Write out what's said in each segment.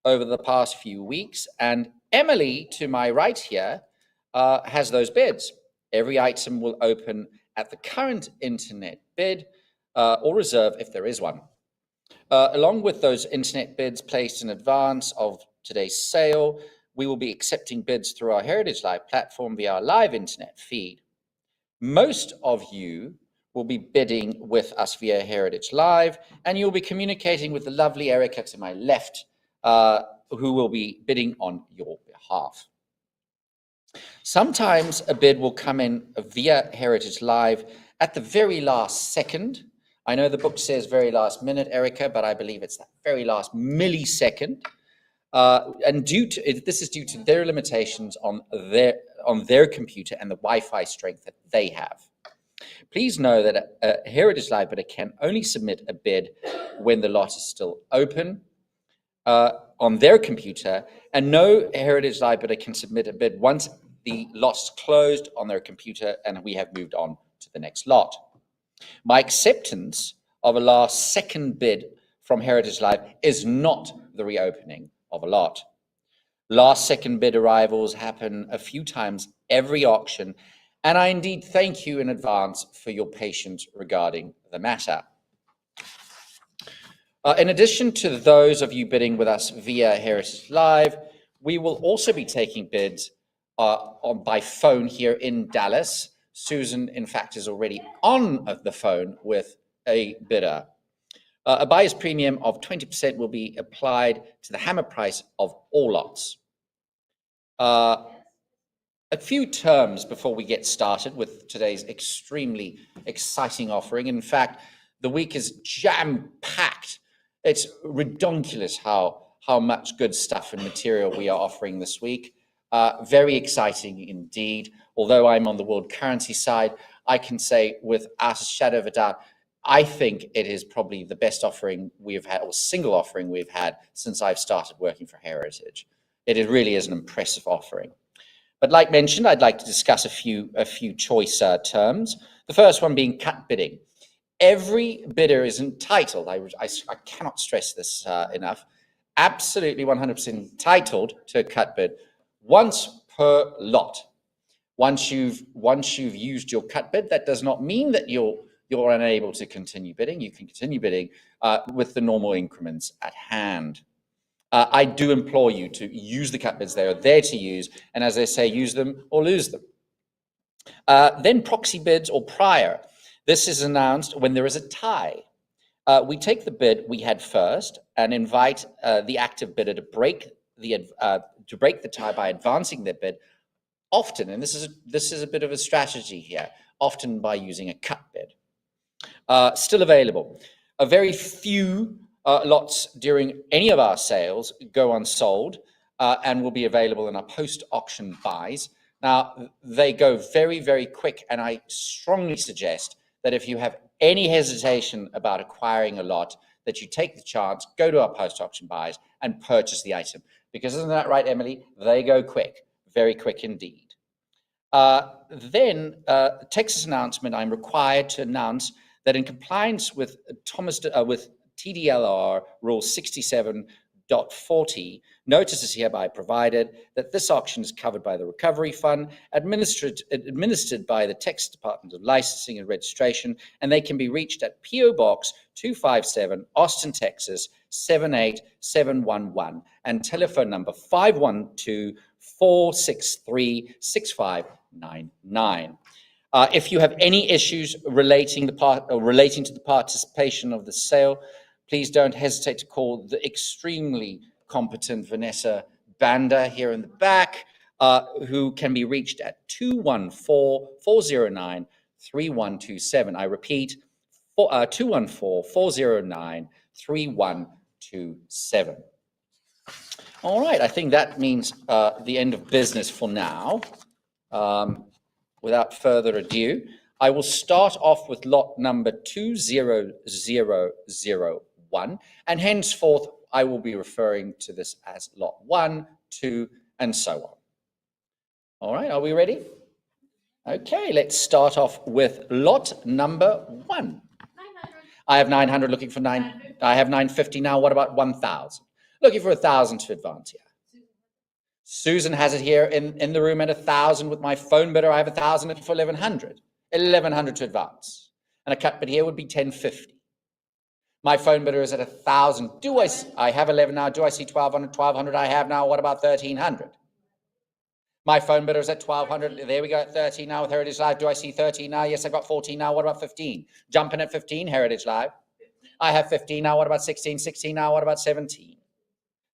over the past few weeks, and Emily, to my right here, has those bids. Every item will open at the current internet bid or reserve if there is one. Along with those internet bids placed in advance of today's sale, we will be accepting bids through our Heritage Live platform via our live internet feed. Most of you will be bidding with us via Heritage Live, and you'll be communicating with the lovely Erica to my left, who will be bidding on your behalf. Sometimes a bid will come in via Heritage Live at the very last second. I know the book says very last minute, Erica, but I believe it's that very last millisecond. And this is due to their limitations on their computer and the Wi-Fi strength that they have. Please know that a Heritage Live bidder can only submit a bid when the lot is still open on their computer, and no Heritage Live bidder can submit a bid once the lot is closed on their computer and we have moved on to the next lot. My acceptance of a last second bid from Heritage Live is not the reopening of a lot. Last second bid arrivals happen a few times every auction, and I indeed thank you in advance for your patience regarding the matter. In addition to those of you bidding with us via Heritage Live, we will also be taking bids by phone here in Dallas. Susan, in fact, is already on the phone with a bidder. A buyer's premium of 20% will be applied to the hammer price of all lots. A few terms before we get started with today's extremely exciting offering. In fact, the week is jam-packed. It's redonkulous how much good stuff and material we are offering this week. Very exciting indeed. Although I'm on the world currency side, I can say without a shadow of a doubt, I think it is probably the best offering we've had, or single offering we've had since I've started working for Heritage. It really is an impressive offering. But like mentioned, I'd like to discuss a few choice terms. The first one being cut bidding. Every bidder is entitled, I cannot stress this enough, absolutely 100% entitled to a cut bid once per lot. Once you've used your cut bid, that does not mean that you're unable to continue bidding. You can continue bidding with the normal increments at hand. I do implore you to use the cut bids. They are there to use, and as they say, use them or lose them. Then proxy bids or prior. This is announced when there is a tie. We take the bid we had first and invite the active bidder to break the tie by advancing their bid. Often, and this is a bit of a strategy here, often by using a cut bid. Still available. A very few lots during any of our sales go unsold and will be available in our post-auction buys. Now, they go very, very quick, and I strongly suggest that if you have any hesitation about acquiring a lot, that you take the chance, go to our post-auction buys, and purchase the item. Because isn't that right, Emily? They go quick, very quick indeed. Then, Texas announcement, I'm required to announce that in compliance with TDLR Rule 67.40, notice is hereby provided that this auction is covered by the Recovery Fund, administered by the Texas Department of Licensing and Registration, and they can be reached at P.O. Box 257, Austin, Texas 78711, and telephone number 512-463-6599. If you have any issues relating to the participation of the sale, please don't hesitate to call the extremely competent Vanessa Banda here in the back, who can be reached at 214-409-3127. I repeat, 214-409-3127. All right, I think that means the end of business for now. Without further ado, I will start off with lot number 20001, and henceforth I will be referring to this as lot 1, 2, and so on. All right, are we ready? Okay, let's start off with lot number 1. 900. I have 900 looking for 9. I have 950 now. What about 1,000? Looking for 1,000 to advance here. Susan has it here in the room at 1,000 with my phone bidder. I have 1,000 for 1,100. 1,100 to advance. And a cut bid here would be 1050. My phone bidder is at 1,000. I have 11 now. Do I see 1,200? 1,200 I have now. What about 1,300? My phone bidder is at 1,200. There we go at 13 now with Heritage Live. Do I see 13 now? Yes, I've got 14 now. What about 15? Jumping at 15, Heritage Live. I have 15 now. What about 16? 16 now. What about 17?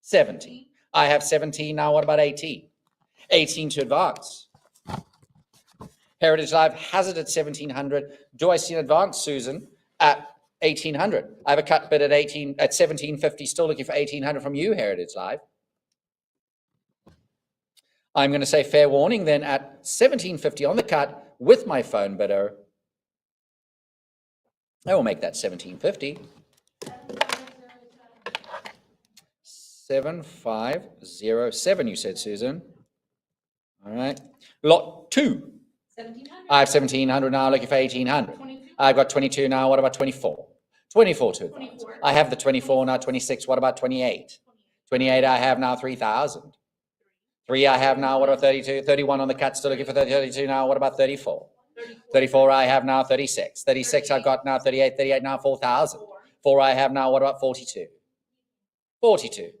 17. I have 17 now. What about 18? 18 to advance. Heritage Live has it at 1,700. Do I see an advance, Susan, at 1,800? I have a cut bid at 1,750. Still looking for 1,800 from you, Heritage Live. I'm going to say fair warning then at 1,750 on the cut with my phone bidder. I will make that 1,750. 7,507, you said, Susan. All right. Lot 2. 1,700. I have 1,700 now, looking for 1,800. 22. I've got 22 now. What about 24? 24 to advance. 24. I have the 24 now. 26. What about 28? 28 I have now. 3,000. 3 I have now. What about 32? 31 on the cut. Still looking for 32 now. What about 34? 34 I have now. 36. 36 I've got now. 38. 38 now. 4,000. 4 I have now. What about 42? 42.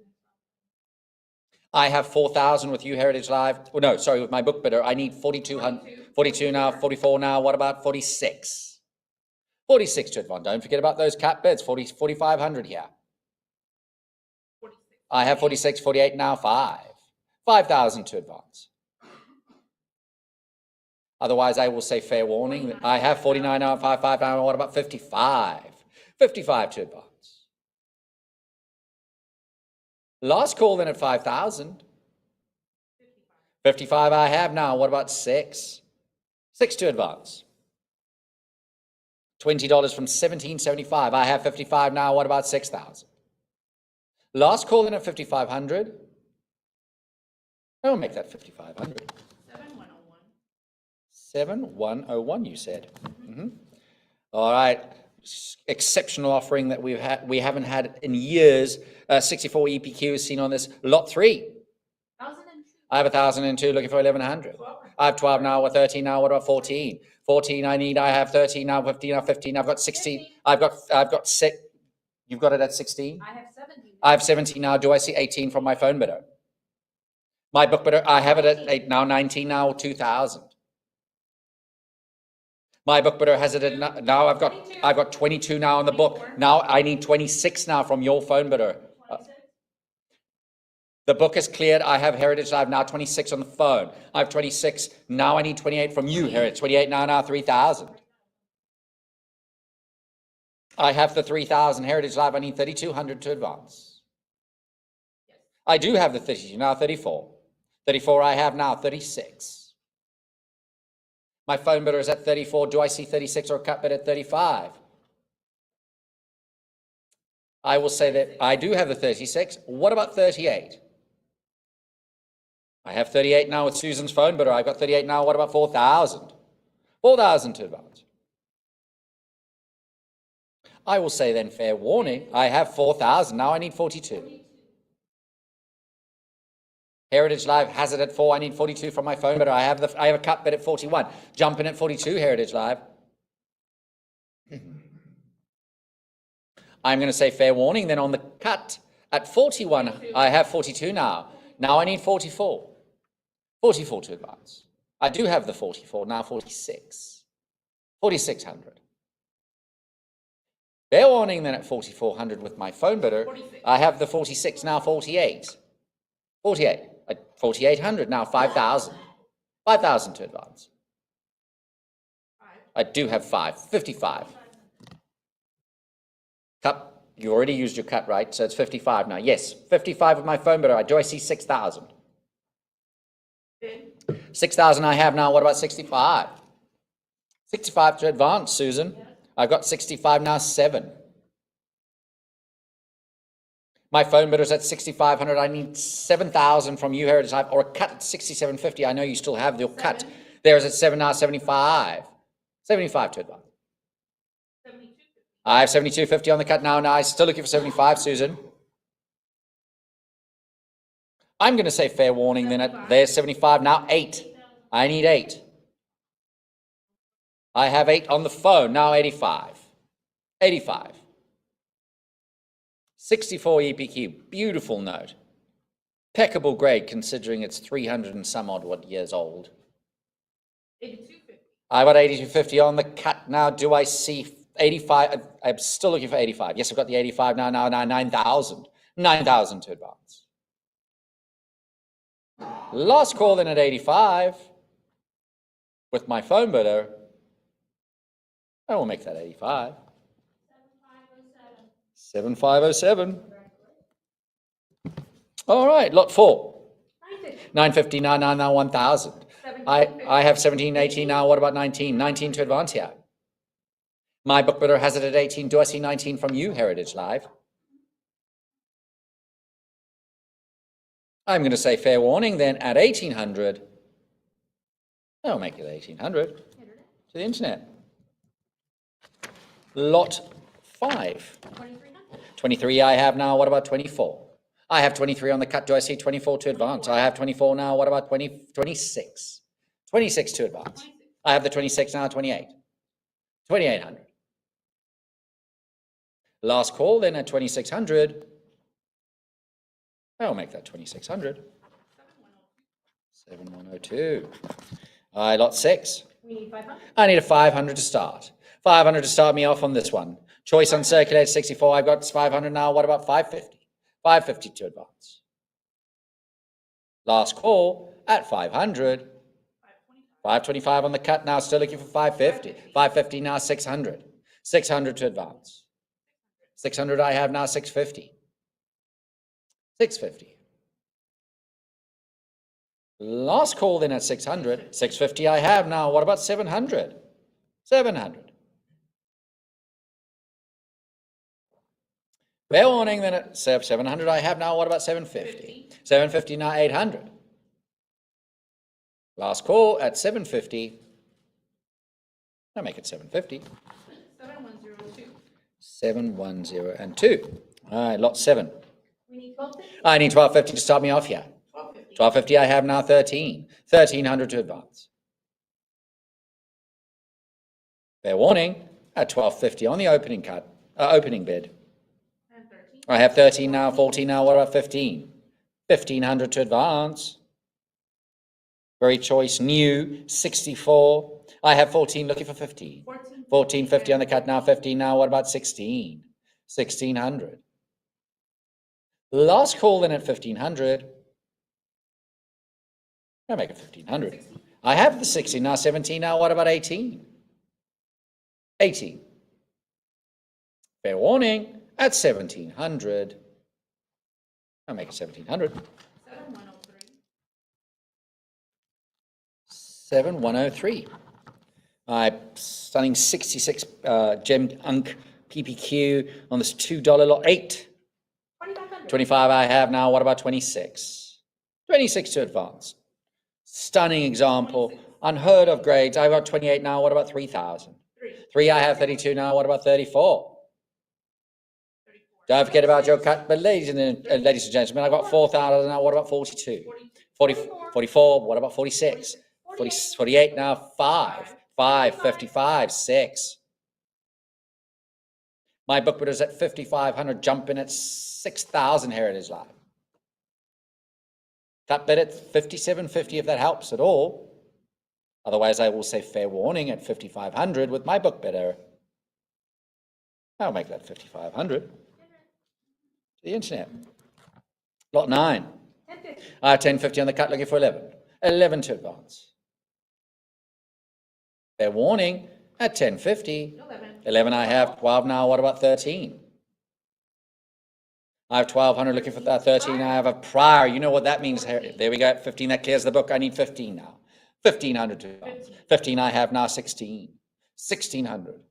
I have 4,000 with you, Heritage Live. Oh, no, sorry, with my book bidder. I need 4,200. 42 now. 44 now. What about 46? 46 to advance. Don't forget about those cap bids. 4,500 here. 46. I have 46. 48 now. 5,000 to advance. Otherwise, I will say fair warning. I have 49 now, 5 now. What about 55? 55 to advance. Last call then at 5,000. 55 I have now. What about 6? 6 to advance. $20 from 1,775. I have 55 now. What about 6,000? Last call then at 5,500. I will make that 5,500. 7,101. 7,101, you said. Mm-hmm. All right. Exceptional offering that we haven't had in years. 64 EPQ is seen on this. Lot 3. 1,002. I have 1,002, looking for 1,100. 12. I have 12 now, or 13 now. What about 14? 14 I need. I have 13 now, 15 now, 15. I've got 16. 15. I've got 6. You've got it at 16? I have 17. I have 17 now. Do I see 18 from my phone bidder? My book bidder, I have it at 8 now, 19 now, 2,000. My book bidder has it at now. I've got 22 now on the book. Now I need 26 now from your phone bidder. The book is cleared. I have Heritage Live now 26 on the phone. I have 26. Now I need 28 from you, Heritage. 28 now 3,000. I have the 3,000 Heritage Live. I need 3,200 to advance. I do have the 32 now, 34. 34 I have now, 36. My phone bidder is at 34. Do I see 36 or a cut bid at 35? I will say that I do have the 36. What about 38? I have 38 now with Susan's phone bidder. I've got 38 now. What about 4,000? 4,000 to advance. I will say then, fair warning, I have 4,000. Now I need 42. Heritage Live has it at 4. I need 42 from my phone bidder. I have a cut bid at 41. Jump in at 42, Heritage Live. I'm going to say fair warning. Then on the cut at 41, 42. I have 42 now. Now I need 44. 44 to advance. I do have the 44, now 46. 4,600. Fair warning then at 4,400 with my phone bidder. 46. I have the 46, now 48. 48. 4,800, now 5,000. 5,000 to advance. I do have 55. Cut. You already used your cut, right? So it's 55 now. Yes, 55 with my phone bidder. Do I see 6,000? 6,000 I have now. What about 65? 65 to advance, Susan. I've got 65 now, 7. My phone bidder is at 6,500. I need 7,000 from you, Heritage Live, or a cut at 6,750. I know you still have your cut. There is at 7 now, 75. 75 to advance. 72. I have 72.50 on the cut now. Now I'm still looking for 75, Susan. I'm going to say fair warning then. There's 75, now 8. I need 8. I have 8 on the phone, now 85. 85. 64 EPQ, beautiful note. Impeccable grade considering it's 300 and some odd years old. 82.50. I got 82.50 on the cut now. Do I see 85? I'm still looking for 85. Yes, I've got the 85 now 9,000. 9,000 to advance. Last call in at 85 with my phone bidder. I will make that 85. 7507. All right, lot 4. 950, 999, 1,000. I have 17, 18 now. What about 19? 19 to advance here. My book bidder has it at 18. Do I see 19 from you, Heritage Live? I'm going to say fair warning then at 1,800. I'll make it 1,800 to the internet. Lot 5. 23 I have now. What about 24? I have 23 on the cut. Do I see 24 to advance? I have 24 now. What about 26? 26 to advance. I have the 26 now, 28. 2,800. Last call then at 2,600. I'll make that 2,600. 7102. All right, lot 6. We need 500. I need a 500 to start. 500 to start me off on this one. Choice uncirculated 64. I've got 500 now. What about 550? 550 to advance. Last call at 500. 525 on the cut now. Still looking for 550. 550 now. 600. 600 to advance. 600 I have now. 650. 650. Last call then at 600. 650 I have now. What about 700? 700. Fair warning then at 700 I have now. What about 750? 750 now. 800. Last call at 750. I'll make it 750. 7102. 7102. All right, lot 7. We need 1250. I need 1250 to start me off here. 1250. 1250 I have now. 13. 1300 to advance. Fair warning at 1250 on the opening cut, opening bid. And 13. I have 13 now, 14 now. What about 15? 1500 to advance. Very choice new 64. I have 14 looking for 15. 1450 on the cut now. 15 now. What about 16? 1600. Last call then at 1500. I'll make it 1500. I have the 16 now. 17 now. What about 18? 18. Fair warning at 1700. I'll make it 1700. 7103. 7103. Stunning 66 gemmed unk PPQ on this $2 lot. 8. 2500. 25 I have now. What about 26? 26 to advance. Stunning example. Unheard of grades. I've got 28 now. What about 3,000? 3 I have 32 now. What about 34? 34. Don't forget about your cut. But ladies and gentlemen, I've got 4,000 now. What about 42? 44. What about 46? 48 now. 5. 5. 55. 6. My book bidder's at 5,500. Jumping at 6,000 Heritage Live. Cut bid at 57.50 if that helps at all. Otherwise, I will say fair warning at 5,500 with my book bidder. I'll make that 5,500 to the internet. Lot 9. 1050. I have 1050 on the cut, looking for 11. 11 to advance. Fair warning at 1050. 11. 11 I have. 12 now. What about 13? I have 1,200 looking for that. 13 I have a prior. You know what that means. There we go. 15 that clears the book. I need 15 now. 1,500 to advance. 15 I have now. 16. 1,600.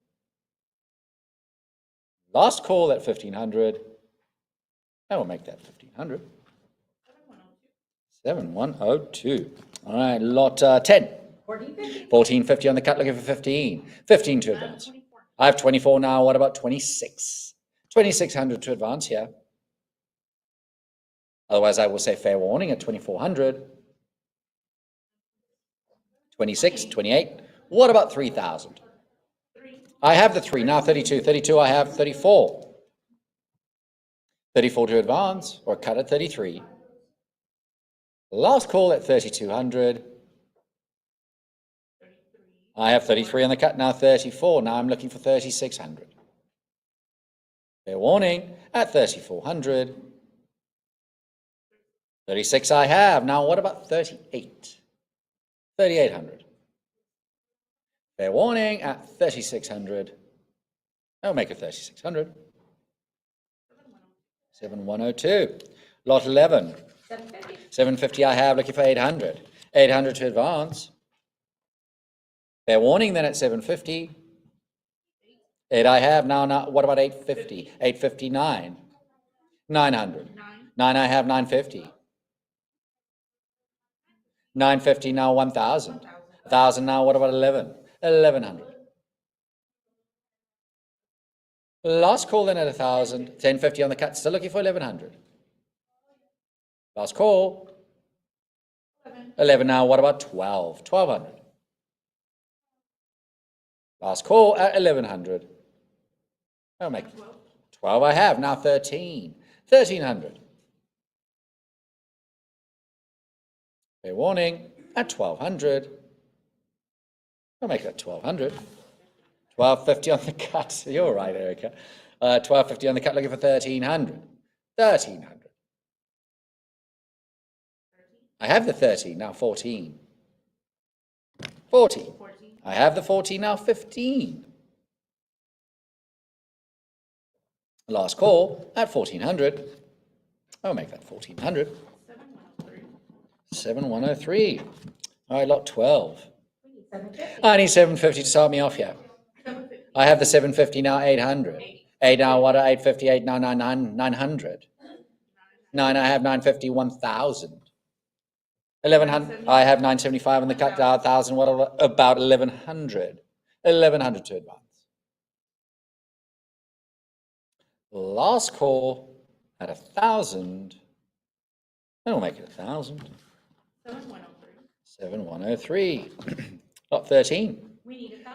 Last call at 1,500. I will make that 1,500. 7102. All right, lot 10. 1450. 1450 on the cut, looking for 15. 15 to advance. 24. I have 24 now. What about 26? 2,600 to advance here. Otherwise, I will say fair warning at 2,400. 26, 28. What about 3,000? I have the 3, now 32. 32, I have 34. 34 to advance, or cut at 33. Last call at 3,200. I have 33 on the cut, now 34. Now I'm looking for 3,600. Fair warning at 3,400. 36 I have. Now what about 38? 3,800. Fair warning at 3,600. I'll make it 3,600. 7,102. Lot 11. 750. 750 I have, looking for 800. 800 to advance. Fair warning then at 750. 8 I have, now what about 850? 859. 900. 9 I have, 950. 950 now 1,000. 1,000 now, what about 11? 1,100. Last call then at 1,000. 1050 on the cut, still looking for 1,100. Last call. 11 now, what about 12? 1,200. Last call at 1,100. I'll make 12 I have, now 13. 1,300. Fair warning at 1,200. I'll make that 1,200. 1,250 on the cut. You're right, Erica. 1,250 on the cut, looking for 1,300. 1,300. I have the 13, now 14. 14. I have the 14, now 15. Last call at 1,400. I'll make that 1,400. 7,103. All right, lot 12. I need 750 to start me off here. I have the 750 now, 800. 8 now, what are 850? 8 now, 900. 9 I have 950, 1,000. 1,100, I have 975 on the cut down, 1,000, what about 1,100? 1,100 to advance. Last call at 1,000, and we'll make it 1,000. 7,103. Lot 13.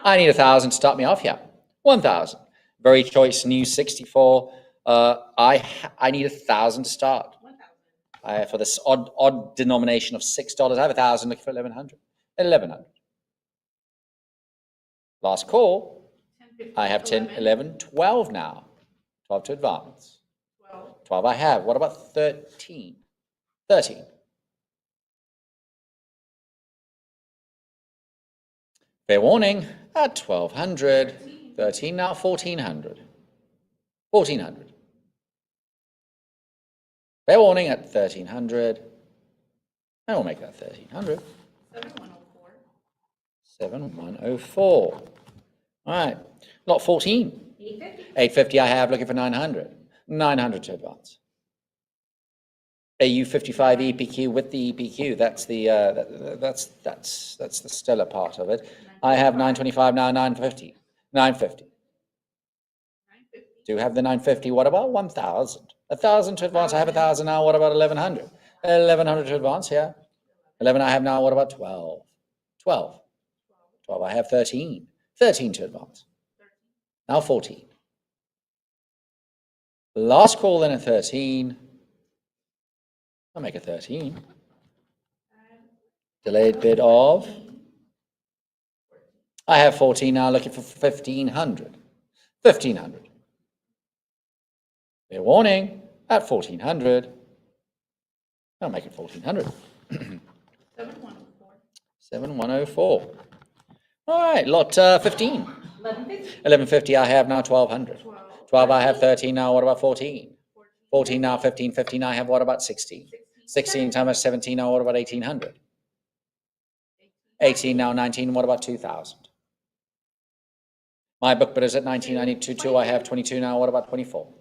I need 1,000 to start me off here. 1,000. Very choice new 64. I need 1,000 to start. For this odd denomination of $6, I have 1,000 looking for 1,100. 1,100. Last call. I have 10, 11, 12 now. 12 to advance. 12 I have. What about 13? 13. Fair warning at 1,200. 13 now, 1,400. 1,400. Fair warning at 1,300. And we'll make that 1,300. 7,104. 7,104. All right. Lot 14. 850. 850 I have, looking for 900. 900 to advance. AU55 EPQ with the EPQ. That's the that's the stellar part of it. I have 925 now, 950. 950. Do have the 950. What about 1,000? 1,000 to advance. I have 1,000 now. What about 1,100? 1,100 to advance. Yeah. 11 I have now. What about 12? 12. 12 I have 13. 13 to advance. Now 14. Last call then at 13. I'll make it 13. Delayed bid of. I have 14 now, looking for 1,500. 1,500. Fair warning at 1,400. I'll make it 1,400. 7,104. 7,104. All right, lot 15. 1150. 1150 I have now, 1,200. 12 I have 13 now, what about 14? 14 now, 15. 15 I have, what about 16? 16 times 17 now, what about 1,800? 18 now, 19, what about 2,000? My book bid is at 19, I need 22, I have 22 now, what about 24?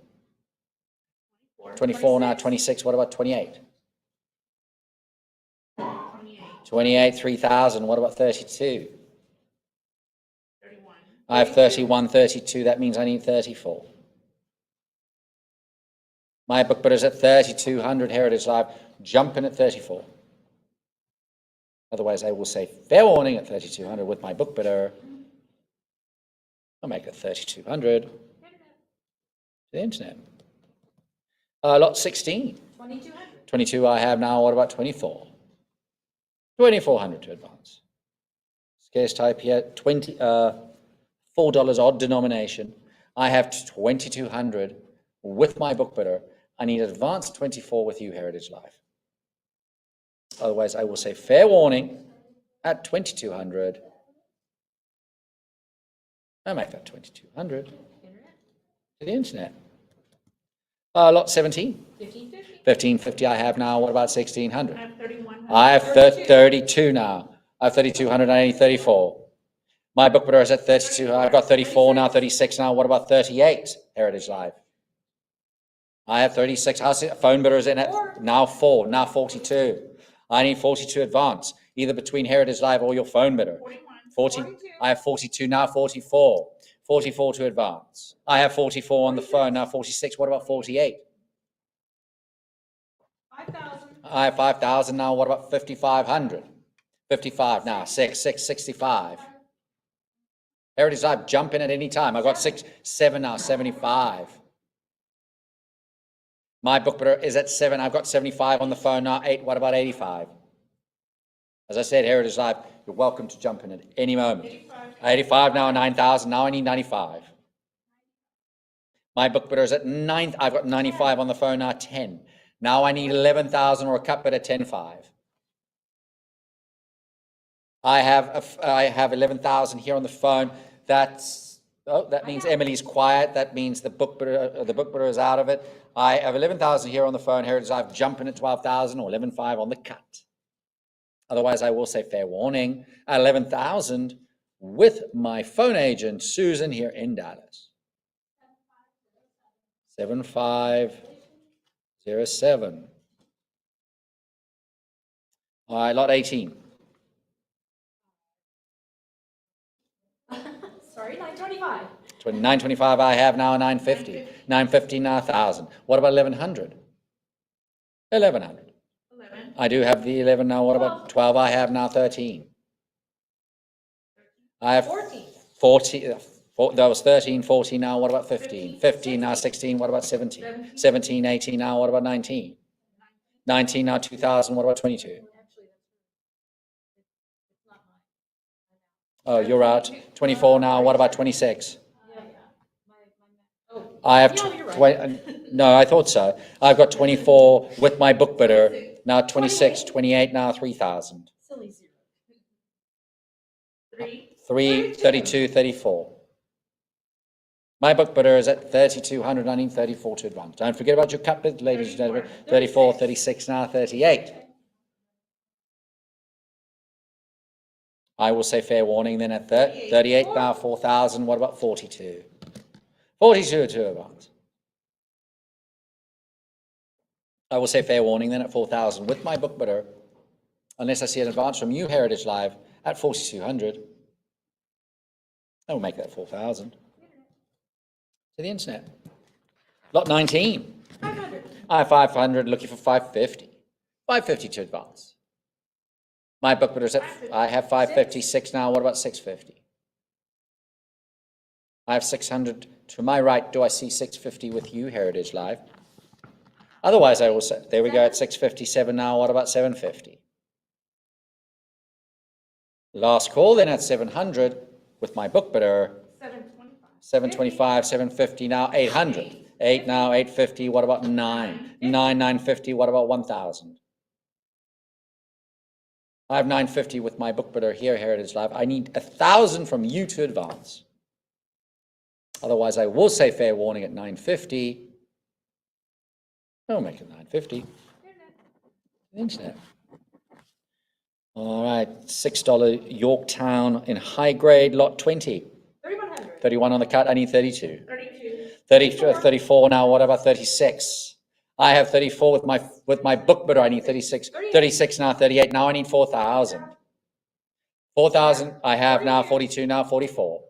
24 now, 26, what about 28? 28, 3,000, what about 32? 31. I have 31, 32, that means I need 34. My book bidder's at 3,200, Heritage Live, jumping at 34. Otherwise, I will say fair warning at 3,200 with my book bidder. I'll make it 3,200 to the internet. Lot 16. 2,200. 22 I have now. What about 24? 2,400 to advance. Scarce type here, $4 odd denomination. I have 2,200 with my book bidder. I need advance 24 with you, Heritage Live. Otherwise, I will say fair warning at 2,200. I'll make that 2,200 to the internet. Lot 17. 1,550. 1,550 I have now. What about 1,600? I have 3,100. I have 32 now. I have 3,200. I need 34. My book bidder is at 32. I've got 34 now, 36 now. What about 38? Heritage Live. I have 36. How's it? Phone bidder is in at now 4, now 42. I need 42 advance, either between Heritage Live or your phone bidder. 40. I have 42 now, 44. 44 to advance. I have 44 on the phone now, 46. What about 48? 5,000. I have 5,000 now. What about 5,500? 55 now. 65. Heritage Live, jump in at any time. I've got 7 now. 75. My book bidder is at 7. I've got 75 on the phone now. 8. What about 85? As I said, Heritage Live, you're welcome to jump in at any moment. 85 now. 9,000. Now I need 95. My book bidder is at 9. I've got 95 on the phone now. 10. Now I need 11,000 or a cut bid at 10.5. I have 11,000 here on the phone. That means Emily's quiet. That means the book bidder is out of it. I have 11,000 here on the phone. Heritage Live, jumping at 12,000 or 11.5 on the cut. Otherwise, I will say fair warning at 11,000 with my phone agent, Susan, here in Dallas. 7507. All right, lot 18. Sorry, 925. 925 I have now, 950. 950 now, 1,000. What about 1,100? 1,100. 11. I do have the 11 now. What about 12? I have now 13. I have 40. That was 13, 14 now. What about 15? 15 now, 16. What about 17? 17, 18 now. What about 19? 19 now, 2,000. What about 22? Oh, you're out. 24 now. What about 26? I have no, I thought so. I've got 24 with my book bidder. Now 26, 28 now, 3,000. Silly zero. 3, 32, 34. My book bidder is at 3,200. I need 34 to advance. Don't forget about your cut bid, ladies and gentlemen. 34, 36 now, 38. I will say fair warning then at 38 now, 4,000. What about 42? 42 to advance. I will say fair warning then at 4,000 with my book bidder, unless I see an advance from you, Heritage Live, at 4,200. I will make that 4,000 to the internet. Lot 19. 500. I have 500, looking for 550. 550 to advance. My book bidder is at, I have 556 now. What about 650? I have 600 to my right. Do I see 650 with you, Heritage Live? Otherwise, I will say, there we go at 657 now. What about 750? Last call then at 700 with my book bidder. 725. 725, 750 now, 800. 8 now, 850. What about 9? 950. What about 1,000? I have 950 with my book bidder here, Heritage Live. I need 1,000 from you to advance. Otherwise, I will say fair warning at 950. I'll make it 950. Internet. All right, $6 Yorktown in high grade, lot 20. 3,100. 31 on the cut. I need 32. 32. 34 now. What about 36? I have 34 with my book bidder. I need 36. 36 now, 38. Now I need 4,000. 4,000. I have now 42 now, 44.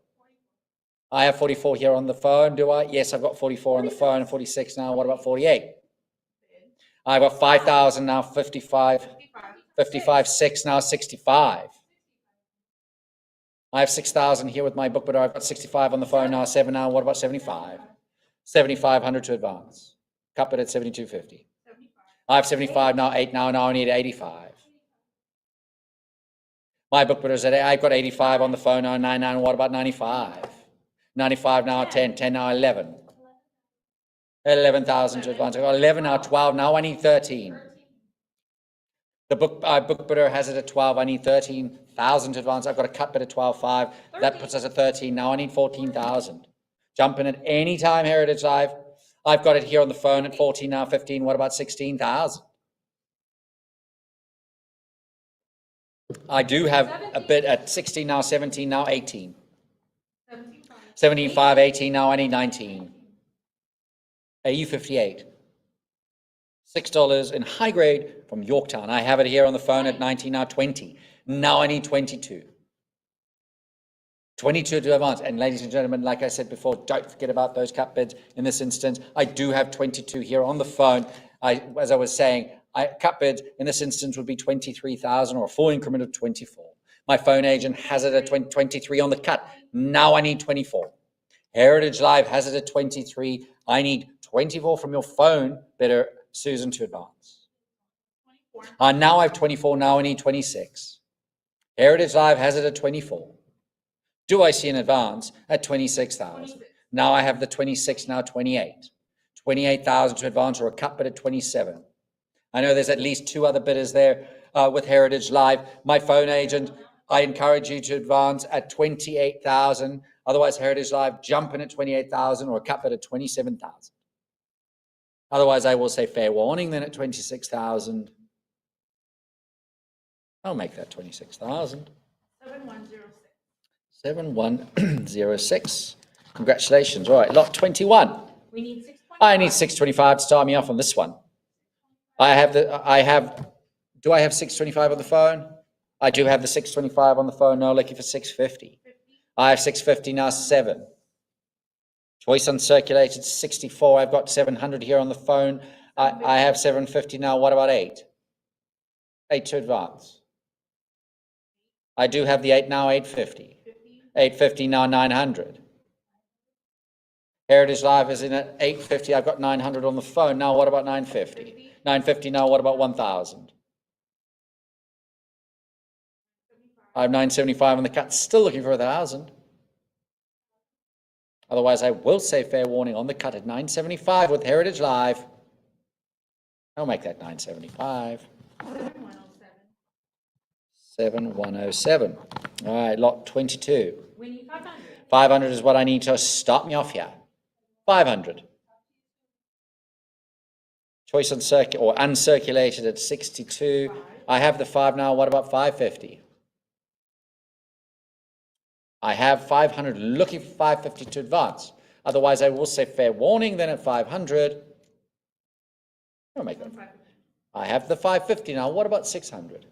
I have 44 here on the phone, do I? Yes, I've got 44 on the phone and 46 now. What about 48? I've got 5,000 now, 55, 55, 6 now, 65. I have 6,000 here with my book, but I've got 65 on the phone now, 7 now. What about 75? 7,500 to advance. Cut it at 72.50. I have 75 now, 8 now, now I need 85. My book bidder is at, I've got 85 on the phone now, 9 now, what about 95? 95 now, 10, 10 now, 11. 11,000 to advance. I've got 11 now, 12, now I need 13. The book bidder has it at 12, I need 13,000 to advance. I've got a cut bid at 12.5. That puts us at 13. Now I need 14,000. Jump in at any time, Heritage Live. I've got it here on the phone at 14 now, 15. What about 16,000? I do have a bid at 16 now, 17 now, 18. 75, 18 now, I need 19. AU 58. $6 in high grade from Yorktown. I have it here on the phone at 19 now, 20. Now I need 22. 22 to advance. And ladies and gentlemen, like I said before, don't forget about those cut bids. In this instance, I do have 22 here on the phone. As I was saying, cut bids in this instance would be 23,000 or a full increment of 24. My phone agent has it at 23 on the cut. Now I need 24. Heritage Live has it at 23. I need 24 from your phone bidder, Susan, to advance. Now I have 24. Now I need 26. Heritage Live has it at 24. Do I see an advance at 26,000? Now I have the 26, now 28. 28,000 to advance or a cut bid at 27. I know there's at least 2 other bidders there with Heritage Live. My phone agent, I encourage you to advance at 28,000. Otherwise, Heritage Live, jump in at 28,000 or a cut bid at 27,000. Otherwise, I will say fair warning then at 26,000. I'll make that 26,000. 7106. 7106. Congratulations. All right, lot 21. We need 625. I need 625 to start me off on this one. Do I have 625 on the phone? I do have the 625 on the phone now, looking for 650. I have 650 now, 7. Choice uncirculated, 64. I've got 700 here on the phone. I have 750 now. What about 8? 8 to advance. I do have the 8 now, 850. 850 now, 900. Heritage Live is in at 850. I've got 900 on the phone. Now what about 950? 950 now, what about 1,000? I have 975 on the cut, still looking for 1,000. Otherwise, I will say fair warning on the cut at 975 with Heritage Live. I'll make that 975. 7107. All right, lot 22. We need 500. 500 is what I need to start me off here. 500. Choice uncirculated at 62. I have the 5 now. What about 550? I have 500, looking for 550 to advance. Otherwise, I will say fair warning then at 500. I'll make that. I have the 550 now. What about 600?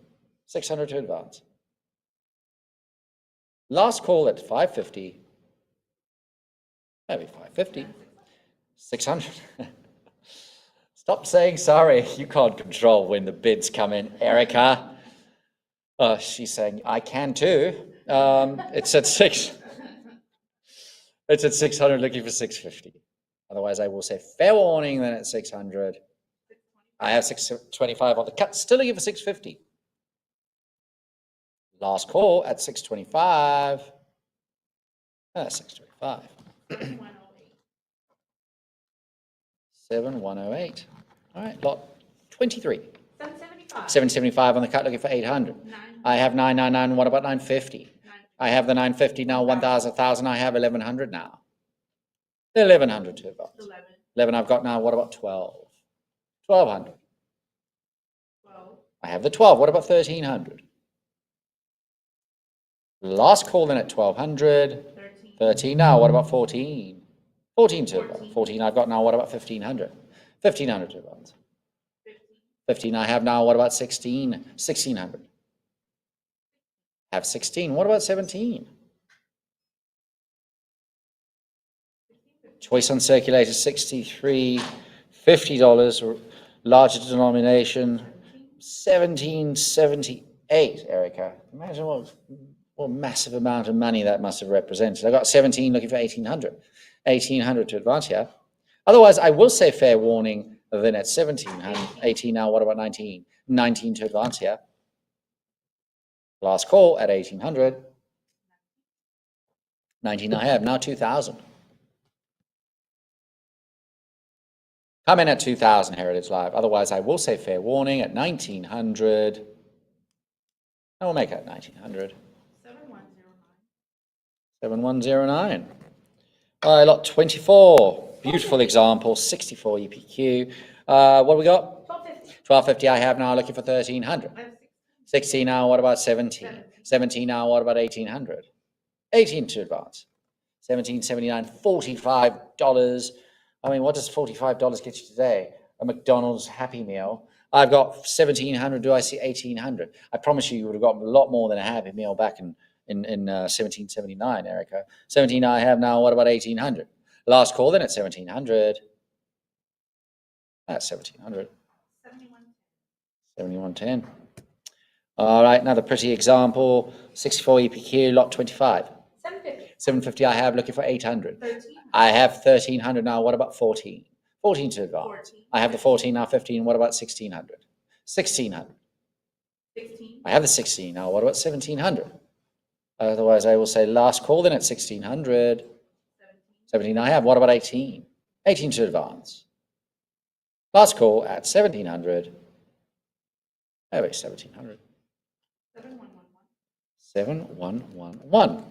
600 to advance. Last call at 550. Maybe 550. 600. Stop saying sorry. You can't control when the bids come in, Erica. Oh, she's saying, I can too. It's at 6. It's at 600, looking for 650. Otherwise, I will say fair warning then at 600. I have 625 on the cut, still looking for 650. Last call at 625. 625. 7108. All right, lot 23. 775. 775 on the cut, looking for 800. I have 999. What about 950? I have the 950 now, 1,000, 1,000. I have 1,100 now. 1,100 to advance. 11 I've got now. What about 12? 1,200. 12. I have the 12. What about 1,300? Last call then at 1,200. 13 now. What about 14? 14 to advance. 14 I've got now. What about 1,500? 1,500 to advance. 15 I have now. What about 16? 1,600. Have 16. What about 17? Choice uncirculated, 63. $50 Larger denomination, 1778, Erica. Imagine what massive amount of money that must have represented. I got 17 looking for 1800. 1800 to advance here. Otherwise, I will say fair warning, then at 1700, 18 now, what about 19? 19 to advance here. Last call at 1800. 19 I have, now 2000. Come in at 2000, Heritage Live. Otherwise, I will say fair warning at 1900. And we'll make it 1900. 7109. All right, lot 24. Beautiful example, 64 EPQ. What do we got? 1250 I have now, looking for 1300. 16 now, what about 17? 17 now, what about 1800? 18 to advance. 1779, $45. I mean, what does $45 get you today? A McDonald's Happy Meal. I've got 1700. Do I see 1800? I promise you, you would have got a lot more than a Happy Meal back in 1779, Erica. 17 I have now. What about 1800? Last call then at 1700. That's 1700. 7110. All right, another pretty example. 64 EPQ, lot 25. 750 I have, looking for 800. I have 1300 now. What about 14? 14 to advance. I have the 14 now, 15. What about 1600? 1600. I have the 16 now. What about 1700? Otherwise, I will say last call then at 1600. 17 I have. What about 18? 18 to advance. Last call at 1700. Oh, wait, 1700. 7111.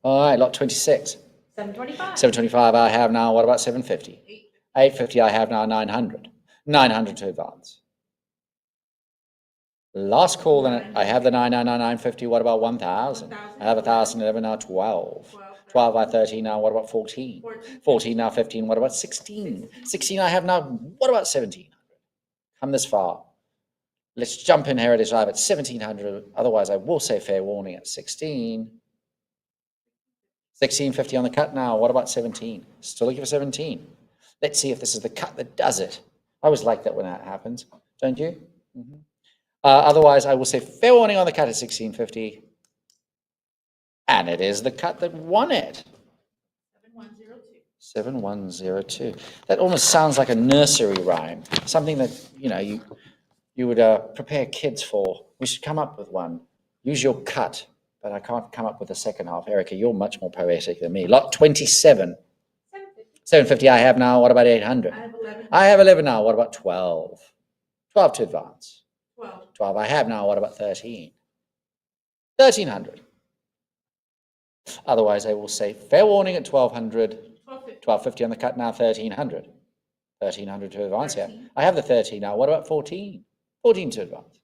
All right, lot 26. 725. 725 I have now. What about 750? 850 I have now. 900. 900 to advance. Last call, then I have the 950. What about 1000? I have 1011 now. 12. 12 by 13 now. What about 14? 14 now. 15. What about 16? 16 I have now. What about 1700? Come this far. Let's jump in Heritage Live at 1700. Otherwise, I will say fair warning at 16. 1650 on the cut now. What about 17? Still looking for 17. Let's see if this is the cut that does it. I always like that when that happens, don't you? Mm-hmm. Otherwise, I will say fair warning on the cut at 1650. And it is the cut that won it. 7102. That almost sounds like a nursery rhyme, something that, you would prepare kids for. We should come up with one. Use your cut, but I can't come up with the second half. Erica, you're much more poetic than me. Lot 27. 750 I have now. What about 800? I have 11 now. What about 12? 12 to advance. 12 I have now. What about 13? 1300. Otherwise, I will say fair warning at 1200. 1250 on the cut now. 1300. 1300 to advance here. I have the 13 now. What about 14? 14 to advance.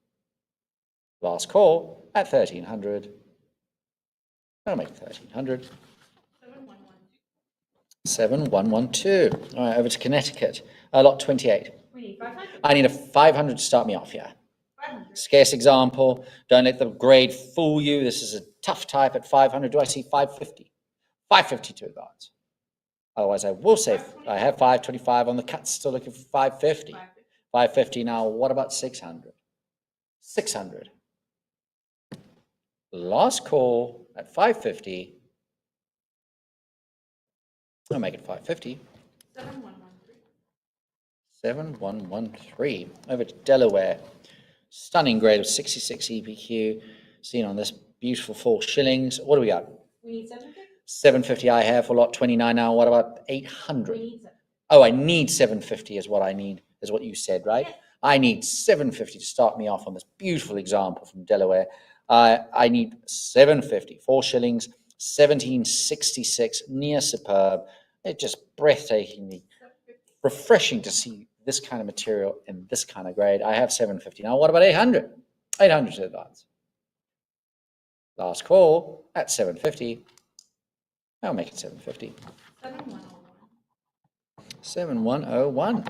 Last call at 1300. I'll make 1300. 7112. All right, over to Connecticut. Lot 28. I need a 500 to start me off here. Scarce example. Don't let the grade fool you. This is a tough type at 500. Do I see 550? 550 to advance. Otherwise, I will say I have 525 on the cut. Still looking for 550. 550 now. What about 600? 600. Last call at 550. I'll make it 550. 7113. Over to Delaware. Stunning grade of 66 EPQ. Seen on this beautiful 4 shillings. What do we got? We need 750. 750 I have for lot 29 now. What about 800? Oh, I need 750 is what I need, is what you said, right? Yeah. I need 750 to start me off on this beautiful example from Delaware. I need 750, 4 shillings, 1766, near superb. It's just breathtakingly refreshing to see this kind of material in this kind of grade. I have 750. Now, what about 800? 800 to advance. Last call at 750. I'll make it 750. 7101.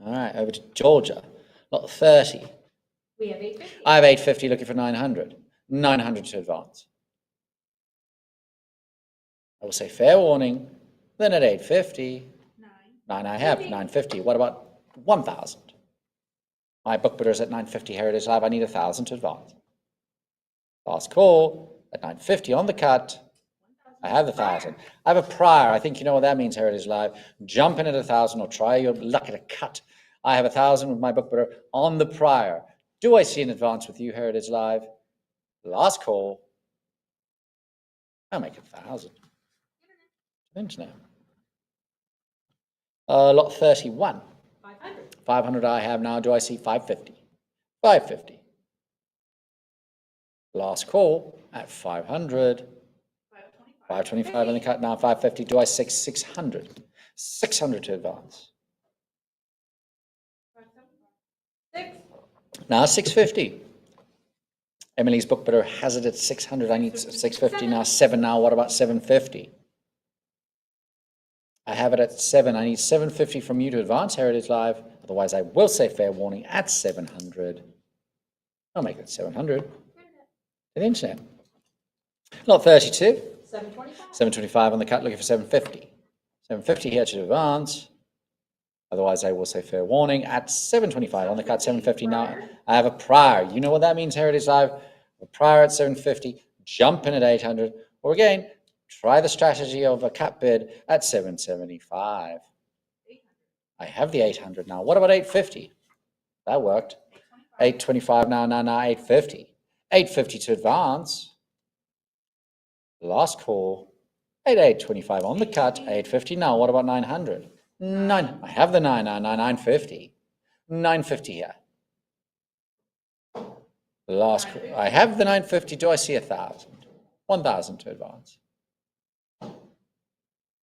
All right, over to Georgia. Lot 30. We have 850. I have 850 looking for 900. 900 to advance. I will say fair warning. Then at 850. 9 I have, 950. What about 1,000? My book bidder is at 950. Here it is live. I need 1,000 to advance. Last call at 950 on the cut. I have 1,000. I have a prior. I think you know what that means. Here it is live. Jump in at 1,000 or try your luck at a cut. I have 1,000 with my book bidder on the prior. Do I see an advance with you? Here it is live. Last call. I'll make 1,000. Internet. Lot 31. 500. 500 I have now. Do I see 550? 550. Last call at 500. 525 on the cut now. 550. Do I see 600? 600 to advance. 6. Now 650. Emily's book bidder has it at 600. I need 650 now. 7 now. What about 750? I have it at 7. I need 750 from you to advance. Here it is live. Otherwise, I will say fair warning at 700. I'll make it 700. To the internet. Lot 32. 725. 725 on the cut, looking for 750. 750 here to advance. Otherwise, I will say fair warning at 725 on the cut, 750 now. I have a prior. You know what that means? Here it is live. A prior at 750. Jump in at 800. Or again, try the strategy of a cut bid at 775. I have the 800 now. What about 850? That worked. 825 now, 850. 850 to advance. Last call at 825 on the cut, 850 now. What about 900? 9. I have the 950. 950 here. Last call. I have the 950. Do I see 1,000? 1,000 to advance.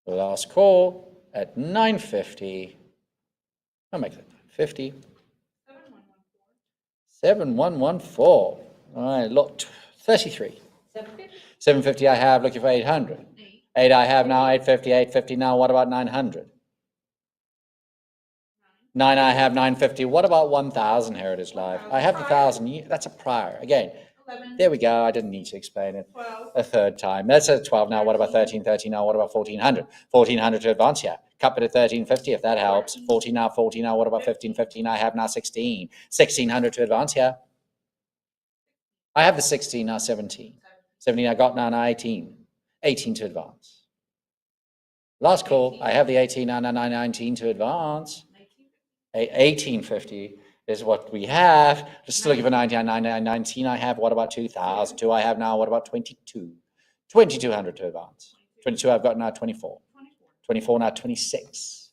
Last call at 950. I'll make that 950. 7114. All right, lot 33. 750. 750 I have, looking for 800. 8 I have now, 850, 850 now. What about 900? 9 I have, 950. What about 1,000? Here it is live. I have the 1,000. That's a prior. Again, 11. there we go. I didn't need to explain it 12. a third time. That's at 12 now. What about 13? 13 now. What about 1,400? 1,400 to advance here. Cup it at 1350 if that helps. 14 now, 14 now. What about 15? 15 I have now, 16. 1,600 to advance here. I have the 16 now, 17. 17 I got now, 18. 18 to advance. Last call. I have the 18 now, 19 to advance. 1850 is what we have. Just looking for 19 I have. What about 2,000? 2 I have now. What about 22? 2,200 to advance. 22 I've got now, 24. 24 now, 26.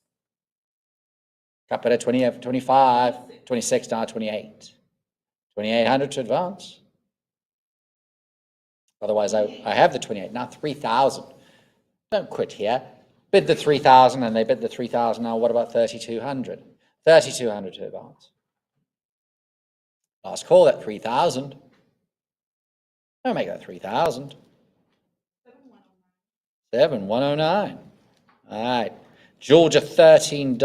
Cup it at 20, 25. 26 now, 28. 2,800 to advance. Otherwise, I have the 28. Now 3,000. Don't quit here. Bid the 3,000 and they bid the 3,000 now. What about 3,200? 3,200 to advance. Last call at 3,000. I'll make that 3,000. 7,109. All right. Georgia, $13.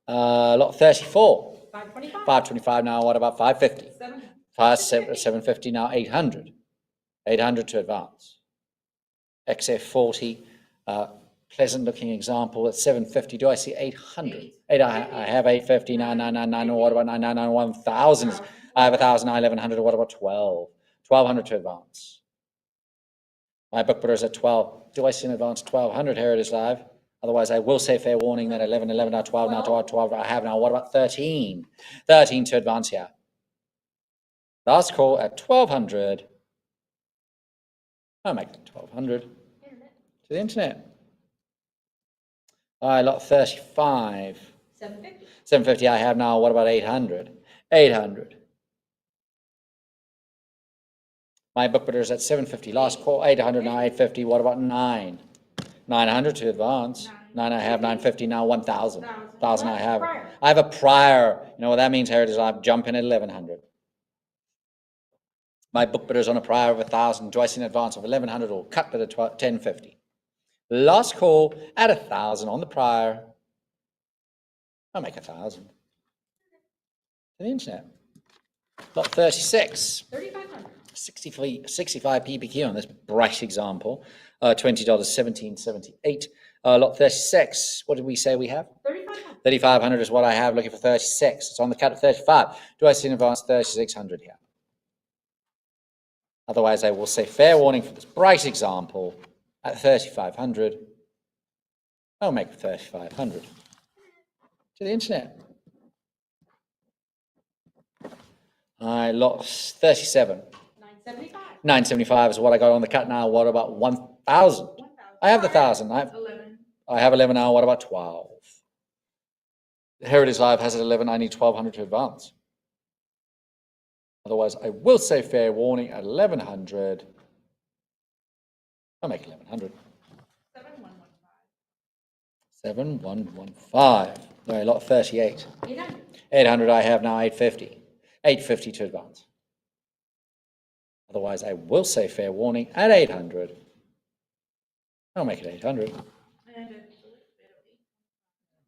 Lot 34. 525. 525 now. What about 550? 750 now. 800. 800 to advance. XF40. Pleasant looking example at 750. Do I see 800? 8 I have 850, 999, or what about 999, 1,000? I have 1,000, 1,100, or what about 12? 1,200 to advance. My book bidder is at 12. Do I see an advance 1,200? Here it is live. Otherwise, I will say fair warning that 11, 11, now 12, now 12, 12 I have now. What about 13? 13 to advance here. Last call at 1,200. I'll make it 1,200 to the internet. All right, lot 35. 750. 750 I have now. What about 800? 800. My book bidder is at 750. Last call, 800 now, 850. What about 9? 900 to advance. 9 I have, 950 now, 1,000. 1,000 I have. I have a prior. You know what that means? Here it is. I'm jumping at 1,100. My book bidder is on a prior of 1,000. Do I see an advance of 1,100 or cut bid at 1050? Last call at 1,000 on the prior. I'll make 1,000. To the internet. Lot 36. 3,500. 65 PPQ on this bright example. $20, 1778. Lot 36, what did we say we have? 3,500. 3,500 is what I have, looking for 36. It's on the cut at 35. Do I see an advance 3,600 here? Otherwise, I will say fair warning for this bright example at 3,500. I'll make 3,500 to the internet. I lost 37. 975. 975 is what I got on the cut now. What about 1,000? 1,000. I have the 1,000. 11. I have 11 now. What about 12? Heritage Live has it 11. I need 1,200 to advance. Otherwise, I will say fair warning at 1,100. I'll make 1,100. 7115. 7115. No, lot 38. 800. 800 I have now 850. 850 to advance. Otherwise, I will say fair warning at 800. I'll make it 800.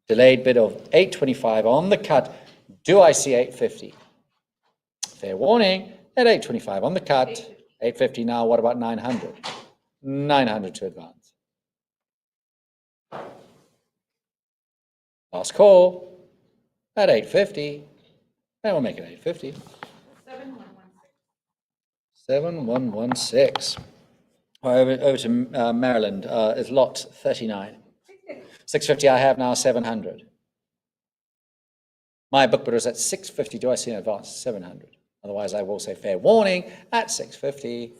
Delayed bid of 825 on the cut. Do I see 850? Fair warning at 825 on the cut. 850 now. What about 900? 900 to advance. Last call at 850. And we'll make it 850. 7116. Over to Maryland is lot 39. 650 I have now 700. My book bidder is at 650. Do I see an advance? 700. Otherwise, I will say fair warning at 650.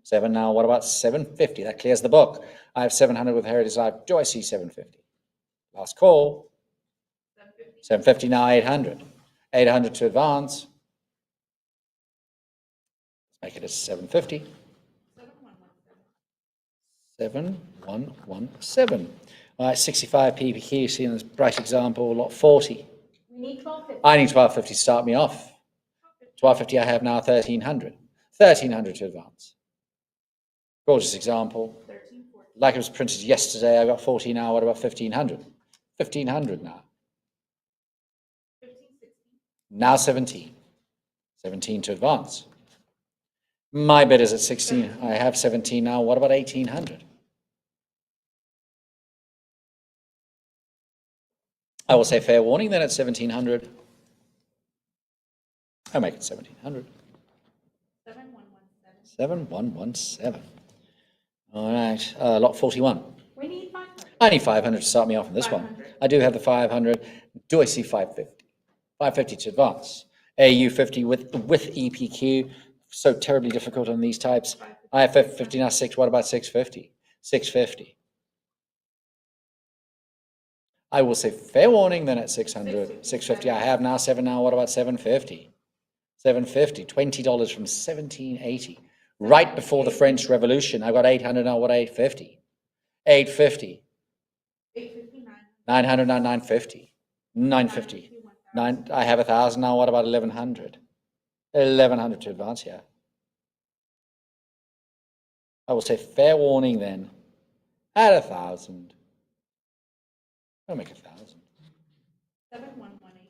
7 now. What about 750? That clears the book. I have 700 with Heritage Live. Do I see 750? Last call. 750 now. 800. 800 to advance. Let's make it a 750. 7117. All right, 65 PPQ, see in this bright example, lot 40. We need 1,250. I need 1,250 to start me off. 1,250 I have now 1,300. 1,300 to advance. Gorgeous example. 1340. Like it was printed yesterday, I got 40 now. What about 1,500? 1,500 now. 1560. Now 17. 17 to advance. My bid is at 16. I have 17 now. What about 1,800? I will say fair warning then at 1,700. I'll make it 1,700. 7117. 7117. All right, lot 41. We need 500. I need 500 to start me off on this one. 500. I do have the 500. Do I see 550? 550 to advance. AU50 with EPQ. So terribly difficult on these types. I have 550 now 6. What about 650? 650. I will say fair warning then at 600. 650 I have now 7 now. What about 750? 750. $20 from 1780. Right before the French Revolution. I got 800 now. What 850? 850. 859. 900 now 950. 950. I have 1,000 now. What about 1,100? 1,100 to advance here. I will say fair warning then at 1,000. I'll make 1,000. 7118.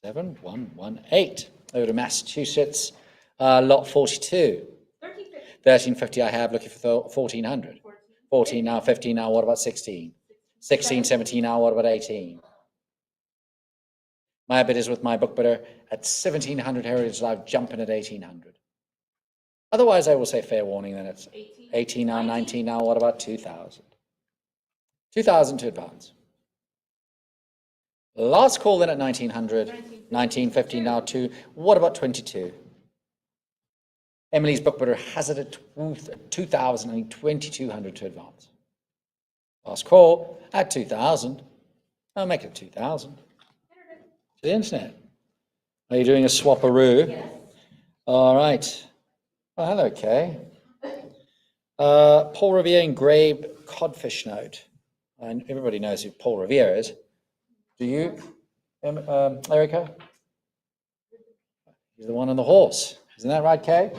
7118. Over to Massachusetts, lot 42. 1350. 1,350 I have, looking for 1,400. 14 now, 15 now, what about 16? 16, 17 now, what about 18? My bid is with my book bidder at 1,700 Heritage Live, jumping at 1,800. Otherwise, I will say fair warning then it's 18 now, 19 now, what about 2,000? 2,000 to advance. Last call then at 1,900, 1,950 now 2. What about 22? Emily's book bidder has it at 2,000, I need 2,200 to advance. Last call at 2,000. I'll make it 2,000. To the internet. Are you doing a swapperoo? Yes. All right. Oh, hello, Kay. Paul Revere engraved codfish note. And everybody knows who Paul Revere is. Do you, Erica? He's the one on the horse. Isn't that right, Kay?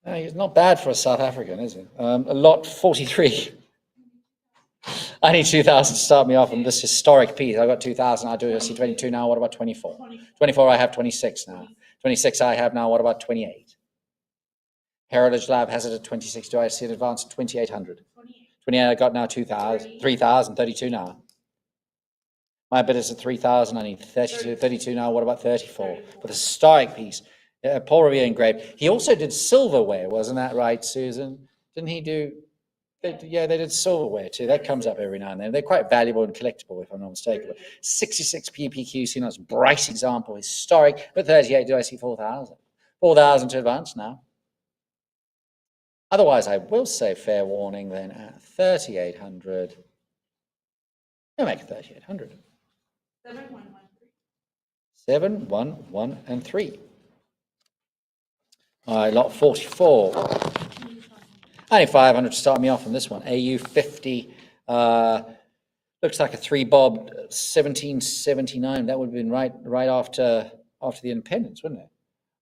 No, he's not bad for a South African, is he? A lot 43. I need 2,000 to start me off on this historic piece. I've got 2,000. I do see 22 now. What about 24? 24, I have 26 now. 26 I have now. What about 28? Heritage Lab has it at 26. Do I see an advance at 2,800? 28, I got now 2,000, 3,000, 32 now. My bid is at 3,000, I need 32, 32 now, what about 34? With a historic piece, Paul Revere engraved. He also did silverware, wasn't that right, Susan? Didn't he do, yeah, they did silverware too. That comes up every now and then. They're quite valuable and collectible, if I'm not mistaken. But 66 PPQ, seen as a bright example, historic, but 38, do I see 4,000? 4,000 to advance now. Otherwise, I will say fair warning then at 3,800. We'll make it 3,800. 7, 1, 1, and 3. All right, lot 44. Only 500 to start me off on this one. AU 50. Looks like a 3-bob, 1779. That would have been right after the independence, wouldn't it?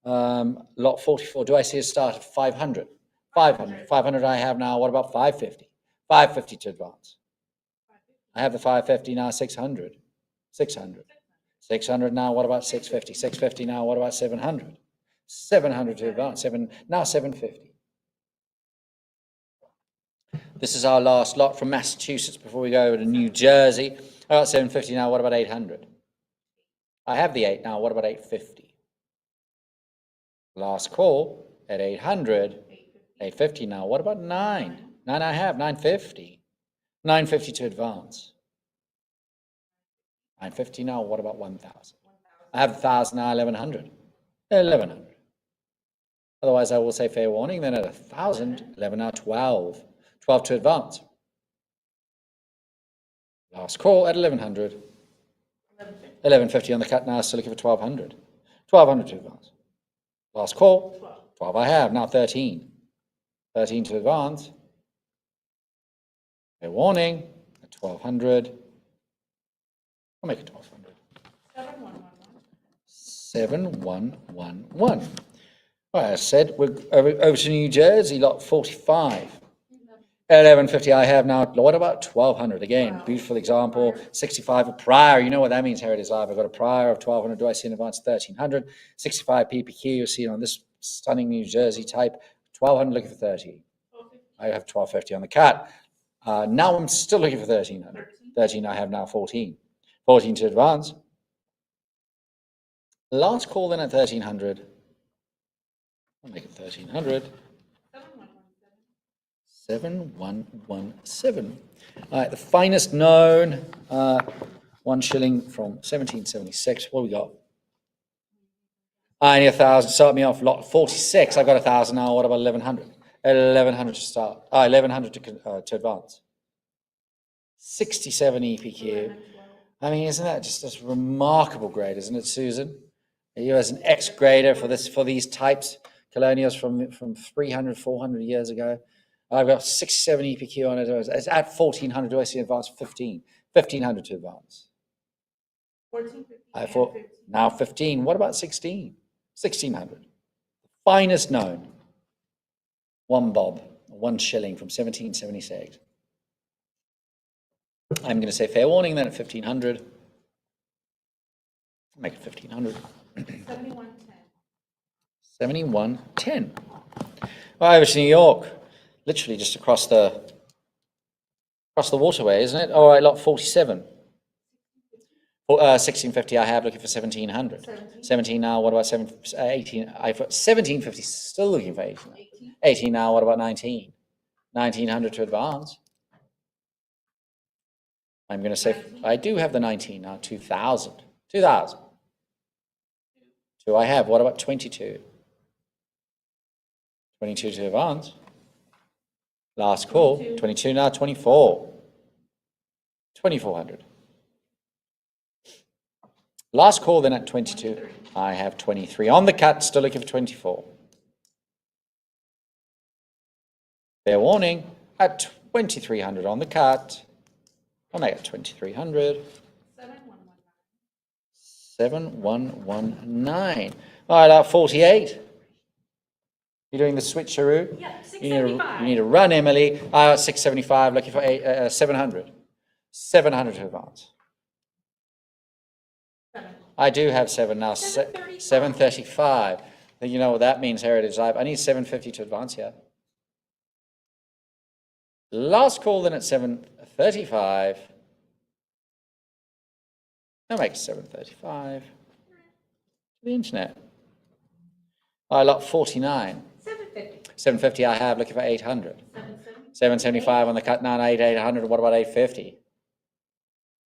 Lot 44. Do I see a start at 500? 500. 500 I have now. What about 550? 550 to advance. I have the 550 now. 600. 600. 600 now. What about 650? 650 now. What about 700? 700 to advance. Now 750. This is our last lot from Massachusetts before we go over to New Jersey. I got 750 now. What about 800? I have the 8 now. What about 850? Last call at 800. 850 now. What about 9? 9 I have. 950. 950 to advance. 950 now. What about 1,000? I have 1,000 now. 1,100. 1,100. Otherwise, I will say fair warning. Then at 1,000, 11 now. 12. 12 to advance. Last call at 1,100. 1,150 on the cut now. Still looking for 1,200. 1,200 to advance. Last call. 12 I have. Now 13. 13 to advance. Fair warning at 1,200. I'll make it 1,200. 7,111. Well, as I said, we're over to New Jersey, lot 45. 1,150 I have now. What about 1,200? Again, wow. Beautiful example. 65 a prior. You know what that means, Heritage Live. I've got a prior of 1,200. Do I see in advance? 1,300. 65 PPQ. You'll see it on this stunning New Jersey type. 1,200 looking for 13. I have 1,250 on the cut. Now I'm still looking for 1,300. 13 I have now 14. 14 to advance. Last call then at 1,300. I'll make it 1,300. 7,117. All right, the finest known 1 shilling from 1776. What we got? I need 1,000. Start me off. Lot 46. I've got 1,000 now. What about 1,100? 1,100 to start. 1,100 to advance. 67 EPQ. I mean, isn't that just a remarkable grade, isn't it, Susan? You as an ex-grader for these types, colonials from 300, 400 years ago. I've got 67 EPQ on it. It's at 1,400. Do I see advance? 15. 1,500 to advance. 1450. Now 15. What about 16? 1,600. Finest known. 1 bob, 1 shilling from 1776. I'm going to say fair warning then at 1,500. Make it 1,500. 7110. 7110. Well, over to New York. Literally just across the waterway, isn't it? All right, lot 47. 1650 I have, looking for 1,700. 17 now, what about 18? I've got 1,750, still looking for 18. 18 now, what about 19? 1,900 to advance. I'm going to say, I do have the 19 now, 2,000. 2,000. 2 I have, what about 22? 22 to advance. Last call, 22 now, 24. 2,400. Last call then at 22. 23. I have 23 on the cut, still looking for 24. Fair warning at 2,300 on the cut. I'll make it 2,300. 7,119. All right, 48. You're doing the switcheroo? Yeah, 675. You need to run, Emily. 675, looking for 700. 700 to advance. 7. I do have 7 now. 735. You know what that means, Heritage Live. I need 750 to advance here. Last call then at 7:35. I'll make it 7:35. The internet. Lot 49. 750. 750 I have, looking for 800. 770. 775 on the cut now, 800. What about 850?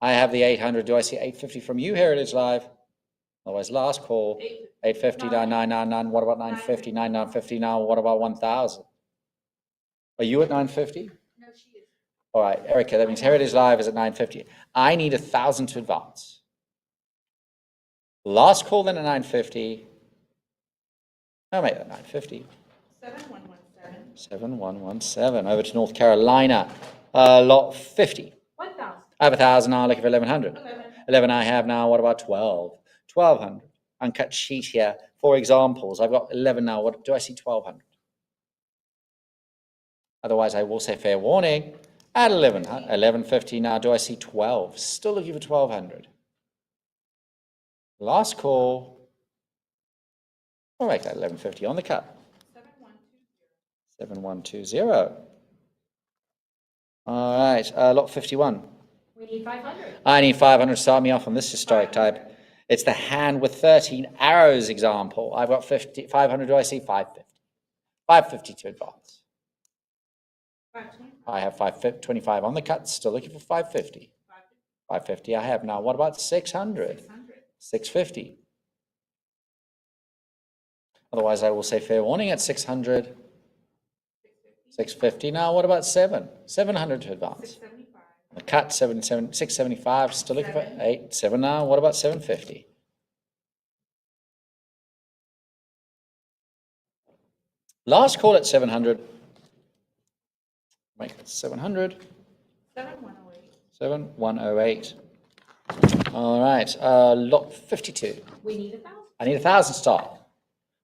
I have the 800. Do I see 850 from you, Heritage Live? Otherwise, last call. 850, 999. What about 950? 9950 now. What about 1000? Are you at 950? No, she is. All right, Erica, that means Heritage Live is at 950. I need 1,000 to advance. Last call then at 950. I'll make that 950. 7117. 7117. Over to North Carolina. Lot 50. 1000. I have 1,000 now, looking for 1100. 11. 11 I have now. What about 12? 1200. Uncut sheet here. For examples, I've got 11 now. What do I see? 1200. Otherwise, I will say fair warning. At 1150 now. Do I see 12? Still looking for 1200. Last call. I'll make that 1150 on the cut. 7120. 7120. All right, lot 51. We need 500. I need 500 to start me off on this historic type. It's the hand with 13 arrows example. I've got 500. Do I see 550? 550 to advance. 520. I have 525 on the cut. Still looking for 550. 550 I have now. What about 600? 600. 650. Otherwise, I will say fair warning at 600. 650 now. What about 700 to advance. 675. The cut 675. Still looking for 7 now. What about 750? Last call at 700. Make it 700. 7108. 7108. All right. Lot 52. We need 1,000. I need 1,000 start.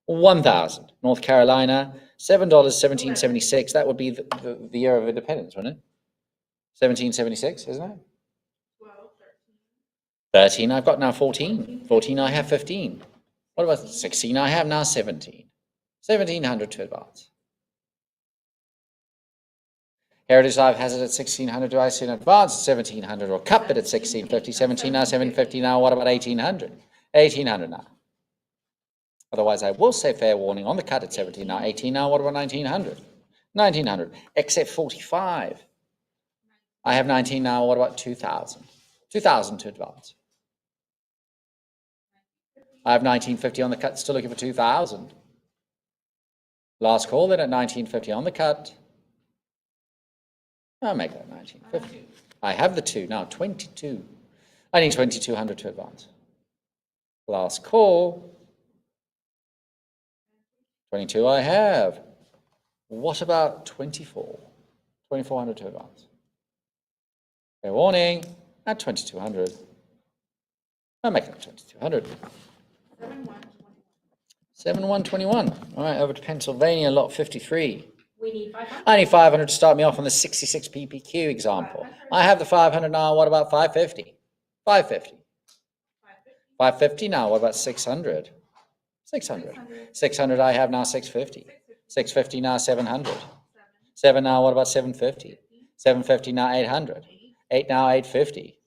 1,000. North Carolina. $7.1776. That would be the year of independence, wouldn't it? 1776, isn't it? 12, 13 I've got now. 14. 14 I have 15. What about 16 I have now? 17. 1,700 to advance. Heritage Live has it at 1,600. Do I see an advance at 1,700 or cup it at 1,650? 17 now, 750 now. What about 1,800? 1,800 now. Otherwise, I will say fair warning on the cut at 17 now. 18 now. What about 1,900? 1,900. Except 45. I have 19 now. What about 2,000? 2,000 to advance. I have 1950 on the cut. Still looking for 2,000. Last call then at 1950 on the cut. I'll make that 1950. I have the 2 now. 22. I need 2,200 to advance. Last call. 22 I have. What about 24? 2,400 to advance. Fair warning at 2,200. I'll make that 2,200. 7121. All right, over to Pennsylvania, lot 53. We need 500. I need 500 to start me off on the 66 PPQ example. I have the 500 now. What about 550? 550. 550 now. What about 600? 600. 600 I have now. 650. 650 now. 700. 7 now. What about 750? 750 now. 800. 8 now. 850.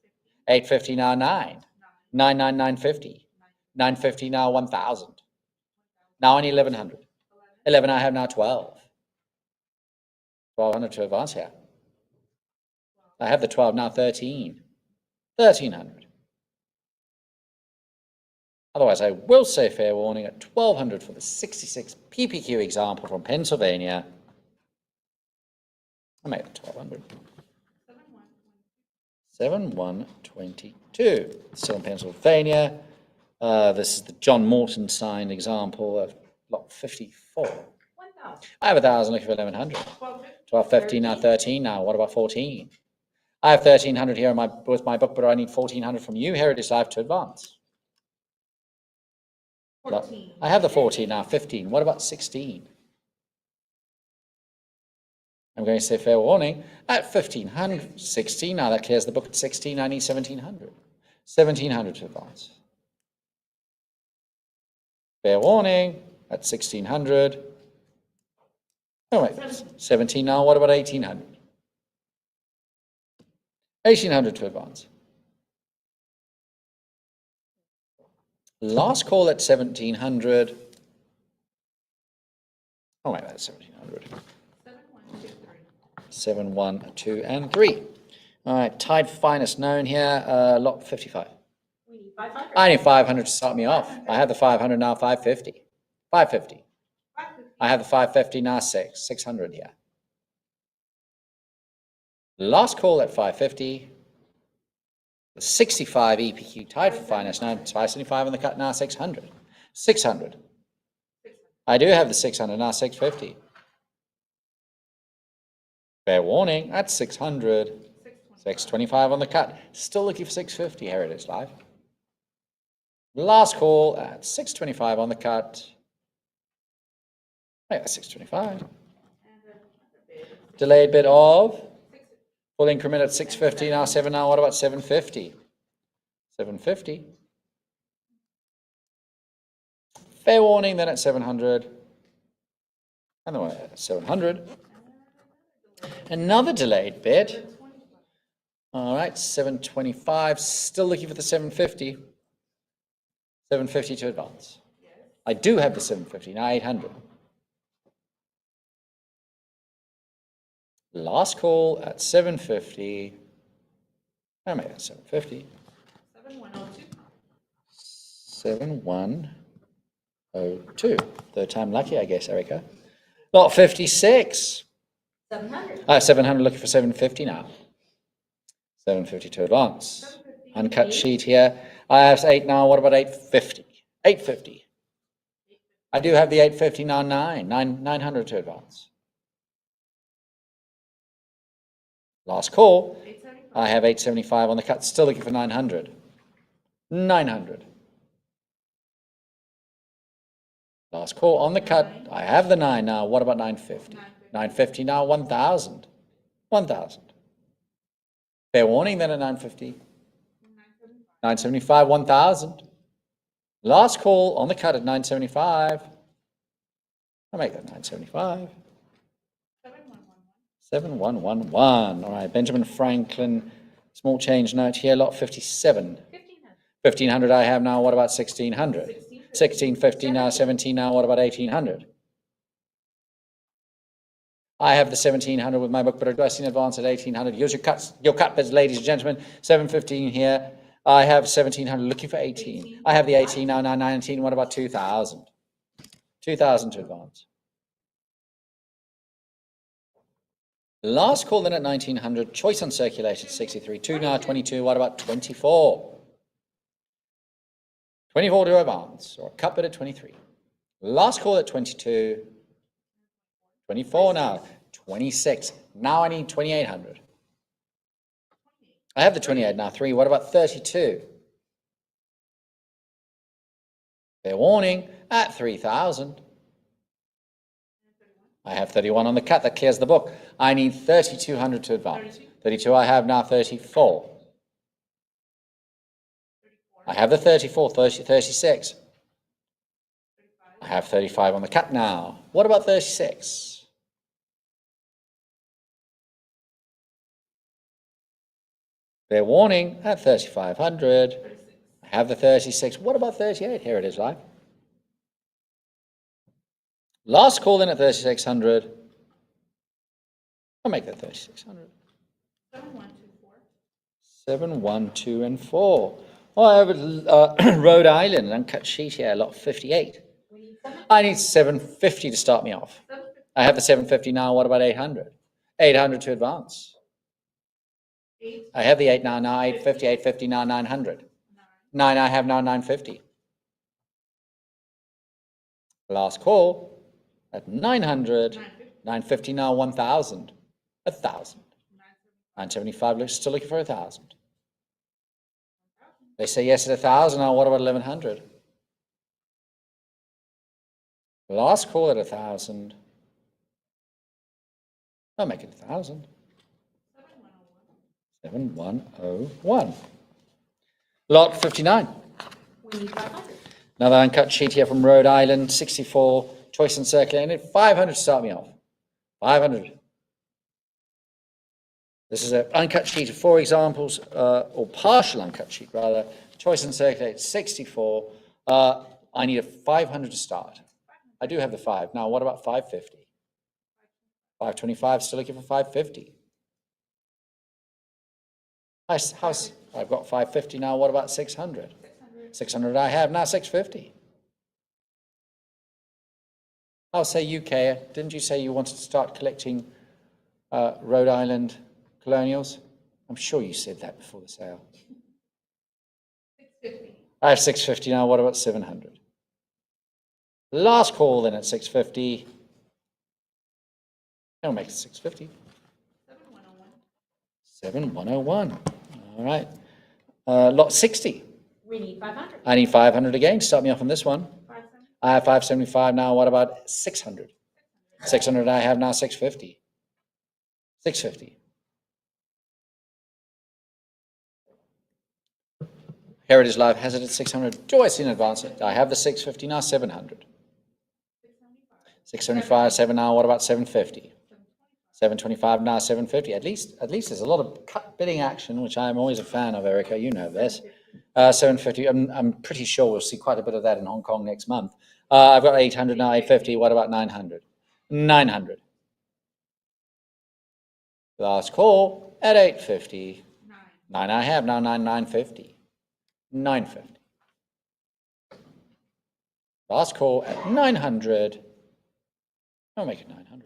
850 now. 9. 950. 950 now. 1,000. Now I need 1,100. 11 I have now. 12. 1,200 to advance here. I have the 12 now. 13. 1,300. Otherwise, I will say fair warning at 1,200 for the 66 PPQ example from Pennsylvania. I made it 1,200. 7122. Still in Pennsylvania. This is the John Morton signed example of lot 54. 1,000. I have 1,000 looking for 1,100. 1250 now. 13 now. What about 14? I have 1,300 here with my book, but I need 1,400 from you, Heritage Live, to advance. 14. I have the 14 now. 15. What about 16? I'm going to say fair warning at 1,500. 16 now. That clears the book at 16. I need 1,700. 1,700 to advance. Fair warning at 1,600. Oh wait, 17 now. What about 1,800? 1800 to advance. Last call at 1700. Oh, wait, that's 1700. 7, 1, 2, and 3. All right, tied finest known here, lot 55. We need 500. I need 500 to start me off. I have the 500 now, 550. 550. 550. I have the 550 now, 600 here. Last call at 550. The 65 EPQ tied for finest known, 575 on the cut now, 600. 600. I do have the 600 now, 650. Fair warning, that's 600. 625 on the cut. Still looking for 650. Here it is live. Last call at 625 on the cut. Yeah, 625. Delayed bid of full increment at 650 now, 7 now. What about 750? 750. Fair warning then at 700. And the one at 700. Another delayed bid. All right, 725. Still looking for the 750. 750 to advance. I do have the 750, now 800. Last call at 750. I made that 750. 7102. 7102. Third time lucky, I guess, Erica. Lot 56. 700. 700 looking for 750 now. 750 to advance. Uncut sheet here. I have 8 now. What about 850? 850. I do have the 850 now, 900 to advance. Last call. I have 875 on the cut. Still looking for 900. 900. Last call on the cut. I have the 9 now. What about 950? 950 now, 1,000. 1,000. Fair warning then at 950. 975, 1,000. Last call on the cut at 975. I'll make that 975. 7111. All right, Benjamin Franklin, small change note here, lot 57. 1,500 I have now, what about 1,600? 1,650 now, 17 now, what about 1,800? I have the 1,700 with my book, but I do I see in advance at 1,800. Use your cut bids, ladies and gentlemen. 715 here. I have 1,700 looking for 18. I have the 18 now, 19. What about 2,000? 2,000 to advance. Last call then at 1,900. Choice uncirculated 63. 2 now, 22. What about 24? 24 to advance, or cut bid at 23. Last call at 22. 24 now, 26. Now I need 2,800. I have the 28 now, 3. What about 32? Fair warning, at 3,000. I have 31 on the cut, that clears the book. I need 3,200 to advance. 32 I have now, 34. I have the 34, 36. I have 35 on the cut now. What about 36? Fair warning at 3,500. I have the 36. What about 38? Here it is, live. Last call in at 3,600. I'll make that 3,600. 7, 1, 2, and 4. Oh, I have Rhode Island, uncut sheet here, lot 58. I need 750 to start me off. I have the 750 now. What about 800? 800 to advance. I have the 8 now, 850, 850 now, 900. 9 I have now, 950. Last call at 900, 950 now, 1,000. 1,000. 975, still looking for 1,000. They say yes at 1,000, now what about 1,100? Last call at 1,000. I'll make it 1,000. 7101. Lot 59. We need 500. Another uncut sheet here from Rhode Island, 64. Choice and circulated. 500 to start me off. 500. This is an uncut sheet of 4 examples, or partial uncut sheet rather. Choice and circulate 64. I need a 500 to start. I do have the 5. Now, what about 550? 525, still looking for 550. Nice house. I've got 550 now. What about 600? 600 I have now. 650. I'll say UK. Didn't you say you wanted to start collecting Rhode Island colonials? I'm sure you said that before the sale. 650. I have 650 now. What about 700? Last call then at 650. I'll make it 650. 7101. All right. Lot 60. We need 500. I need 500 again. Start me off on this one. 570. I have 575 now. What about 600? 600 I have now. 650. 650. Heritage Live has it at 600. Do I see in advance? I have the 650 now. 700. 675. 7 now. What about 750? 725 now. 750. At least there's a lot of cut bidding action, which I'm always a fan of, Erica. You know this. 750. I'm pretty sure we'll see quite a bit of that in Hong Kong next month. I've got 800 now. 850. What about 900? 900. Last call at 850. 9 I have now. 950. 950. Last call at 900. I'll make it 900.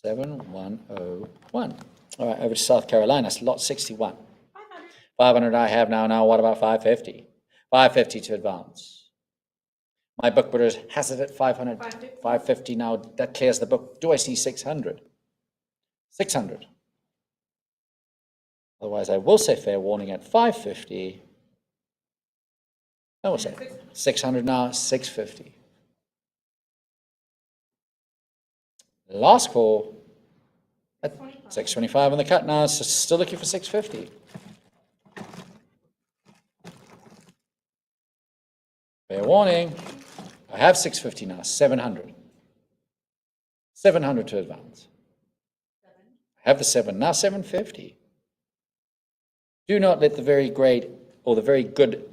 7101. All right, over to South Carolina. Lot 61. 500 I have now. Now, what about 550? 550 to advance. My book builders has it at 500. 550 now. That clears the book. Do I see 600? 600. Otherwise, I will say fair warning at 550. I will say 600 now. 650. Last call at 625 on the cut now. So still looking for 650. Fair warning. I have 650 now. 700. 700 to advance. I have the 7 now. 750. Do not let the very grade or the very good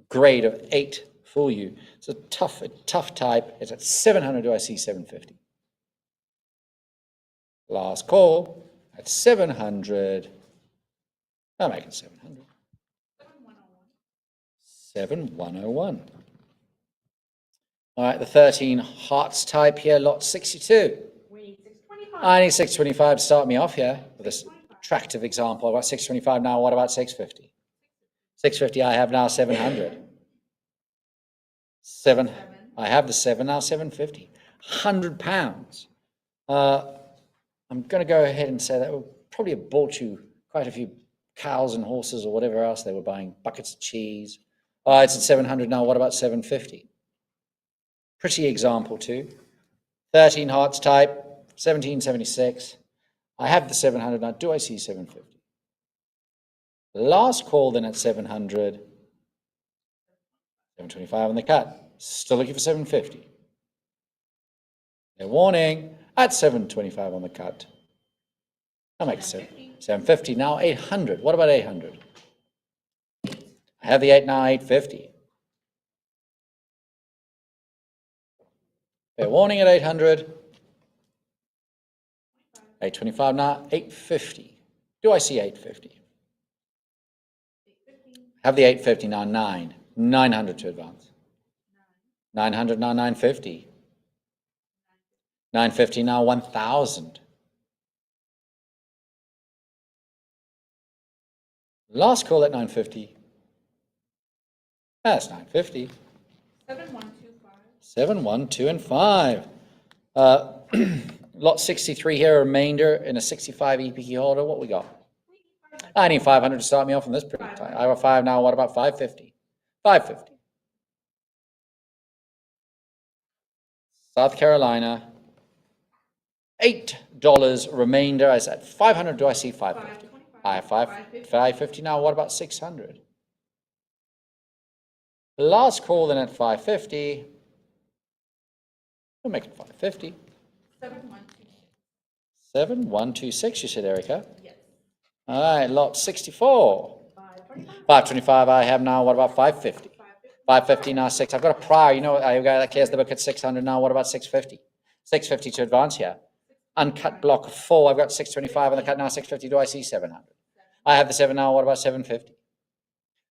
grade of 8 fool you. It's a tough type. It's at 700. Do I see 750? Last call at 700. I'll make it 700. 7101. All right, the 13 hearts type here, lot 62. We need 625. I need 625 to start me off here with this attractive example. I've got 625 now. What about 650? 650 I have now. 700. 7. I have the 7 now. 750. £100. I'm going to go ahead and say that would probably have bought you quite a few cows and horses or whatever else they were buying, buckets of cheese. It's at 700 now. What about 750? Pretty example too. 13 hearts type, 1776. I have the 700 now. Do I see 750? Last call then at 700. 725 on the cut. Still looking for 750. Their warning at 725 on the cut. I'll make it 750 now. 800. What about 800? I have the 8 now. 850. Fair warning at 800. 825 now. 850. Do I see 850? Have the 850 now. 9. 900 to advance. 900 now. 950. 950 now. 1,000. Last call at 950. That's 950. 7125. 7, 1, 2, and 5. Lot 63 here, remainder in a 65 EPK holder. What we got? I need 500 to start me off on this pretty tight. I have a 5 now. What about 550? 550. South Carolina. $8 remainder. I said 500. Do I see 550? I have 550 now. What about 600? Last call then at 550. We'll make it 550. 7126. 7126, you said, Erica. Yes. All right, lot 64. 525. 525, I have now. What about 550? 550 now, 6. I've got a prior, you know, I've got that clears the book at 600 now. What about 650? 650 to advance here. Uncut block of 4. I've got 625 on the cut now, 650. Do I see 700? I have the 7 now. What about 750?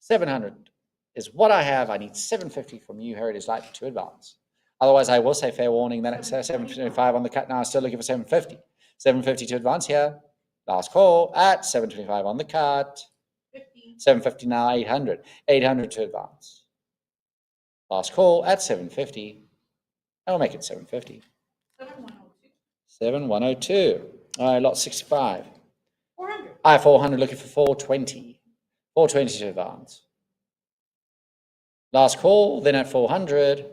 700 is what I have. I need 750 from you, Heritage Life, to advance. Otherwise, I will say fair warning. Then it's 725 on the cut now. I'm still looking for 750. 750 to advance here. Last call at 725 on the cut. 750 now, 800. 800 to advance. Last call at 750. I'll make it 750. 7102. 7102. All right, lot 65. 400. I have 400 looking for 420. 420 to advance. Last call, then at 400.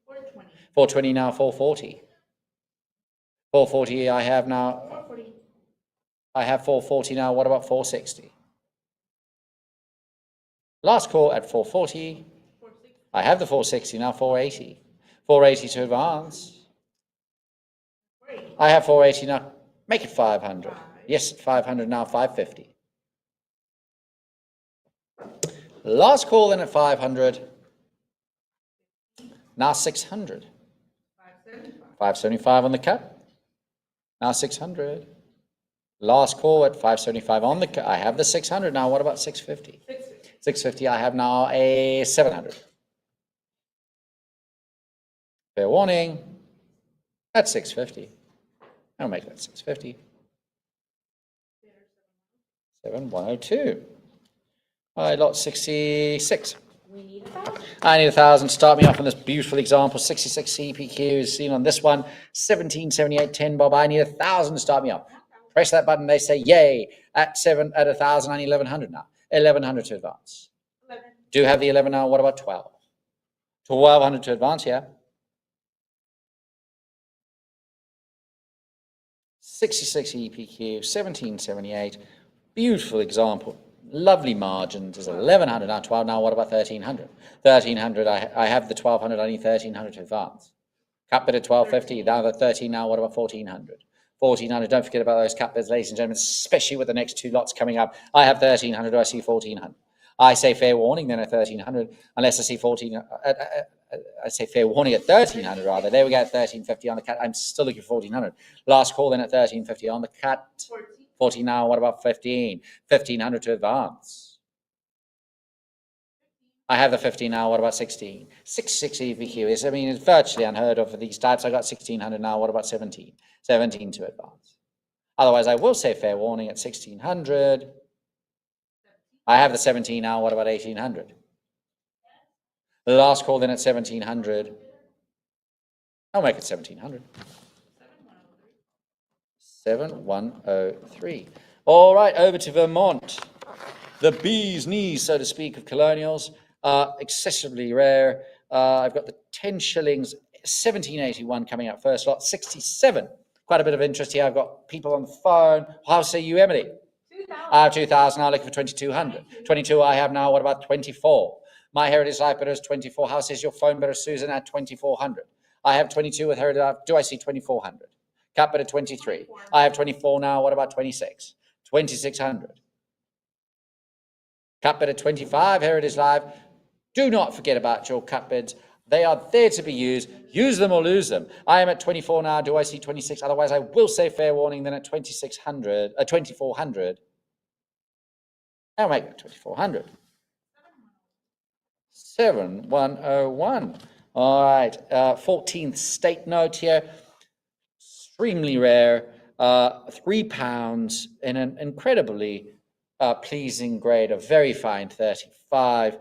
420. 420 now, 440. 440 I have now. 440. I have 440 now. What about 460? Last call at 440. 460. I have the 460 now, 480. 480 to advance. 480. I have 480 now. Make it 500. Yes, 500 now, 550. Last call then at 500. Now 600. 575. 575 on the cut. Now 600. Last call at 575 on the cut. I have the 600 now. What about 650? 650. 650, I have now a 700. Fair warning. That's 650. I'll make that 650. 7102. All right, lot 66. We need 1,000. I need 1,000 to start me off on this beautiful example. 66 CPQ is seen on this one. 1778.10, Bob. I need 1,000 to start me off. Press that button. They say yay. At 1,000, I need 1,100 now. 1,100 to advance. 11. Do have the 11 now. What about 12? 1,200 to advance here. 66 EPQ, 1778. Beautiful example. Lovely margins. Is 1,100 now. 12 now. What about 1,300? 1,300. I have the 1,200. I need 1,300 to advance. Cut bid at 1,250. Now the 13 now. What about 1,400? 1,400. Don't forget about those cut bids, ladies and gentlemen, especially with the next two lots coming up. I have 1,300. Do I see 1,400? I say fair warning then at 1,300, unless I see 14. I say fair warning at 1,300 rather. There we go, at 1,350 on the cut. I'm still looking for 1,400. Last call then at 1,350 on the cut. 14. 14 now. What about 15? 1,500 to advance. I have the 15 now. What about 16? 66 EVQ is, I mean, it's virtually unheard of for these types. I got 1,600 now. What about 17? 17 to advance. Otherwise, I will say fair warning at 1,600. I have the 17 now. What about 1,800? The last call then at 1,700. I'll make it 1,700. 7103. All right, over to Vermont. The bee's knees, so to speak, of colonials are excessively rare. I've got the 10 shillings, 1781 coming up first lot, 67. Quite a bit of interest here. I've got people on the phone. How say you, Emily? 2,000. I have 2,000 now, looking for 2,200. 22 I have now. What about 24? My Heritage Life bidder is 24. How says your phone bidder, Susan, at 2,400? I have 22 with Heritage Life. Do I see 2,400? Cut bidder 23. I have 24 now. What about 26? 2,600. Cut bid at 25, Heritage Live. Do not forget about your cut bids. They are there to be used. Use them or lose them. I am at 24 now. Do I see 26? Otherwise, I will say fair warning then at 2,400. I'll make it 2,400. 7101. All right. 14th state note here. Extremely rare. £3 in an incredibly pleasing grade, a very fine 35.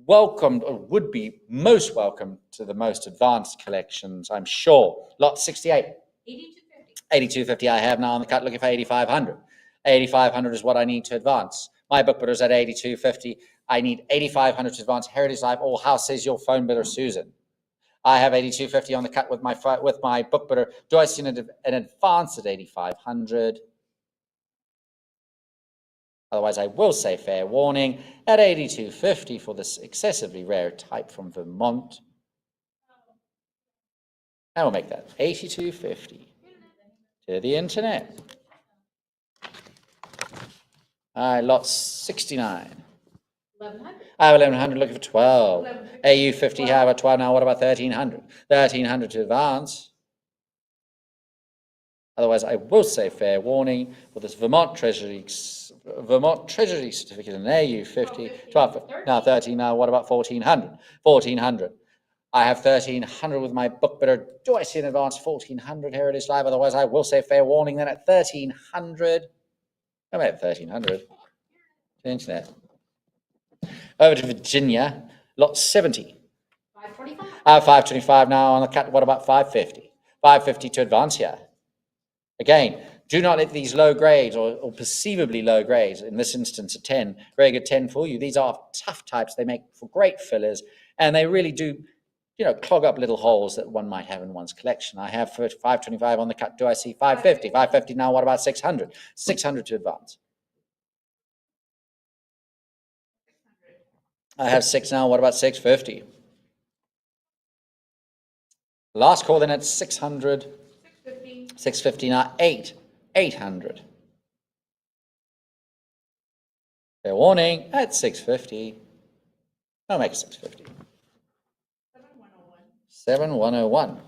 Welcomed, or would be most welcome to the most advanced collections, I'm sure. Lot 68. 8250. 8250 I have now on the cut, looking for 8,500. 8,500 is what I need to advance. My book bidder's at 8250. I need 8,500 to advance. Heritage Life, all house says your phone bidder, Susan. I have 8250 on the cut with my book bidder. Do I see an advance at 8,500? Otherwise, I will say fair warning at 8250 for this excessively rare type from Vermont. I will make that 8250 to the internet. All right, lot 69. 1100. I have 1100 looking for 12. 1150. AU 50, how about 12 now? What about 1300? 1300 to advance. Otherwise, I will say fair warning with this Vermont Treasury certificate in AU 50, 12, now 13, now what about 1400? 1400. I have 1300 with my book bidder. Do I see an advance 1400? Here it is live. Otherwise, I will say fair warning then at 1300. I'm at 1300. Internet. Over to Virginia, lot 70. 525. 525 now on the cut. What about 550? 550 to advance here. Again, do not let these low grades or perceivably low grades, in this instance a 10, very good 10 fool you. These are tough types. They make for great fillers, and they really do, clog up little holes that one might have in one's collection. I have 525 on the cut. Do I see 550? 550 now. What about 600? 600 to advance. I have 6 now. What about 650? Last call then at 600. 650. 650 now. 800. Fair warning at 650. I'll make it 650. 7101. 7101.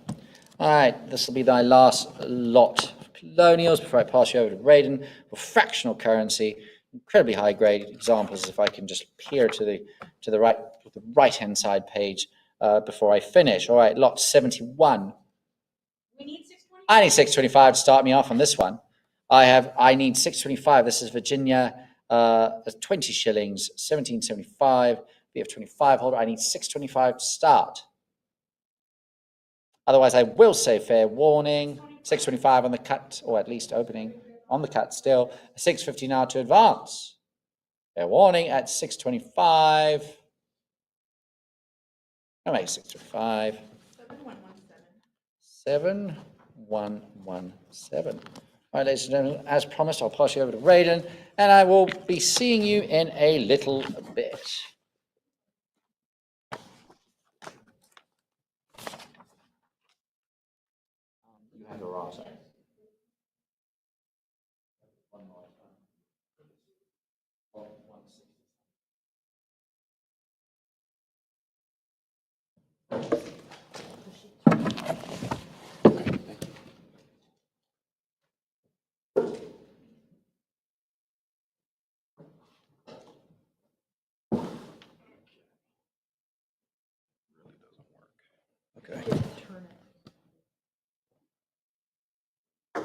All right, this will be thy last lot of colonials before I pass you over to Braden for fractional currency. Incredibly high grade examples. If I can just peer to the right hand side page before I finish. All right, lot 71. We need 625. I need 625 to start me off on this one. I need 625. This is Virginia, 20 shillings, 1775. BF 25 holder. I need 625 to start. Otherwise, I will say fair warning. 625 on the cut, or at least opening on the cut still. 650 now to advance. Fair warning at 625. I'll make 625. 7117. 7117. All right, ladies and gentlemen, as promised, I'll pass you over to Raiden, and I will be seeing you in a little bit. You have a rasa. One more. Okay. Turn it.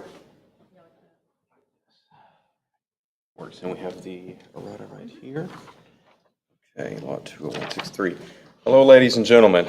Works, and we have the errata right here. Okay, lot 20163. Hello, ladies and gentlemen.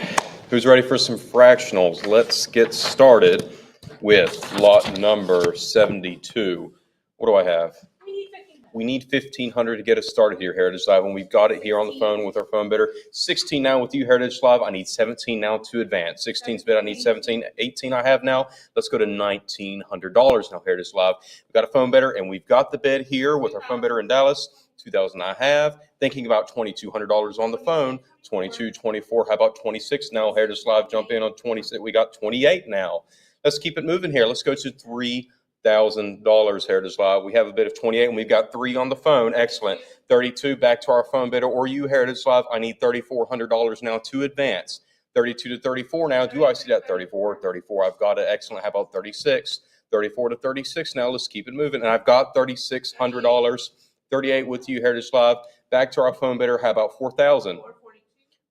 Who's ready for some fractionals? Let's get started with lot number 72. What do I have? We need 1500. We need 1,500 to get us started here, Heritage Live, and we've got it here on the phone with our phone bidder. 16 now with you, Heritage Live. I need 17 now to advance. 16's bid, I need 17. 18 I have now. Let's go to $1,900 now, Heritage Live. We've got a phone bidder, and we've got the bid here with our phone bidder in Dallas. 2,000 I have. Thinking about $2,200 on the phone. 22, 24. How about 26 now? Heritage Live, jump in on 26. We got 28 now. Let's keep it moving here. Let's go to $3,000 Heritage Live. We have a bid of 28 and we've got 3 on the phone. Excellent. 32 back to our phone bidder or you Heritage Live. I need $3,400 now to advance. 32 to 34 now. Do I see that? 34, 34. I've got it. Excellent. How about 36? 34 to 36 now. Let's keep it moving. And I've got $3,600. 38 with you Heritage Live. Back to our phone bidder. How about 4,000?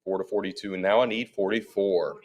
4 to 42. And now I need 44.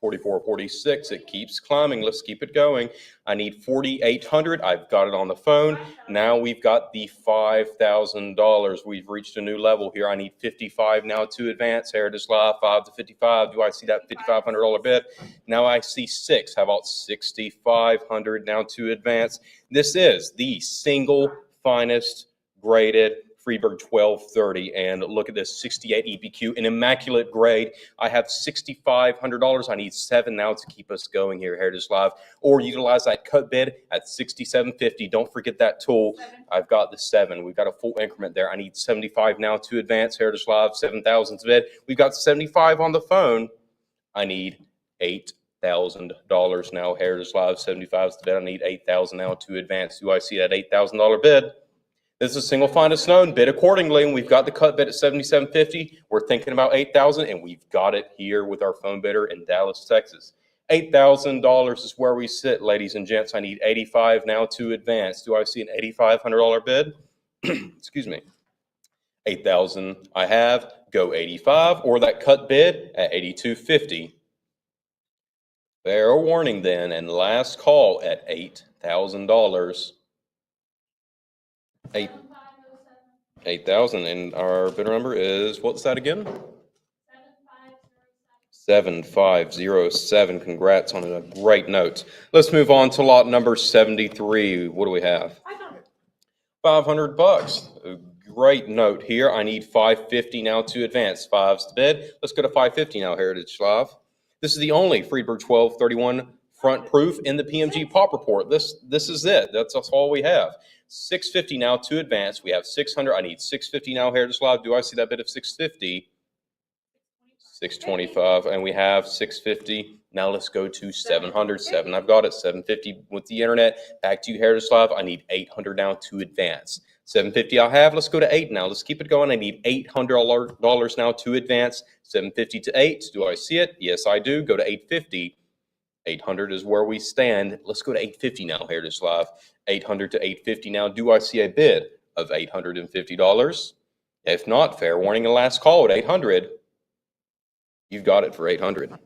44, 46, it keeps climbing. Let's keep it going. I need 4,800. I've got it on the phone. Now we've got the $5,000. We've reached a new level here. I need 55 now to advance. Heritage Live, 5 to 55. Do I see that $5,500 bid? Now I see 6. How about 6,500 now to advance? This is the single finest graded Freeburg 1230, and look at this 68 EPQ, an immaculate grade. I have $6,500. I need 7 now to keep us going here, Heritage Live, or utilize that cut bid at $6,750. Don't forget that tool. I've got the 7. We've got a full increment there. I need 75 now to advance, Heritage Live, 7,000 bid. We've got 75 on the phone. I need $8,000 now, Heritage Live, 75 is the bid. I need 8,000 now to advance. Do I see that $8,000 bid? This is a single finest known. Bid accordingly, and we've got the cut bid at $77.50. We're thinking about $8,000, and we've got it here with our phone bidder in Dallas, Texas. $8,000 is where we sit, ladies and gents. I need $85 now to advance. Do I see an $8,500 bid? Excuse me. $8,000 I have. Go 85 or that cut bid at $82.50. Fair warning then, and last call at $8,000. 8,000, and our bidder number is, what's that again? 7507. Congrats on a great note. Let's move on to lot number 73. What do we have? 500 bucks. A great note here. I need 550 now to advance. Five's the bid. Let's go to 550 now, Heritage Live. This is the only Friedberg 1231 front proof in the PMG pop report. This is it. That's all we have. 650 now to advance. We have 600. I need 650 now, Heritage Live. Do I see that bid of 650? 625, and we have 650. Now let's go to 700. I've got it. 750 with the internet. Back to you, Heritage Live. I need 800 now to advance. 750 I have. Let's go to 8 now. Let's keep it going. I need $800 now to advance. 750 to 8. Do I see it? Yes, I do. Go to 850. 800 is where we stand. Let's go to 850 now, Heritage Live. 800 to 850 now. Do I see a bid of $850? If not, fair warning and last call at 800. You've got it for 800.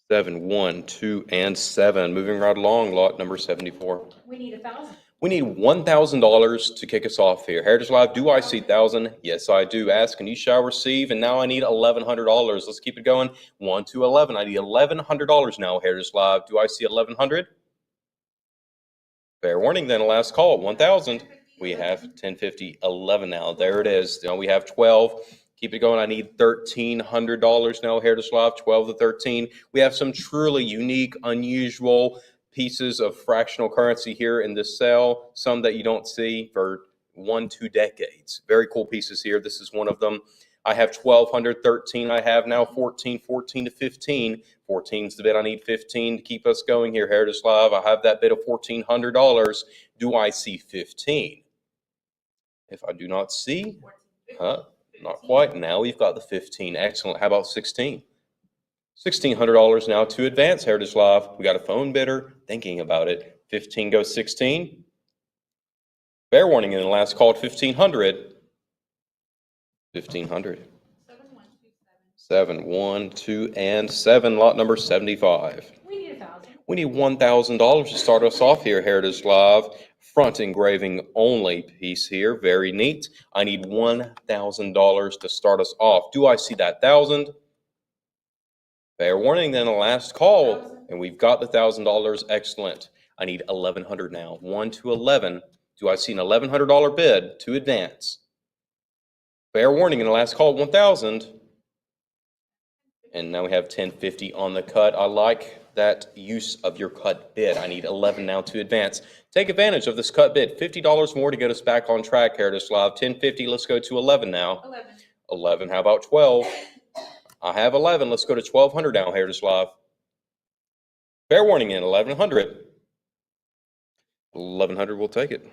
7, 1, 2, and 7. Moving right along, lot number 74. We need 1,000. We need $1,000 to kick us off here. Heritage Live, do I see 1,000? Yes, I do. Ask and you shall receive. And now I need $1,100. Let's keep it going. 1 to 11. I need $1,100 now, Heritage Live. Do I see 1,100? Fair warning then, last call at 1,000. We have 1050, 11 now. There it is. Now we have 12. Keep it going. I need $1,300 now, Heritage Live, 12 to 13. We have some truly unique, unusual pieces of fractional currency here in this sale, some that you don't see for 1-2 decades. Very cool pieces here. This is one of them. I have 1,200, 13. I have now 14, 14 to 15. 14's the bid. I need 15 to keep us going here, Heritage Live. I have that bid of $1,400. Do I see 15? If I do not see, not quite. Now we've got the 15. Excellent. How about 16? $1,600 now to advance, Heritage Live. We got a phone bidder thinking about it. 15 goes 16. Fair warning in the last call at 1,500. 1,500. 7, 1, 2, and 7. Lot number 75. We need 1,000. We need $1,000 to start us off here, Heritage Live. Front engraving only piece here. Very neat. I need $1,000 to start us off. Do I see that 1,000? Fair warning then, the last call. And we've got the $1,000. Excellent. I need 1,100 now. 1 to 11. Do I see an $1,100 bid to advance? Fair warning in the last call, 1,000. And now we have 1050 on the cut. I like that use of your cut bid. I need 11 now to advance. Take advantage of this cut bid. $50 more to get us back on track, Heritage Live. 1050, let's go to 11 now. 11. 11, how about 12? I have 11. Let's go to 1,200 now, Heritage Live. Fair warning in 1,100. 1,100, we'll take it.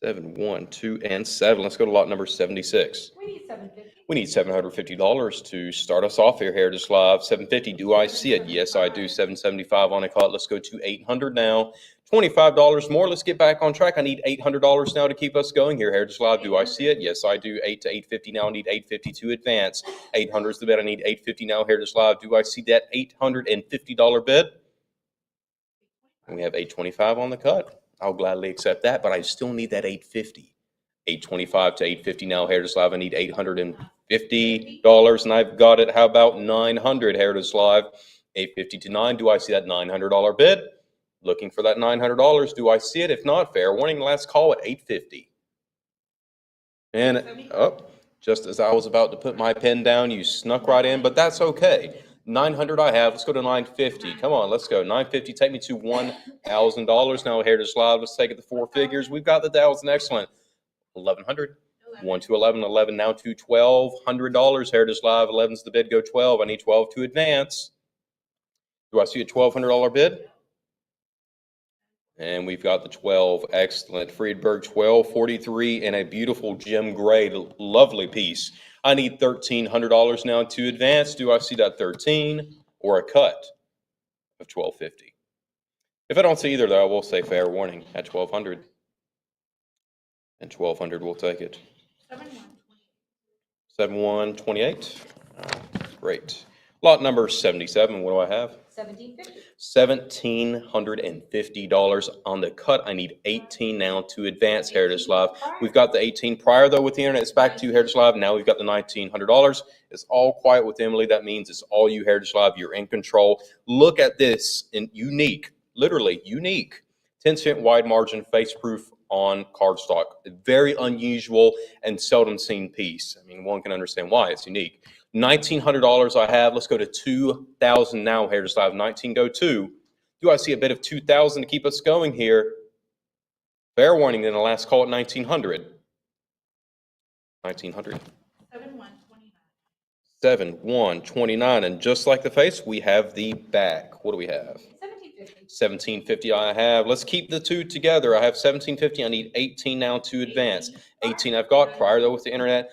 7, 1, 2, and 7. Let's go to lot number 76. We need 750. We need $750 to start us off here, Heritage Live. 750, do I see it? Yes, I do. 775 on a cut. Let's go to 800 now. $25 more. Let's get back on track. I need $800 now to keep us going here, Heritage Live. Do I see it? Yes, I do. 8 to 850 now. I need 850 to advance. 800 is the bid. I need 850 now, Heritage Live. Do I see that $850 bid? And we have 825 on the cut. I'll gladly accept that, but I still need that 850. 825 to 850 now, Heritage Live. I need $850, and I've got it. How about 900, Heritage Live? 850 to 9. Do I see that $900 bid? Looking for that $900. Do I see it? If not, fair warning, last call at 850. And just as I was about to put my pen down, you snuck right in, but that's okay. 900 I have. Let's go to 950. Come on, let's go. 950, take me to $1,000 now, Heritage Live. Let's take it to 4 figures. We've got the 1,000. Excellent. 1,100. 1 to 11. 11 now to $1,200, Heritage Live. 11's the bid. Go 12. I need 12 to advance. Do I see a $1,200 bid? And we've got the 12. Excellent. Friedberg 1243 and a beautiful gem gray, lovely piece. I need $1,300 now to advance. Do I see that 13 or a cut of 1250? If I don't see either, though, I will say fair warning at 1200. And 1200 will take it. 7128. Great. Lot number 77. What do I have? 1750. $1,750 on the cut. I need 18 now to advance, Heritage Live. We've got the 18 prior, though, with the internet. It's back to you, Heritage Live. Now we've got the $1,900. It's all quiet with Emily. That means it's all you, Heritage Live. You're in control. Look at this in unique, literally unique, 10-cent wide margin face-proof on cardstock. Very unusual and seldom seen piece. I mean, one can understand why. It's unique. $1,900 I have. Let's go to 2,000 now, Heritage Live. 19 go 2. Do I see a bit of 2,000 to keep us going here? Fair warning, then the last call at 1,900. 1,900. 7129. 7129. And just like the face, we have the back. What do we have? 1750. 1750 I have. Let's keep the two together. I have 1750. I need 18 now to advance. 18 I've got prior, though, with the internet.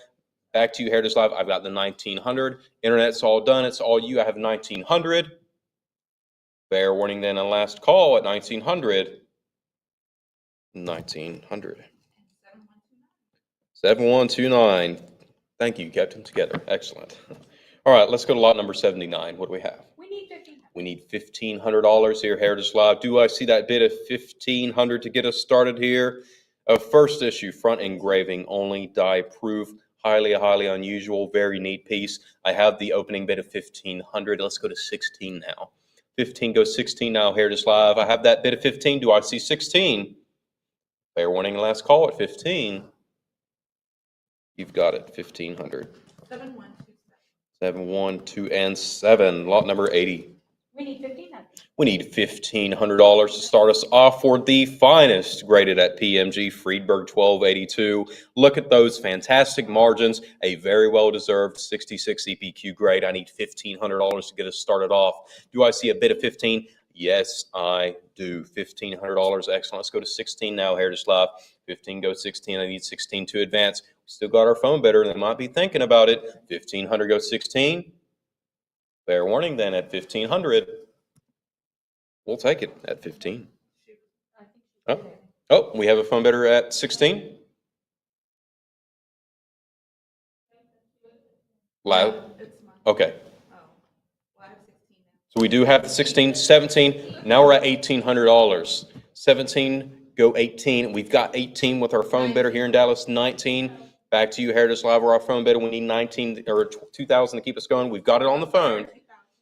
Back to you, Heritage Live. I've got the 1900. Internet's all done. It's all you. I have 1900. Fair warning then, a last call at 1900. 1900. 7129. Thank you. Kept them together. Excellent. All right, let's go to lot number 79. What do we have? We need 1500. We need $1,500 here, Heritage Live. Do I see that bid of $1,500 to get us started here? First issue, front engraving only, die proof. Highly unusual, very neat piece. I have the opening bid of 1,500. Let's go to 16 now. 15 goes 16 now, Heritage Live. I have that bid of 15. Do I see 16? Fair warning, last call at 15. You've got it, 1,500. 7127. 712 and 7. Lot number 80. We need 1500. We need $1,500 to start us off for the finest graded at PMG, Friedberg 1282. Look at those fantastic margins, a very well-deserved 66 EPQ grade. I need $1,500 to get us started off. Do I see a bid of 15? Yes, I do. $1,500, excellent. Let's go to 16 now, Heritage Live. 15 goes 16. I need 16 to advance. We still got our phone bidder, and they might be thinking about it. 1,500 goes 16. Fair warning then at 1,500. We'll take it at 15. Oh, we have a phone bidder at 16. Loud. Okay. So we do have the 16, 17. Now we're at $1,800. 17, go 18. We've got 18 with our phone bidder here in Dallas. 19. Back to you, Heritage Live, our phone bidder. We need 19 or 2,000 to keep us going. We've got it on the phone.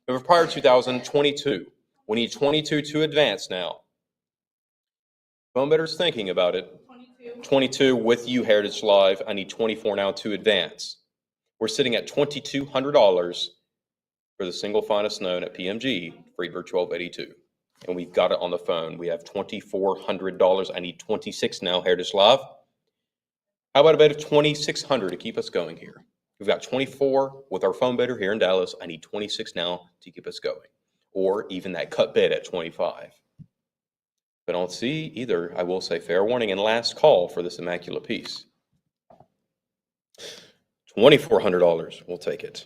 We have a prior 2,000, 22. We need 22 to advance now. Phone bidder's thinking about it. 22 with you, Heritage Live. I need 24 now to advance. We're sitting at $2,200 for the single finest known at PMG, Friedberg 1282. And we've got it on the phone. We have $2,400. I need 26 now, Heritage Live. How about a bid of 2,600 to keep us going here? We've got 24 with our phone bidder here in Dallas. I need 26 now to keep us going. Or even that cut bid at 25. If I don't see either, I will say fair warning and last call for this immaculate piece. $2,400. We'll take it.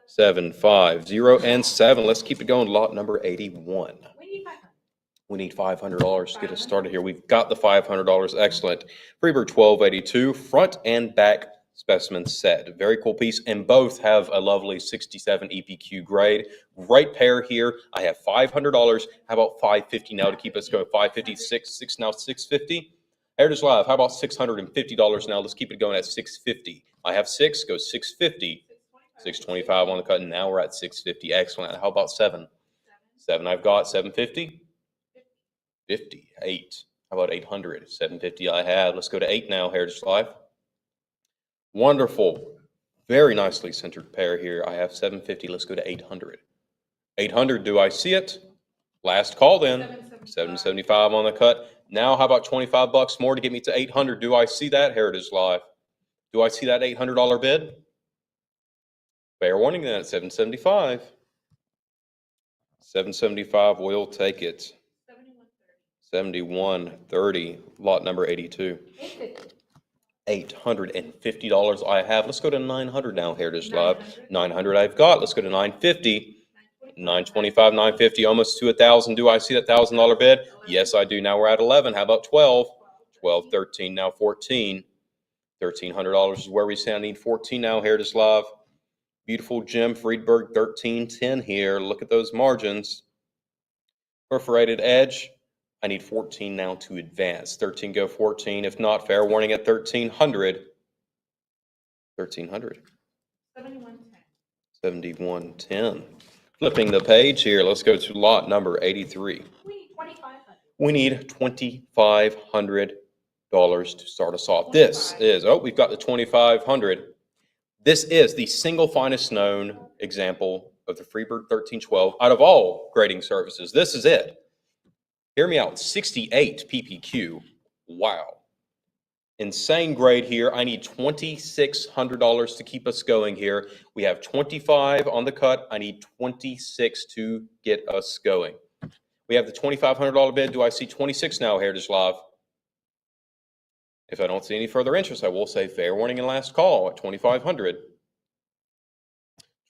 750 and 7. Let's keep it going. Lot number 81. We need $500 to get us started here. We've got the $500. Excellent. Freebird 1282, front and back specimen set. Very cool piece. And both have a lovely 67 EPQ grade. Great pair here. I have $500. How about $550 now to keep us going? $550, six now, $650. Heritage Live, how about $650 now? Let's keep it going at $650. I have 6, goes $650. $625 on the cut, and now we're at $650. Excellent. How about 7? 7 I've got. $750. 58. How about 800? $750 I have. Let's go to 8 now, Heritage Live. Wonderful. Very nicely centered pair here. I have $750. Let's go to 800. 800, do I see it? Last call then. $775 on the cut. Now how about $25 more to get me to 800? Do I see that, Heritage Live? Do I see that $800 bid? Fair warning then at $775. $775, we'll take it. 71.30, lot number 82. 850. $850 I have. Let's go to 900 now, Heritage Live. 900 I've got. Let's go to 950. 925, 950, almost to 1,000. Do I see that $1,000 bid? Yes, I do. Now we're at 11. How about 12? 12, 13, now 14. $1,300 is where we stand. I need 14 now, Heritage Live. Beautiful Jim Friedberg, 1310 here. Look at those margins. Perforated edge. I need 14 now to advance. 13 go 14. If not, fair warning at 1,300. 1,300. 7110. 7110. Flipping the page here, let's go to lot number 83. We need 2,500. We need $2,500 to start us off. This is, we've got the 2,500. This is the single finest known example of the Freebird 1312 out of all grading services. This is it. Hear me out, 68 PPQ. Wow. Insane grade here. I need $2,600 to keep us going here. We have 25 on the cut. I need 26 to get us going. We have the $2,500 bid. Do I see 26 now, Heritage Live? If I don't see any further interest, I will say fair warning and last call at 2,500.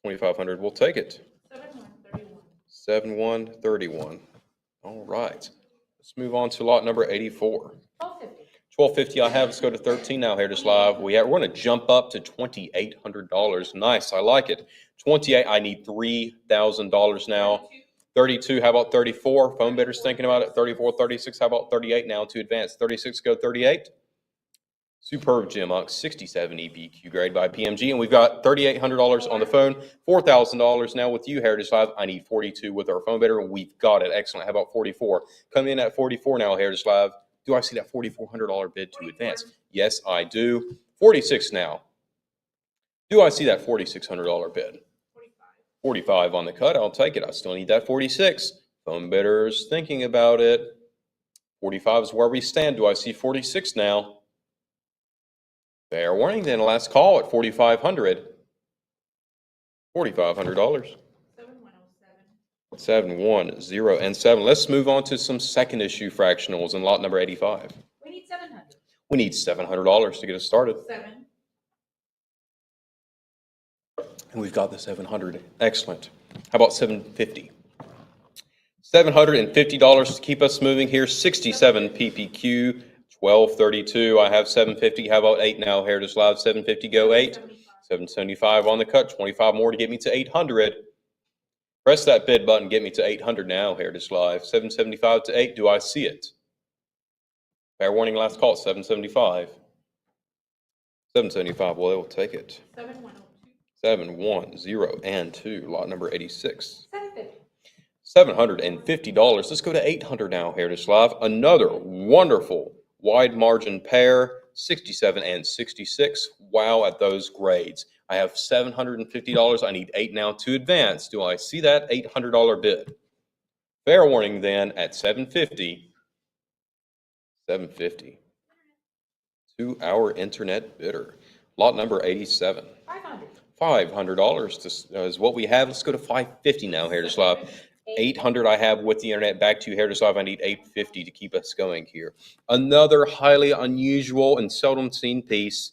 2,500, we'll take it. 7131. 7131. All right. Let's move on to lot number 84. 1250. 1250 I have. Let's go to 13 now, Heritage Live. We're going to jump up to $2,800. Nice, I like it. 28, I need $3,000 now. 32, how about 34? Phone bidders thinking about it. 34, 36, how about 38 now to advance? 36, go 38. Superb Jim Ux, 67 EPQ grade by PMG. And we've got $3,800 on the phone, $4,000 now with you, Heritage Live. I need 42 with our phone bidder, and we've got it. Excellent. How about 44? Coming in at 44 now, Heritage Live. Do I see that $4,400 bid to advance? Yes, I do. 46 now. Do I see that $4,600 bid? 45 on the cut. I'll take it. I still need that 46. Phone bidders thinking about it. 45 is where we stand. Do I see 46 now? Fair warning, then last call at 4,500. $4,500. 7107. Let's move on to some second issue fractionals in lot number 85. We need 700. We need $700 to get us started. 7. And we've got the 700. Excellent. How about 750? $750 to keep us moving here. 67 PPQ. 1232. I have 750. How about 8 now, Heritage Live? 750, go 8. 775 on the cut. 25 more to get me to 800. Press that bid button, get me to 800 now, Heritage Live. 775 to 8. Do I see it? Fair warning, last call, 775. 775, well, they'll take it. 7102. 710 lot number 86. 750. $750. Let's go to 800 now, Heritage Live. Another wonderful wide margin pair, 67 and 66. Wow, at those grades. I have $750. I need 8 now to advance. Do I see that $800 bid? Fair warning then at 750. 750. 2-hour internet bidder. Lot number 87. 500. $500 is what we have. Let's go to 550 now, Heritage Live. 800 I have with the internet. Back to Heritage Live. I need 850 to keep us going here. Another highly unusual and seldom seen piece.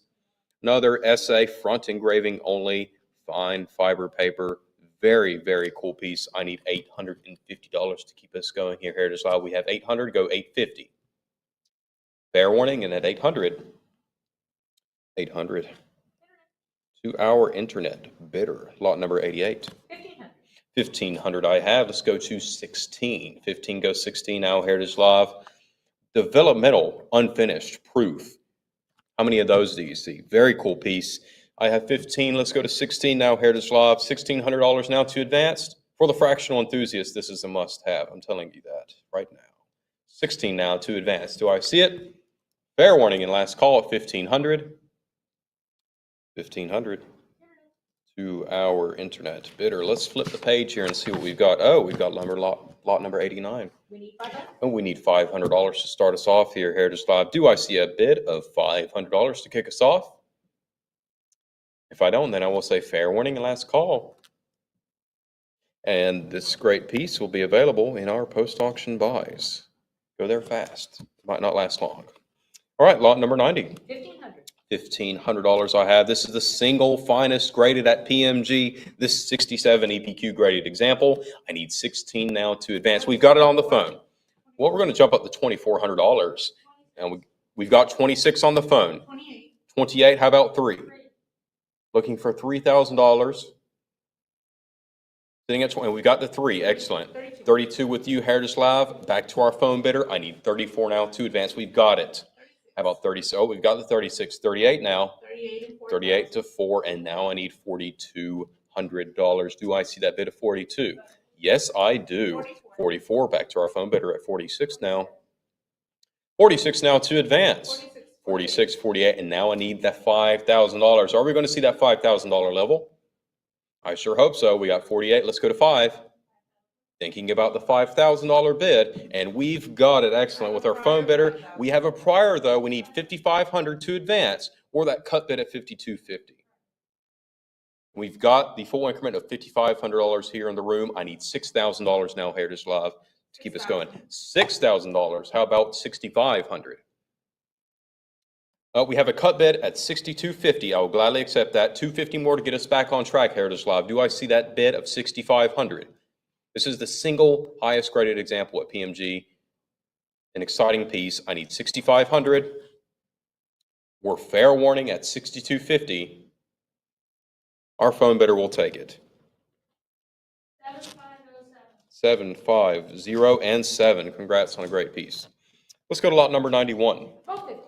Another SA front engraving only. Fine fiber paper. Very, very cool piece. I need $850 to keep us going here, Heritage Live. We have 800, go 850. Fair warning, and at 800. 800. 2-hour internet bidder. Lot number 88. 1500. 1500 I have. Let's go to 16. 15 goes 16 now, Heritage Live. Developmental unfinished proof. How many of those do you see? Very cool piece. I have 15. Let's go to 16 now, Heritage Live. $1,600 now to advanced. For the fractional enthusiast, this is a must-have. I'm telling you that right now. 16 now to advance. Do I see it? Fair warning and last call at 1500. 1500. 2-hour internet bidder. Let's flip the page here and see what we've got. Oh, we've got lot number 89. We need 500. And we need $500 to start us off here, Heritage Live. Do I see a bid of $500 to kick us off? If I don't, then I will say fair warning and last call. And this great piece will be available in our post-auction buys. Go there fast. Might not last long. All right, lot number 90. 1,500. $1,500 I have. This is the single finest graded at PMG. This 67 EPQ graded example. I need 16 now to advance. We've got it on the phone. Well, we're going to jump up to $2,400. And we've got 26 on the phone. 28. 28, how about 3? Looking for $3,000. Sitting at 20, we've got the 3, excellent. 32 with you, Heritage Live. Back to our phone bidder. I need 34 now to advance. We've got it. How about 30? Oh, we've got the 36, 38 now. 38 to 4, and now I need $4,200. Do I see that bid of 42? Yes, I do. 44, back to our phone bidder at 46 now. 46 now to advance. 46, 48, and now I need that $5,000. Are we going to see that $5,000 level? I sure hope so. We got 48. Let's go to 5. Thinking about the $5,000 bid, and we've got it. Excellent. With our phone bidder, we have a prior, though. We need $5,500 to advance, or that cut bid at $5,250. We've got the full increment of $5,500 here in the room. I need $6,000 now, Heritage Live, to keep us going. $6,000. How about $6,500? We have a cut bid at $6,250. I will gladly accept that. $250 more to get us back on track, Heritage Live. Do I see that bid of $6,500? This is the single highest graded example at PMG. An exciting piece. I need $6,500. We're fair warning at $6,250. Our phone bidder will take it. 7507. 750 and 7. Congrats on a great piece. Let's go to lot number 91. 1,250.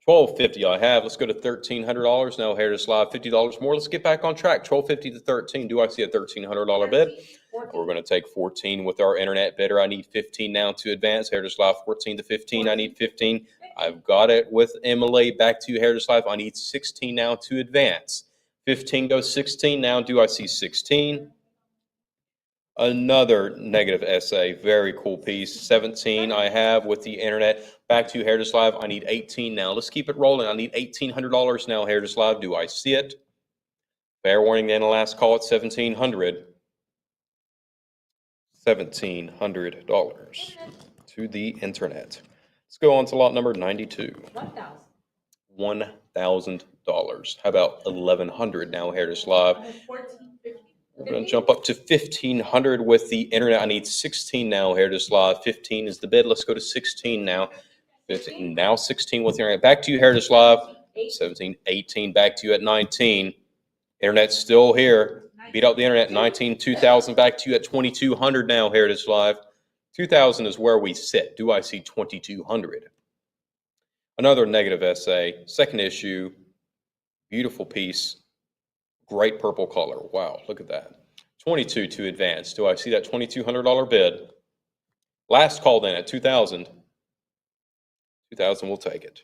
$1,250 I have. Let's go to $1,300 now. Heritage Live, $50 more. Let's get back on track. $1,250 to 13. Do I see a $1,300 bid? 14. We're going to take 14 with our internet bidder. I need 15 now to advance. Heritage Live, 14 to 15. I need 15. I've got it with Emily. Back to you, Heritage Live. I need 16 now to advance. 15 goes 16 now. Do I see 16? Another negative essay. Very cool piece. 17 I have with the internet. Back to you, Heritage Live. I need 18 now. Let's keep it rolling. I need $1,800 now, Heritage Live. Do I see it? Fair warning then, the last call at $1,700. $1,700 to the internet. Let's go on to lot number 92. 1,000. $1,000. How about $1,100 now, Heritage Live? 1,450. We're going to jump up to $1,500 with the internet. I need 16 now, Heritage Live. 15 is the bid. Let's go to 16 now. 15, now 16 with the internet. Back to you, Heritage Live. 17, 18. Back to you at 19. Internet's still here. Beat out the internet. 19, 2,000. Back to you at 2,200 now, Heritage Live. 2,000 is where we sit. Do I see 2,200? Another negative essay. Second issue. Beautiful piece. Great purple color. Wow, look at that. 22 to advance. Do I see that $2,200 bid? Last called in at 2,000. 2,000 will take it.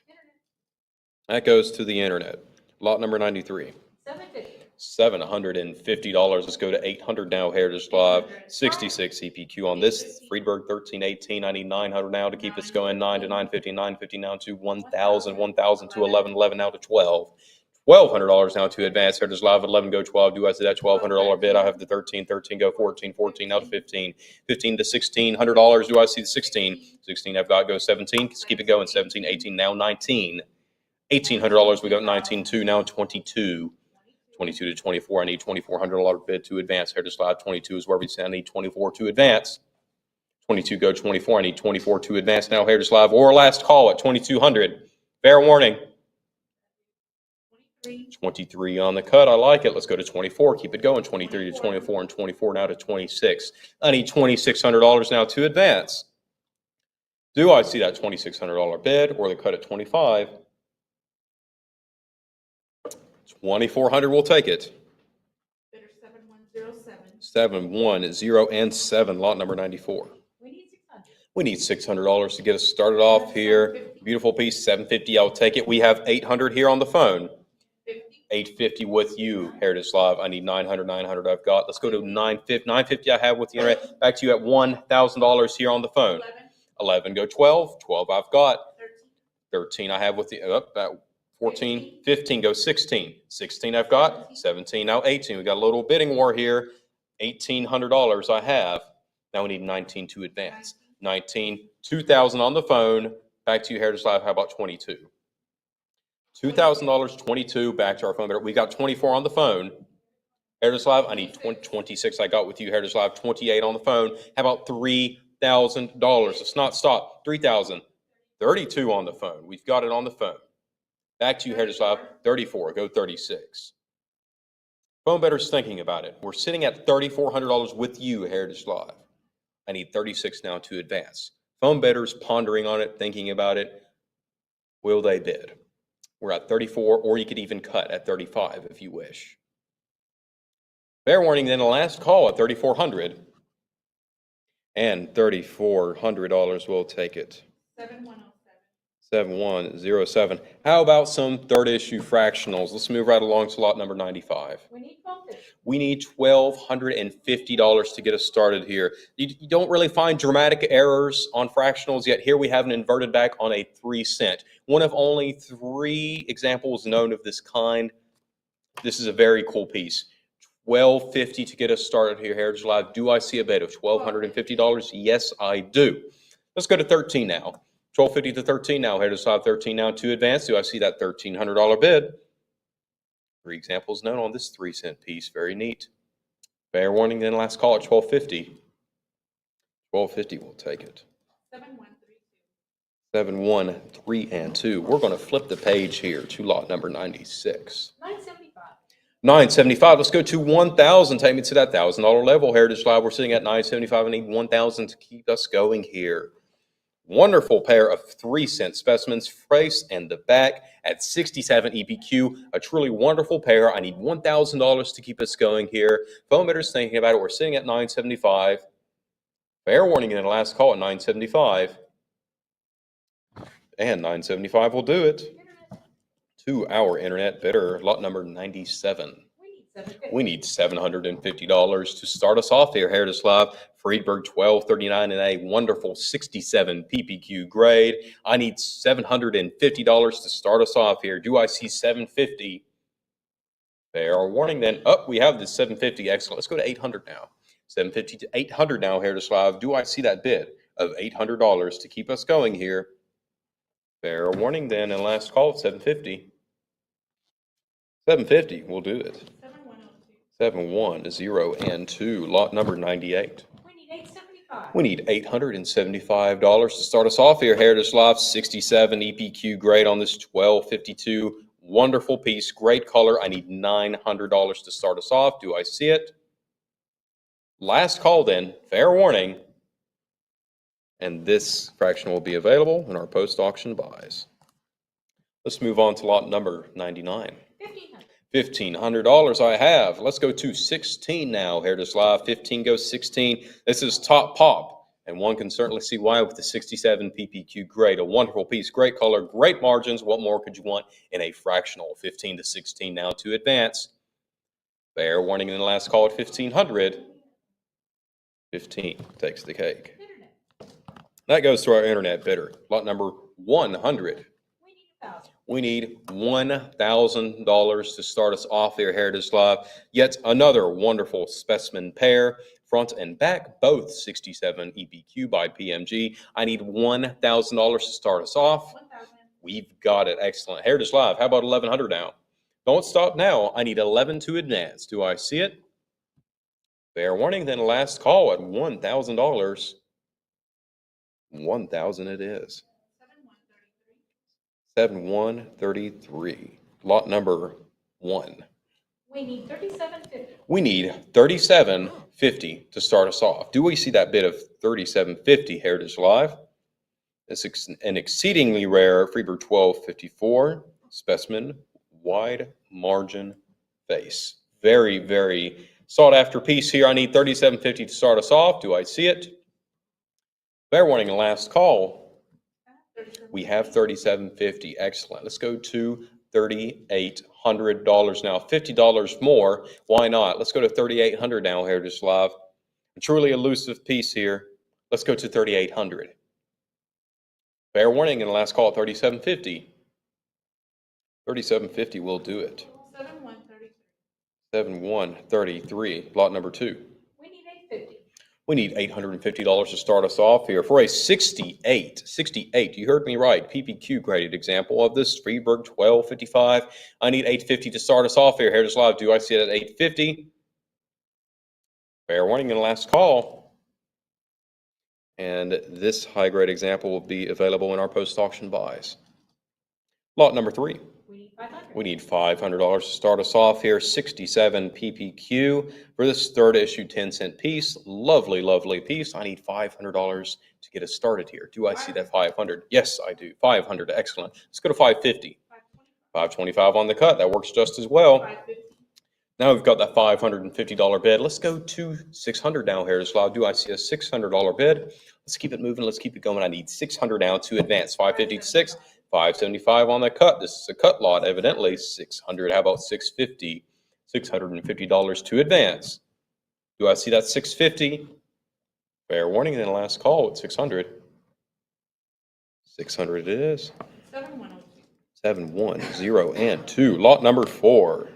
That goes to the internet. Lot number 93. 750. $750. Let's go to 800 now, Heritage Live. 66 CPQ on this. Friedberg 1318. I need 900 now to keep us going. 9 to 950. 950 now to 1,000. 1,000 to 11. 11 now to 12. $1,200 now to advance. Heritage Live at 11 go 12. Do I see that $1,200 bid? I have the 13. 13 go 14. 14 now to 15. 15 to $1,600. Do I see the 16? 16 I've got go 17. Let's keep it going. 17, 18 now 19. $1,800. We got 19 2 now 22. 22 to 24. I need $2,400 bid to advance. Heritage Live 22 is where we say I need 24 to advance. 22 go 24. I need 24 to advance now. Heritage Live or last call at 2,200. Fair warning. 23 on the cut. I like it. Let's go to 24. Keep it going. 23 to 24 and 24 now to 26. I need $2,600 now to advance. Do I see that $2,600 bid or the cut at 25? 2,400 will take it. Bidder 7107. 710 and 7. Lot number 94. We need 600. We need $600 to get us started off here. Beautiful piece. 750. I'll take it. We have 800 here on the phone. 850 with you, Heritage Live. I need 900, 900 I've got. Let's go to 950. 950 I have with the internet. Back to you at $1,000 here on the phone. 11 go 12. 12 I've got. 13 I have with the, 14. 15 go 16. 16 I've got. 17 now 18. We got a little bidding war here. $1,800 I have. Now we need 19 to advance. 19, 2,000 on the phone. Back to you, Heritage Live. How about 22? $2,000, 22. Back to our phone bidder. We got 24 on the phone. Heritage Live, I need 26. I got with you, Heritage Live, 28 on the phone. How about $3,000? Let's not stop. 3,000. 32 on the phone. We've got it on the phone. Back to you, Heritage Live, 34. Go 36. Phone bettor's thinking about it. We're sitting at $3,400 with you, Heritage Live. I need 36 now to advance. Phone bettor's pondering on it, thinking about it. Will they bid? We're at 34, or you could even cut at 35 if you wish. Fair warning, then the last call at 3,400. And $3,400 will take it. 7107. How about some third issue fractionals? Let's move right along to lot number 95. We need $1,250 to get us started here. You don't really find dramatic errors on fractionals yet. Here we have an inverted back on a 3 cent. One of only 3 examples known of this kind. This is a very cool piece. $1,250 to get us started here, Heritage Live. Do I see a bid of $1,250? Yes, I do. Let's go to 13 now. $1,250 to 13 now. Heritage Live, 13 now to advance. Do I see that $1,300 bid? 3 examples known on this 3 cent piece. Very neat. Fair warning, then last call at $1,250. $1,250 will take it. 713 We're going to flip the page here to lot number 96. 975. Let's go to 1,000. Take me to that $1,000 level. Heritage Live, we're sitting at 975. I need 1,000 to keep us going here. Wonderful pair of 3 cent specimens, face and the back at 67 EPQ. A truly wonderful pair. I need $1,000 to keep us going here. Phone bidders thinking about it. We're sitting at 975. Fair warning in the last call at 975. And 975 will do it. To our internet bidder, lot number 97. We need $750 to start us off here, Heritage Live. Friedberg 1239 in a wonderful 67 PPQ grade. I need $750 to start us off here. Do I see 750? Fair warning then. Oh, we have the 750. Excellent. Let's go to 800 now. 750 to 800 now, Heritage Live. Do I see that bid of $800 to keep us going here? Fair warning then, and last call at 750. 750 will do it. 7102. Lot number 98. We need $875 to start us off here. Heritage Live, 67 EPQ grade on this 1252. Wonderful piece, great color. I need $900 to start us off. Do I see it? Last call then, fair warning. And this fraction will be available in our post-auction buys. Let's move on to lot number 99. $1,500 I have. Let's go to 16 now. Heritage Live, 15 goes 16. This is top pop, and one can certainly see why with the 67 PPQ grade. A wonderful piece, great color, great margins. What more could you want in a fractional? 15 to 16 now to advance. Fair warning in the last call at 1,500. 15 takes the cake. That goes to our internet bidder. Lot number 100. We need $1,000 to start us off here, Heritage Live. Yet another wonderful specimen pair, front and back, both 67 EPQ by PMG. I need $1,000 to start us off. We've got it. Excellent. Heritage Live, how about 1,100 now? Don't stop now. I need 11 to advance. Do I see it? Fair warning, then last call at $1,000. 1,000 it is. 7133. Lot number 1. We need $37.50. We need $37.50 to start us off. Do we see that bid of $37.50, Heritage Live? It's an exceedingly rare Freebird 1254 specimen, wide margin face. Very, very sought after piece here. I need $37.50 to start us off. Do I see it? Fair warning, last call. We have $37.50. Excellent. Let's go to $3,800 now. $50 more. Why not? Let's go to $3,800 now, Heritage Live. A truly elusive piece here. Let's go to $3,800. Fair warning in the last call, $37.50. $37.50 will do it. 7133. Lot number 2. We need $8.50. We need $850 to start us off here for a 68. You heard me right. PPQ graded example of this Freeburg 1255. I need $850 to start us off here. Heritage Live, do I see it at $850? Fair warning and last call. And this high grade example will be available in our post auction buys. Lot number 3. We need $500 to start us off here. 67 PPQ for this third issue 10-cent piece. Lovely, lovely piece. I need $500 to get us started here. Do I see that 500? Yes, I do. 500. Excellent. Let's go to 550. 525 on the cut. That works just as well. Now we've got that $550 bid. Let's go to 600 now here as well. Do I see a $600 bid? Let's keep it moving. Let's keep it going. I need 600 now to advance. 550 to 6. 575 on the cut. This is a cut lot, evidently. 600. How about 650? $650 to advance. Do I see that 650? Fair warning. Then last call at 600. 600 it is. 710 and 2. Lot number 4.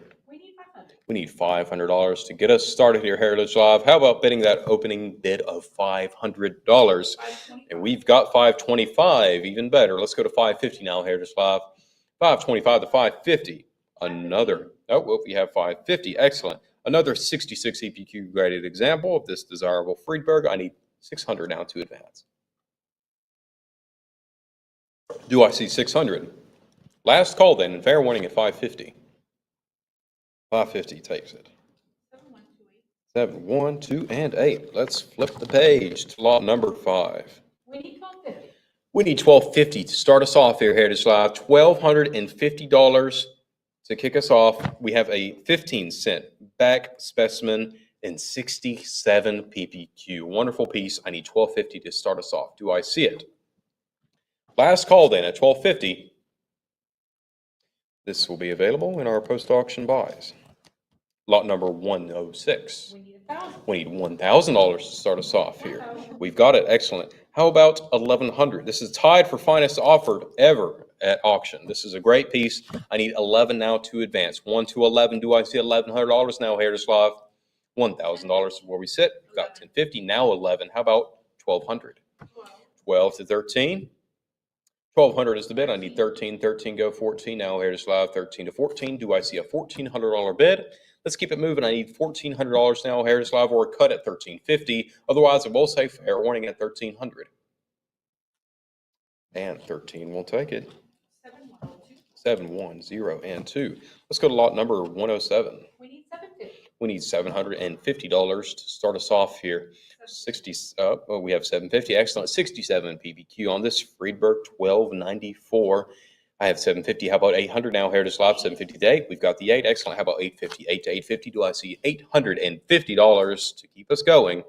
We need $500 to get us started here, Heritage Live. How about bidding that opening bid of $500? And we've got 525, even better. Let's go to 550 now, Heritage Live. 525 to 550. Another, oh, well, we have 550. Excellent. Another 66 EPQ graded example of this desirable Friedberg. I need 600 now to advance. Do I see 600? Last call then, and fair warning at 550. 550 takes it. 7, 1, 2, and 8. Let's flip the page to lot number 5. We need $12.50. We need $12.50 to start us off here, Heritage Live. $1,250 to kick us off. We have a 15-cent back specimen and 67 PPQ. Wonderful piece. I need $12.50 to start us off. Do I see it? Last call then at $12.50. This will be available in our post-auction buys. Lot number 106. We need $1,000 to start us off here. We've got it. Excellent. How about $1,100? This is tied for finest offered ever at auction. This is a great piece. I need 11 now to advance. 1 to 11. Do I see $1,100 now, Heritage Live? $1,000 is where we sit. We've got $10.50. Now 11. How about $1,200? 12 to 13. 1,200 is the bid. I need 13. 13 go 14. Now Heritage Live, 13 to 14. Do I see a $1,400 bid? Let's keep it moving. I need $1,400 now, Heritage Live, or a cut at $1,350. Otherwise, I will say fair warning at $1,300. And 13 will take it. 7, 1, 0, and 2. Let's go to lot number 107. We need $7.50. We need $750 to start us off here. 60. Oh, we have 750. Excellent. 67 PBQ on this Friedberg 1294. I have 750. How about 800 now? Heritage Live 750 to 8. We've got the 8. Excellent. How about 850? 8 to 850. Do I see $850 to keep us going?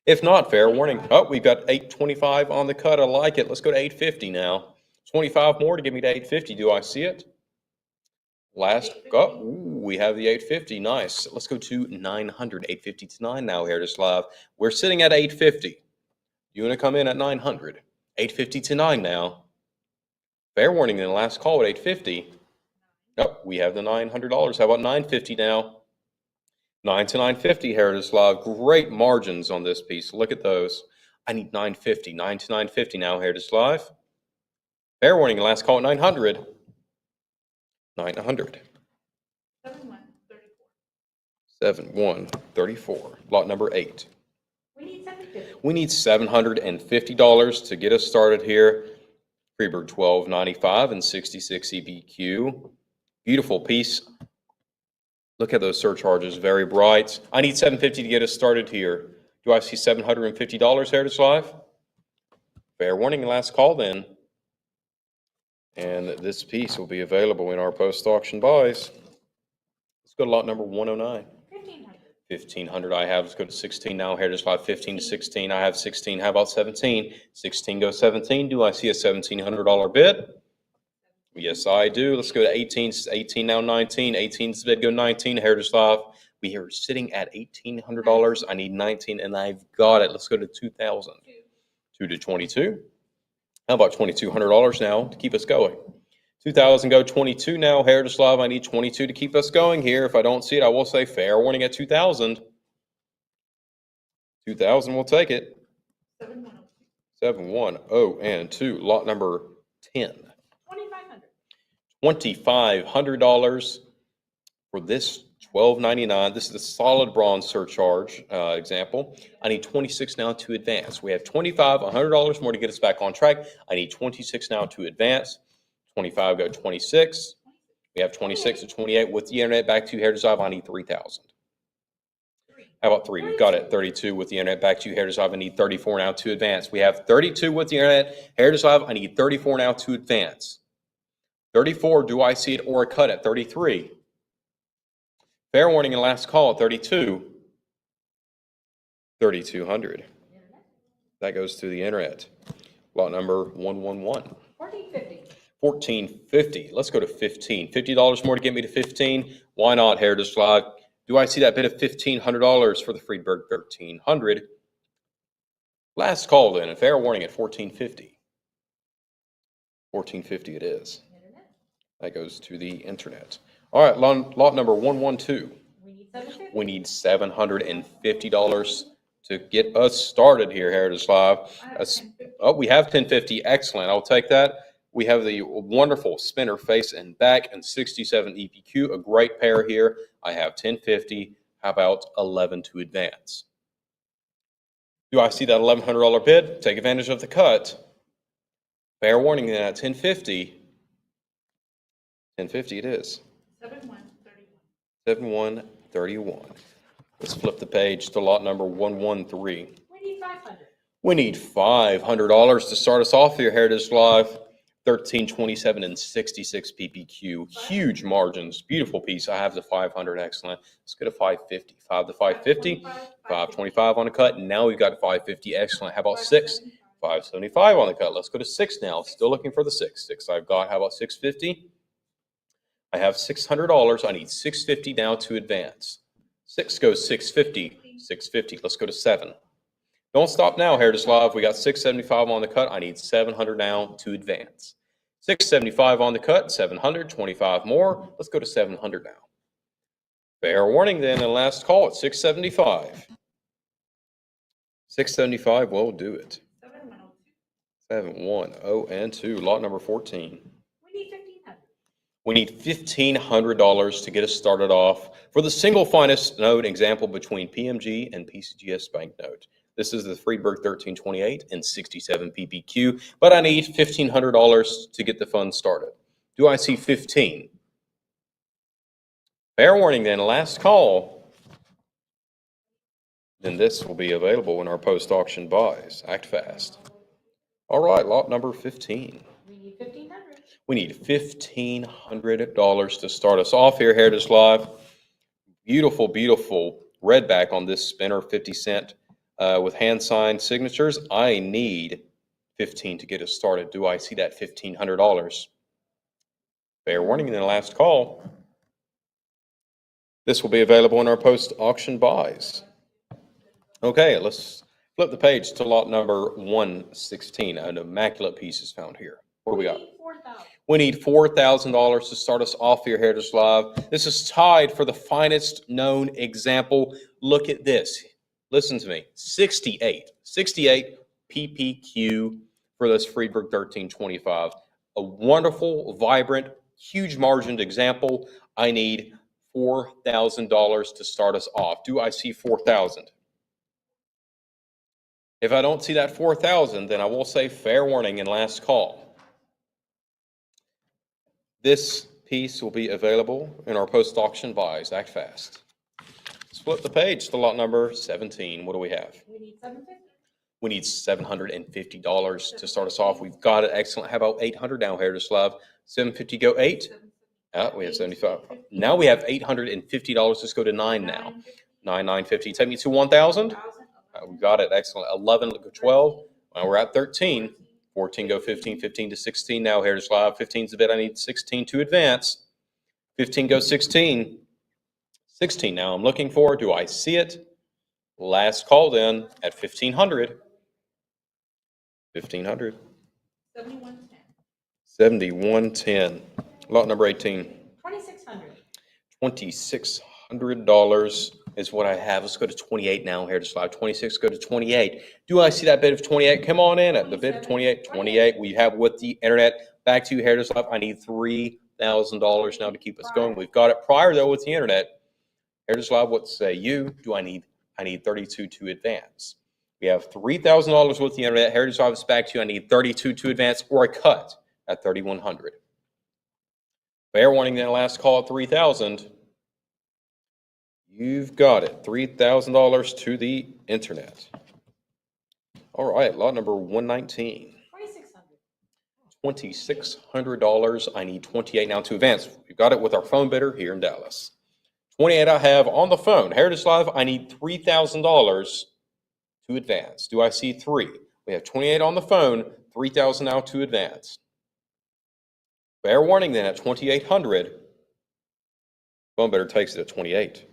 If not, fair warning. Oh, we've got 825 on the cut. I like it. Let's go to 850 now. 25 more to get me to 850. Do I see it? Last, oh, we have the 850. Nice. Let's go to 900. 850 to 9 now, Heritage Live. We're sitting at 850. You want to come in at 900. 850 to 9 now. Fair warning in the last call at 850. Oh, we have the $900. How about 950 now? 9 to 950, Heritage Live. Great margins on this piece. Look at those. I need 950. 9 to 950 now, Heritage Live. Fair warning, last call at 900. 900. 7134. Lot number 8. We need $7.50. We need $750 to get us started here. Freeburg 1295 and 66 EBQ. Beautiful piece. Look at those surcharges, very bright. I need $750 to get us started here. Do I see $750, Heritage Live? Fair warning, last call then. And this piece will be available in our post-auction buys. Let's go to lot number 109. 1,500 I have. Let's go to 16 now. Heritage Live 15 to 16. I have 16. How about 17? 16 goes 17. Do I see a $1,700 bid? Yes, I do. Let's go to 18. 18 now 19. 18's bid go 19. Heritage Live. We are sitting at $1,800. I need 19 and I've got it. Let's go to 2,000. 2 to 22. How about $2,200 now to keep us going? 2,000 go 22 now. Heritage Live, I need 22 to keep us going here. If I don't see it, I will say fair warning at 2,000. 2,000, we'll take it. 7102. 710 and 2. Lot number 10. 2500. $2,500 for this $12.99. This is the solid bronze surcharge example. I need 26 now to advance. We have $2,500 more to get us back on track. I need 26 now to advance. 25 go 26. We have 26 to 28 with the internet back to you, Heritage Live. I need 3,000. How about 3? We've got it. 32 with the internet back to you, Heritage Live. I need 34 now to advance. We have 32 with the internet, Heritage Live. I need 34 now to advance. 34, do I see it or a cut at 33? Fair warning and last call at 32. 3,200. That goes to the internet. Lot number 111. 1450. 1450. Let's go to 15. $50 more to get me to 15. Why not, Heritage Live? Do I see that bid of $1,500 for the Friedberg 1300? Last call then, a fair warning at 1450. 1450 it is. That goes to the internet. All right, lot number 112. We need 750. We need $750 to get us started here, Heritage Live. Oh, we have 1050. Excellent. I'll take that. We have the wonderful spinner face and back and 67 EPQ, a great pair here. I have 1050. How about 11 to advance? Do I see that $1,100 bid? Take advantage of the cut. Fair warning then at 1050. 1050 it is. 7131. 7131. Let's flip the page to lot number 113. We need 500. We need $500 to start us off here, Heritage Live. 1327 and 66 PPQ. Huge margins. Beautiful piece. I have the 500. Excellent. Let's go to 550. 5 to 550. 525 on the cut. Now we've got 550. Excellent. How about 6? 575 on the cut. Let's go to 6 now. Still looking for the 6. 6 I've got. How about 650? I have $600. I need 650 now to advance. 6 goes 650. 650. Let's go to 7. Don't stop now, Heritage Live. We got 675 on the cut. I need 700 now to advance. 675 on the cut, 700, 25 more. Let's go to 700 now. Fair warning then, and last call at 675. 675 will do it. 7102. 710 and 2, lot number 14. We need 1500. We need $1,500 to get us started off for the single finest note example between PMG and PCGS banknote. This is the Friedberg 1328 and 67 PPQ, but I need $1,500 to get the fun started. Do I see 15? Fair warning then, last call. Then this will be available in our post-auction buys. Act fast. All right, lot number 15. We need 1500. We need $1,500 to start us off here, Heritage Live. Beautiful, beautiful redback on this spinner, 50 cent. With hand-signed signatures, I need 15 to get us started. Do I see that $1,500? Fair warning, and then last call. This will be available in our post-auction buys. Okay, let's flip the page to lot number 116. An immaculate piece is found here. What do we got? need 4000. We need $4,000 to start us off here, Heritage Live. This is tied for the finest known example. Look at this. Listen to me. 68 PPQ for this Friedberg 1325. A wonderful, vibrant, huge margined example. I need $4,000 to start us off. Do I see 4,000? If I don't see that 4,000, then I will say fair warning and last call. This piece will be available in our post-auction buys. Act fast. Flip the page to lot number 17. What do we have? We need 750. We need $750 to start us off. We've got it. Excellent. How about 800 now, Heritage Live? 750 go 8. We have 75. Now we have $850. Let's go to 9 now. 950. Take me to 1,000. We got it. Excellent. 11 go 12. Now we're at 13. 14 go 15. 15 to 16 now, Heritage Live. 15 is the bid. I need 16 to advance. 15 go 16. 16 now I'm looking for. Do I see it? Last call then at 1,500. 1,500. 7110. 7110. Lot number 18. $2,600. $2,600 is what I have. Let's go to 28 now, Heritage Live. 26, go to 28. Do I see that bid of 28? Come on in at the bid of 28. 28, we have with the internet. Back to you, Heritage Live. I need $3,000 now to keep us going. We've got it prior, though, with the internet. Heritage Live, what say you? I need 32 to advance. We have $3,000 with the internet. Heritage Live is back to you. I need 32 to advance or a cut at 3,100. Fair warning, then last call at 3,000. You've got it. $3,000 to the internet. All right, lot number 119. $2,600. I need 28 now to advance. We've got it with our phone bidder here in Dallas. 28 I have on the phone. Heritage Live, I need $3,000 to advance. Do I see 3? We have 28 on the phone, 3,000 now to advance. Fair warning then at 2,800. Phone bidder takes it at 28.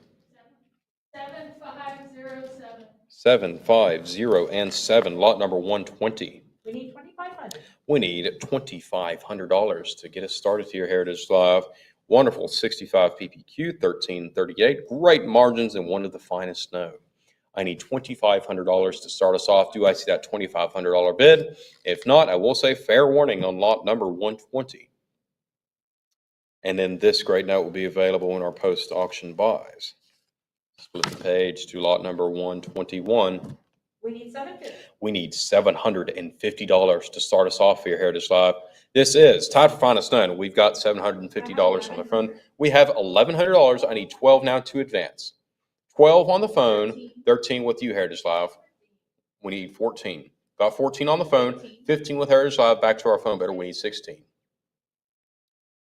7507. 750 lot number 120. We need 2,500. We need $2,500 to get us started here, Heritage Live. Wonderful 65 PPQ, 1338. Great margins and one of the finest snow. I need $2,500 to start us off. Do I see that $2,500 bid? If not, I will say fair warning on lot number 120. And then this great note will be available in our post-auction buys. Split the page to lot number 121. We need 750. We need $750 to start us off here, Heritage Live. This is tied for finest known. We've got $750 on the phone. We have $1,100. I need 12 now to advance. 12 on the phone, 13 with you, Heritage Live. We need 14. Got 14 on the phone, 15 with Heritage Live. Back to our phone bidder. We need 16.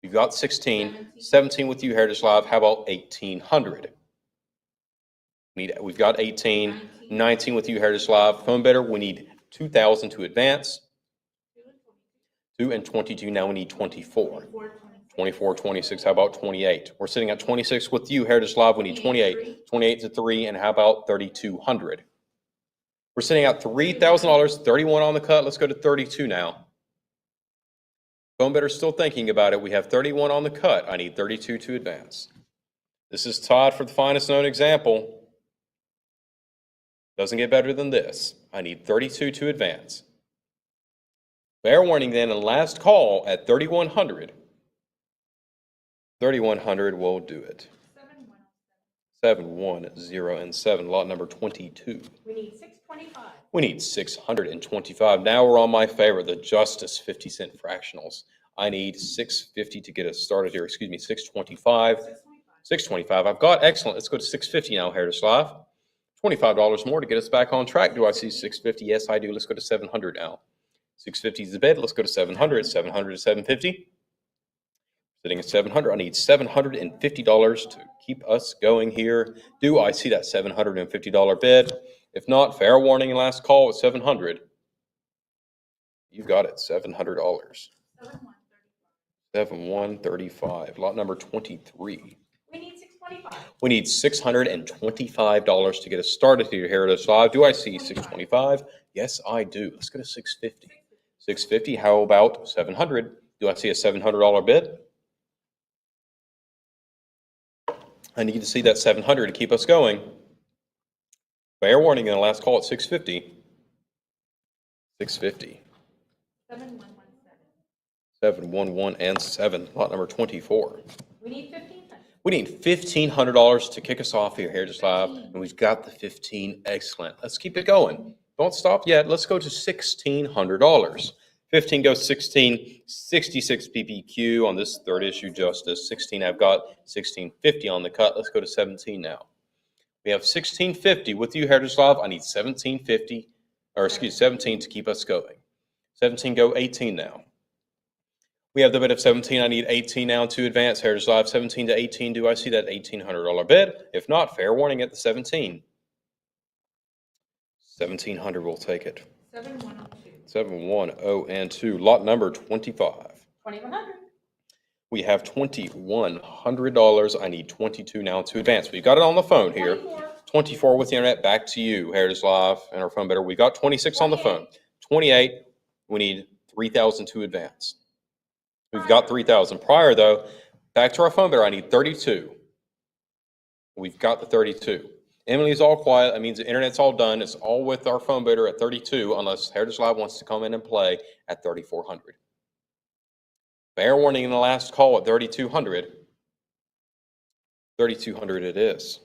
We've got 16, 17 with you, Heritage Live. How about 1,800? We've got 18, 19 with you, Heritage Live. Phone bidder, we need 2,000 to advance. 2 and 22, now we need 24. 24, 26, how about 28? We're sitting at 26 with you, Heritage Live. We need 28. 28 to 3, and how about 3,200? We're sitting at $3,000, 31 on the cut. Let's go to 32 now. Phone bidder's still thinking about it. We have 31 on the cut. I need 32 to advance. This is Todd for the finest known example. Doesn't get better than this. I need 32 to advance. Fair warning then, and last call at 3,100. 3,100 will do it. 710 lot number 22. We need 625. We need 625. Now we're on my favorite, the Justice 50-cent fractionals. I need 650 to get us started here. Excuse me, 625. 625. I've got excellent. Let's go to 650 now, Heritage Live. $25 more to get us back on track. Do I see 650? Yes, I do. Let's go to 700 now. 650 is the bid. Let's go to 700. 700 to 750. Sitting at 700. I need $750 to keep us going here. Do I see that $750 bid? If not, fair warning and last call at 700. You've got it. $700. 7135. Lot number 23. We need 625. We need $625 to get us started here, Heritage Live. Do I see 625? Yes, I do. Let's go to 650. 650. How about 700? Do I see a $700 bid? I need to see that 700 to keep us going. Fair warning in the last call at 650. 650. 711 lot number 24. We need 1,500. We need $1,500 to kick us off here, Heritage Live, and we've got the 15. Excellent. Let's keep it going. Don't stop yet. Let's go to $1,600. 15 goes 16, 66 PPQ on this third issue Justice. 16 I've got 1650 on the cut. Let's go to 17 now. We have 1650 with you, Heritage Live. I need 1750, or excuse 17 to keep us going. 17 go 18 now. We have the bid of 17. I need 18 now to advance, Heritage Live. 17 to 18. Do I see that $1,800 bid? If not, fair warning at the 17. 1,700 will take it. 7102. 710 lot number 25. 2,100. We have $2,100. I need 22 now to advance. We've got it on the phone here. 24 with the internet. Back to you, Heritage Live, and our phone bidder. We got 26 on the phone. 28. We need 3,000 to advance. We've got 3,000. Prior, though, back to our phone bidder, I need 32. We've got the 32. Emily's all quiet. That means the internet's all done. It's all with our phone bidder at 32, unless Heritage Live wants to come in and play at 3,400. Fair warning in the last call at 3,200. 3,200 it is.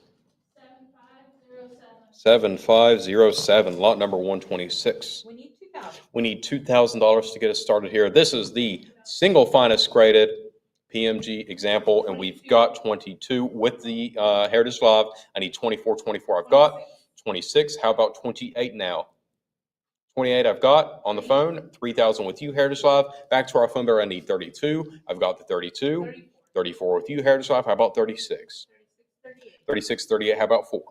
7507, lot number 126. We need 2,000. We need $2,000 to get us started here. This is the single finest graded PMG example, and we've got 22 with the Heritage Live. I need 24, 24 I've got. 26, how about 28 now? 28 I've got on the phone. 3,000 with you, Heritage Live. Back to our phone bill, I need 32. I've got the 32. 34 with you, Heritage Live. How about 36? 36, 38, how about 4?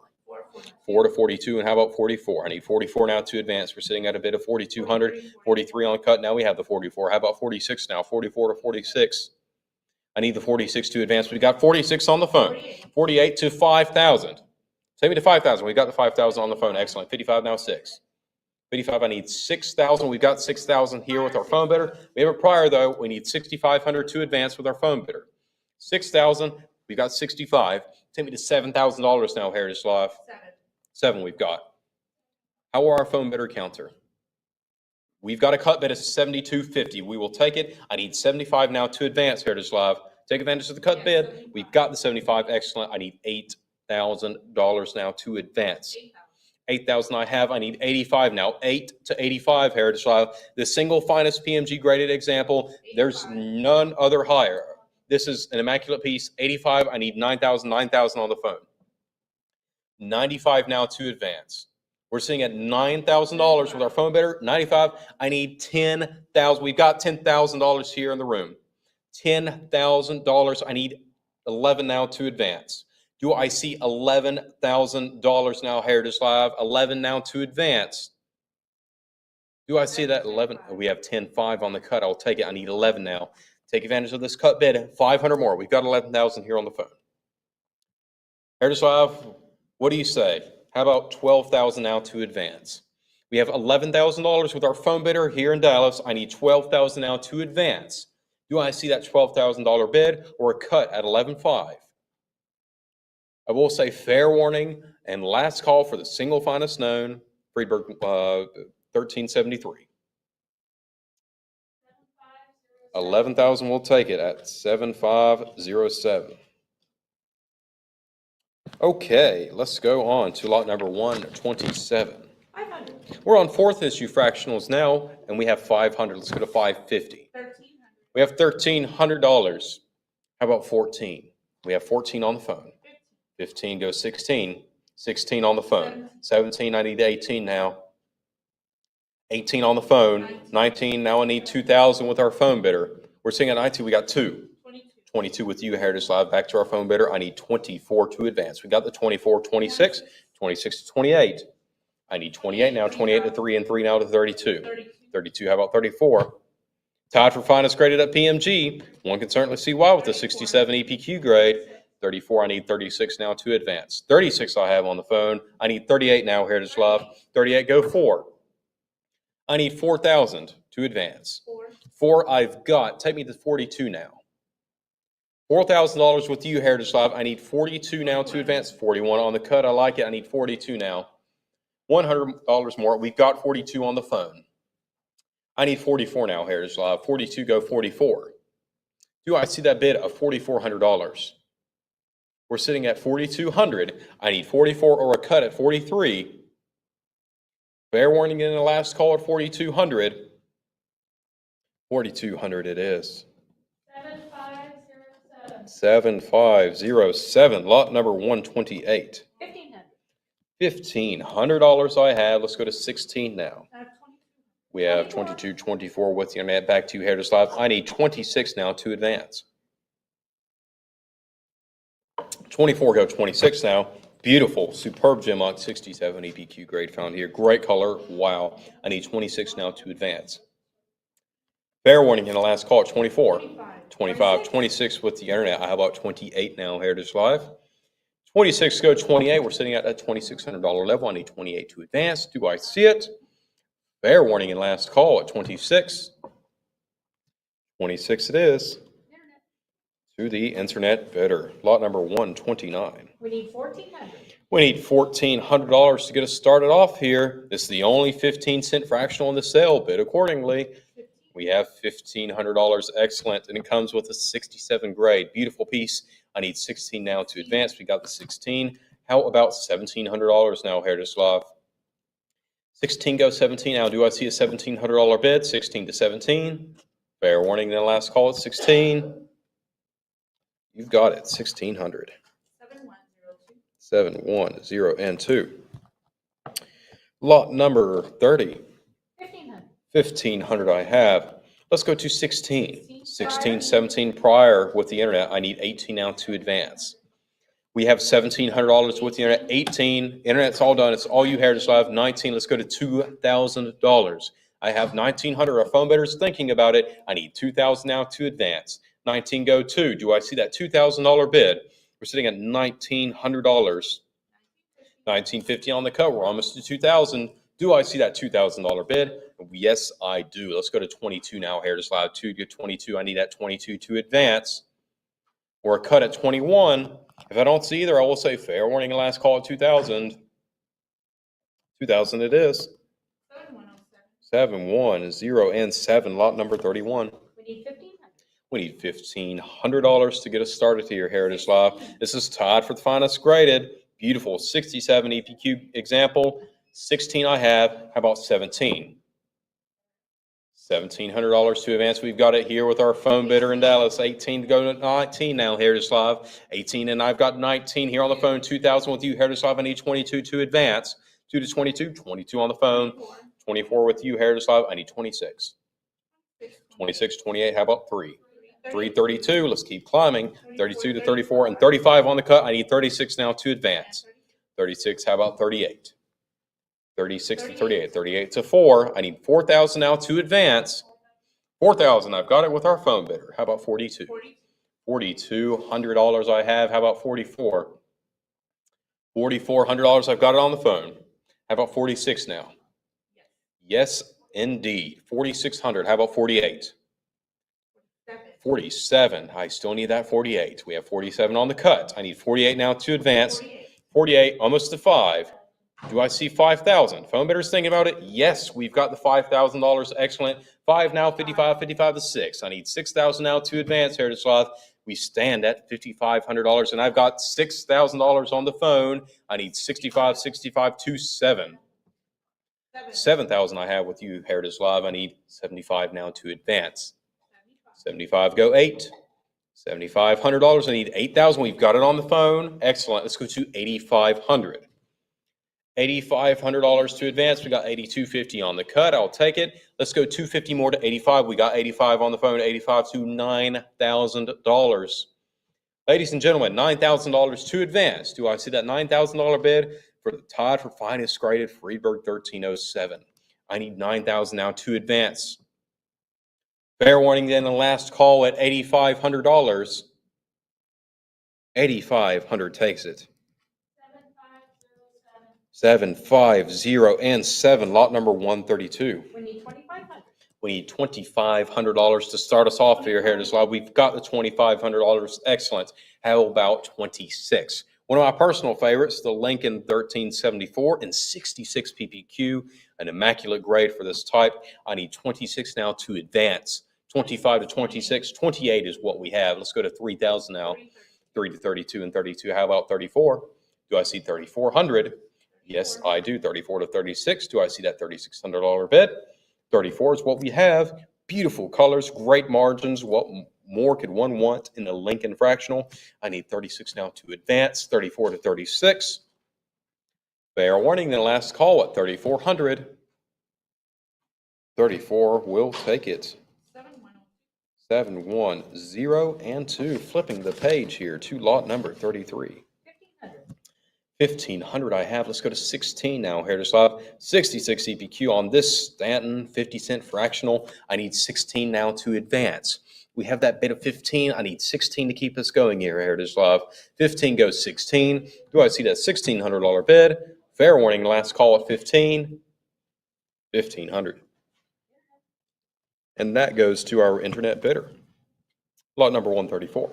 4 to 42, and how about 44? I need 44 now to advance. We're sitting at a bid of 4,200. 43 on cut. Now we have the 44. How about 46 now? 44 to 46. I need the 46 to advance. We got 46 on the phone. 48 to 5,000. Take me to 5,000. We got the 5,000 on the phone. Excellent. 55 now 6. 55, I need 6,000. We've got 6,000 here with our phone bidder. We have a prior, though. We need 6,500 to advance with our phone bidder. 6,000. We've got 65. Take me to $7,000 now, Heritage Live. 7 we've got. How are our phone bidder counter? We've got a cut bid of $72.50. We will take it. I need 75 now to advance, Heritage Live. Take advantage of the cut bid. We've got the 75. Excellent. I need $8,000 now to advance. 8,000 I have. I need 85 now. 8 to 85, Heritage Live. The single finest PMG graded example. There's none other higher. This is an immaculate piece. 85. I need 9,000. 9,000 on the phone. 95 now to advance. We're sitting at $9,000 with our phone bidder. 95. I need 10,000. We've got $10,000 here in the room. $10,000. I need 11 now to advance. Do I see $11,000 now, Heritage Live? 11 now to advance. Do I see that 11? We have 10.5 on the cut. I'll take it. I need 11 now. Take advantage of this cut bid. 500 more. We've got 11,000 here on the phone. Heritage Live, what do you say? How about 12,000 now to advance? We have $11,000 with our phone bidder here in Dallas. I need 12,000 now to advance. Do I see that $12,000 bid or a cut at 11.5? I will say fair warning and last call for the single finest known, Friedberg 1373. 11,000 we'll take it at 7507. Okay, let's go on to lot number 127. 500. We're on fourth issue fractionals now, and we have 500. Let's go to 550. 1,300. We have $1,300. How about 14? We have 14 on the phone. 15 goes 16. 16 on the phone. 17, I need 18 now. 18 on the phone. 19, now I need 2,000 with our phone bidder. We're sitting at 19, we got 2. 22 with you, Heritage Live. Back to our phone bidder. I need 24 to advance. We got the 24, 26, 26 to 28. I need 28 now, 28 to 3, and 3 now to 32. 32, how about 34? Tied for finest graded at PMG. One can certainly see why with the 67 EPQ grade. 34, I need 36 now to advance. 36 I have on the phone. I need 38 now, Heritage Live. 38, go 4. I need 4,000 to advance. 4 I've got. Take me to 42 now. $4,000 with you, Heritage Live. I need 42 now to advance. 41 on the cut. I like it. I need 42 now. $100 more. We've got 42 on the phone. I need 44 now, Heritage Live. 42, go 44. Do I see that bid of $4,400? We're sitting at 4,200. I need 44 or a cut at 43. Fair warning in the last call at 4,200. 4,200 it is. 7507. 7507, lot number 128. 1,500. $1,500 I have. Let's go to 16 now. I have 22. We have 22, 24 with the internet. Back to you, Heritage Live. I need 26 now to advance. 24, go 26 now. Beautiful, superb gem on 67 EPQ grade found here. Great color. Wow. I need 26 now to advance. Fair warning in the last call at 24. 25, 26 with the internet. How about 28 now, Heritage Live? 26, go 28. We're sitting at that $2,600 level. I need 28 to advance. Do I see it? Fair warning in last call at 26. 26 it is. To the internet bidder. Lot number 129. We need 1,400. We need $1,400 to get us started off here. This is the only 15-cent fractional in the sale. Bid accordingly. We have $1,500. Excellent. And it comes with a 67 grade. Beautiful piece. I need 16 now to advance. We got the 16. How about $1,700 now, Herdislav? 16 goes 17 now. Do I see a $1,700 bid? 16 to 17. Fair warning, then last call at 16. You've got it, 1,600. 710 Lot number 30. 1,500 I have. Let's go to 16. 16, 17 prior with the internet. I need 18 now to advance. We have $1,700 with the internet. 18. Internet's all done. It's all you here. Just have 19. Let's go to $2,000. I have 1,900. Our phone bidder's thinking about it. I need 2,000 now to advance. 19 go 2. Do I see that $2,000 bid? We're sitting at $1,900. 1950 on the cut. We're almost to 2,000. Do I see that $2,000 bid? Yes, I do. Let's go to 22 now. Here to slide 2 to 22. I need that 22 to advance. Or a cut at 21. If I don't see either, I will say fair warning. Last call at 2,000. 2,000 it is. 710 lot number 31. We need $1,500 to get us started here, Heritage Live. This is tied for the finest graded. Beautiful 67 EPQ example. 16 I have. How about 17? $1,700 to advance. We've got it here with our phone bidder in Dallas. 18 to go to 19 now, Heritage Live. 18 and I've got 19 here on the phone. 2,000 with you, Heritage Live. I need 22 to advance. 2 to 22. 22 on the phone. 24 with you, Heritage Live. I need 26. 26, 28. How about 3? 332. Let's keep climbing. 32 to 34 and 35 on the cut. I need 36 now to advance. 36. How about 38? 36 to 38. 38 to 4. I need 4,000 now to advance. 4,000. I've got it with our phone bidder. How about 42? $4,200 I have. How about 44? $4,400. I've got it on the phone. How about 46 now? Yes, indeed. 4,600. How about 48? 47. I still need that 48. We have 47 on the cut. I need 48 now to advance. 48, almost to 5. Do I see 5,000? Phone bidder's thinking about it. Yes, we've got the $5,000. Excellent. 5 now, 55, 55 to 6. I need 6,000 now to advance, Heritage Live. We stand at $5,500, and I've got $6,000 on the phone. I need 65, 65 to 7. 7,000 I have with you, Heritage Live. I need 75 now to advance. 75 go 8. $7,500. I need 8,000. We've got it on the phone. Excellent. Let's go to 8,500. $8,500 to advance. We got 8,250 on the cut. I'll take it. Let's go 250 more to 85. We got 85 on the phone. 85 to $9,000. Ladies and gentlemen, $9,000 to advance. Do I see that $9,000 bid for the tied for finest graded Friedberg 1307? I need 9,000 now to advance. Fair warning then the last call at $8,500. 8,500 takes it. 7,507 lot number 132. We need $2,500 to start us off here, Heritage Live. We've got the $2,500. Excellent. How about 26? One of my personal favorites, the Lincoln 1374 and 66 PPQ, an immaculate grade for this type. I need 26 now to advance. 25 to 26. 28 is what we have. Let's go to 3,000 now. 3 to 32 and 32. How about 34? Do I see 3,400? Yes, I do. 34 to 36. Do I see that $3,600 bid? 34 is what we have. Beautiful colors, great margins. What more could one want in a Lincoln fractional? I need 36 now to advance. 34 to 36. Fair warning, then last call at 3,400. 34 will take it. 710 and 2. Flipping the page here to lot number 33. 1,500 I have. Let's go to 16 now, Heritage Live. 66 EPQ on this Stanton 50-cent fractional. I need 16 now to advance. We have that bid of 15. I need 16 to keep us going here, Heritage Live. 15 goes 16. Do I see that $1,600 bid? Fair warning, last call at 15. 1,500. And that goes to our internet bidder. Lot number 134.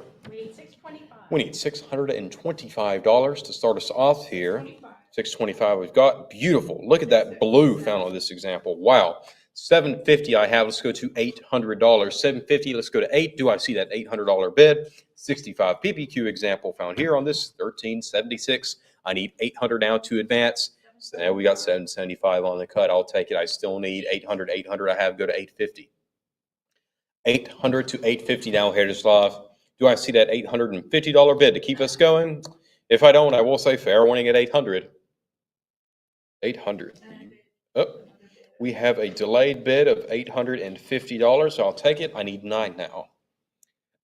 We need $625 to start us off here. 625 we've got. Beautiful. Look at that blue found on this example. Wow. 750 I have. Let's go to $800. 750, let's go to 8. Do I see that $800 bid? 65 PPQ example found here on this 1376. I need 800 now to advance. So now we got 775 on the cut. I'll take it. I still need 800. 800 I have. Go to 850. 800 to 850 now, Herdislav. Do I see that $850 bid to keep us going? If I don't, I will say fair warning at 800. 800. Oh, we have a delayed bid of $850, so I'll take it. I need 9 now.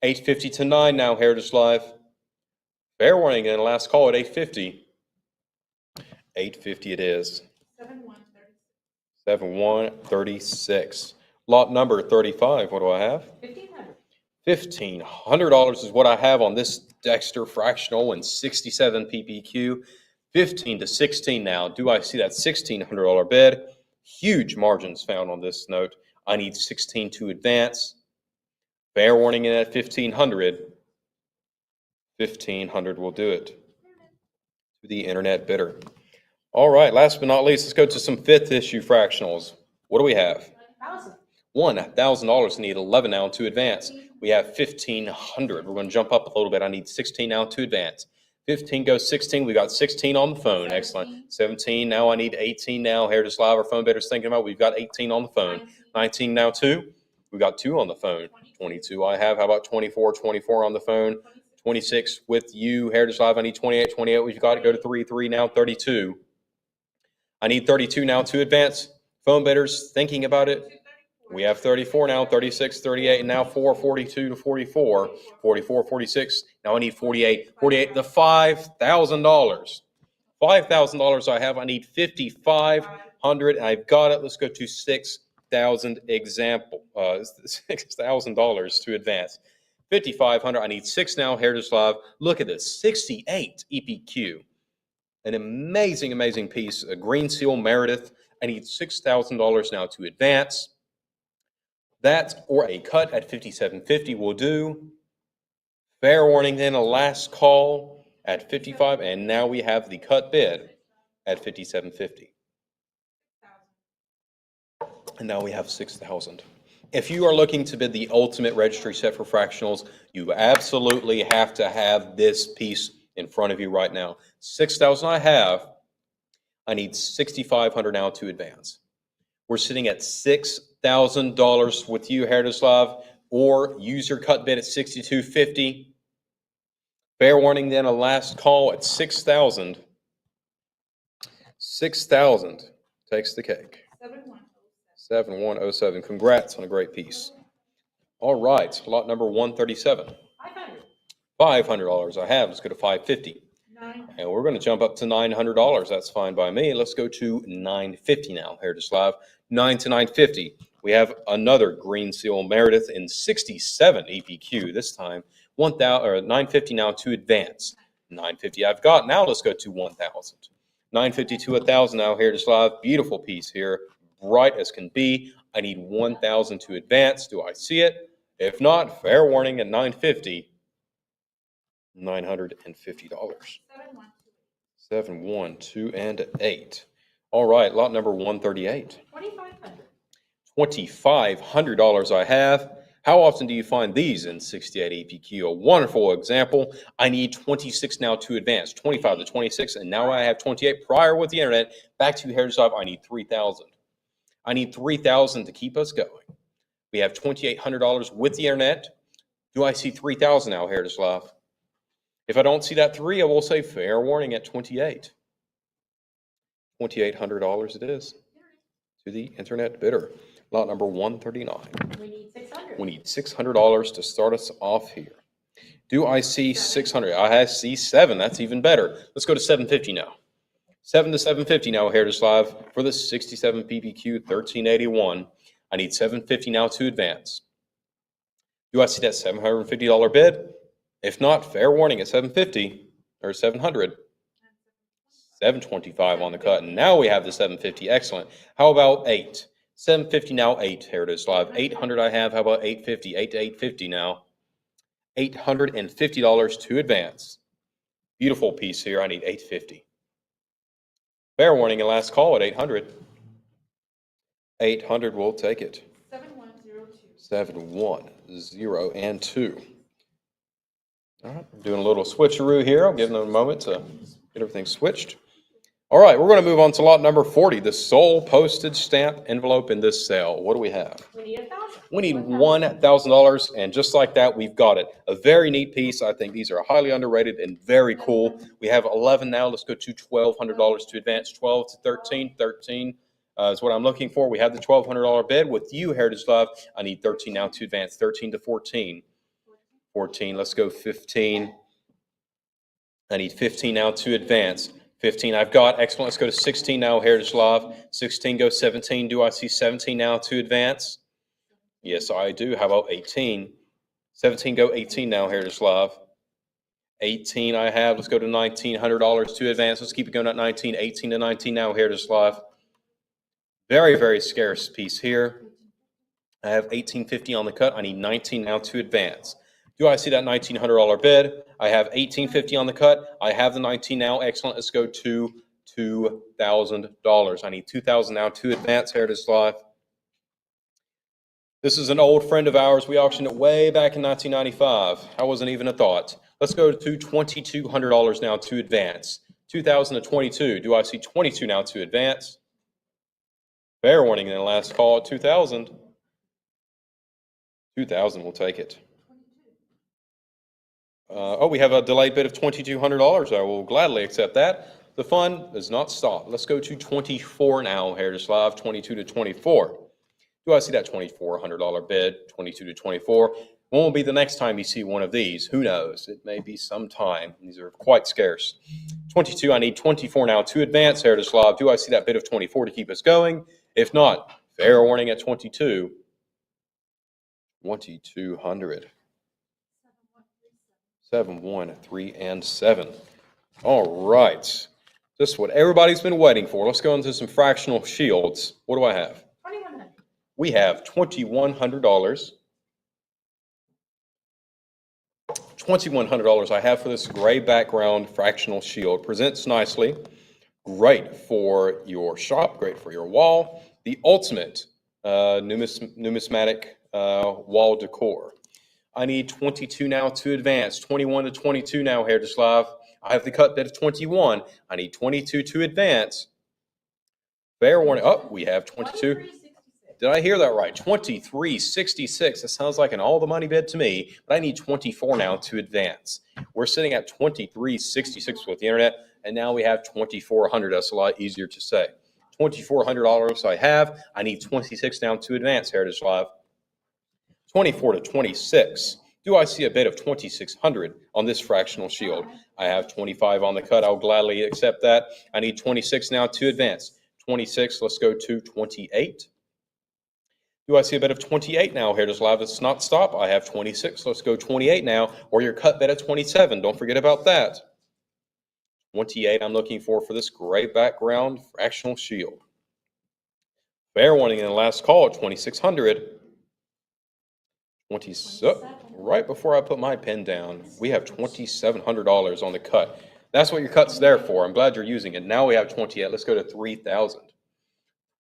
850 to 9 now, Herdislav. Fair warning and last call at 850. 850 it is. 7136. Lot number 35. What do I have? $1,500 is what I have on this Dexter fractional and 67 PPQ. 15 to 16 now. Do I see that $1,600 bid? Huge margins found on this note. I need 16 to advance. Fair warning in at 1,500. 1,500 will do it. To the internet bidder. All right, last but not least, let's go to some fifth issue fractionals. What do we have? $1,000. Need 11 now to advance. We have 1,500. We're going to jump up a little bit. I need 16 now to advance. 15 goes 16. We got 16 on the phone. Excellent. 17. Now I need 18 now. Herdislav, our phone bidder's thinking about. We've got 18 on the phone. 19 now 2. We got 2 on the phone. 22 I have. How about 24? 24 on the phone. 26 with you, Herdislav. I need 28. 28. We've got to go to 3. 3 now. 32. I need 32 now to advance. Phone bidders thinking about it. We have 34 now, 36, 38, and now 4, 42 to 44, 44, 46. Now I need 48, 48, the $5,000. $5,000 I have. I need 5,500. I've got it. Let's go to 6,000 example. $6,000 to advance. 5,500. I need 6 now, Herdislav. Look at this, 68 EPQ. An amazing, amazing piece. A green seal Meredith. I need $6,000 now to advance. That or a cut at 5750 will do. Fair warning then, a last call at 55, and now we have the cut bid at 5750. And now we have 6,000. If you are looking to bid the ultimate registry set for fractionals, you absolutely have to have this piece in front of you right now. 6,000 I have. I need 6,500 now to advance. We're sitting at $6,000 with you, Herdislav, or use your cut bid at 6250. Fair warning then, a last call at 6,000. 6,000 takes the cake. 7107. Congrats on a great piece. All right, lot number 137. $500 I have. Let's go to 550. And we're going to jump up to $900. That's fine by me. Let's go to $950 now, Herdislav. 9 to 950. We have another green seal Meredith in 67 EPQ. This time, 950 now to advance. 950 I've got. Now let's go to 1,000. 950 to 1,000 now, Herdislav. Beautiful piece here. Bright as can be. I need 1,000 to advance. Do I see it? If not, fair warning at 950. $950. 712 All right, lot number 138. $2,500 I have. How often do you find these in 68 APQ? A wonderful example. I need 26 now to advance. 25 to 26, and now I have 28 prior with the internet. Back to Herdislav, I need 3,000. I need 3,000 to keep us going. We have $2,800 with the internet. Do I see 3,000 now, Herdislav? If I don't see that 3, I will say fair warning at 28. $2,800 it is to the internet bidder. Lot number 139. We need 600. We need $600 to start us off here. Do I see 600? I see 7. That's even better. Let's go to 750 now. 7 to 750 now, Herdislav, for the 67 PPQ 1381. I need 750 now to advance. Do I see that $750 bid? If not, fair warning at 750 or 700. 725 on the cut. And now we have the 750. Excellent. How about 8? 750 now, 8, Herdislav. 800 I have. How about 850? 8 to 850 now. $850 to advance. Beautiful piece here. I need $850. Fair warning and last call at 800. 800 will take it. 7102. 710 All right, I'm doing a little switcheroo here. I'll give them a moment to get everything switched. All right, we're going to move on to lot number 40, the sole postage stamp envelope in this sale. What do we have? We need 1,000. We need $1,000, and just like that, we've got it. A very neat piece. I think these are highly underrated and very cool. We have 11 now. Let's go to $1,200 to advance. 12 to 13. 13 is what I'm looking for. We have the $1,200 bid. With you, Heritage Love, I need 13 now to advance. 13 to 14. 14. Let's go 15. I need 15 now to advance. 15 I've got. Excellent. Let's go to 16 now, Heritage Love. 16 go 17. Do I see 17 now to advance? Yes, I do. How about 18? 17 go 18 now, Heritage Love. 18 I have. Let's go to $1,900 to advance. Let's keep it going at 19. 18 to 19 now, Heritage Love. Very, very scarce piece here. I have $1,850 on the cut. I need 19 now to advance. Do I see that $1,900 bid? I have $1,850 on the cut. I have the 19 now. Excellent. Let's go to $2,000. I need $2,000 now to advance, Heritage Live. This is an old friend of ours. We auctioned it way back in 1995. I wasn't even a thought. Let's go to $2,200 now to advance. 2022. Do I see 22 now to advance? Fair warning in the last call at 2,000. 2,000 will take it. We have a delayed bid of $2,200. I will gladly accept that. The fun does not stop. Let's go to 24 now, Heritage Live, 22 to 24. Do I see that $2,400 bid, 22 to 24? When will be the next time you see one of these? Who knows? It may be some time. These are quite scarce. 22, I need 24 now to advance, Heritage Live. Do I see that bid of 24 to keep us going? If not, fair warning at 22. 2,200. 7, 1, 3, and 7. All right. Just what everybody's been waiting for. Let's go into some fractional shields. What do I have? 2,100. We have $2,100. $2,100 I have for this gray background fractional shield. Presents nicely. Great for your shop. Great for your wall. The ultimate numismatic wall decor. I need 22 now to advance. 21 to 22 now, Heritage Live. I have the cut bid of 21. I need 22 to advance. Fair warning. Oh, we have 22. 2366. Did I hear that right? 2366. That sounds like an all the money bid to me, but I need 24 now to advance. We're sitting at 2366 with the internet, and now we have 2400. That's a lot easier to say. $2,400 I have. I need 26 now to advance, Heritage Live. 24 to 26. Do I see a bid of 2,600 on this fractional shield? I have 25 on the cut. I'll gladly accept that. I need 26 now to advance. 26, let's go to 28. Do I see a bid of 28 now, Heritage Live? Let's not stop. I have 26. Let's go 28 now, or your cut bid at 27. Don't forget about that. 28 I'm looking for this gray background fractional shield. Fair warning in the last call at 2,600. Right before I put my pen down, we have $2,700 on the cut. That's what your cut's there for. I'm glad you're using it. Now we have 28. Let's go to 3,000.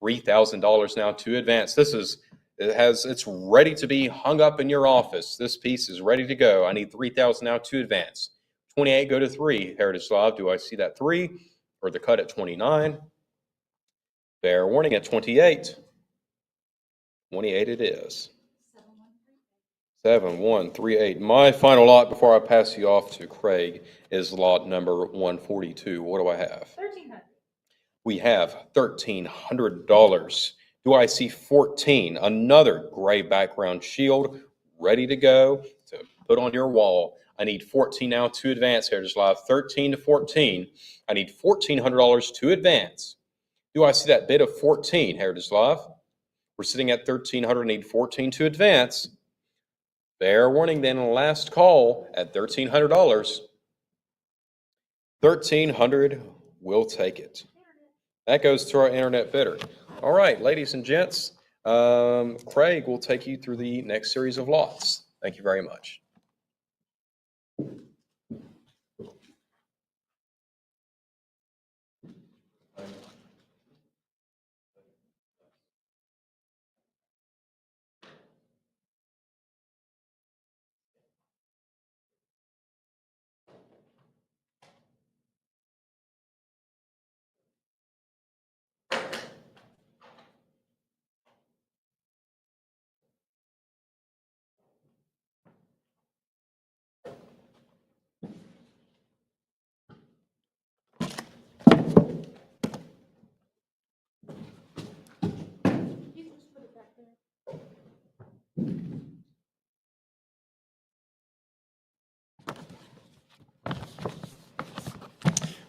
$3,000 now to advance. It's ready to be hung up in your office. This piece is ready to go. I need 3,000 now to advance. 28 go to 3. Heritage Live. Do I see that 3 or the cut at 29? Fair warning at 28. 28 it is. 7138. My final lot before I pass you off to Craig is lot number 142. What do I have? 1,300. We have $1,300. Do I see 14? Another gray background shield ready to go to put on your wall. I need 14 now to advance, Heritage Live. 13 to 14. I need $1,400 to advance. Do I see that bid of 14, Heritage Live? We're sitting at 1,300. I need 14 to advance. Fair warning then, last call at $1,300. 1,300 will take it. That goes to our internet bidder. All right, ladies and gents, Craig will take you through the next series of lots. Thank you very much.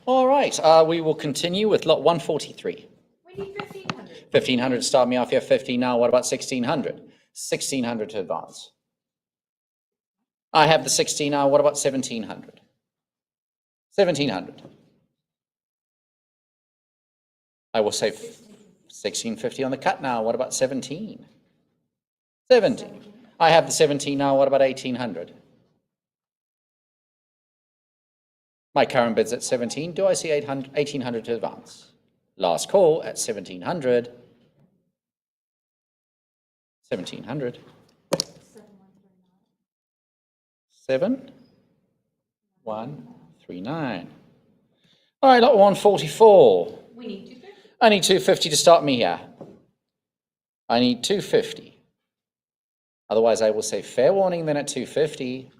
All right, we will continue with lot 143. We need 1,500. 1,500 to start me off here, 15 now. What about 1,600? 1,600 to advance. I have the 16 now. What about 1,700? 1,700. I will say 1,650 on the cut now. What about 17? 17. I have the 17 now. What about 1,800? My current bid's at 17. Do I see 1,800 to advance? Last call at 1,700. 1,700. 7,139. All right, lot 144. We need 250. I need 250 to start me here. I need 250. Otherwise, I will say fair warning then at 250.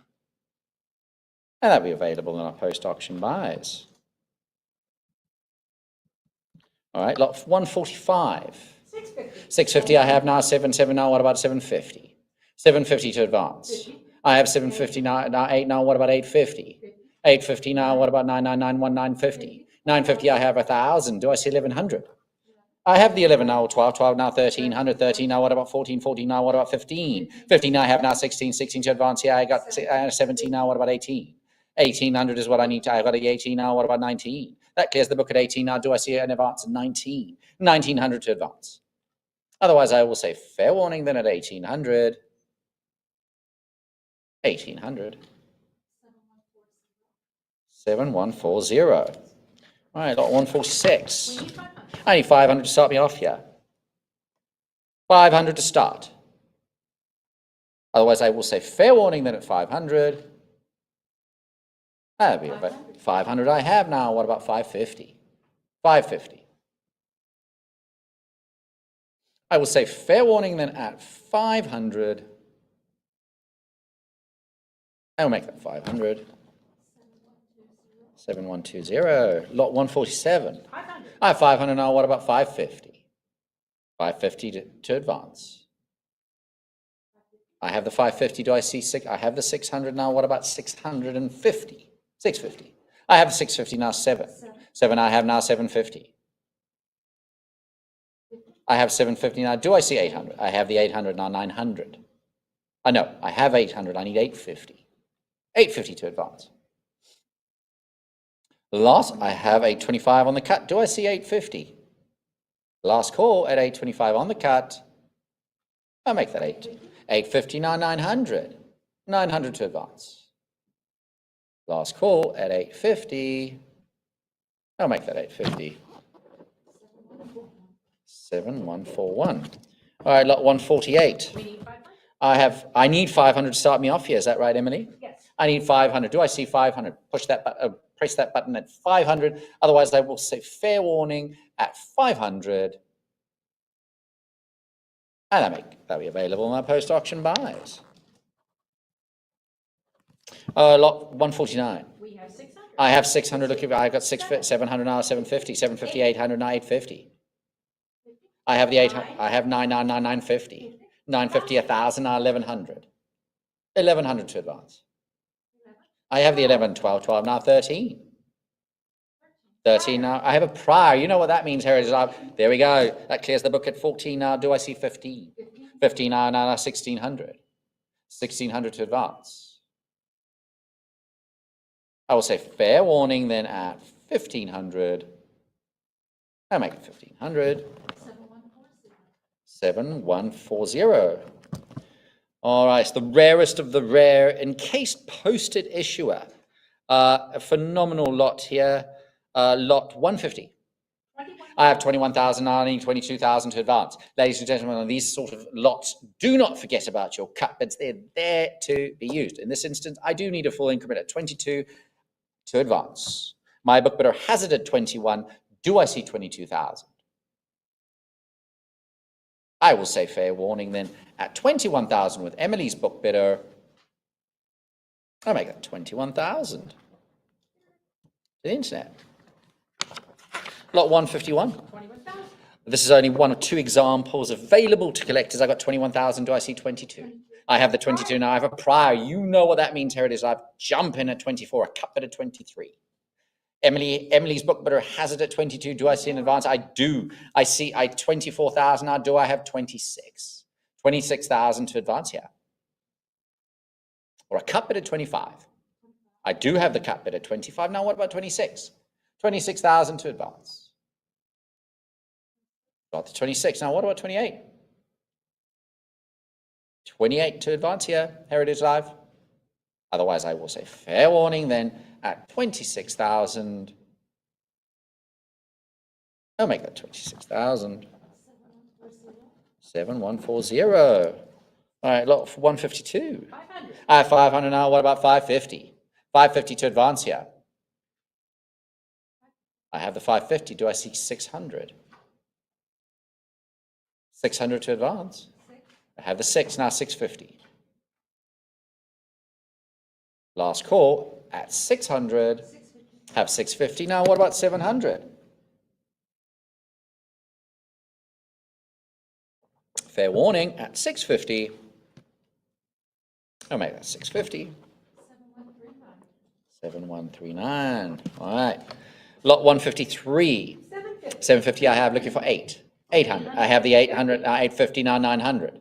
And that'll be available in our post-auction buys. All right, lot 145. 650. 650 I have now, 7 now, what about 750? 750 to advance. 50. I have 750 now, 8 now, what about 850? 850 now, what about 999, 950 I have 1,000. Do I see 1,100? I have the 11 now, 12 now, 1,300, 13 now, what about 14 now, what about 15? 15 I have now, 16 to advance here, I got 17 now, what about 18? 1,800 is what I need to, I got a 18 now, what about 19? That clears the book at 18 now, do I see an advance at 19? 1,900 to advance. Otherwise, I will say fair warning then at 1,800. 1,800. 7,140. All right, lot 146. We need 500. I need 500 to start me off here. 500 to start. Otherwise, I will say fair warning then at 500. That'll be about 500 I have now. What about 550? 550. I will say fair warning then at 500. I will make that 500. 7,120. Lot 147. 500. I have 500 now. What about 550? 550 to advance. I have the 550. Do I see six? I have the 600 now. What about 650? 650. I have the 650 now. 7. 7 I have now. 750. I have 750 now. Do I see 800? I have the 800 now. 900. No, I have 800. I need 850. 850 to advance. Last, I have 825 on the cut. Do I see 850? Last call at 825 on the cut. I'll make that 850 now, 900. 900 to advance. Last call at 850. I'll make that 850. 7,141. All right, lot 148. We need 500. I need 500 to start me off here. Is that right, Emily? Yes. I need 500. Do I see 500? Push that button, press that button at 500. Otherwise, I will say fair warning at 500. And that'll be available in my post-auction buys. Lot 149. We have 600. I have 600. Look, I got 700 now, 750, 750, 800 now, 850. I have the 800. I have 999, 950. 950, 1,000 now, 1,100. 1,100 to advance. I have the 11, 12 now, 13. 13 now. I have a prior. You know what that means, Heritage. There we go. That clears the book at 14 now. Do I see 15? 15 now, 1,600. 1,600 to advance. I will say fair warning then at 1,500. I'll make it 1,500. 7,140. All right, it's the rarest of the rare encased posted issuer. A phenomenal lot here. Lot 150. 21. I have 21,000 now, I need 22,000 to advance. Ladies and gentlemen, on these sort of lots, do not forget about your cut bids. They're there to be used. In this instance, I do need a full increment at 22 to advance. My book bidder has it at 21. Do I see 22,000? I will say fair warning then at 21,000 with Emily's book bidder. I'll make that 21,000. To the internet. Lot 151. 21,000. This is only one or two examples available to collectors. I got 21,000. Do I see 22? I have the 22 now. I have a prior. You know what that means, Heritage. I jump in at 24. I cut bid at 23. Emily's book bidder has it at 22. Do I see an advance? I do. I see 24,000 now. Do I have 26? 26,000 to advance here. Or a cut bid at 25. I do have the cut bid at 25. Now what about 26? 26,000 to advance. Got the 26. Now what about 28? 28 to advance here, Heritage Live. Otherwise, I will say fair warning then at 26,000. I'll make that 26,000. 7140. All right, look, for 152. 500. 500 now. What about 550? 550 to advance here. I have the 550. Do I see 600? 600 to advance. I have the 6, now 650. Last call at 600. Have 650. Now what about 700? Fair warning at 650. I'll make that 650. 7139. All right. Lot 153. 750. 750 I have, looking for 8. 800. I have the 800, 850, now 900.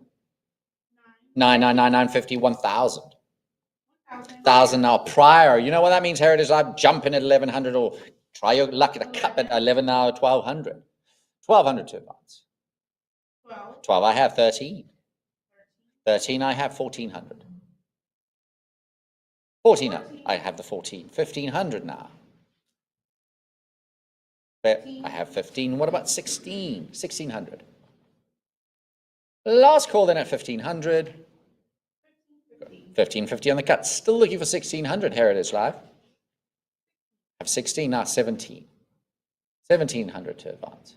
999, 950, 1,000. 1,000 now prior. You know what that means, Heritage? I'm jumping at 1,100 or try your luck at a cut at 11 now, 1,200. 1,200 to advance. 12. 12 I have 13. 13 I have 1,400. 14 I have the 14. 1,500 now. I have 15. What about 16? 1,600. Last call then at 1,500. 1,550 on the cut. Still looking for 1,600, Heritage Live. Have 16, now 17. 1,700 to advance.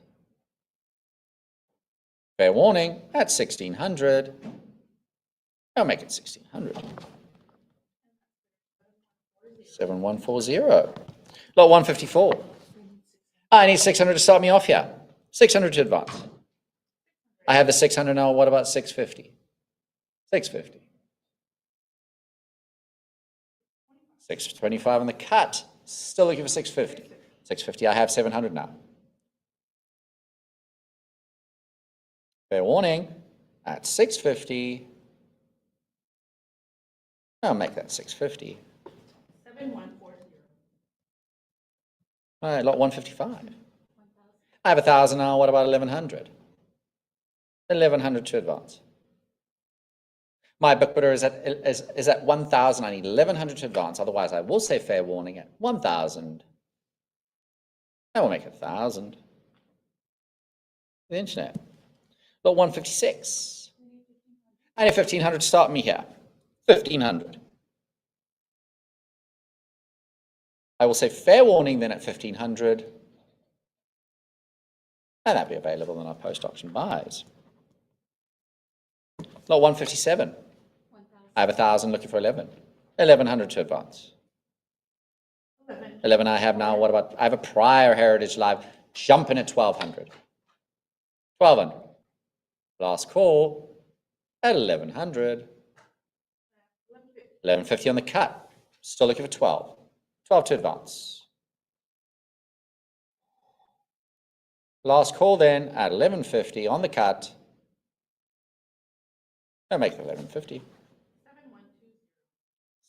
Fair warning at 1,600. I'll make it 1,600. 7140. Lot 154. I need 600 to start me off here. 600 to advance. I have the 600 now. What about 650? 650. 625 on the cut. Still looking for 650. 650. I have 700 now. Fair warning at 650. I'll make that 650. 7140. All right, lot 155. I have 1,000 now. What about 1,100? 1,100 to advance. My book bidder is at 1,000. I need 1,100 to advance. Otherwise, I will say fair warning at 1,000. I will make it 1,000. The internet. Lot 156. I need 1,500 to start me here. 1,500. I will say fair warning then at 1,500. And that'll be available in our post-auction buys. Lot 157. I have 1,000 looking for 11. 1,100 to advance. 11 I have now. What about, I have a prior Heritage Live jumping at 1,200. 1,200. Last call at 1,100. 1,150 on the cut. Still looking for 12. 12 to advance. Last call then at 1,150 on the cut. I'll make it 1,150.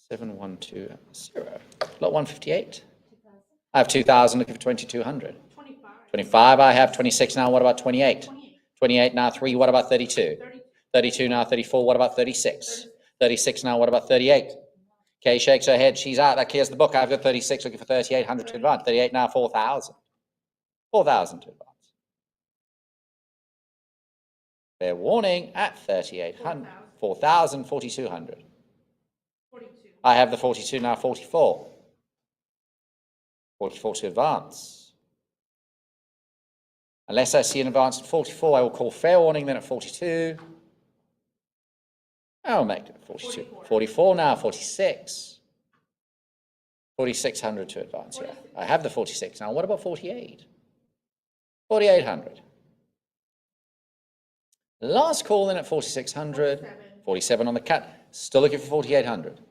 7120. Lot 158. I have 2,000 looking for 2,200. 25. 25 I have. 26 now. What about 28? 28 now. 3. What about 32? 32 now. 34. What about 36? 36 now. What about 38? Kay shakes her head. She's out. That clears the book. I've got 36 looking for 3,800 to advance. 38 now. 4,000. 4,000 to advance. Fair warning at 3,800. 4,000. 4,200. 42. I have the 42 now. 44. 44 to advance. Unless I see an advance at 44, I will call fair warning then at 42. I'll make it 42. 44 now. 46. 4,600 to advance here. I have the 46 now. What about 48? 4,800. Last call then at 4,600. 47 on the cut. Still looking for 4,800.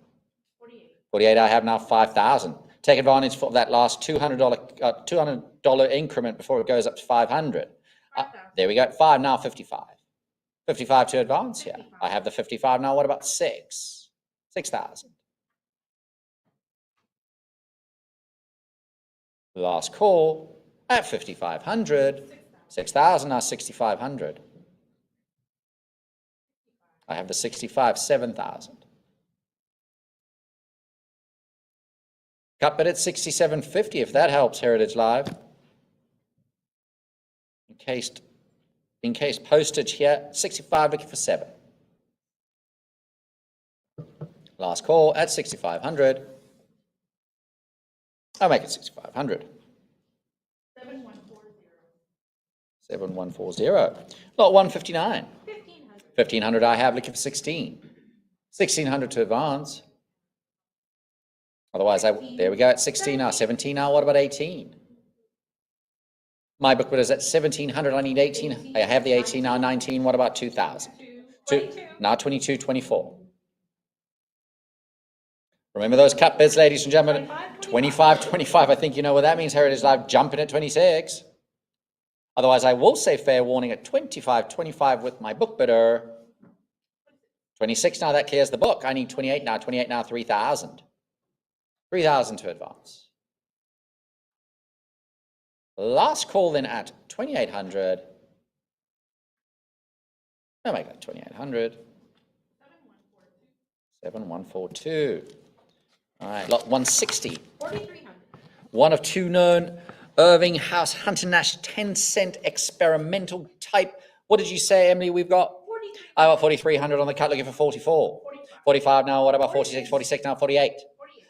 48. 48 I have now. 5,000. Take advantage for that last $200 increment before it goes up to 500. There we go, 5, now 55. 55 to advance, yeah. I have the 55 now, what about 6? 6,000. Last call at 5,500. 6,000, now 6,500. I have the 65, 7,000. Cut bid at 67.50 if that helps, Heritage Live. In case postage here, 65 looking for 7. Last call at 6,500. I'll make it 6,500. 7140. 7140. Lot 159. 1500. 1,500 I have looking for 16. 1,600 to advance. Otherwise, there we go at 16 now. 17 now, what about 18? My book is at 1,700, I need 18. I have the 18 now, 19, what about 2,000? 22. Now 22, 24. Remember those cut bids, ladies and gentlemen? 25, 25, I think you know what that means, Heritage Live, jumping at 26. Otherwise, I will say fair warning at 25, 25 with my book bidder. 26 now, that clears the book. I need 28 now, 28 now, 3,000. 3,000 to advance. Last call then at 2,800. I'll make that 2,800. 7,142. All right, lot 160. 4,300. One of two known Irving House Hunter Nash 10-cent experimental type. What did you say, Emily? We've got? I got 4,300 on the cut, looking for 44. 45 now, what about 46? 46 now, 48.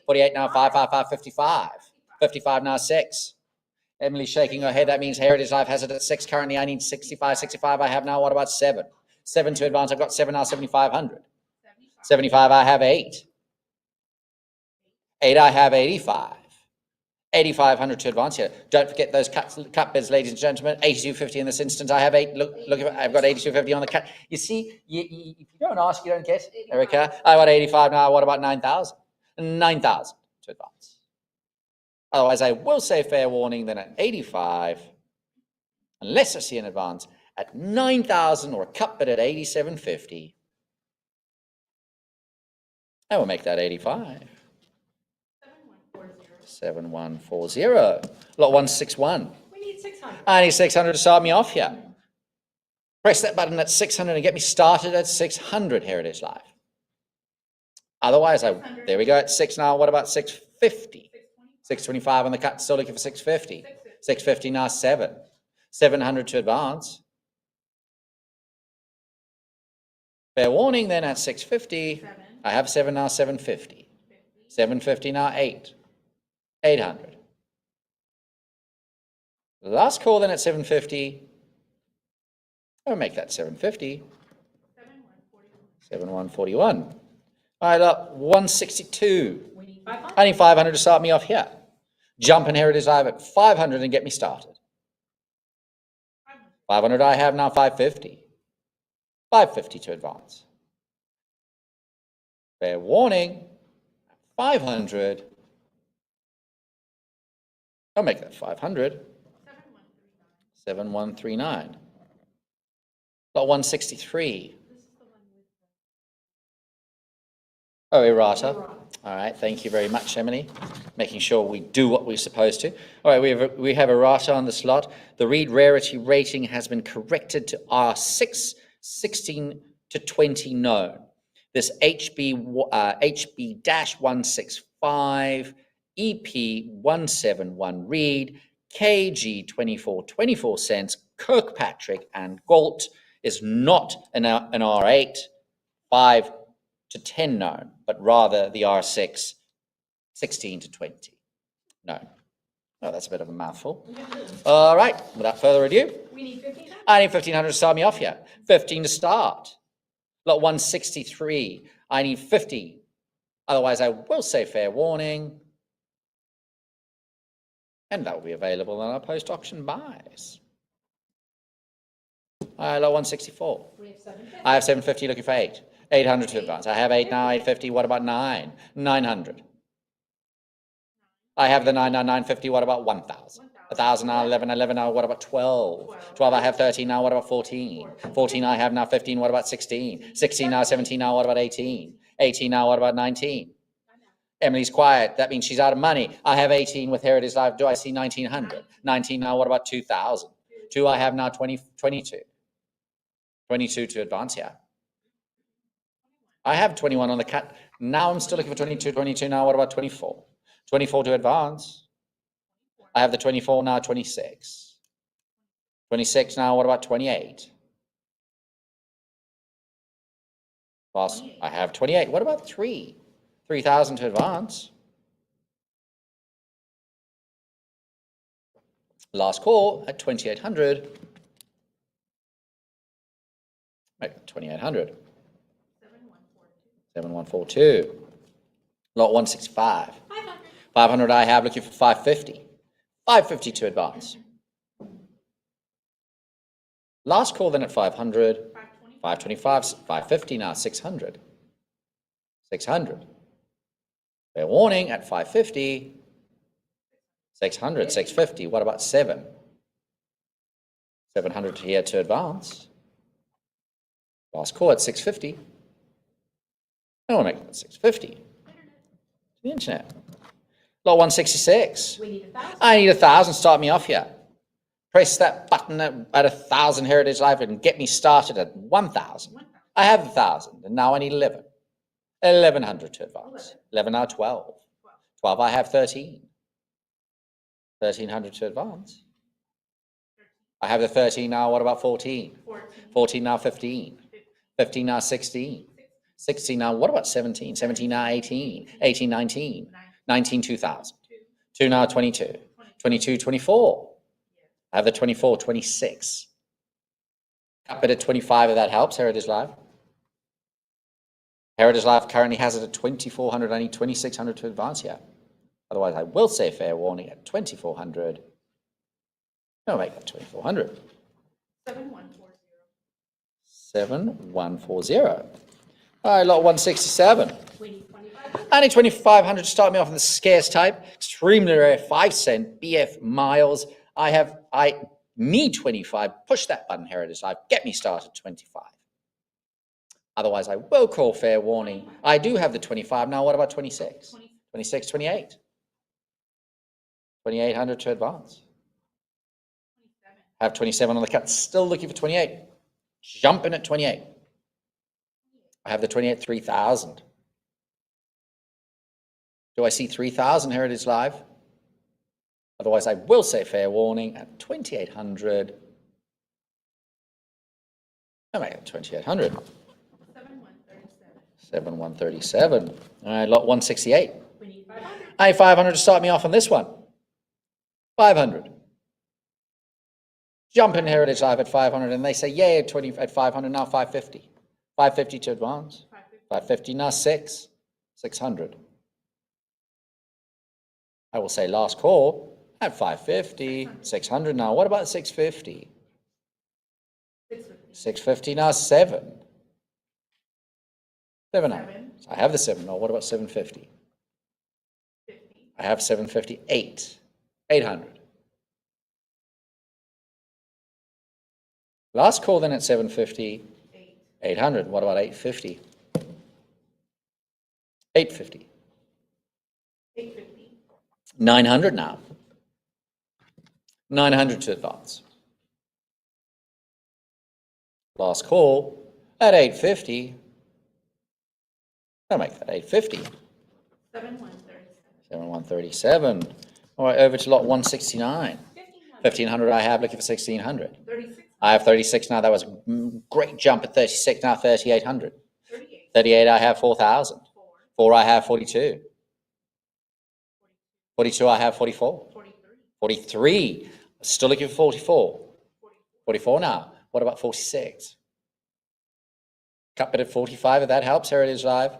48 now, 555, 55. 55 now, 6. Emily's shaking her head. That means Heritage Life has it at 6 currently. I need 65. 65 I have now. What about 7? 7 to advance. I've got 7 now, 7,500. 75 I have 8. 8 I have 85. 8,500 to advance here. Don't forget those cut bids, ladies and gentlemen. 82.50 in this instance. I have 8. Look, I've got 82.50 on the cut. You see, if you don't ask, you don't get. Erica, I got 85 now. What about 9,000? 9,000 to advance. Otherwise, I will say fair warning then at 85, unless I see an advance at 9,000 or a cut bid at 87.50. I will make that 85. 7140. Lot 161. We need 600. I need 600 to start me off here. Press that button at 600 and get me started at 600, Heritage Live. Otherwise, there we go at 6 now. What about 650? 625 on the cut, still looking for 650. 650 now, 7. 700 to advance. Fair warning then at 650. I have 7 now, 750. 750 now, 8. 800. Last call then at 750. I'll make that 750. 7141. All right, up 162. We need 500. I need 500 to start me off here. Jump in Heritage Live at 500 and get me started. 500 I have now, 550. 550 to advance. Fair warning, 500. I'll make that 500. 7139. Lot 163. Oh, errata. All right, thank you very much, Emily. Making sure we do what we're supposed to. All right, we have errata on the slot. The read rarity rating has been corrected to R6, 16 to 20 known. This HB-165, EP171 read, KG 24 cents, Kirkpatrick and Galt is not an R8, 5 to 10 known, but rather the R6, 16 to 20 known. Oh, that's a bit of a mouthful. All right, without further ado, We need 1,500. I need 1,500 to start me off here. 15 to start. Lot 163, I need 50. Otherwise, I will say fair warning. And that will be available on our post-auction buys. Lot 164. We have 750. I have 750 looking for 8. 800 to advance. I have 8 now, 850. What about 9? 900. I have the 999.50. What about 1,000? 1,000 now, 11, 11 now. What about 12? 12, I have 13 now. What about 14? 14, I have now 15. What about 16? 16 now, 17 now. What about 18? 18 now. What about 19? Emily's quiet. That means she's out of money. I have 18 with Heritage Life. Do I see 1,900? 19 now. What about 2,000? 2, I have now 20, 22. 22 to advance here. I have 21 on the cut. Now I'm still looking for 22, 22 now. What about 24? 24 to advance. I have the 24 now, 26. 26 now. What about 28? Boss, I have 28. What about 3? 3,000 to advance. Last call at 2,800. Right, 2,800. 7142. Lot 165. 500 I have, looking for 550. 550 to advance. Last call then at 500. 525, 550 now, 600. 600. Fair warning at 550. 600, 650. What about 7? 700 here to advance. Last call at 650. I want to make it 650. To the internet. Lot 166. We need 1,000. I need 1,000. Start me off here. Press that button at 1,000 Heritage Life and get me started at 1,000. I have 1,000, and now I need 11. 1,100 to advance. 11 now, 12. 12, I have 13. 1,300 to advance. I have the 13 now. What about 14? 14 now, 15. 15 now, 16. 16 now. What about 17? 17 now, 18. 18, 19. 19, 2,000. 2 now, 22. 22, 24. I have the 24, 26. Cut bid at 25 if that helps. Heritage Life. Heritage Life currently has it at 2,400. I need 2,600 to advance here. Otherwise, I will say fair warning at 2,400. No, make that 2,400. 7140. 7140. All right, lot 167. We need 2,500. I need 2,500 to start me off in the scarce type. Extremely rare, 5 cent BF miles. I need 25. Push that button, Heritage Life. Get me started 25. Otherwise, I will call fair warning. I do have the 25. Now, what about 26? 26, 28. 2,800 to advance. I have 27 on the cut. Still looking for 28. Jumping at 28. I have the 28, 3,000. Do I see 3,000 Heritage Live? Otherwise, I will say fair warning at 2,800. I make it 2,800. 7137. All right, lot 168. We need 500. I need 500 to start me off on this one. 500. Jump in Heritage Live at 500, and they say, yay, at 500, now 550. 550 to advance. 550, now 600. I will say last call at 550, 600 now. What about 650? 650 now, 7. 700. So I have the 7 now. What about 750? I have 750, 800. Last call then at 750, 800. What about 850? 850. 900 now. 900 to advance. Last call at 850. I'll make that 850. 7137. All right, over to lot 169. 1,500 I have, looking for 1,600. 36. I have 36 now. That was a great jump at 36 now, 3,800. 38 I have 4,000. 4 I have 42. 42 I have 44. 43. Still looking for 44. 44 now. What about 46? Cut bid at 45 if that helps. Heritage Live.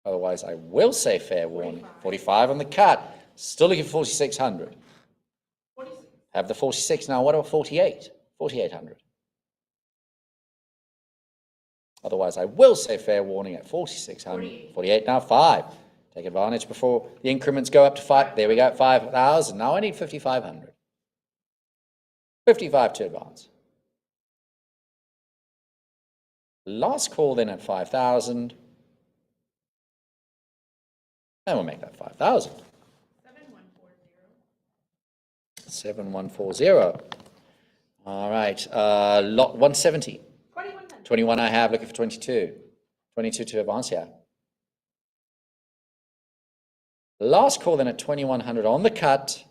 Otherwise, I will say fair warning. 45 on the cut. Still looking for 4,600. Have the 46 now. What about 48? 4,800. Otherwise, I will say fair warning at 4,600. 48 now, 5. Take advantage before the increments go up to 5. There we go, 5,000. Now I need 5,500. 55 to advance. Last call then at 5,000. And we'll make that 5,000. 7140. All right, lot 170. 2100. 21 I have, looking for 22. 22 to advance here. Last call then at 2100 on the cut. It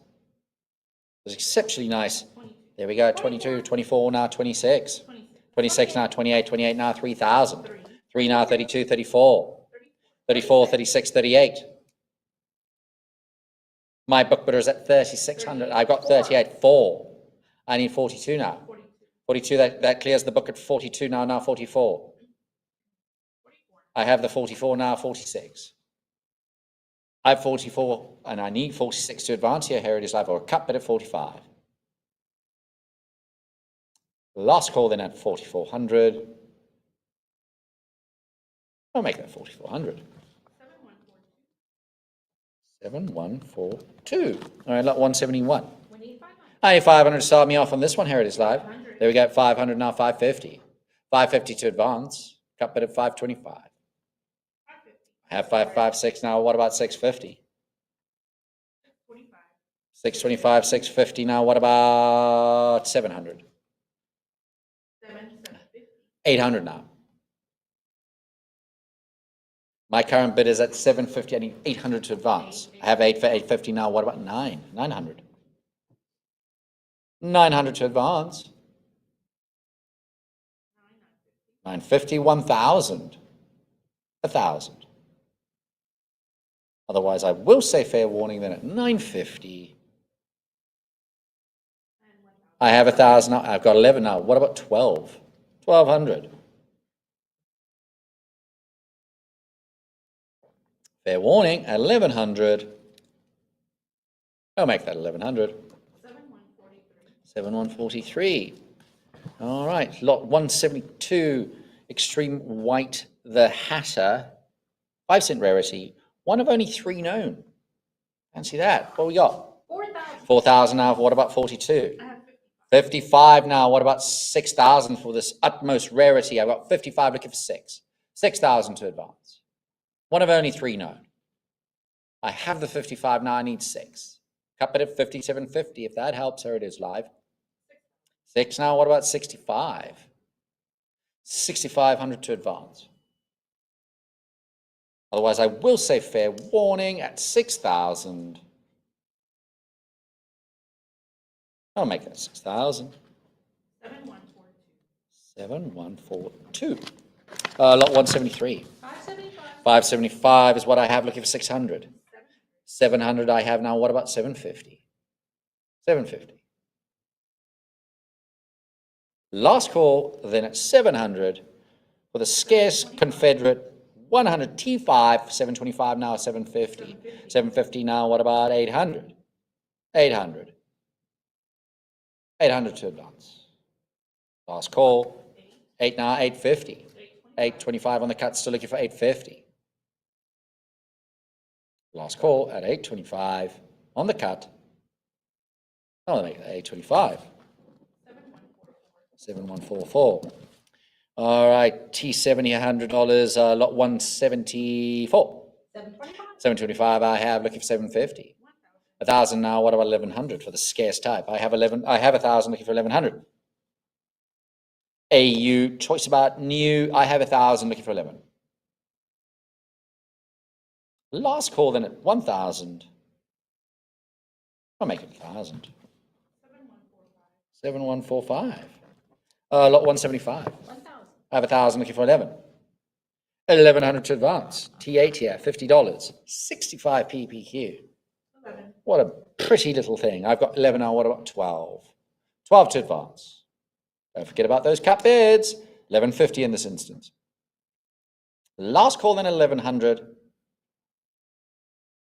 was exceptionally nice. 22. There we go, 22, 24, now 26. 26 now, 28, 28 now, 3,000. 3 now, 32, 34. 34, 36, 38. My book bidder is at 3,600. I've got 38, 4. I need 42 now. 42, that clears the book at 42 now 44. I have the 44 now, 46. I have 44 and I need 46 to advance here. Here it is live, or a cut bid at 45. Last call then at 4,400. I'll make that 4,400. 7142. All right, lot 171. I need 500 to start me off on this one. Here it is live. There we go, 500 now, 550. 550 to advance. Cut bid at 525. I have 556 now. What about 650? 625, 650 now. What about 700? 800 now. My current bid is at 750. I need 800 to advance. I have 8 for 850 now. What about 900? 900 to advance. 950, 1,000. 1,000. Otherwise, I will say fair warning then at 950. I have 1,000 now. I've got 11 now. What about 12? 1,200. Fair warning at 1,100. I'll make that 1,100. 7143. All right, lot 172, Extreme White, the Hatter, 5 cent rarity, one of only 3 known. Fancy that. What we got? 4,000. 4,000 now. What about 42? I have 55 now. What about 6,000 for this utmost rarity? I've got 55 looking for 6. 6,000 to advance. One of only 3 known. I have the 55 now. I need 6. Cut it at 57.50 if that helps. Here it is live. 6 now. What about 65? 6,500 to advance. Otherwise, I will say fair warning at 6,000. I'll make that 6,000. 7142. Lot 173. 575 is what I have, looking for 600. 700 I have now. What about 750? 750. Last call, then at 700 for the scarce Confederate 100 T5, 725 now, 750. 750 now. What about 800? 800. 800 to advance. Last call, 8 now, 850. 825 on the cut, still looking for 850. Last call at 825 on the cut. I'll make that 825. 7144. All right, T70, $100, lot 174. 725 I have, looking for 750. 1,000 now. What about 1,100 for the scarce type? I have 1,000 looking for 1,100. AU, choice about new. I have 1,000 looking for 11. Last call then at 1,000. I'll make it 1,000. 7145. Lot 175. 1,000. I have 1,000 looking for 11. 1,100 to advance. T8 here, $50. 65 PPQ. 11. What a pretty little thing. I've got 11 now. What about 12? 12 to advance. Don't forget about those cut bids. 1150 in this instance. Last call then 1,100.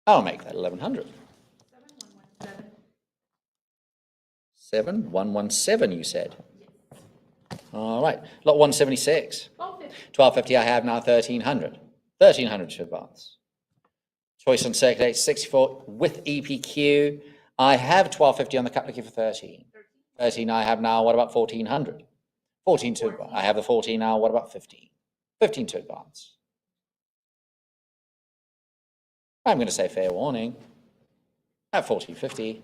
I'll make that 1,100. 7117, you said. All right. Lot 176. 1250. 1,250 I have now, 1,300. 1,300 to advance. Choice on circulate 64 with EPQ. I have 1250 on the cut looking for 13. 13 I have now. What about 1400? 14 to advance. I have the 14 now. What about 15? 15 to advance. I'm going to say fair warning at 1450.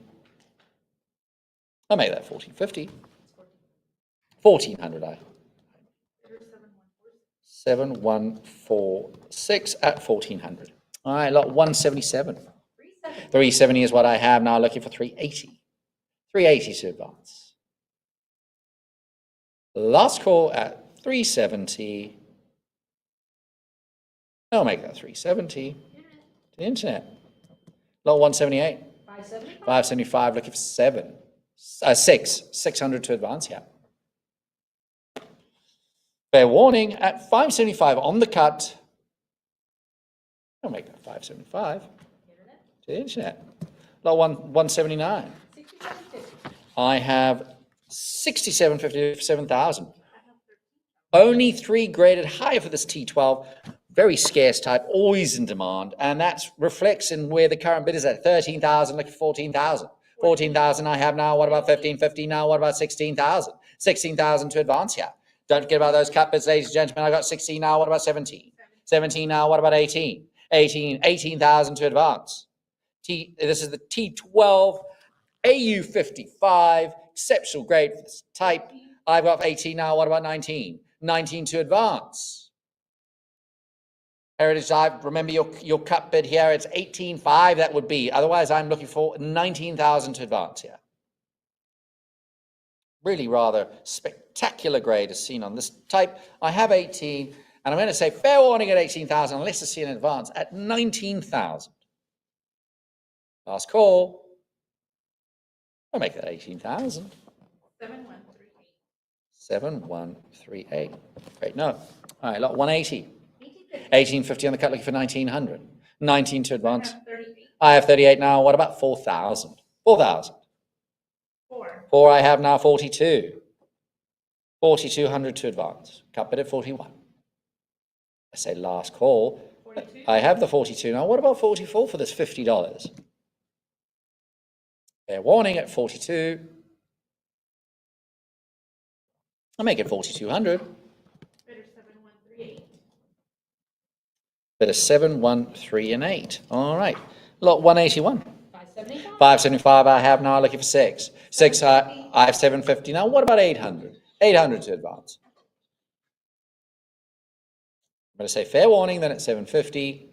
I'll make that 1450. 1400 I. 7146 at 1400. All right, lot 177. 370 is what I have now, looking for 380. 380 to advance. Last call at 370. I'll make that 370. To the internet. Lot 178. 575, looking for 600 to advance, yeah. Fair warning at 575 on the cut. I'll make that 575 to the internet. Lot 179. I have 6750 for 7,000. Only 3 graded higher for this T12. Very scarce type, always in demand, and that reflects in where the current bid is at 13,000, like 14,000. 14,000 I have now. What about 1550 now? What about 16,000? 16,000 to advance here. Don't forget about those cut bids, ladies and gentlemen. I got 16 now. What about 17? 17 now. What about 18? 18,000 to advance. This is the T12 AU55, exceptional grade for this type. I've got 18 now. What about 19? 19 to advance. Heritage Dive, remember your cut bid here, it's 18.5 that would be. Otherwise, I'm looking for 19,000 to advance here. Really rather spectacular grade as seen on this type. I have 18, and I'm going to say fair warning at 18,000, unless I see an advance at 19,000. Last call. I'll make that 18,000. 7138. 7138. Great, no. All right, lot 180. 1850 on the cut, looking for 1900. 19 to advance. I have 38 now. What about 4,000? 4,000. 4 I have now. 42. 4,200 to advance. Cut bid at 41. I say last call. 42. I have the 42 now. What about 44 for this $50? Fair warning at 42. I'll make it 4,200. Bid of 7, 1, 3, and 8. All right. Lot 181. 575 I have now, looking for 6. 6 I have 750 now. What about 800? 800 to advance. I'm going to say fair warning, then at 750.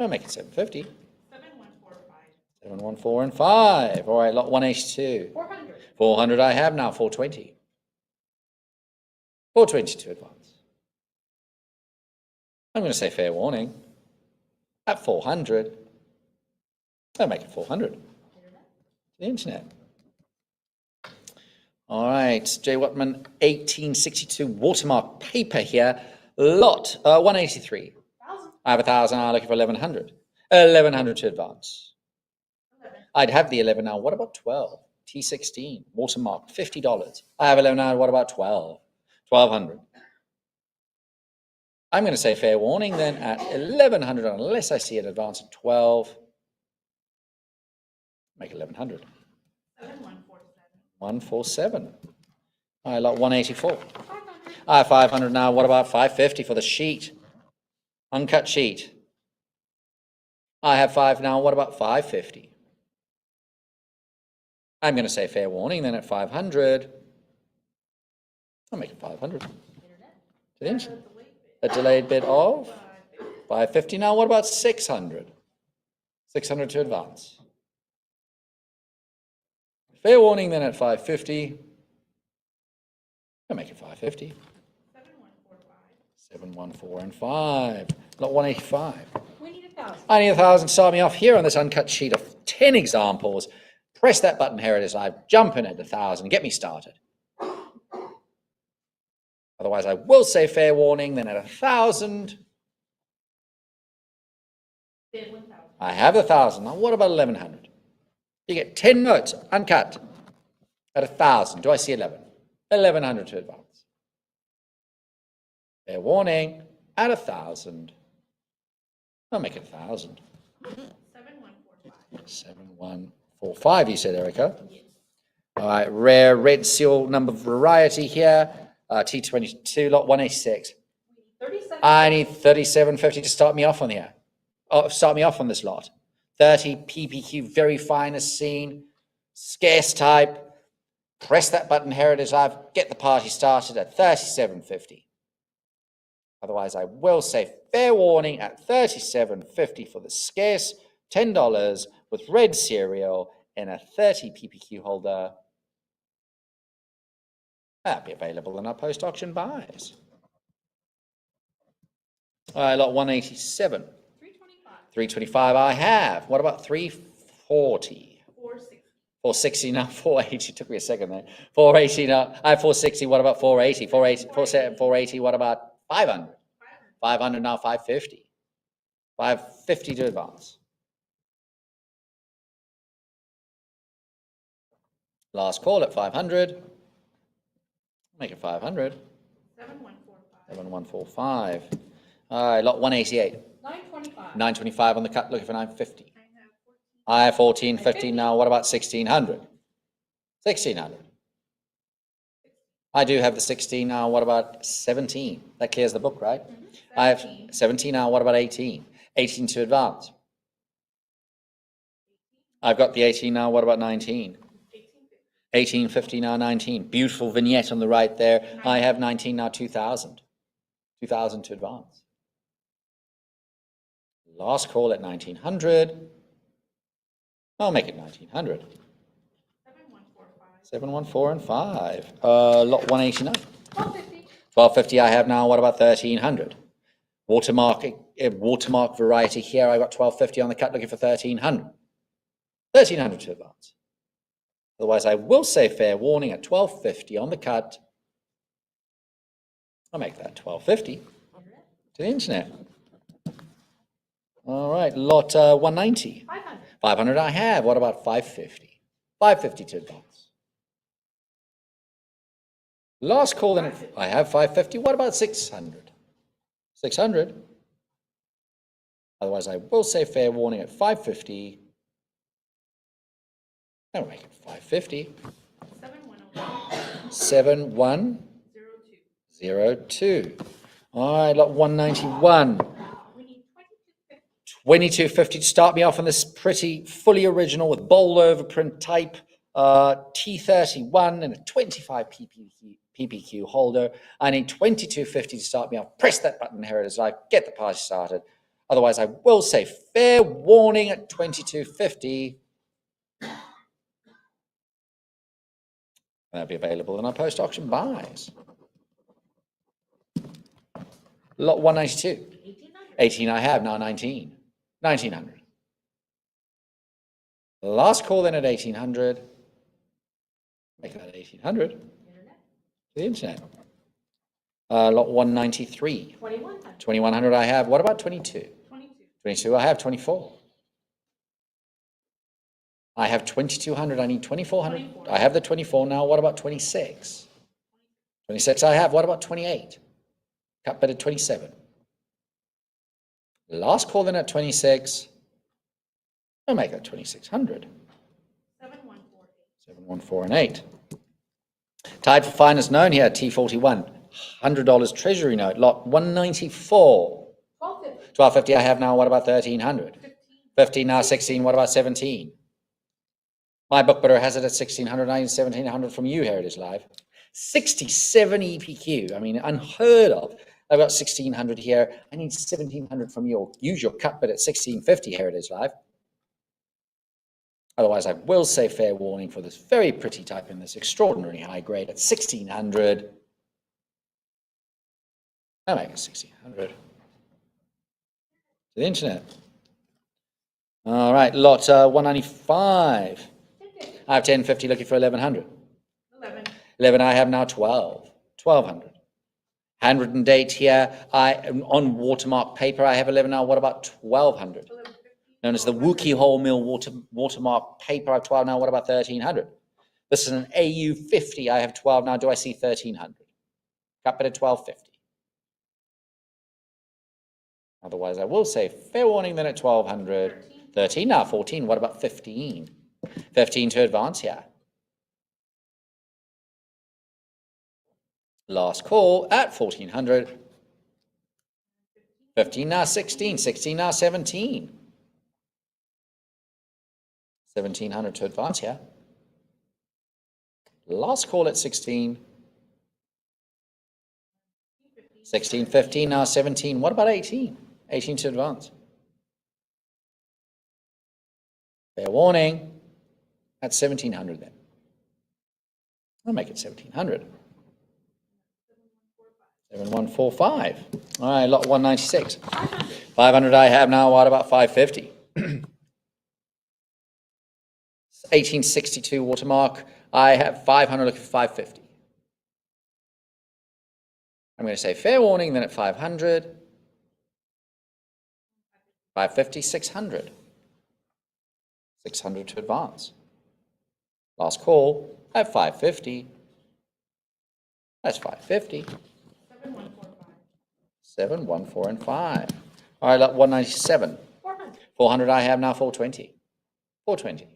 I'll make it 750. 714 and 5. All right, lot 182. 400. 400 I have now, 420. 420 to advance. I'm going to say fair warning at 400. I'll make it 400. The internet. All right, J. Watman, 1862 watermark paper here. Lot 183. I have 1,000. I'm looking for 1,100. 1,100 to advance. I'd have the 11 now. What about 12? T16 watermark, $50. I have 11 now. What about 12? 1,200. I'm going to say fair warning then at 1,100 unless I see an advance at 12. Make 1,100. 147. I lot 184. I have 500 now. What about 550 for the sheet? Uncut sheet. I have 5 now. What about 550? I'm going to say fair warning then at 500. I'll make it 500. A delayed bid of 550 now. What about 600? 600 to advance. Fair warning then at 550. I'll make it 550. 714 and 5. Lot 185. We need 1,000. I need 1,000. Start me off here on this uncut sheet of 10 examples. Press that button. Here it is. Live. Jump in at 1,000. Get me started. Otherwise, I will say fair warning, then at 1,000. I have 1,000. Now, what about 1,100? You get 10 notes, uncut, at 1,000. Do I see 11? 1,100 to advance. Fair warning, at 1,000. I'll make it 1,000. 7145. 7145, you said, Erica. All right, rare red seal number variety here. T22, lot 186. 37. I need 3750 to start me off on here. Oh, start me off on this lot. 30 PPQ, very fine as seen. Scarce type. Press that button, Heritage Live. Get the party started at 3750. Otherwise, I will say fair warning at 3750 for the scarce $10 with red cereal and a 30 PPQ holder. That'll be available in our post-auction buys. All right, lot 187. 325. 325 I have. What about 340? 460. 460 now, 480. Took me a second there. 480 now. I have 460. What about 480? 480. What about 500? 500 now, 550. 550 to advance. Last call at 500. Make it 500. 7145. 7145. All right, lot 188. 925. 925 on the cut, looking for 950. I have 14. I have 1450 now. What about 1600? 1600. I do have the 16 now. What about 17? That clears the book, right? I have 17 now. What about 18? 18 to advance. I've got the 18 now. What about 19? 1850 now, 19. Beautiful vignette on the right there. I have 19 now, 2000. 2000 to advance. Last call at 1900. I'll make it 1900. 7145. 714 and 5. Lot 189. 1250. 1250 I have now. What about 1300? Watermark variety here. I got 1250 on the cut, looking for 1300. 1300 to advance. Otherwise, I will say fair warning at 1250 on the cut. I'll make that 1250 to the internet. All right, lot 190. 500. 500 I have. What about 550? 550 to advance. Last call, then I have 550. What about 600? 600. Otherwise, I will say fair warning at 550. I'll make it 550. 7101. 7102. All right, lot 191. We need 2250 2250. to start me off on this pretty fully original with bold overprint type T31 and a 25 PPQ holder. I need 2250 to start me off. Press that button, Heritage Live, get the party started. Otherwise, I will say fair warning at 2250. That'll be available in our post-auction buys. Lot 192. 1800. 18 I have, now 19. 1900. Last call then at 1800. Make that 1800 to Internet. the internet. Lot 193. 2100. 2100 I have. What about 22? 22. 22 I have. 24. I have 2200. I need 2400. 24. I have the 24 now. What about 26? 26 I have. What about 28? Cut bid at 27. Last call then at 26. I'll make that 2600. 7148. 714 and 8. Tied for finest known here, T41. $100 treasury note, lot 194. 1250. 1250 I have now. What about 1300? 15. 15 now, 16. What about 17? My book bidder has it at 1600. I need 1700 from you, Heritage Live. 67 EPQ. I mean, unheard of. I've got 1600 here. I need 1700 from you. Use your cut bid at 1650, Heritage Live. Otherwise, I will say fair warning for this very pretty type in this extraordinarily high grade at 1600. I'll make it 1600 to the internet. All right, lot 195. 1050. I have 1050 looking for 1100. 11. 11 I have now 12. 1200. Handwritten date here. On watermark paper, I have 11 now. What about 1200? 1150. Known as the Wookie Whole Mill watermark paper, I have 12 now. What about 1300? This is an AU 50. I have 12 now. Do I see 1300? Cut bid at 1250. Otherwise, I will say fair warning then at 1200. 13 now, 14. What about 15? 15 to advance here. Last call at 1400. 15 now, 16. 16 now, 17. 1700 to advance here. Last call at 16. 16, 15 now, 17. What about 18? 18 to advance. Fair warning at 1700 then. I'll make it 1700. 7145. All right, lot 196. 500 I have now. What about 550? 1862 watermark. I have 500 looking for 550. I'm going to say fair warning then at 500. 550, 600. 600 to advance. Last call at 550. That's 550. 7, 1, 4, and 5. All right, lot 197. 400. 400 I have now, 420. 420.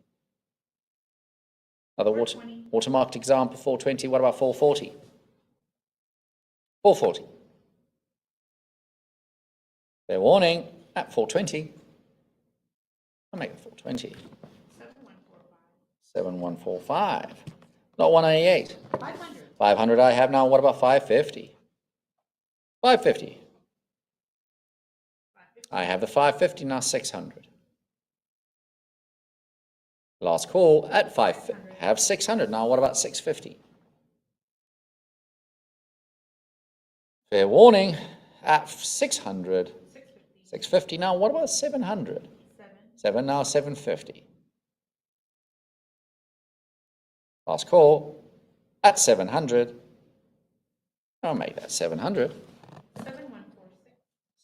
Another 420. watermarked example, 420. What about 440? 440. Fair warning at 420. I'll make it 420. 7145. Lot 198. 500. 500 I have now. What about 550? 550. I have the 550 now, 600. Last call at 550. Have 600 now. What about 650? Fair warning at 600. 650 now. What about 700? 7 now, 750. Last call at 700. I'll make that 700.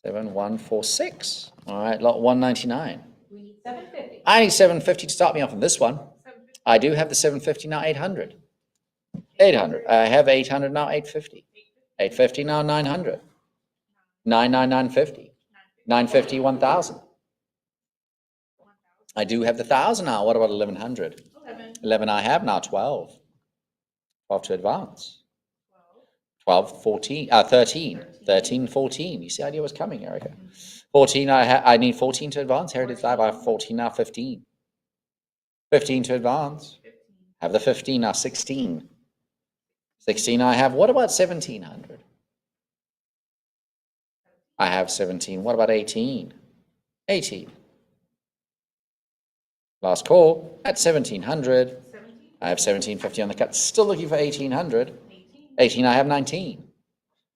7146. All right, lot 199. We need 750. I need 750 to start me off on this one. 750. I do have the 750 now, 800. 800. I have 800 now, 850. 850 now, 900. 950. 950, 1000. I do have the 1000 now. What about 1100? 11. 11 I have now, 12. 12 to advance. 12, 14, 13, 13, 14. You see, idea was coming, Erica. 14, I need 14 to advance. Heritage Live, I have 14 now, 15. 15 to advance. Have the 15 now, 16. 16 I have. What about 1700? I have 17. What about 18? 18. Last call at 1700. 17. I have 1750 on the cut. Still looking for 1800. 18, I have 19.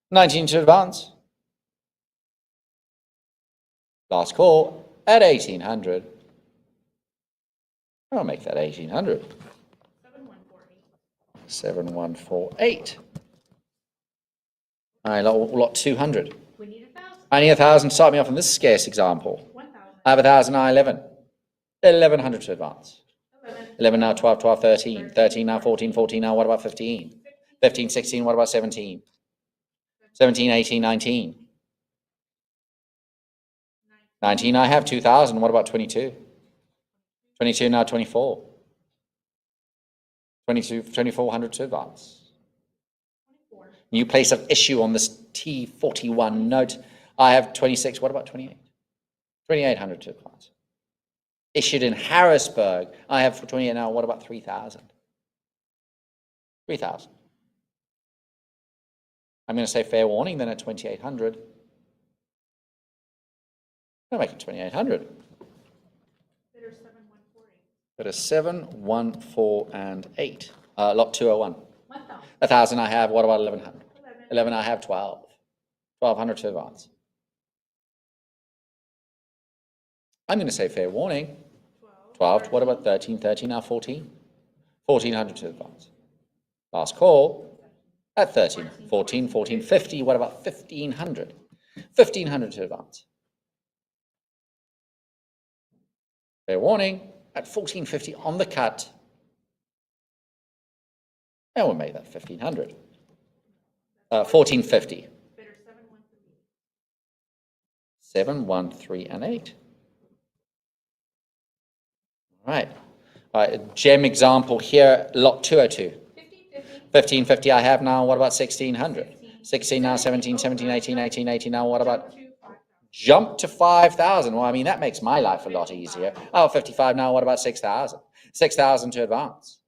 19 to advance. Last call at 1800. I'll make that 1800. 7148. 7148. All right, lot 200. We need 1,000. I need 1000 to start me off on this scarce example. 1,000. I have 1000, I 11. 1100 to advance. 11. 11 now, 12, 12, 13. 13 now, 14, 14 now, what about 15? 15, 16, what about 17? 17, 18, 19. 19, I have 2000, what about 22? 22 now, 24. 22, 2400 to advance. 24. New place of issue on this T41 note. I have 26, what about 28? 2800 to advance. Issued in Harrisburg. I have for 28 now, what about 3000? 3000. I'm going to say fair warning then at 2800. I'll make it 2800. Bidder 7148. That is 7, 1, 4, and 8. Lot 201. 1,000. 1000 I have, what about 1100? 11. 11 I have 12. 1200 to advance. I'm going to say fair warning. 12, what about 13? 13 now 14. 1400 to advance. Last call at 13. 14, 14, 50, what about 1500? 1500 to advance. Fair warning at 1450 on the cut. And we'll make that 1500. 1450. Bidder 713. 7, 1, 3, and 8. All right. All right, gem example here, lot 202. 1550 I have now, what about 1600? 16 now, 17, 17, 18, 18, 18 now, what about? Jump to 5,000. Well, I mean, that makes my life a lot easier. Oh, 55 now, what about 6,000? 6,000 to advance.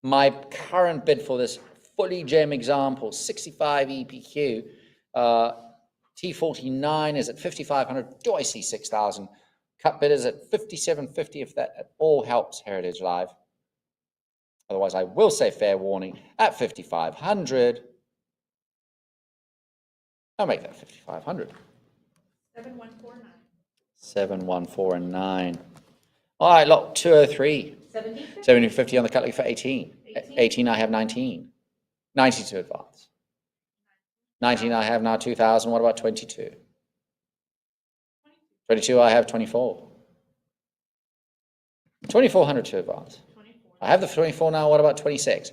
My current bid for this fully gem example, 65 EPQ, T49 is at 5,500. Do I see 6,000? Cut bid is at 5,750 if that at all helps Heritage Live. Otherwise, I will say fair warning at 5,500. I'll make that 5,500. 7149. 7, 1, 4, and 9. All right, lot 203. 7050 on the cut looking for 18. 18 I have 19. 90 to advance. 19 I have now 2,000. What about 22? 22 I have 24. 2,400 to advance. I have the 24 now. What about 26?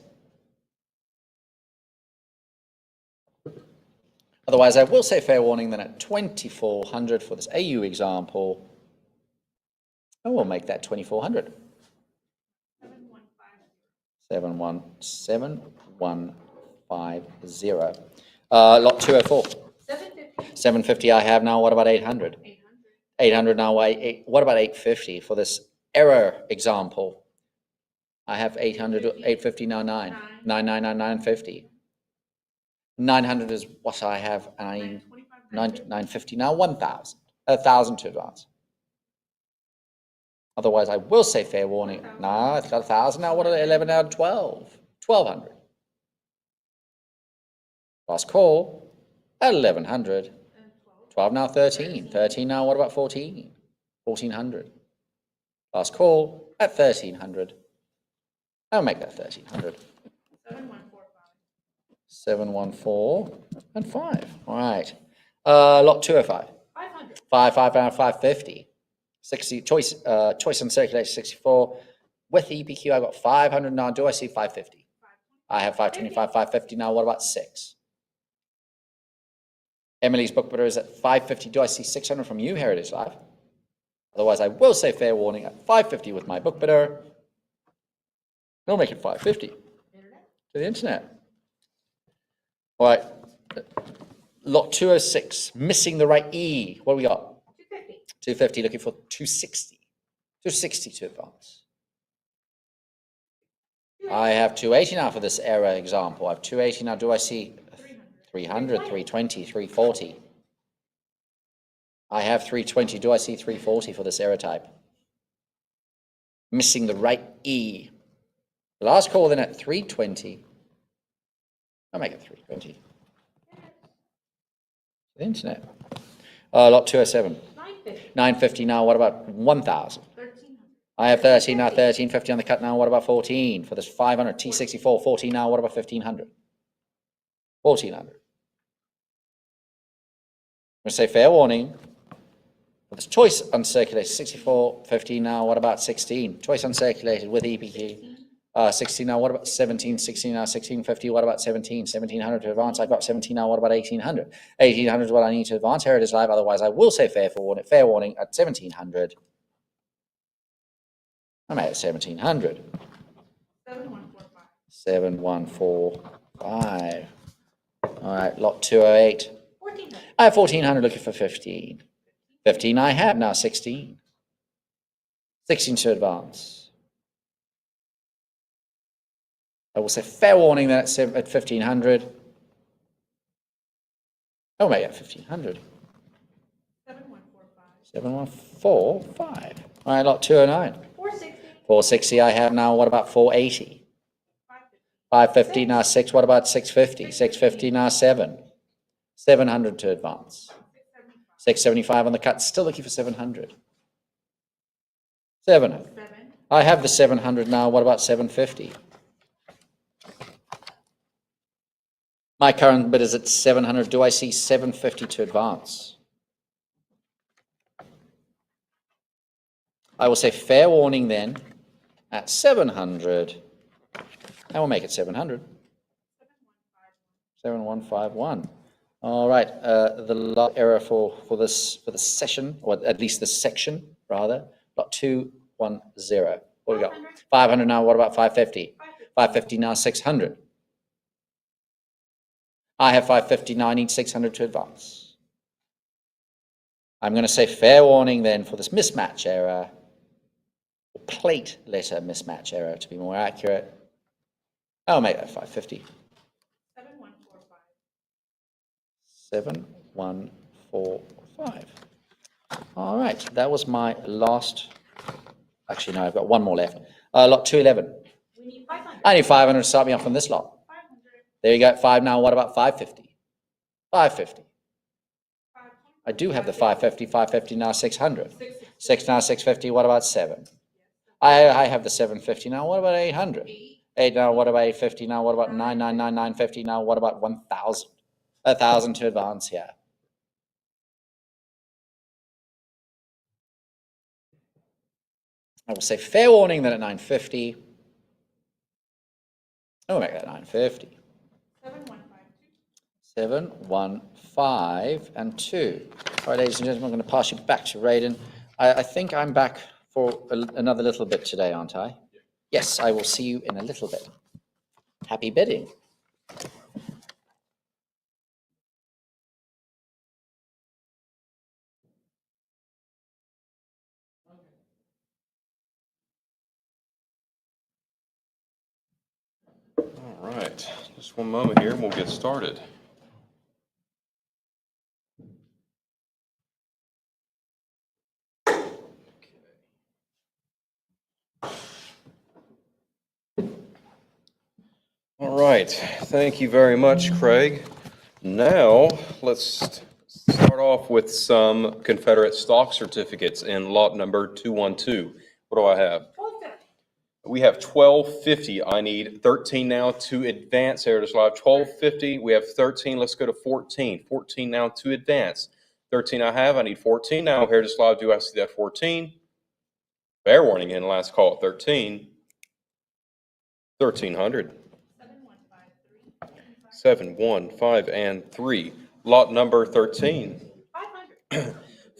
Otherwise, I will say fair warning then at 2,400 for this AU example. And we'll make that 2,400. 7,150. Lot 204. 750 I have now. What about 800? 800 now. What about 850 for this error example? I have 800, 850 now, 9. 950. 900 is what I have, 950 now, 1,000. 1,000 to advance. Otherwise, I will say fair warning. No, it's got 1,000 now. What are they? 11 now, 12. 1,200. Last call at 1,100. 12 now, 13. 13 now, what about 14? 1,400. Last call at 1,300. I'll make that 1,300. 714 and 5. All right. Lot 205. 500. 550. 60 choice and circulation 64. With the EPQ, I got 500 now. Do I see 550? I have 525, 550 now. What about 6? Emily's book bidder is at 550. Do I see 600 from you, Heritage Live? Otherwise, I will say fair warning at 550 with my book bidder. We'll make it 550 to the internet. All right. Lot 206, missing the right E. What do we got? 250. 250, looking for 260. 260 to advance. I have 280 now for this error example. I have 280 now. Do I see 300, 320, 340? I have 320. Do I see 340 for this error type? Missing the right E. Last call then at 320. I'll make it 320. The internet. Lot 207. 950 now. What about 1,000? 1300. I have 13 now. 1350 on the cut now. What about 14 for this 500? T64. 14 now. What about 1,500? 1,400. I'm going to say fair warning. For this choice uncirculated 64. 15 now. What about 16? Choice uncirculated with EPQ. 16 now, what about 17? 16 now, 1650, what about 17? 1700 to advance, I've got 17 now, what about 1800? 1800 is what I need to advance, Heritage Live, otherwise I will say fair warning at 1700. I'm at 1700. 7145. 7145. All right, lot 208. 1400. I have 1400 looking for 15. 15 I have now, 16. 16 to advance. I will say fair warning then at 1,500. Oh, mate, at 1,500. 7145. 7145. All right, lot 209. 460. 460 I have now. What about 480? 550 now, 6. What about 650? 650 now, 7. 700 to advance. 675 on the cut. Still looking for 700. 700. I have the 700 now. What about 750? My current bid is at 700. Do I see 750 to advance? I will say fair warning then at 700. I will make it 700. 7151. All right, the lot error for this session, or at least this section rather, lot 210. What do we got? 500 now. What about 550? 550 now. 600. I have 550 now. I need 600 to advance. I'm going to say fair warning then for this mismatch error, or plate letter mismatch error to be more accurate. I'll make that 550. 7145. 7145. All right, that was my last. Actually, no, I've got one more left. Lot 211. We need 500. I need 500 to start me off on this lot. 500. There you go, 5 now. What about 550? 550. 500. I do have the 550, 550 now, 600. 6 now, 650. What about 7? I have the 750 now. What about 800? 8 now. What about 850 now? What about 999, 950 now? What about 1,000? 1,000 to advance here. I will say fair warning that at 950. I will make that 950. 7152. 715 and 2. All right, ladies and gentlemen, I'm going to pass you back to Raiden. I think I'm back for another little bit today, aren't I? Yes, I will see you in a little bit. Happy bidding. All right, just one moment here and we'll get started. All right, thank you very much, Craig. Now, let's start off with some Confederate stock certificates in lot number 212. What do I have? 1250. We have 1250. I need 13 now to advance. Heritage Live, 1250. We have 13. Let's go to 14. 14 now to advance. 13 I have. I need 14 now. Heritage Live, do I see that 14? Fair warning in last call at 13. 1300. 7153. 715 and 3. Lot number 13. 500.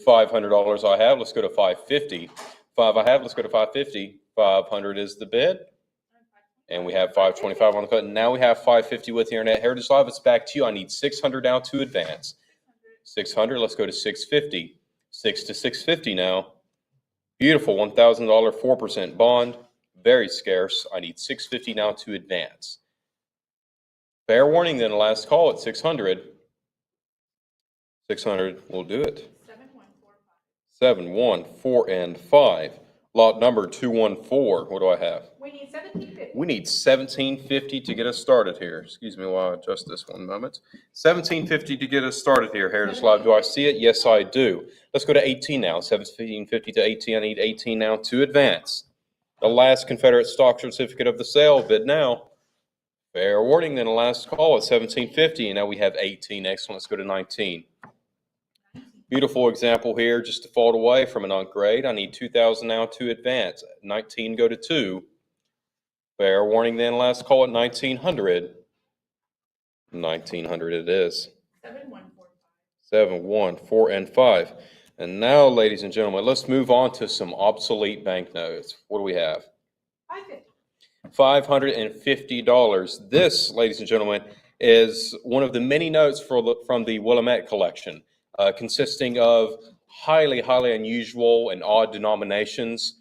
$500 I have. Let's go to 550. 5 I have. Let's go to 550. 500 is the bid. And we have 525 on the cut. Now we have 550 with the Internet Heritage Live. It's back to you. I need 600 now to advance. 600. Let's go to 650. 6 to 650 now. Beautiful $1,000 4% bond. Very scarce. I need 650 now to advance. Fair warning then, last call at 600. 600 will do it. 7145. 714 and 5. Lot number 214. What do I have? We need 1750. We need 1750 to get us started here. Excuse me while I adjust this one moment. 1750 to get us started here. Heritage Live, do I see it? Yes, I do. Let's go to 18 now. 1750 to 18. I need 18 now to advance. The last Confederate stock certificate of the sale. Bid now. Fair warning then, the last call at 1750. And now we have 18. Excellent. Let's go to 19. Beautiful example here, just to fold away from an upgrade. I need 2,000 now to advance. 19 go to 2. Fair warning then, last call at 1900. 1900 it is. 7145. 714 and 5. And now, ladies and gentlemen, let's move on to some obsolete banknotes. What do we have? 550. $550. This, ladies and gentlemen, is one of the many notes from the Willamette collection, consisting of highly, highly unusual and odd denominations.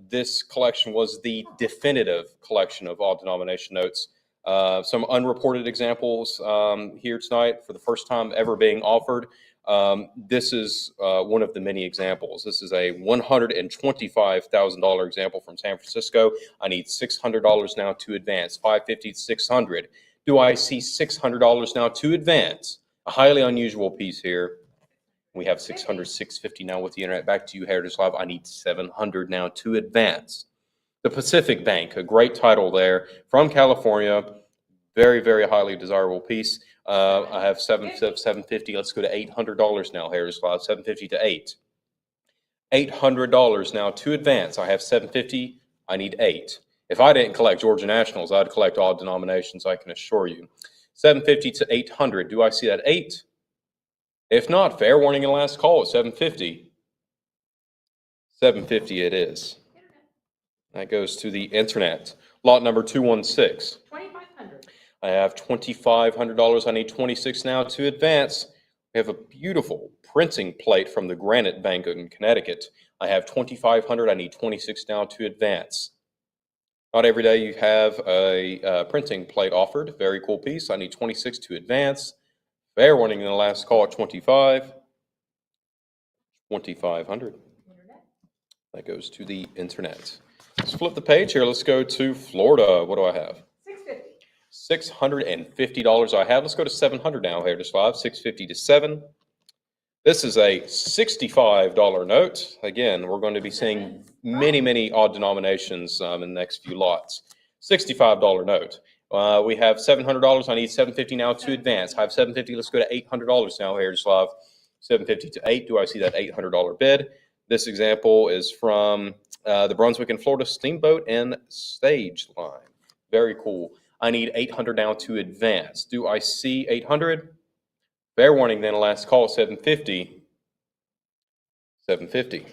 This collection was the definitive collection of odd denomination notes. Some unreported examples here tonight for the first time ever being offered. This is one of the many examples. This is a $125,000 example from San Francisco. I need $600 now to advance. 550 to 600. Do I see $600 now to advance? A highly unusual piece here. We have 600, 650 now with the Internet. Back to you, Heritage Live. I need 700 now to advance. The Pacific Bank, a great title there from California. Very, very highly desirable piece. I have 750. Let's go to $800 now, Heritage Live. 750 to 8. $800 now to advance. I have 750. I need 8. If I didn't collect Georgia Nationals, I'd collect odd denominations, I can assure you. 750 to 800. Do I see that 8? If not, fair warning and last call at 750. 750 it is. That goes to the internet. Lot number 216. 2,500. I have $2,500. I need 26 now to advance. We have a beautiful printing plate from the Granite Bank in Connecticut. I have 2,500. I need 26 now to advance. Not every day you have a printing plate offered. Very cool piece. I need 26 to advance. Fair warning in the last call at 25. 2,500. That goes to the internet. Let's flip the page here. Let's go to Florida. What do I have? 650. $650 I have. Let's go to 700 now, Heritage Live. 650 to 7. This is a $65 note. Again, we're going to be seeing many odd denominations in the next few lots. $65 note. We have $700. I need $750 now to advance. I have $750. Let's go to $800 now, Heritage Live. $750 to 8. Do I see that $800 bid? This example is from the Brunswick and Florida Steamboat and Stage Line. Very cool. I need 800 now to advance. Do I see 800? Fair warning then, last call, 750. 750.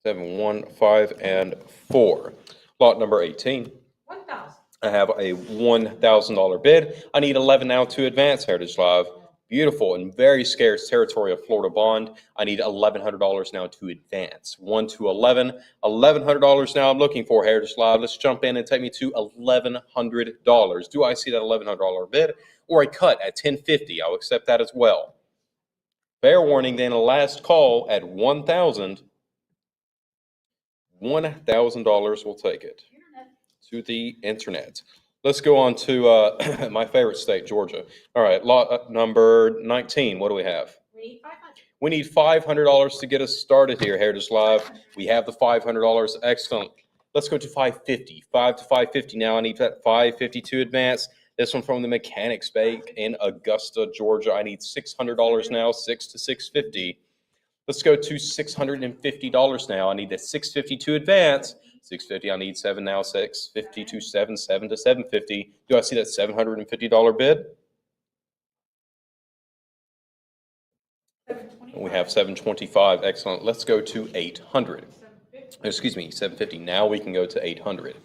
715 and 4. Lot number 18. 1,000. I have a $1,000 bid. I need 11 now to advance, Heritage Live. Beautiful and very scarce territory of Florida bond. I need $1,100 now to advance. 1 to 11. $1,100 now I'm looking for, Heritage Live. Let's jump in and take me to $1,100. Do I see that $1,100 bid? Or a cut at $10.50? I'll accept that as well. Fair warning then, a last call at $1,000. $1,000 will take it to the internet. Let's go on to my favorite state, Georgia. All right, lot number 19. What do we have? We need 500. We need $500 to get us started here, Heritage Live. We have the $500. Excellent. Let's go to 550. 5 to 550 now. I need that 550 to advance. This one from the Mechanics Bank in Augusta, Georgia. I need $600 now. 6 to 650. Let's go to $650 now. I need that 650 to advance. 650. I need 7 now. 650 to 7. 7 to 750. Do I see that $750 bid? We have 725. Excellent. Let's go to 800. Excuse me, 750. Now we can go to 800.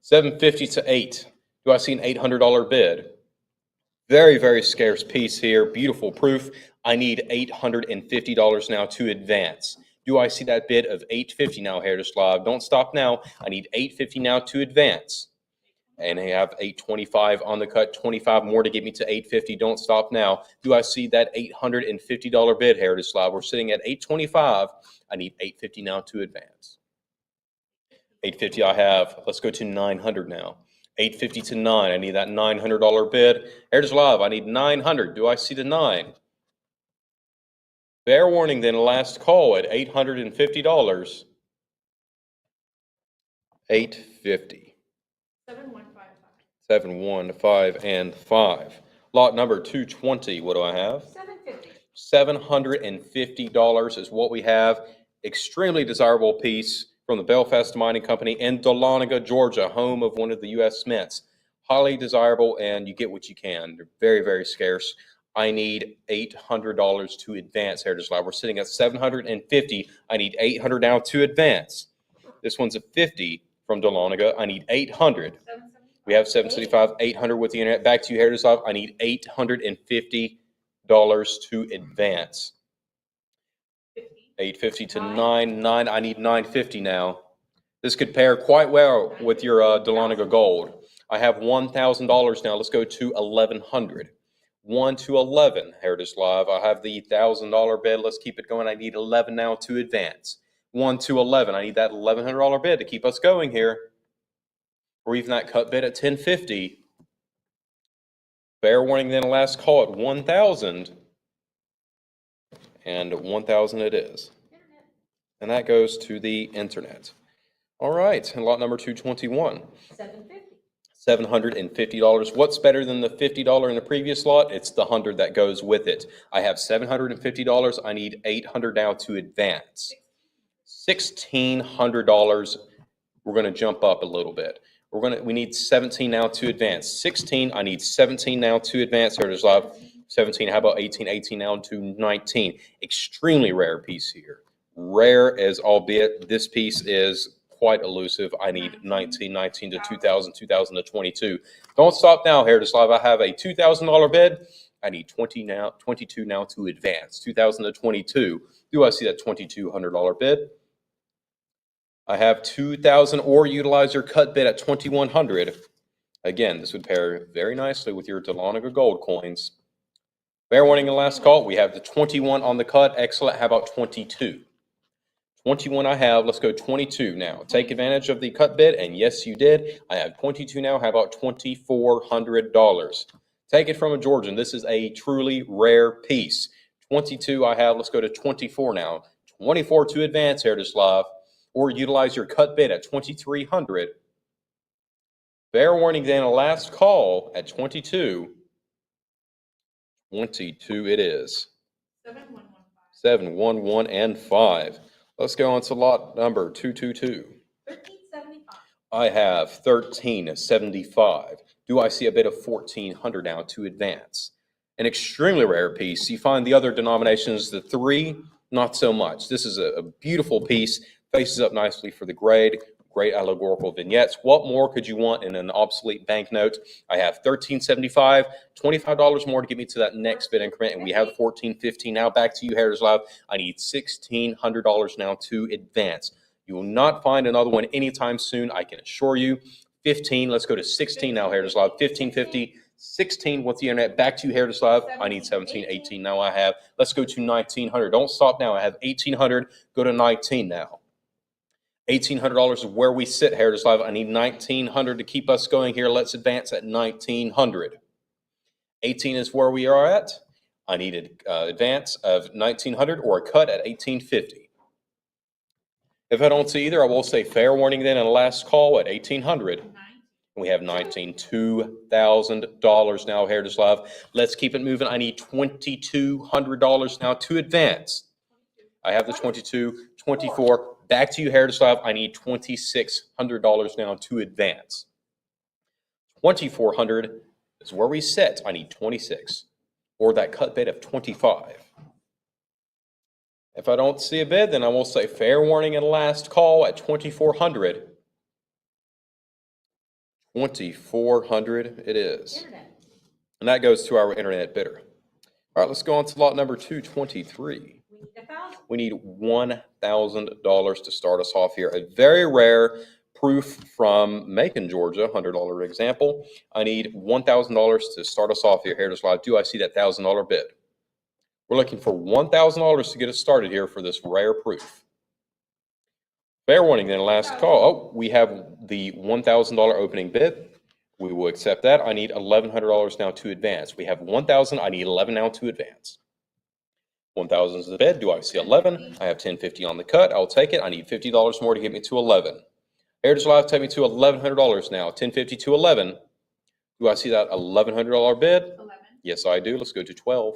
750 to 8. Do I see an $800 bid? Very scarce piece here. Beautiful proof. I need $850 now to advance. Do I see that bid of $850 now, Heritage Live? Don't stop now. I need $850 now to advance. And I have $825 on the cut, 25 more to get me to $850. Don't stop now. Do I see that $850 bid, Heritage Live? We're sitting at $825. I need $850 now to advance. $850 I have. Let's go to $900 now. $850 to 9. I need that $900 bid. Heritage Live, I need $900. Do I see the 9? Fair warning then, last call at $850. $850. 715 and 5. Lot number 220. What do I have? 750. $750 is what we have. Extremely desirable piece from the Belfast Mining Company in Dahlonega, Georgia, home of one of the U.S. mints. Highly desirable, and you get what you can. They're very scarce. I need $800 to advance, Heritage Live. We're sitting at $750. I need $800 now to advance. This one's a 50 from Dahlonega. I need $800. We have $775, $800 with the internet. Back to you, Heritage Live. I need $850 to advance. $850 to 9. I need $950 now. This could pair quite well with your Dahlonega Gold. I have $1,000 now. Let's go to $1,100. 1 to 11, Heritage Live. I have the $1,000 bid. Let's keep it going. I need 11 now to advance. 1 to 11. I need that $1,100 bid to keep us going here. Or even that cut bid at $10.50. Fair warning then, last call at $1,000. And $1,000 it is. And that goes to the internet. All right, and lot number 221. 750. $750. What's better than the $50 in the previous lot? It's the 100 that goes with it. I have $750. I need $800 now to advance. $1,600. We're going to jump up a little bit. We need 17 now to advance. 16, I need 17 now to advance. Heritage Live. 17, how about 18? 18 now to 19. Extremely rare piece here. Rare as albeit this piece is quite elusive. I need 19, 19 to 2000, 2000 to 22. Don't stop now, Heritage Live. I have a $2,000 bid. I need 22 now to advance. 2000 to 22. Do I see that $2,200 bid? I have 2,000 or utilize your cut bid at 2,100. Again, this would pair very nicely with your Dahlonega gold coins. Fair warning in last call. We have the 21 on the cut. Excellent. How about 22? 21 I have. Let's go 22 now. Take advantage of the cut bid, and yes, you did. I have 22 now. How about $2,400? Take it from a Georgian. This is a truly rare piece. 22 I have. Let's go to 24 now. 24 to advance, Heritage Live. Or utilize your cut bid at 2,300. Fair warning then, a last call at 22. 22 it is. 711 and 5. Let's go on to lot number 222. 1375. I have 1375. Do I see a bid of 1,400 now to advance? An extremely rare piece. You find the other denominations, the 3, not so much. This is a beautiful piece. Faces up nicely for the grade. Great allegorical vignettes. What more could you want in an obsolete banknote? I have $1375, $25 more to get me to that next bid increment, and we have $14.50. Now back to you, Heritage Live. I need $1,600 now to advance. You will not find another one anytime soon, I can assure you. 15, let's go to 16 now, Heritage Live. 1550, 16 with the internet. Back to you, Heritage Live. I need 17, 18 now I have. Let's go to 1900. Don't stop now. I have 1800. Go to 19 now. $1,800 is where we sit, Heritage Live. I need 1,900 to keep us going here. Let's advance at 1,900. 18 is where we are at. I need an advance of 1,900 or a cut at 1,850. If I don't see either, I will say fair warning then and a last call at 1,800. We have $2,000 now, Heritage Live. Let's keep it moving. I need $2,200 now to advance. I have the 22, 24. Back to you, Heritage Live. I need $2,600 now to advance. 2,400 is where we sit. I need 26, or that cut bid of 25. If I don't see a bid, then I will say fair warning and last call at 2,400. 2,400 it is. Internet. And that goes to our internet bidder. All right, let's go on to lot number 223. We need $1,000 to start us off here. A very rare proof from Macon, Georgia, $100 example. I need $1,000 to start us off here, Heritage Live. Do I see that $1,000 bid? We're looking for $1,000 to get us started here for this rare proof. Fair warning then, last call. Oh, we have the $1,000 opening bid. We will accept that. I need $1,100 now to advance. We have 1,000. I need 11 now to advance. 1,000 is the bid. Do I see 11? I have 1050 on the cut. I'll take it. I need $50 more to get me to 11. Heritage Live, take me to $1,100 now. 1050 to 11. Do I see that $1,100 bid? 11. Yes, I do. Let's go to 12.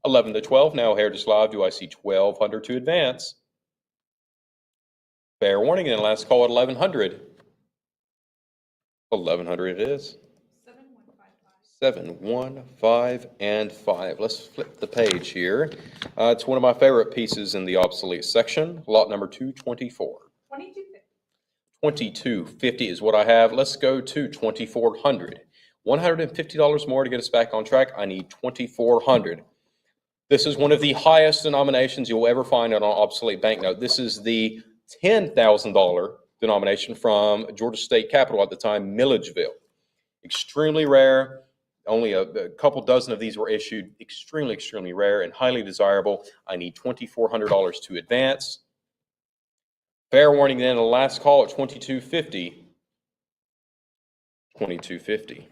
11 to 12. Now, Heritage Live, do I see 1,200 to advance? Fair warning, and last call at 1,100. 1,100 it is. 715 and 5. Let's flip the page here. It's one of my favorite pieces in the obsolete section. Lot number 224. 2250. 2250 is what I have. Let's go to 2,400. $150 more to get us back on track. I need 2,400. This is one of the highest denominations you'll ever find on an obsolete banknote. This is the $10,000 denomination from Georgia State Capitol at the time, Milledgeville. Extremely rare. Only a couple dozen of these were issued. Extremely, extremely rare and highly desirable. I need $2,400 to advance. Fair warning then, the last call at 2250. 2250.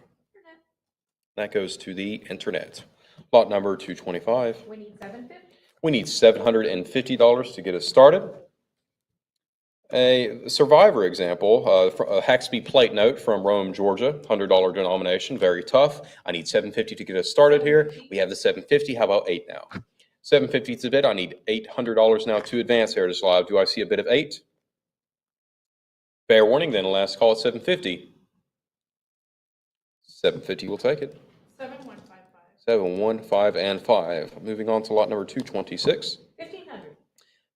That goes to the internet. Lot number 225. We need 750. We need $750 to get us started. A survivor example, a Haxby plate note from Rome, Georgia, $100 denomination, very tough. I need $750 to get us started here. We have the $750. How about 8 now? $750 is a bid. I need $800 now to advance, Heritage Live. Do I see a bid of 8? Fair warning then, last call at $750. 750 will take it. 7155. 7, 1, 5, and 5. Moving on to lot number 226. 1500.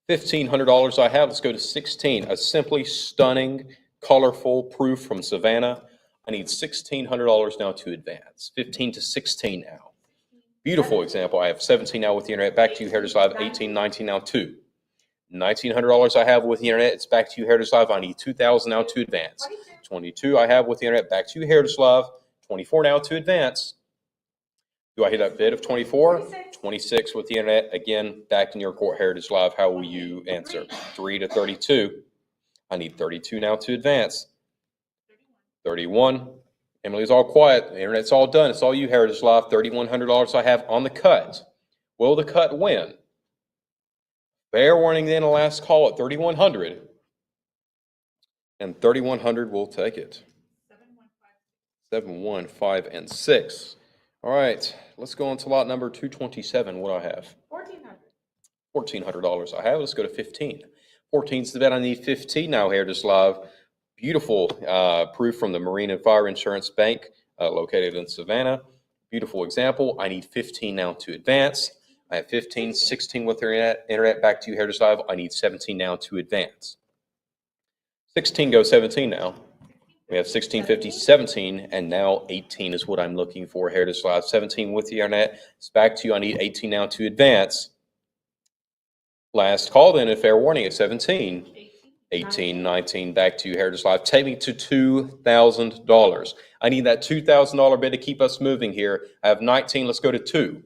$1,500 I have. Let's go to 16. A simply stunning, colorful proof from Savannah. I need $1,600 now to advance. 15 to 16 now. Beautiful example. I have 17 now with the internet. Back to you, Heritage Live. 18, 19 now, 2. $1,900 I have with the internet. It's back to you, Heritage Live. I need 2,000 now to advance. 22 I have with the internet. Back to you, Heritage Live. 24 now to advance. Do I hear that bid of 24? 26 with the internet. Again, back in your court, Heritage Live. How will you answer? 3 to 32. I need 32 now to advance. 31. Emily's all quiet. The internet's all done. It's all you, Heritage Live. $3,100 I have on the cut. Will the cut win? Fair warning then, a last call at 3,100. And 3,100 will take it. 7, 1, 5, and 6. All right, let's go on to lot number 227. What do I have? 1400. $1,400 I have. Let's go to 15. 14's the bet. I need 15 now, Heritage Live. Beautiful proof from the Marine and Fire Insurance Bank located in Savannah. Beautiful example. I need 15 now to advance. I have 15, 16 with the internet. Back to you, Heritage Live. I need 17 now to advance. 16 goes 17 now. We have 16, 50, 17, and now 18 is what I'm looking for, Heritage Live. 17 with the internet. It's back to you. I need 18 now to advance. Last call then, a fair warning at 17. 18, 19, back to you, Heritage Live. Take me to $2,000. I need that $2,000 bid to keep us moving here. I have 19. Let's go to 2.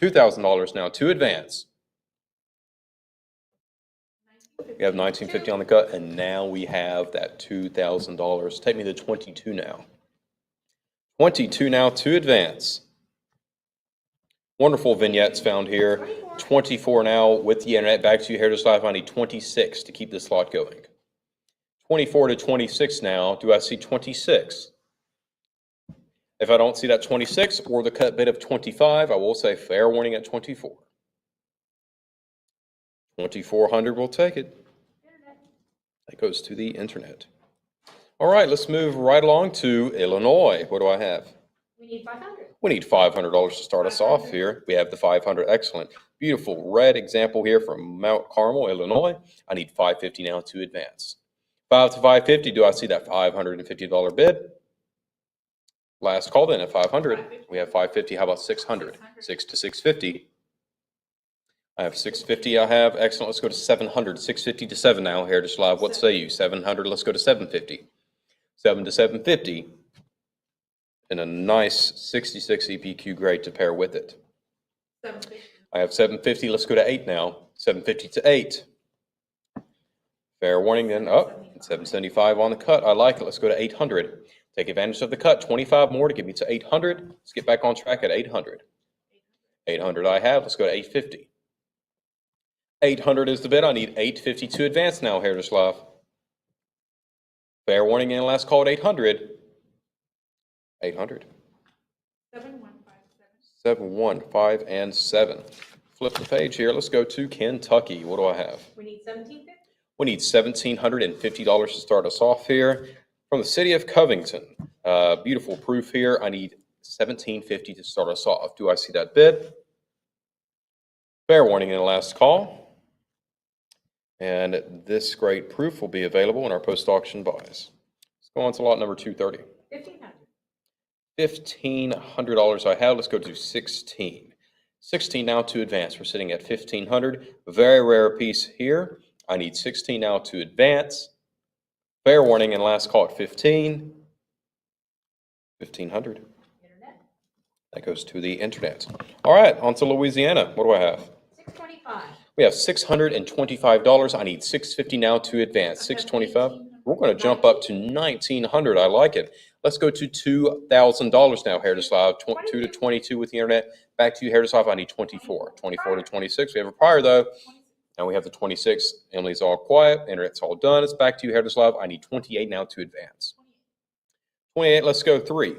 $2,000 now to advance. We have $1,950 on the cut, and now we have that $2,000. Take me to 22 now. 22 now to advance. Wonderful vignettes found here. 24 now with the internet. Back to you, Heritage Live. I need 26 to keep this lot going. 24 to 26 now. Do I see 26? If I don't see that 26 or the cut bid of 25, I will say fair warning at 24. 2,400 will take it. That goes to the internet. All right, let's move right along to Illinois. What do I have? We need 500. We need $500 to start us off here. We have the 500. Excellent. Beautiful red example here from Mount Carmel, Illinois. I need 550 now to advance. 5 to 550. Do I see that $550 bid? Last call then at 500. We have 550. How about 600? 6 to 650. I have 650. I have. Excellent. Let's go to 700. 650 to 7 now. Heritage Live. What say you? 700. Let's go to 750. 7 to 750. And a nice 66 EPQ grade to pair with it. 750. I have 750. Let's go to 8 now. 750 to 8. Fair warning then. Oh, 775 on the cut. I like it. Let's go to 800. Take advantage of the cut. 25 more to get me to 800. Let's get back on track at 800. 800 I have. Let's go to 850. 800 is the bid. I need 850 to advance now, Heritage Live. Fair warning and last call at 800. 800. 7157. 7, 1, 5, and 7. Flip the page here. Let's go to Kentucky. What do I have? We need 1750. We need $1,750 to start us off here. From the city of Covington. Beautiful proof here. I need $1,750 to start us off. Do I see that bid? Fair warning in the last call. And this great proof will be available in our post-auction buys. Let's go on to lot number 230. 1500. $1,500 I have. Let's go to 16. 16 now to advance. We're sitting at 1,500. Very rare piece here. I need 16 now to advance. Fair warning and last call at 15. 1,500. Internet. That goes to the internet. All right, on to Louisiana. What do I have? 625. We have $625. I need $650 now to advance. 625. We're going to jump up to $1,900. I like it. Let's go to $2,000 now, Heritage Live. 2 to 22 with the internet. Back to you, Heritage Live. I need 24. 24 to 26. We have a prior, though. Now we have the 26. Emily's all quiet. Internet's all done. It's back to you, Heritage Live. I need 28 now to advance. 28. Let's go 3.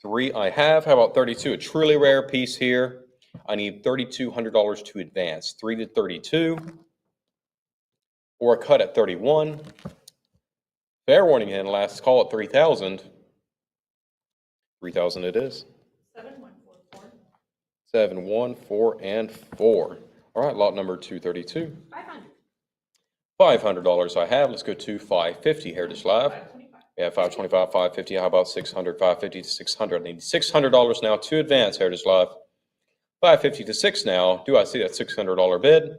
3 I have. How about 32? A truly rare piece here. I need $3,200 to advance. 3 to 32. Or a cut at 31. Fair warning and last call at 3,000. 3,000 it is. 7144. 7, 1, 4, and 4. All right, lot number 232. 500. $500 I have. Let's go to 550, Heritage Live. 525. We have 525, 550. How about 600? 550 to 600. I need $600 now to advance, Heritage Live. 550 to 6 now. Do I see that $600 bid?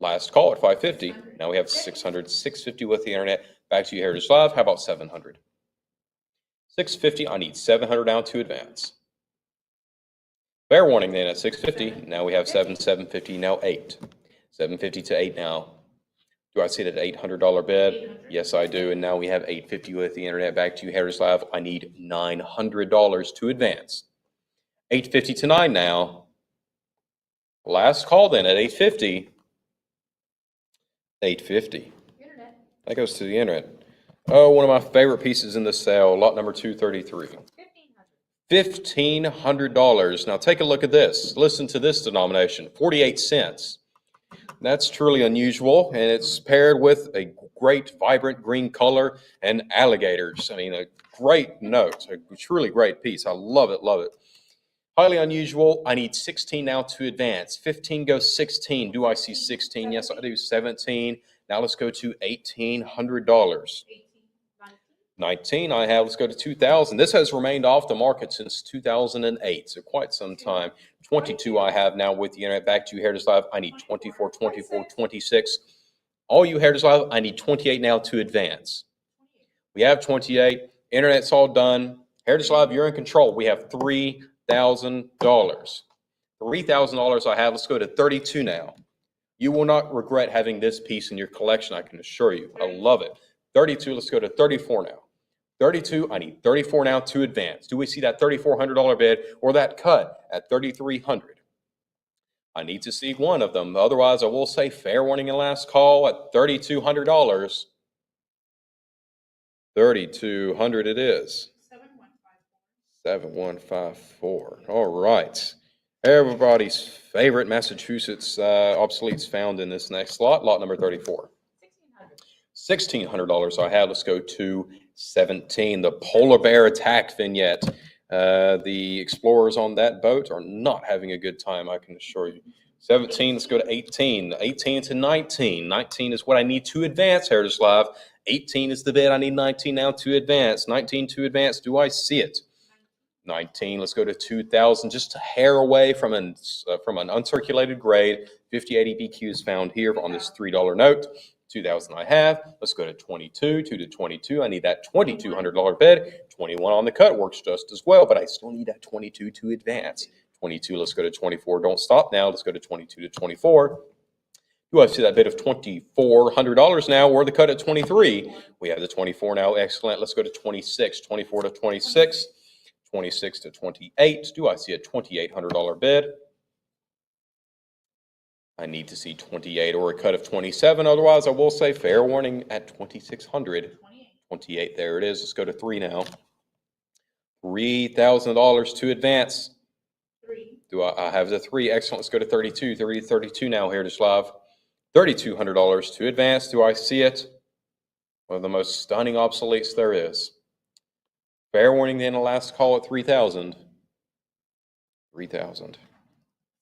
Last call at 550. Now we have 600, 650 with the internet. Back to you, Heritage Live. How about 700? 650. I need 700 now to advance. Fair warning then at 650. Now we have 7, 750. Now 8. 750 to 8 now. Do I see that $800 bid? 800. Yes, I do. And now we have 850 with the internet. Back to you, Heritage Live. I need $900 to advance. 850 to 9 now. Last call then at 850. 850. Internet. That goes to the internet. Oh, one of my favorite pieces in the sale, lot number 233. 1500. $1,500. Now take a look at this. Listen to this denomination, 48 cents. That's truly unusual, and it's paired with a great, vibrant green color and alligators. I mean, a great note, a truly great piece. I love it, love it. Highly unusual. I need 16 now to advance. 15 goes 16. Do I see 16? Yes, I do. 17. Now let's go to $1,800. 18. 19 I have. Let's go to 2,000. This has remained off the market since 2008, so quite some time. 22 I have now with the internet. Back to you, Heritage Live. I need 24, 24, 26. All you Heritage Live, I need 28 now to advance. We have 28. Internet's all done. Heritage Live, you're in control. We have $3,000. $3,000 I have. Let's go to 32 now. You will not regret having this piece in your collection, I can assure you. I love it. 32, let's go to 34 now. 32, I need 34 now to advance. Do we see that $3,400 bid or that cut at 3,300? I need to see one of them. Otherwise, I will say fair warning and last call at $3,200. 3,200 it is. 7154. All right. Everybody's favorite Massachusetts obsoletes found in this next lot, lot number 34. 1600. $1,600 I have. Let's go to 17. The polar bear attack vignette. The explorers on that boat are not having a good time, I can assure you. 17, let's go to 18. 18 to 19. 19 is what I need to advance, Heritage Live. 18 is the bid. I need 19 now to advance. 19 to advance. Do I see it? 19, let's go to 2,000, just a hair away from an uncirculated grade. 5080 BQ is found here on this $3 note. 2,000 I have. Let's go to 22, 2 to 22. I need that $2,200 bid. 21 on the cut works just as well, but I still need that 22 to advance. 22, let's go to 24. Don't stop now. Let's go to 22 to 24. Do I see that bid of $2,400 now or the cut at 23? We have the 24 now. Excellent. Let's go to 26, 24 to 26. 26 to 28. Do I see a $2,800 bid? I need to see 28 or a cut of 27. Otherwise, I will say fair warning at 2,600. 28, there it is. Let's go to 3 now. $3,000 to advance. 3. Do I have the 3? Excellent. Let's go to 32. 32 now, Heritage Live. $3,200 to advance. Do I see it? One of the most stunning obsoletes there is. Fair warning then, a last call at 3,000. 3,000.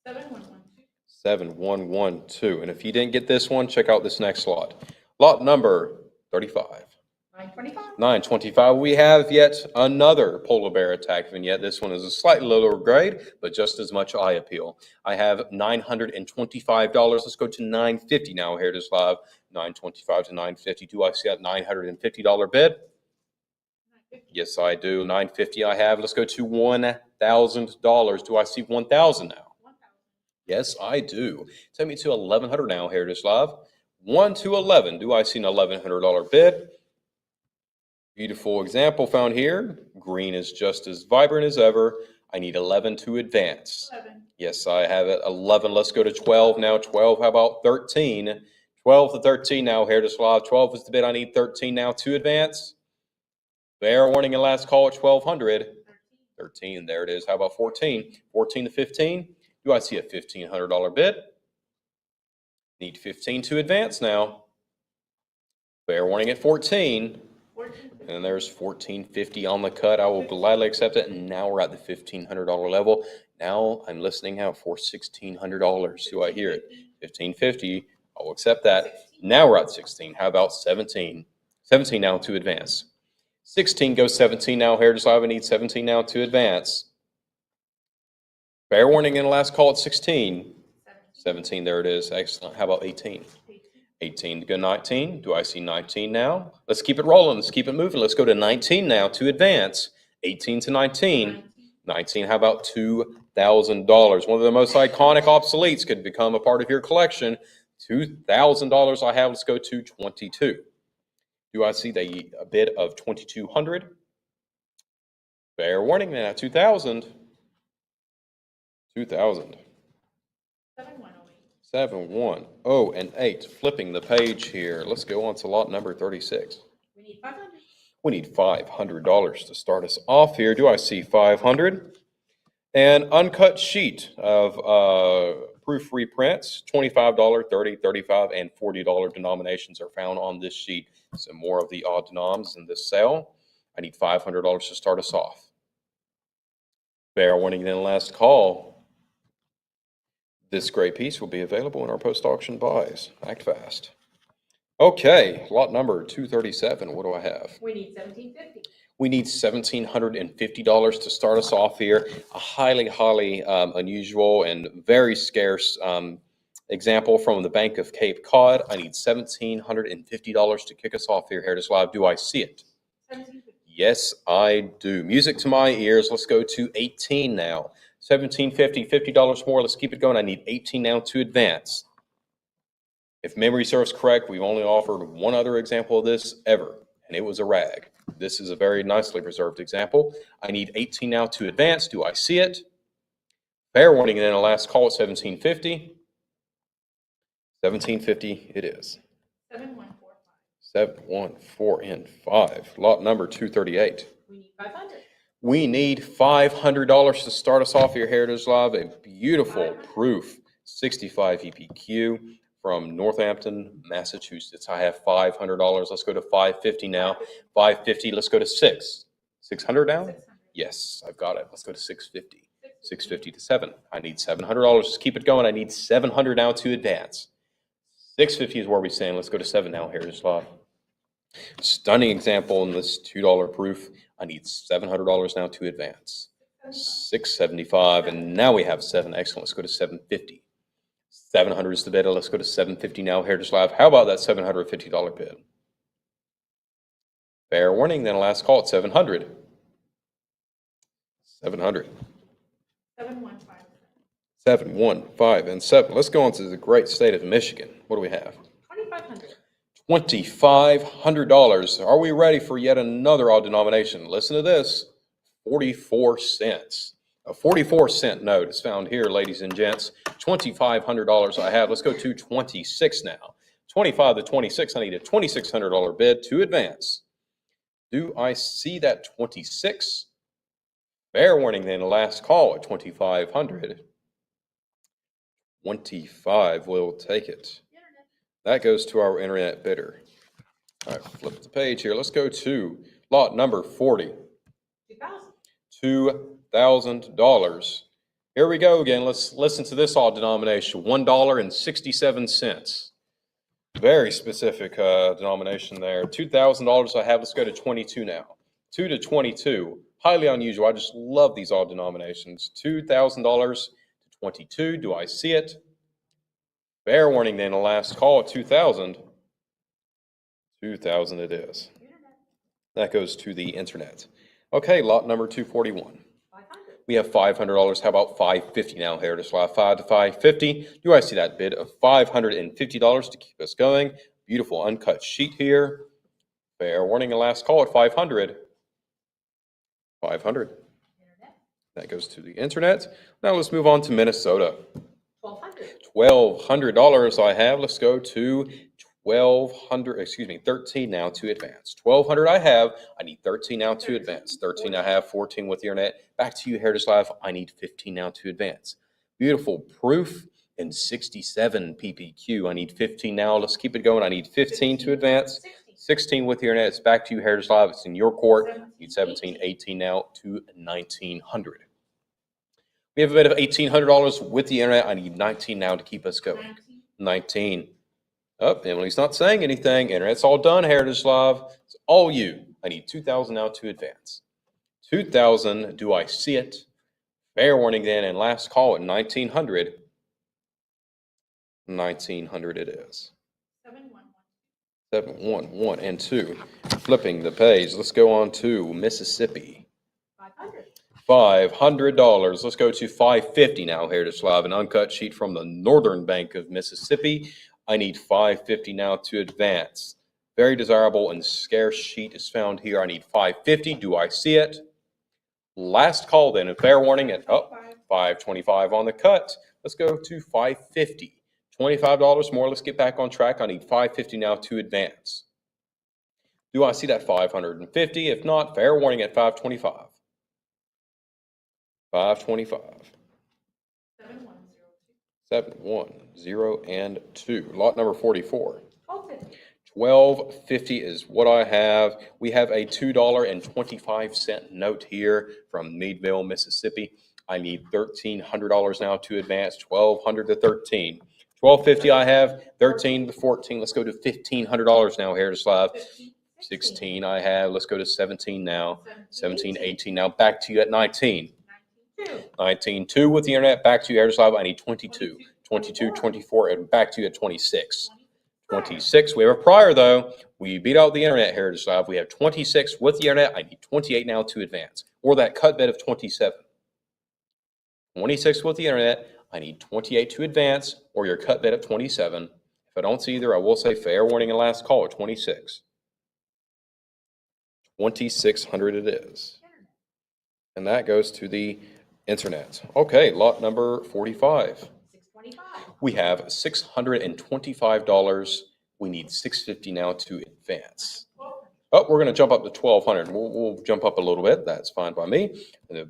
7112. 7112. And if you didn't get this one, check out this next lot. Lot number 35. 925. 925. We have yet another polar bear attack vignette. This one is a slightly lower grade, but just as much eye appeal. I have $925. Let's go to $950 now, Heritage Live. $925 to $950. Do I see that $950 bid? Yes, I do. $950 I have. Let's go to $1,000. Do I see 1,000 now? 1000. Yes, I do. Take me to 1,100 now, Heritage Live. 1 to 11. Do I see an $1,100 bid? Beautiful example found here. Green is just as vibrant as ever. I need 11 to advance. 11. Yes, I have it. 11. Let's go to 12 now. 12. How about 13? 12 to 13 now, Heritage Live. 12 is the bid. I need 13 now to advance. Fair warning and last call at 1,200. 13, there it is. How about 14? 14 to 15. Do I see a $1,500 bid? Need 15 to advance now. Fair warning at 14. 14. And there's $14.50 on the cut. I will gladly accept it. And now we're at the $1,500 level. Now I'm listening out for $1,600. Do I hear it? $15.50. I'll accept that. Now we're at 16. How about 17? 17 now to advance. 16 goes 17 now. Heritage Live, I need 17 now to advance. Fair warning in the last call at 16. 17, there it is. Excellent. How about 18? 18 to go 19. Do I see 19 now? Let's keep it rolling. Let's keep it moving. Let's go to 19 now to advance. 18 to 19. 19, how about $2,000? One of the most iconic obsoletes could become a part of your collection. $2,000 I have. Let's go to 22. Do I see a bid of 2,200? Fair warning then at 2,000. 2,000. 7,108. Flipping the page here. Let's go on to lot number 36. We need 500. We need $500 to start us off here. Do I see 500? An uncut sheet of proof reprints. $25, $30, $35, and $40 denominations are found on this sheet. Some more of the odd denoms in this sale. I need $500 to start us off. Fair warning then last call. This great piece will be available in our post-auction buys. Act fast. Okay, lot number 237. What do I have? We need 1750. We need $1,750 to start us off here. A highly unusual and very scarce example from the Bank of Cape Cod. I need $1,750 to kick us off here, Heritage Live. Do I see it? 1750. Yes, I do. Music to my ears. Let's go to 18 now. $1,750, $50 more. Let's keep it going. I need 18 now to advance. If memory serves correct, we've only offered one other example of this ever, and it was a rag. This is a very nicely preserved example. I need 18 now to advance. Do I see it? Fair warning, and then a last call at 1750. 1750 it is. 7145. 714 Lot number 238. We need 500. We need $500 to start us off here, Heritage Live. A beautiful proof 65 EPQ from Northampton, Massachusetts. I have $500. Let's go to 550 now. 550. Let's go to 600 now? 600. Yes, I've got it. Let's go to 650. 650 to 7. I need $700. Just keep it going. I need 700 now to advance. 650 is where we stand. Let's go to 7 now, Heritage Live. Stunning example in this $2 proof. I need $700 now to advance. 675, and now we have 7. Excellent. Let's go to 750. 700 is the bid. Let's go to 750 now, Heritage Live. How about that $750 bid? Fair warning, then last call at 700. 700. 715. 715 and 7. Let's go on to the great state of Michigan. What do we have? 2500. $2,500. Are we ready for yet another odd denomination? Listen to this. 44 cents. A 44-cent note is found here, ladies and gents. $2,500 I have. Let's go to 26 now. 25 to 26. I need a $2,600 bid to advance. Do I see that 26? Fair warning then, last call at 2,500. 25 will take it. That goes to our internet bidder. All right, flip the page here. Let's go to lot number 40. 2000. $2,000. Here we go again. Let's listen to this odd denomination. $1.67. Very specific denomination there. $2,000 I have. Let's go to 22 now. 2 to 22. Highly unusual. I just love these odd denominations. $2,000 to 22. Do I see it? Fair warning then, the last call at 2,000. 2,000 it is. That goes to the internet. Okay, lot number 241. 500. We have $500. How about 550 now, Heritage Live? 5 to 550. Do I see that bid of $550 to keep us going? Beautiful uncut sheet here. Fair warning, the last call at 500. 500. Internet. That goes to the internet. Now let's move on to Minnesota. 1200. $1,200 I have. Let's go to 13 now to advance. 1,200 I have. I need 13 now to advance. 13 I have, 14 with the internet. Back to you, Heritage Live. I need 15 now to advance. Beautiful proof in 67 PPQ. I need 15 now. Let's keep it going. I need 15 to advance. 16 with the internet. It's back to you, Heritage Live. It's in your court. Need 17, 18 now to 1900. We have a bid of $1,800 with the internet. I need 19 now to keep us going. 19. Oh, Emily's not saying anything. Internet's all done, Heritage Live. It's all you. I need 2,000 now to advance. 2,000. Do I see it? Fair warning then, and last call at 1900. 1900 it is. 711 and 2. Flipping the page. Let's go on to Mississippi. $500. Let's go to 550 now, Heritage Live. An uncut sheet from the northern bank of Mississippi. I need 550 now to advance. Very desirable and scarce sheet is found here. I need 550. Do I see it? Last call then, and fair warning at 525 on the cut. Let's go to 550. $25 more. Let's get back on track. I need 550 now to advance. Do I see that 550? If not, fair warning at 525. 525. 710 and 2. Lot number 44. 1250 is what I have. We have a $2.25 note here from Meadville, Mississippi. I need $1,300 now to advance. 1200 to 13. 1250 I have. 13 to 14. Let's go to $1,500 now, Heritage Live. 16 I have. Let's go to 17 now. 17, 18 now. Back to you at 19. 19, 2 with the internet. Back to you, Heritage Live. I need 22. 22, 24, and back to you at 26. 26. We have a prior, though. We beat out the internet, Heritage Live. We have 26 with the internet. I need 28 now to advance. Or that cut bid of 27. 26 with the internet. I need 28 to advance, or your cut bid at 27. If I don't see either, I will say fair warning and last call at 26. 2,600 it is. And that goes to the internet. Okay, lot number 45. We have $625. We need $650 now to advance. Oh, we're going to jump up to 1,200. We'll jump up a little bit. That's fine by me. And a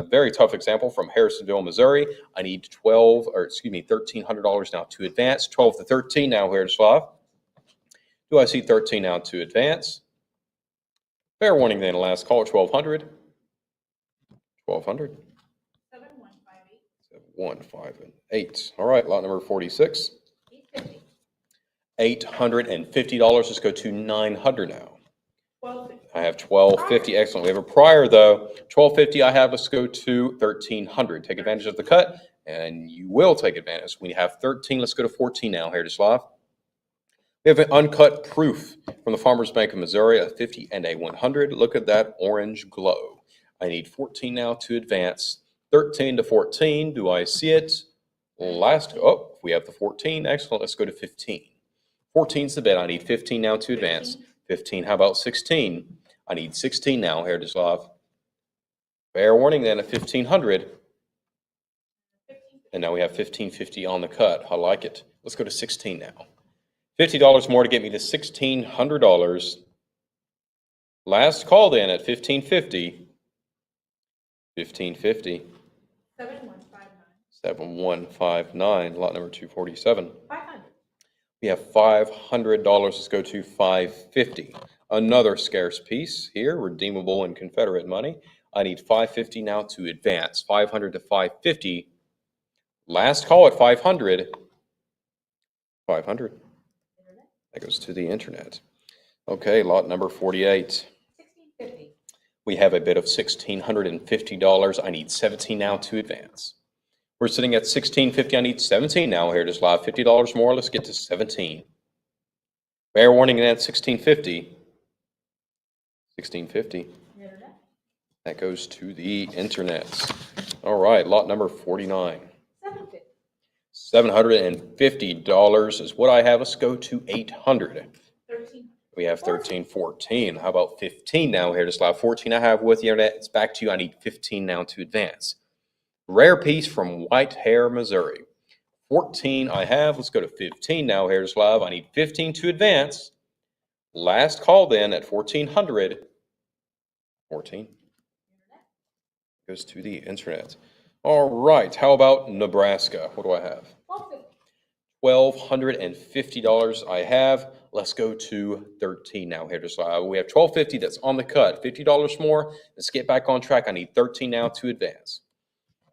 very tough example from Harrisonville, Missouri. I need $1,300 now to advance. 12 to 13 now, Heritage Live. Do I see 13 now to advance? Fair warning then, last call at 1,200. 1,200. 7158. All right, lot number 46. $850. Let's go to 900 now. I have 1,250. Excellent. We have a prior though. 1,250 I have. Let's go to 1,300. Take advantage of the cut, and you will take advantage. We have 13. Let's go to 14 now, Heritage Live. We have an uncut proof from the Farmers Bank of Missouri, a 50 and a 100. Look at that orange glow. I need 14 now to advance. 13 to 14. Do I see it? We have the 14. Excellent. Let's go to 15. 14's the bid. I need 15 now to advance. 15. How about 16? I need 16 now, Heritage Live. Fair warning then at 1,500. And now we have 1,550 on the cut. I like it. Let's go to 16 now. $50 more to get me to $1,600. Last call then at 1,550. 1,550. 7159. Lot number 247. 500. We have $500. Let's go to 550. Another scarce piece here, redeemable in Confederate money. I need 550 now to advance. 500 to 550. Last call at 500. 500. That goes to the internet. Okay, lot number 48. 1650. We have a bid of $1,650. I need 17 now to advance. We're sitting at $1,650. I need 17 now. Here it is live. $50 more. Let's get to 17. Fair warning at $1,650. $1,650. That goes to the internet. All right, lot number 49. $750 is what I have. Let's go to 800. 13. We have 13, 14. How about 15 now? Here to slide 14 I have with the internet. It's back to you. I need 15 now to advance. Rare piece from Whitehair, Missouri. 14 I have. Let's go to 15 now. Here's live. I need 15 to advance. Last call then at 1400. 14 goes to the internet. All right. How about Nebraska? What do I have? $1,250 I have. Let's go to 13 now, Heritage Live. We have 12.50 that's on the cut. $50 more. Let's get back on track. I need 13 now to advance.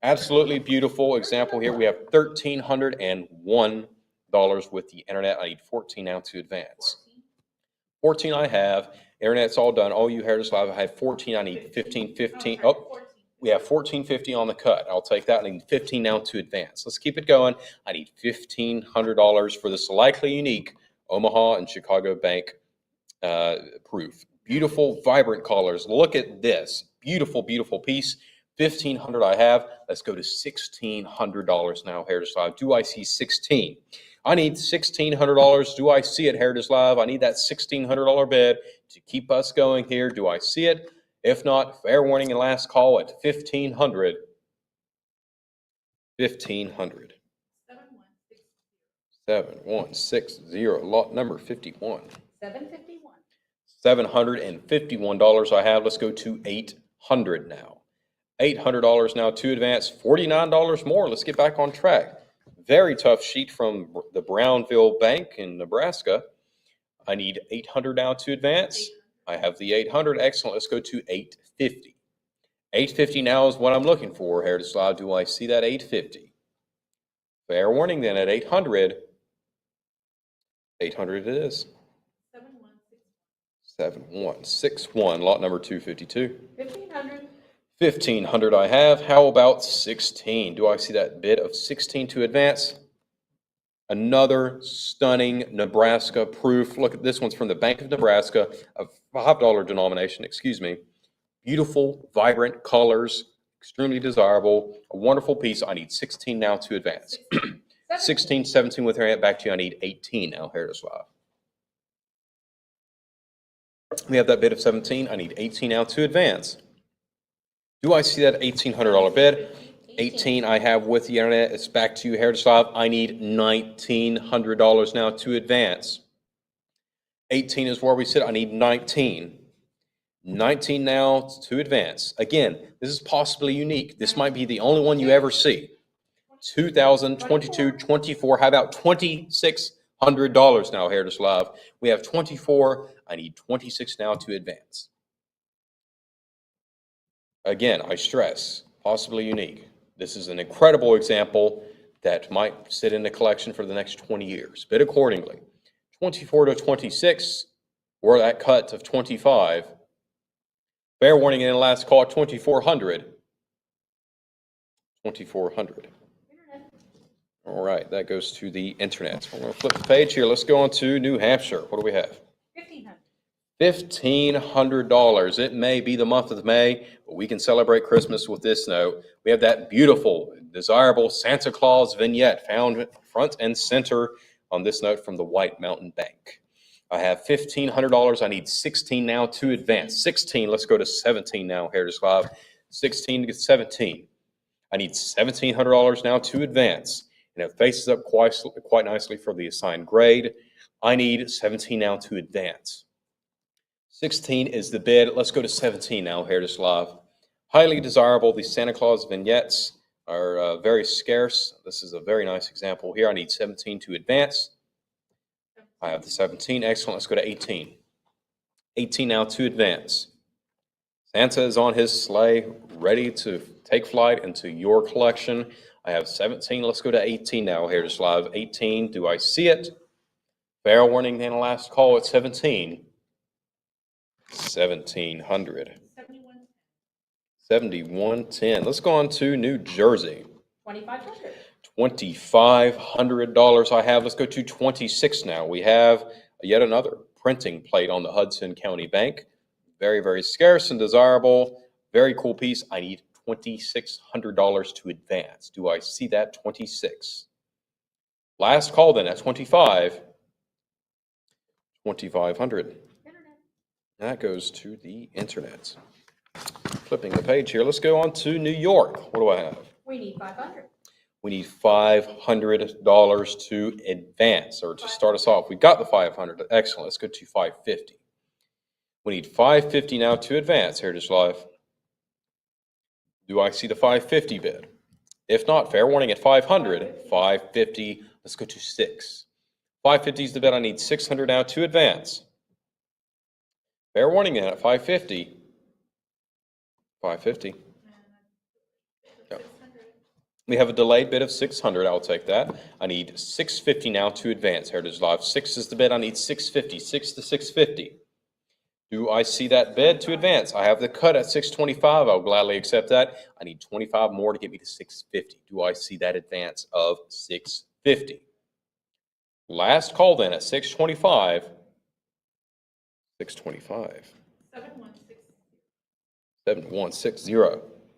Absolutely beautiful example here. We have $1,301 with the internet. I need 14 now to advance. 14 I have. Internet's all done. All you Heritage Live, I have 14. I need 15, 15. Oh, we have 14.50 on the cut. I'll take that. I need 15 now to advance. Let's keep it going. I need $1,500 for this likely unique Omaha and Chicago Bank proof. Beautiful, vibrant colors. Look at this. Beautiful, beautiful piece. 1,500 I have. Let's go to $1,600 now, Heritage Live. Do I see 16? I need $1,600. Do I see it, Heritage Live? I need that $1,600 bid to keep us going here. Do I see it? If not, fair warning and last call at 1,500. 1,500. 7160. Lot number 51. 751. $751 I have. Let's go to 800 now. $800 now to advance. $49 more. Let's get back on track. Very tough sheet from the Brownville Bank in Nebraska. I need 800 now to advance. I have the 800. Excellent. Let's go to 850. 850 now is what I'm looking for. Heritage Live, do I see that 850? Fair warning then at 800. 800 it is. 7161. Lot number 252. 1,500. 1,500 I have. How about 16? Do I see that bid of 16 to advance? Another stunning Nebraska proof. Look at this one's from the Bank of Nebraska, a $5 denomination, excuse me. Beautiful, vibrant colors, extremely desirable, a wonderful piece. I need 16 now to advance. 16, 17 with her hand back to you. I need 18 now, Heritage Live. We have that bid of 17. I need 18 now to advance. Do I see that $1,800 bid? 18 I have with the internet. It's back to you, Heritage Live. I need $1,900 now to advance. 18 is where we sit. I need 19. 19 now to advance. Again, this is possibly unique. This might be the only one you ever see. 2022, 24. How about $2,600 now, Heritage Live? We have 24. I need 26 now to advance. Again, I stress, possibly unique. This is an incredible example that might sit in the collection for the next 20 years. Bid accordingly. 24 to 26, or that cut of 25. Fair warning in the last call, 2,400. 2,400. All right, that goes to the internet. I'm going to flip the page here. Let's go on to New Hampshire. What do we have? 1,500. $1,500. It may be the month of May, but we can celebrate Christmas with this note. We have that beautiful, desirable Santa Claus vignette found front and center on this note from the White Mountain Bank. I have $1,500. I need 16 now to advance. 16. Let's go to 17 now, Heritage Live. 16 to 17. I need $1,700 now to advance. And it faces up quite nicely for the assigned grade. I need 17 now to advance. 16 is the bid. Let's go to 17 now, Heritage Live. Highly desirable. These Santa Claus vignettes are very scarce. This is a very nice example here. I need 17 to advance. I have the 17. Excellent. Let's go to 18. 18 now to advance. Santa is on his sleigh, ready to take flight into your collection. I have 17. Let's go to 18 now, Heritage Live. 18. Do I see it? Fair warning then last call at 17. 1,700. 7110. Let's go on to New Jersey. 2,500. $2,500 I have. Let's go to 26 now. We have yet another printing plate on the Hudson County Bank. Very, very scarce and desirable. Very cool piece. I need $2,600 to advance. Do I see that? 26. Last call then at 25. 2,500. That goes to the internet. Flipping the page here. Let's go on to New York. What do I have? We need 500. We need $500 to advance, or to start us off. We got the 500. Excellent. Let's go to 550. We need 550 now to advance, Heritage Live. Do I see the 550 bid? If not, fair warning at 500. 550. Let's go to 6. 550 is the bid. I need 600 now to advance. Fair warning then at 550. 550. Yep. We have a delayed bid of 600. I'll take that. I need 650 now to advance. Heritage Live. 6 is the bid. I need 650. 6 to 650. Do I see that bid to advance? I have the cut at 625. I'll gladly accept that. I need 25 more to get me to 650. Do I see that advance of 650? Last call then at 625. 625. 7160.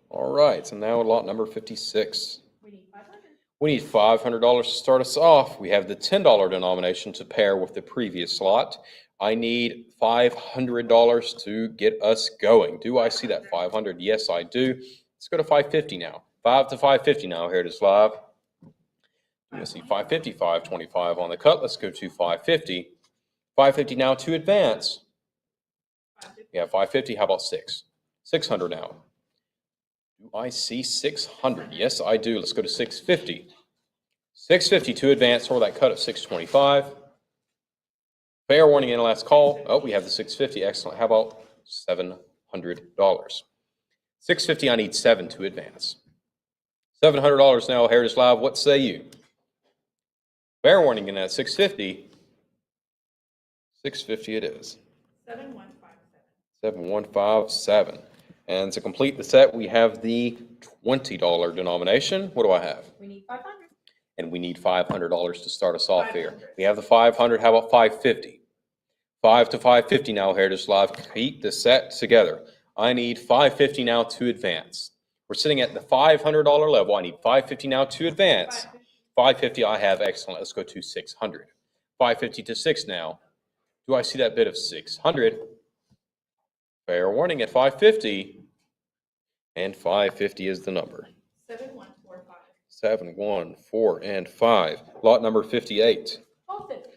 All right, so now lot number 56. We need 500. We need $500 to start us off. We have the $10 denomination to pair with the previous slot. I need $500 to get us going. Do I see that 500? Yes, I do. Let's go to 550 now. 5 to 550 now. Here it is live. Do I see 550? 525 on the cut. Let's go to 550. 550 now to advance. Yeah, 550. How about 6? 600 now. Do I see 600? Yes, I do. Let's go to 650. 650 to advance or that cut of 625. Fair warning in the last call. Oh, we have the 650. Excellent. How about $700? 650, I need 7 to advance. $700 now, Heritage Live. What say you? Fair warning in that 650. 650 it is. 7157. 7157. And to complete the set, we have the $20 denomination. What do I have? We need 500. And we need $500 to start us off here. We have the 500. How about 550? 5 to 550 now, Heritage Live. Keep the set together. I need 550 now to advance. We're sitting at the $500 level. I need 550 now to advance. 550 I have. Excellent. Let's go to 600. 550 to 6 now. Do I see that bid of 600? Fair warning at 550. And 550 is the number. 7145. 7145. Lot number 58. 1250.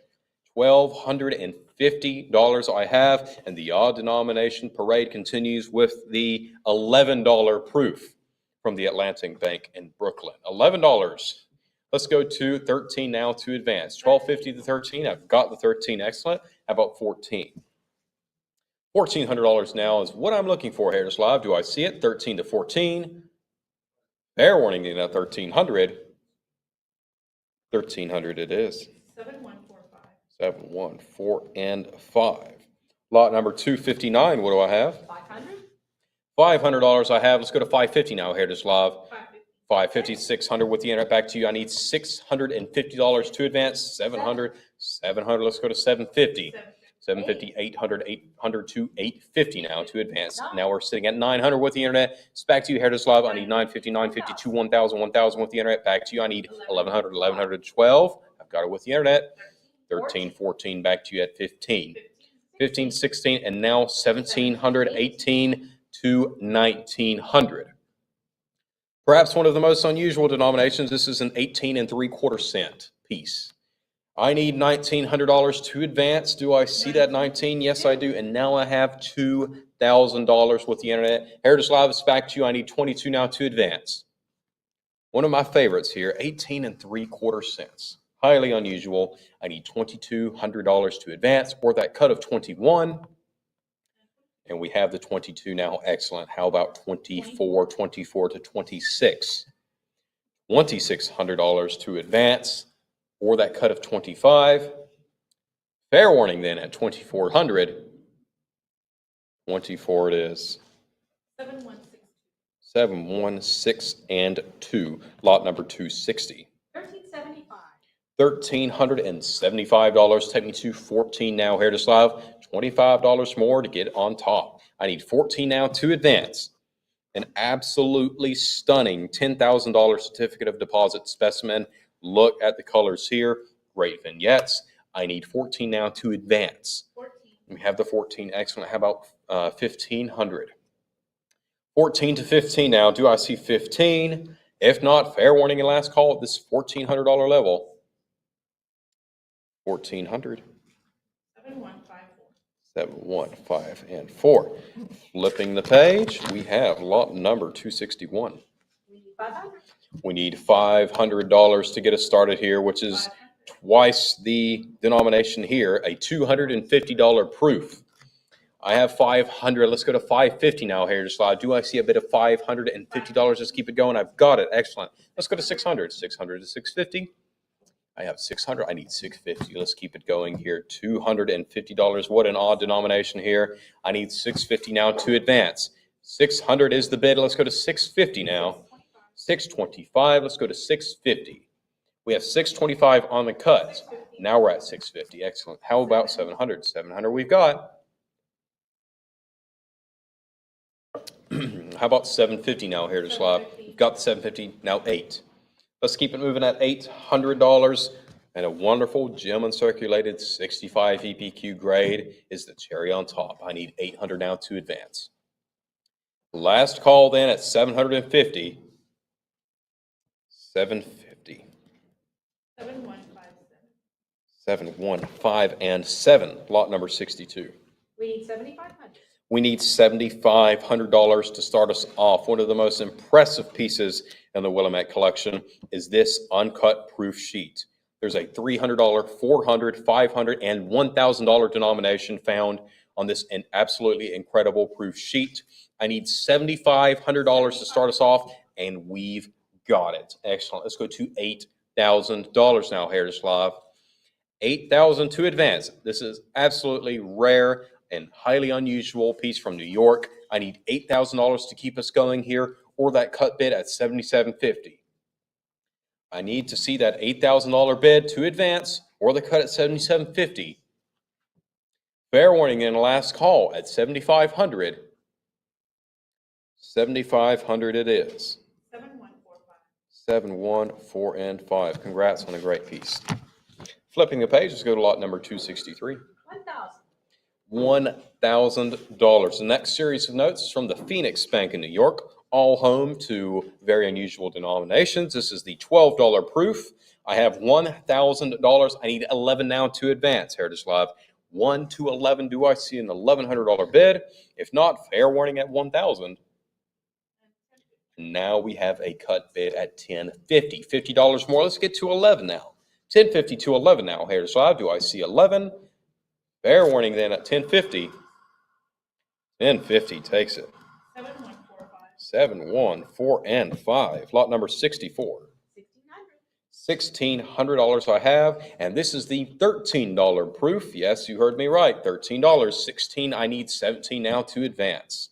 $1,250 I have, and the odd denomination parade continues with the $11 proof from the Atlantic Bank in Brooklyn. $11. Let's go to 13 now to advance. 1250 to 13. I've got the 13. Excellent. How about 14? $1,400 now is what I'm looking for, Heritage Live. Do I see it? 13 to 14. Fair warning in that 1300. 1300 it is. 7145. 7145. Lot number 259. What do I have? 500. $500 I have. Let's go to 550 now, Heritage Live. 550. 550, 600 with the internet back to you. I need $650 to advance. 700. Let's go to 750. 750, 800, 800 to 850 now to advance. Now we're sitting at 900 with the internet. It's back to you, Heritage Live. I need 950, 950 to 1,000, 1,000 with the internet. Back to you. I need 1,100, 1,100 to 12. I've got it with the internet. 13, 14, back to you at 15. 15, 16, and now 1,700, 18 to 1,900. Perhaps one of the most unusual denominations. This is an 18 3/4 cent piece. I need $1,900 to advance. Do I see that 19? Yes, I do. And now I have $2,000 with the internet. Heritage Live is back to you. I need 22 now to advance. One of my favorites here, 18 3/4 cents. Highly unusual. I need $2,200 to advance or that cut of 21. And we have the 22 now. Excellent. How about 24 to 26? $2,600 to advance or that cut of 25. Fair warning then at 2,400. 24 it is. 7162. 716 and 2. Lot number 260. 1375. $1,375. Take me to 14 now, Heritage Live. $25 more to get on top. I need 14 now to advance. An absolutely stunning $10,000 certificate of deposit specimen. Look at the colors here. Great vignettes. I need 14 now to advance. 14. We have the 14. Excellent. How about 1,500? 14 to 15 now. Do I see 15? If not, fair warning and last call at this $1,400 level. 1,400. 7154. 715 and 4. Flipping the page, we have lot number 261. We need 500. We need $500 to get us started here, which is Twice the denomination here, a $250 proof. I have 500. Let's go to 550 now, Heritage Live. Do I see a bit of $550? Let's keep it going. I've got it. Excellent. Let's go to 600. 600 to 650. I have 600. I need 650. Let's keep it going here. $250. What an odd denomination here. I need 650 now to advance. 600 is the bid. Let's go to 650 now. 625. Let's go to 650. We have 625 on the cut. Now we're at 650. Excellent. How about 700? 700 we've got. How about 750 now, Heritage Live? We've got the 750, now 8. Let's keep it moving at $800. And a wonderful gem uncirculated 65 EPQ grade is the cherry on top. I need 800 now to advance. Last call then at 750. 750. 715 and 7. Lot number 62. We need 7,500. We need $7,500 to start us off. One of the most impressive pieces in the Willamette collection is this uncut proof sheet. There's a $300, $400, $500, and $1,000 denomination found on this absolutely incredible proof sheet. I need $7,500 to start us off, and we've got it. Excellent. Let's go to $8,000 now, Heritage Live. $8,000 to advance. This is absolutely rare and highly unusual piece from New York. I need $8,000 to keep us going here, or that cut bid at $7,750. I need to see that $8,000 bid to advance, or the cut at $7,750. Fair warning in the last call at $7,500. $7,500 it is. 7,145. 7,145. Congrats on a great piece. Flipping the page, let's go to lot number 263. 1,000. $1,000. The next series of notes is from the Phoenix Bank in New York, all home to very unusual denominations. This is the $12 proof. I have $1,000. I need 11 now to advance, Heritage Live. 1 to 11. Do I see an $1,100 bid? If not, fair warning at 1,000. Now we have a cut bid at $10.50. $50 more. Let's get to 11 now. $10.50 to 11 now, Heritage Live. Do I see 11? Fair warning then at $10.50. $10.50 takes it. 7,145. 7,145. Lot number 64. 1,600. $1,600 I have, and this is the $13 proof. Yes, you heard me right. $13. 16. I need 17 now to advance.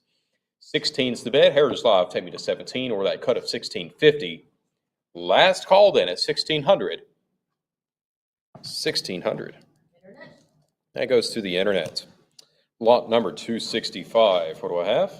16's the bid. Heritage Live, take me to 17, or that cut of $16.50. Last call then at $1,600. $1,600. Internet. That goes to the internet. Lot number 265. What do I have?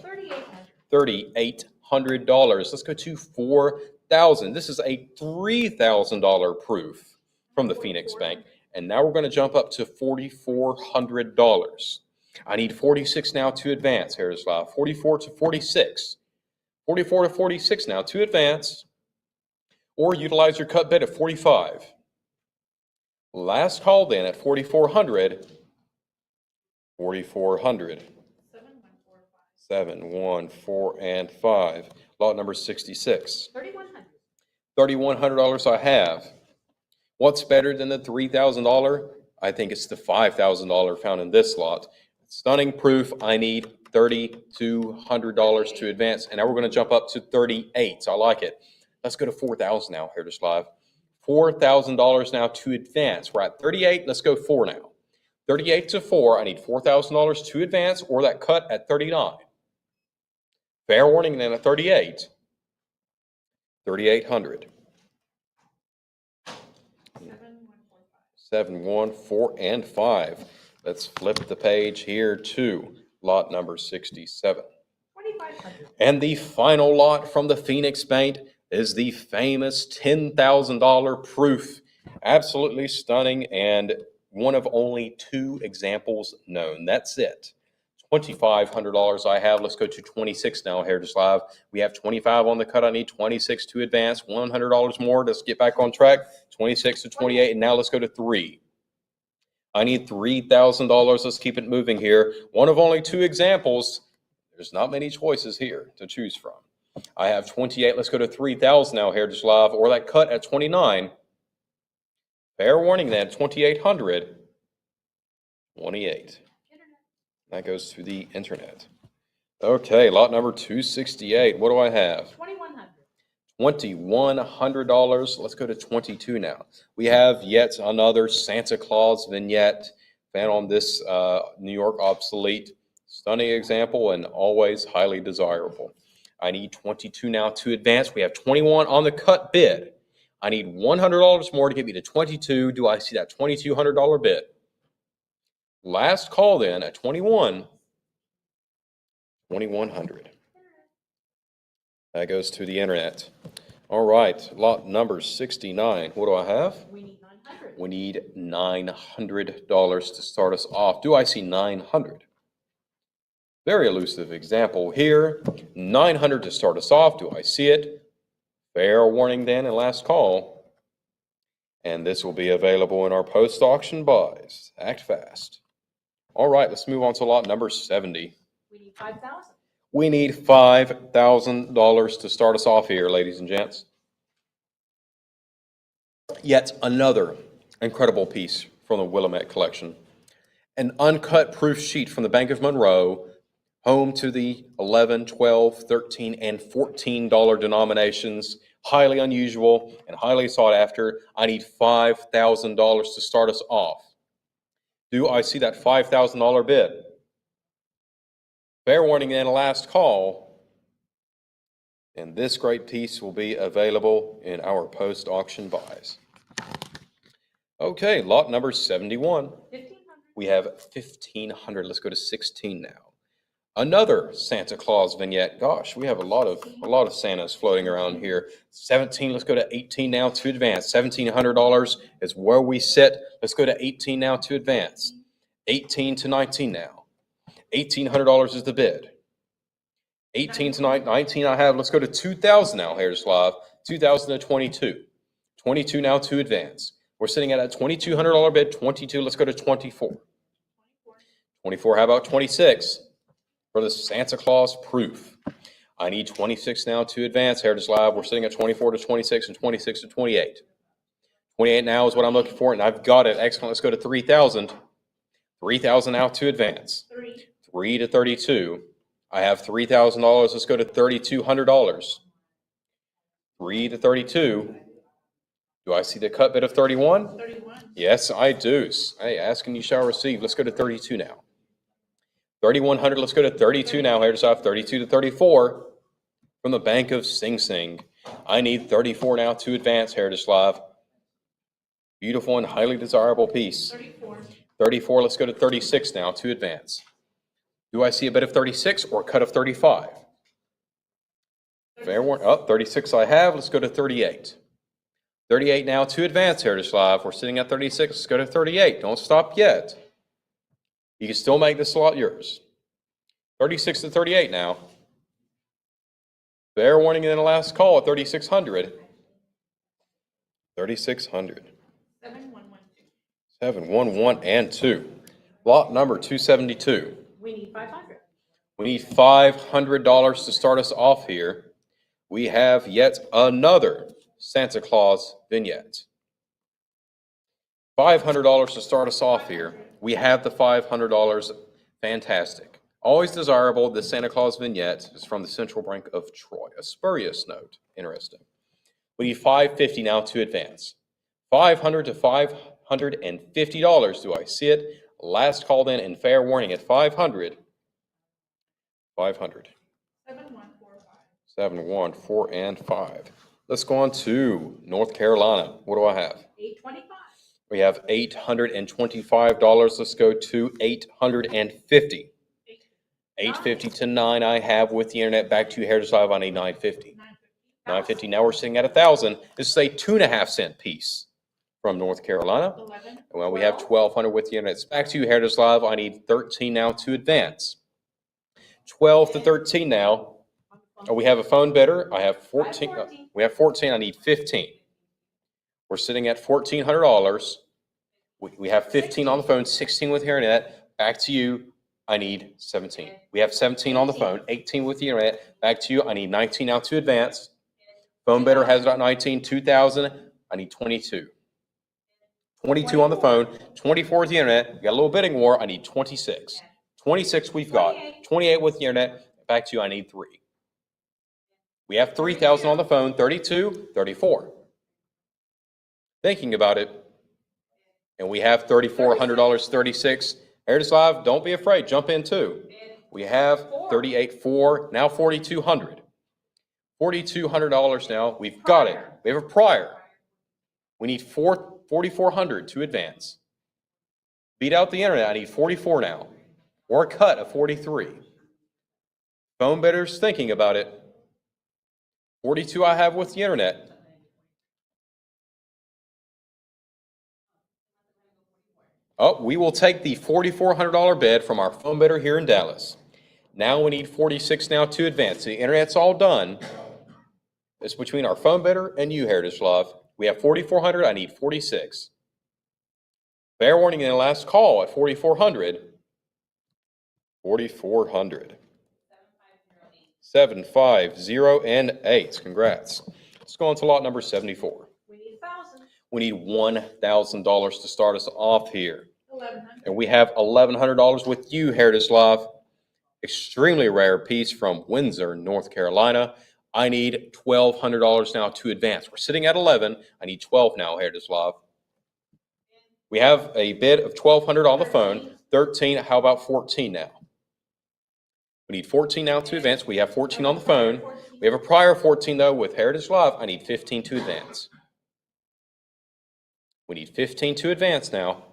3,800. $3,800. Let's go to 4,000. This is a $3,000 proof from the Phoenix Bank. And now we're going to jump up to $4,400. I need 46 now to advance, Heritage Live. 44 to 46. 44 to 46 now to advance. Or utilize your cut bid at 45. Last call then at 4,400. 4,400. 7,145. Lot number 66. 3,100. $3,100 I have. What's better than the $3,000? I think it's the $5,000 found in this lot. Stunning proof. I need $3,200 to advance. And now we're going to jump up to 38. So I like it. Let's go to 4,000 now, Heritage Live. $4,000 now to advance. We're at 38. Let's go 4 now. 38 to 4. I need $4,000 to advance, or that cut at 39. Fair warning then at 38. 3,800. 7,145. Let's flip the page here to lot number 67. 2,500. And the final lot from the Phoenix Bank is the famous $10,000 proof. Absolutely stunning, and one of only 2 examples known. That's it. $2,500 I have. Let's go to 26 now, Heritage Live. We have 25 on the cut. I need 26 to advance. $100 more. Let's get back on track. 26 to 28, and now let's go to 3. I need $3,000. Let's keep it moving here. One of only 2 examples. There's not many choices here to choose from. I have 28. Let's go to 3,000 now, Heritage Live, or that cut at 29. Fair warning then, 2,800. 28. That goes to the internet. Okay, lot number 268. What do I have? 2,100. $2,100. Let's go to 22 now. We have yet another Santa Claus vignette found on this New York obsolete. Stunning example and always highly desirable. I need 22 now to advance. We have 21 on the cut bid. I need $100 more to get me to 22. Do I see that $2,200 bid? Last call then at 21. 2,100. That goes to the internet. All right, lot number 69. What do I have? We need 900. We need $900 to start us off. Do I see 900? Very elusive example here. 900 to start us off. Do I see it? Fair warning then and last call. And this will be available in our post-auction buys. Act fast. All right, let's move on to lot number 70. We need 5,000. We need $5,000 to start us off here, ladies and gents. Yet another incredible piece from the Willamette collection. An uncut proof sheet from the Bank of Monroe, home to the $11, $12, $13, and $14 denominations. Highly unusual and highly sought after. I need $5,000 to start us off. Do I see that $5,000 bid? Fair warning and last call. And this great piece will be available in our post-auction buys. Okay, lot number 71. 1,500. We have 1,500. Let's go to 16 now. Another Santa Claus vignette. Gosh, we have a lot of Santas floating around here. 17. Let's go to 18 now to advance. $1,700 is where we sit. Let's go to 18 now to advance. 18 to 19 now. $1,800 is the bid. 18 to 19 I have. Let's go to 2,000 now, Hairslav. 2,000 to 22. 22 now to advance. We're sitting at a $2,200 bid. 22. Let's go to 24. 24. How about 26 for the Santa Claus proof? I need 26 now to advance. Heritage Live. We're sitting at 24 to 26 and 26 to 28. 28 now is what I'm looking for, and I've got it. Excellent. Let's go to 3,000. 3,000 now to advance. 3 to 32. I have $3,000. Let's go to $3,200. 3 to 32. Do I see the cut bid of 31? 31. Yes, I do. Hey, ask and you shall receive. Let's go to 32 now. 3,100. Let's go to 32 now. Here's off 32 to 34 from the Bank of Sing Sing. I need 34 now to advance, Heritage Live. Beautiful and highly desirable piece. 34. 34. Let's go to 36 now to advance. Do I see a bid of 36 or a cut of 35? Fair warning. Oh, 36 I have. Let's go to 38. 38 now to advance, Heritage Live. We're sitting at 36. Let's go to 38. Don't stop yet. You can still make this lot yours. 36 to 38 now. Fair warning and then the last call at 3,600. 3,600. 7112. 711 and 2. Lot number 272. We need 500. We need $500 to start us off here. We have yet another Santa Claus vignette. $500 to start us off here. We have the $500. Fantastic. Always desirable. The Santa Claus vignette is from the Central Bank of Troy. A spurious note. Interesting. We need $550 now to advance. $500 to $550. Do I see it? Last called in and fair warning at 500. 500. 7145. 714 and 5. Let's go on to North Carolina. What do I have? 825. We have $825. Let's go to 850. 850 to 9 I have with the internet. Back to you, Heritage Live. I need 950. 950. Now we're sitting at 1,000. This is a 2.5 cent piece from North Carolina. 11. Well, we have 1,200 with the internet. It's back to you, Heritage Live. I need 13 now to advance. 12 to 13 now. Oh, we have a phone bidder. I have 14. We have 14. I need 15. We're sitting at $1,400. We have 15 on the phone, 16 with the internet. Back to you. I need 17. We have 17 on the phone, 18 with the internet. Back to you. I need 19 now to advance. Phone bidder has about 19. 2,000. I need 22. 22 on the phone, 24 with the internet. We got a little bidding war. I need 26. 26 we've got. 28 with the internet. Back to you, I need 3. We have 3,000 on the phone, 32, 34. Thinking about it. And we have $3,400, 36. Heritage Live, don't be afraid. Jump in too. We have 38, 4, now 4,200. $4,200 now. We've got it. We have a prior. We need 4,400 to advance. Beat out the internet. I need 44 now. Or a cut of 43. Phone bidders thinking about it. 42 I have with the internet. Oh, we will take the $4,400 bid from our phone bidder here in Dallas. Now we need 46 now to advance. The internet's all done. It's between our phone bidder and you, Heritage Love. We have 4,400. I need 46. Fair warning in the last call at 4,400. 4,400. 750 Congrats. Let's go on to lot number 74. We need 1,000. We need $1,000 to start us off here. 1,100. And we have $1,100 with you, Heritage Live. Extremely rare piece from Windsor, North Carolina. I need $1,200 now to advance. We're sitting at 11. I need 12 now, Heritage Live. We have a bid of $1,200 on the phone. 13. How about 14 now? We need 14 now to advance. We have 14 on the phone. We have a prior 14 though with Heritage Live. I need 15 to advance. We need 15 to advance now.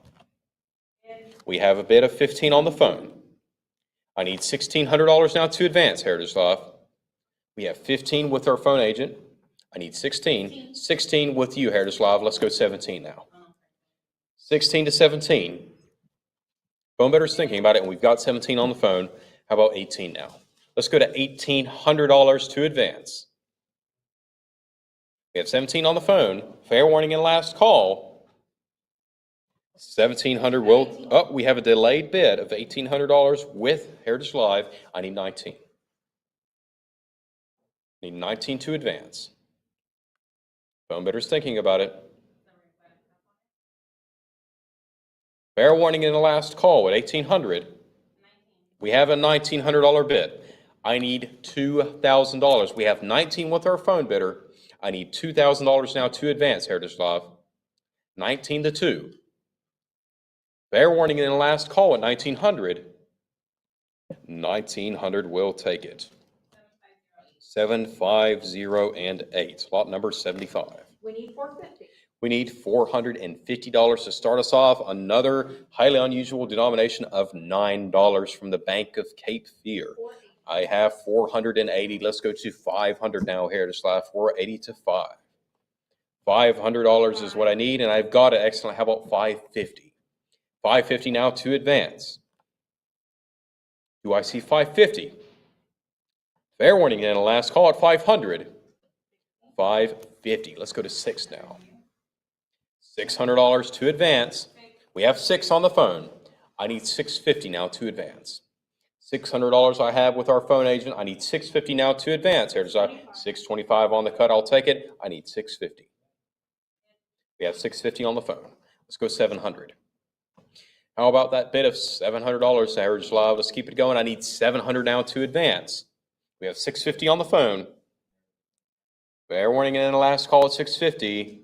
We have a bid of 15 on the phone. I need $1,600 now to advance, Heritage Live. We have 15 with our phone agent. I need 16. 16 with you, Heritage Live. Let's go 17 now. 16 to 17. Phone bidder's thinking about it, and we've got 17 on the phone. How about 18 now? Let's go to $1,800 to advance. We have 17 on the phone. Fair warning in last call. 1,700 will, oh, we have a delayed bid of $1,800 with Heritage Live. I need 19. Need 19 to advance. Phone bidder's thinking about it. Fair warning in the last call at 1,800. We have a $1,900 bid. I need $2,000. We have 19 with our phone bidder. I need $2,000 now to advance, Heritage Live. 19 to 2. Fair warning in the last call at 1,900. 1,900 will take it. 750 Lot number 75. We need 450. We need $450 to start us off. Another highly unusual denomination of $9 from the Bank of Cape Fear. I have 480. Let's go to 500 now, Heritage Live. 480 to 5. $500 is what I need, and I've got it. Excellent. How about 550? 550 now to advance. Do I see 550? Fair warning in the last call at 500. 550. Let's go to 6 now. $600 to advance. We have 6 on the phone. I need 650 now to advance. $600 I have with our phone agent. I need 650 now to advance. Here's 625 on the cut. I'll take it. I need 650. We have 650 on the phone. Let's go 700. How about that bid of $700, Heritage Live? Let's keep it going. I need 700 now to advance. We have 650 on the phone. Fair warning in the last call at 650.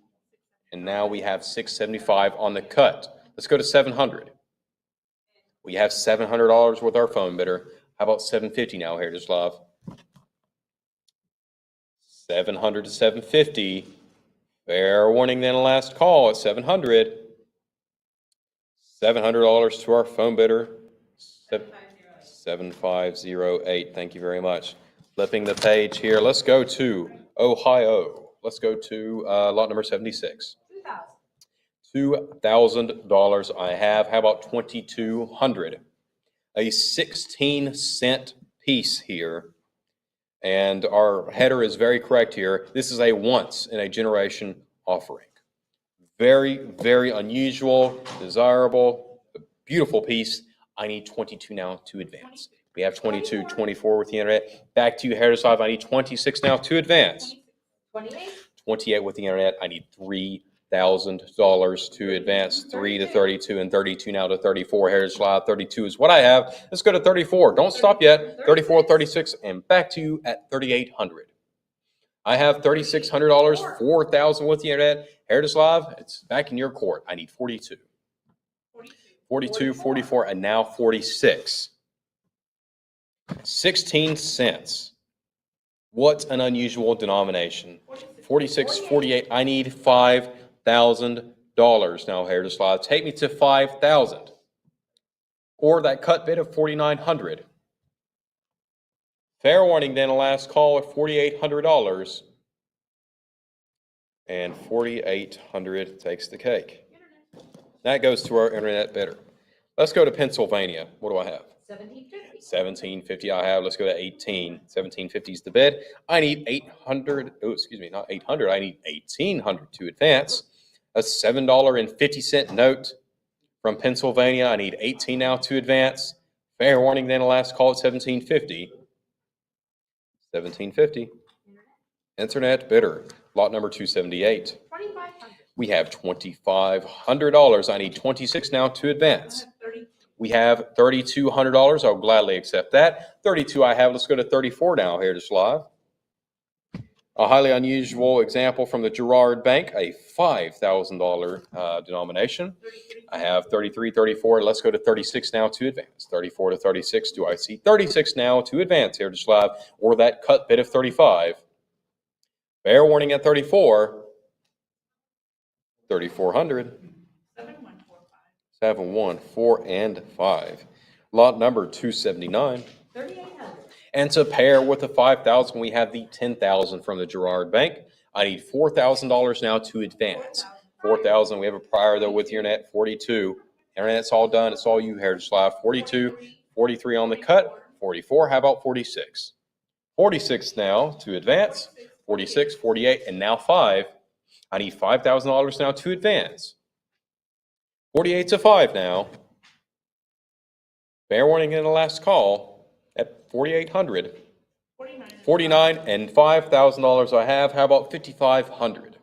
And now we have 675 on the cut. Let's go to 700. We have $700 with our phone bidder. How about 750 now, Heritage Live? 700 to 750. Fair warning then the last call at 700. $700 to our phone bidder. 7508. Thank you very much. Flipping the page here. Let's go to Ohio. Let's go to lot number 76. $2,000 I have. How about 2,200? A 16-cent piece here. And our header is very correct here. This is a once-in-a-generation offering. Very, very unusual, desirable, a beautiful piece. I need 22 now to advance. We have 22, 24 with the internet. Back to you, Heritage Live. I need 26 now to advance. 28. 28 with the internet. I need $8,000 to advance 3 to 32 and 32 now to 34. Heritage Live 32 is what I have. Let's go to 34. Don't stop yet. 34, 36, and back to you at 3,800. I have $3,600, 4,000 with the internet. Heritage Live, it's back in your court. I need 42. 42, 44, and now 46. 16 cents. What an unusual denomination. 46, 48. I need $5,000 now, Heritage Live. Take me to 5,000. Or that cut bid of 4,900. Fair warning then, a last call at $4,800. And 4,800 takes the cake. That goes to our internet bidder. Let's go to Pennsylvania. What do I have? 1750. 1750 I have. Let's go to 18. 1750 is the bid. I need 800. Oh, excuse me, not 800. I need 1,800 to advance. A $7.50 note from Pennsylvania. I need 18 now to advance. Fair warning then, a last call at 1750. 1750. Internet bidder. Lot number 278. 2500. We have $2,500. I need 26 now to advance. We have $3,200. I'll gladly accept that. 32 I have. Let's go to 34 now, Heritage Live. A highly unusual example from the Girard Bank, a $5,000 denomination. I have 33, 34. Let's go to 36 now to advance. 34 to 36. Do I see 36 now to advance, Heritage Live, or that cut bid of 35? Fair warning at 34. 3,400. 7, 1, 4, and 5. Lot number 279. 3800. And to pair with the 5,000, we have the 10,000 from the Girard Bank. I need $4,000 now to advance. 4,000. We have a prior though with your net. 42. Internet's all done. It's all you, Heritage Live. 42. 43 on the cut. 44. How about 46? 46 now to advance. 46, 48, and now 5. I need $5,000 now to advance. 48 to 5 now. Fair warning in the last call at 4,800. 49 and $5,000 I have. How about 5,500?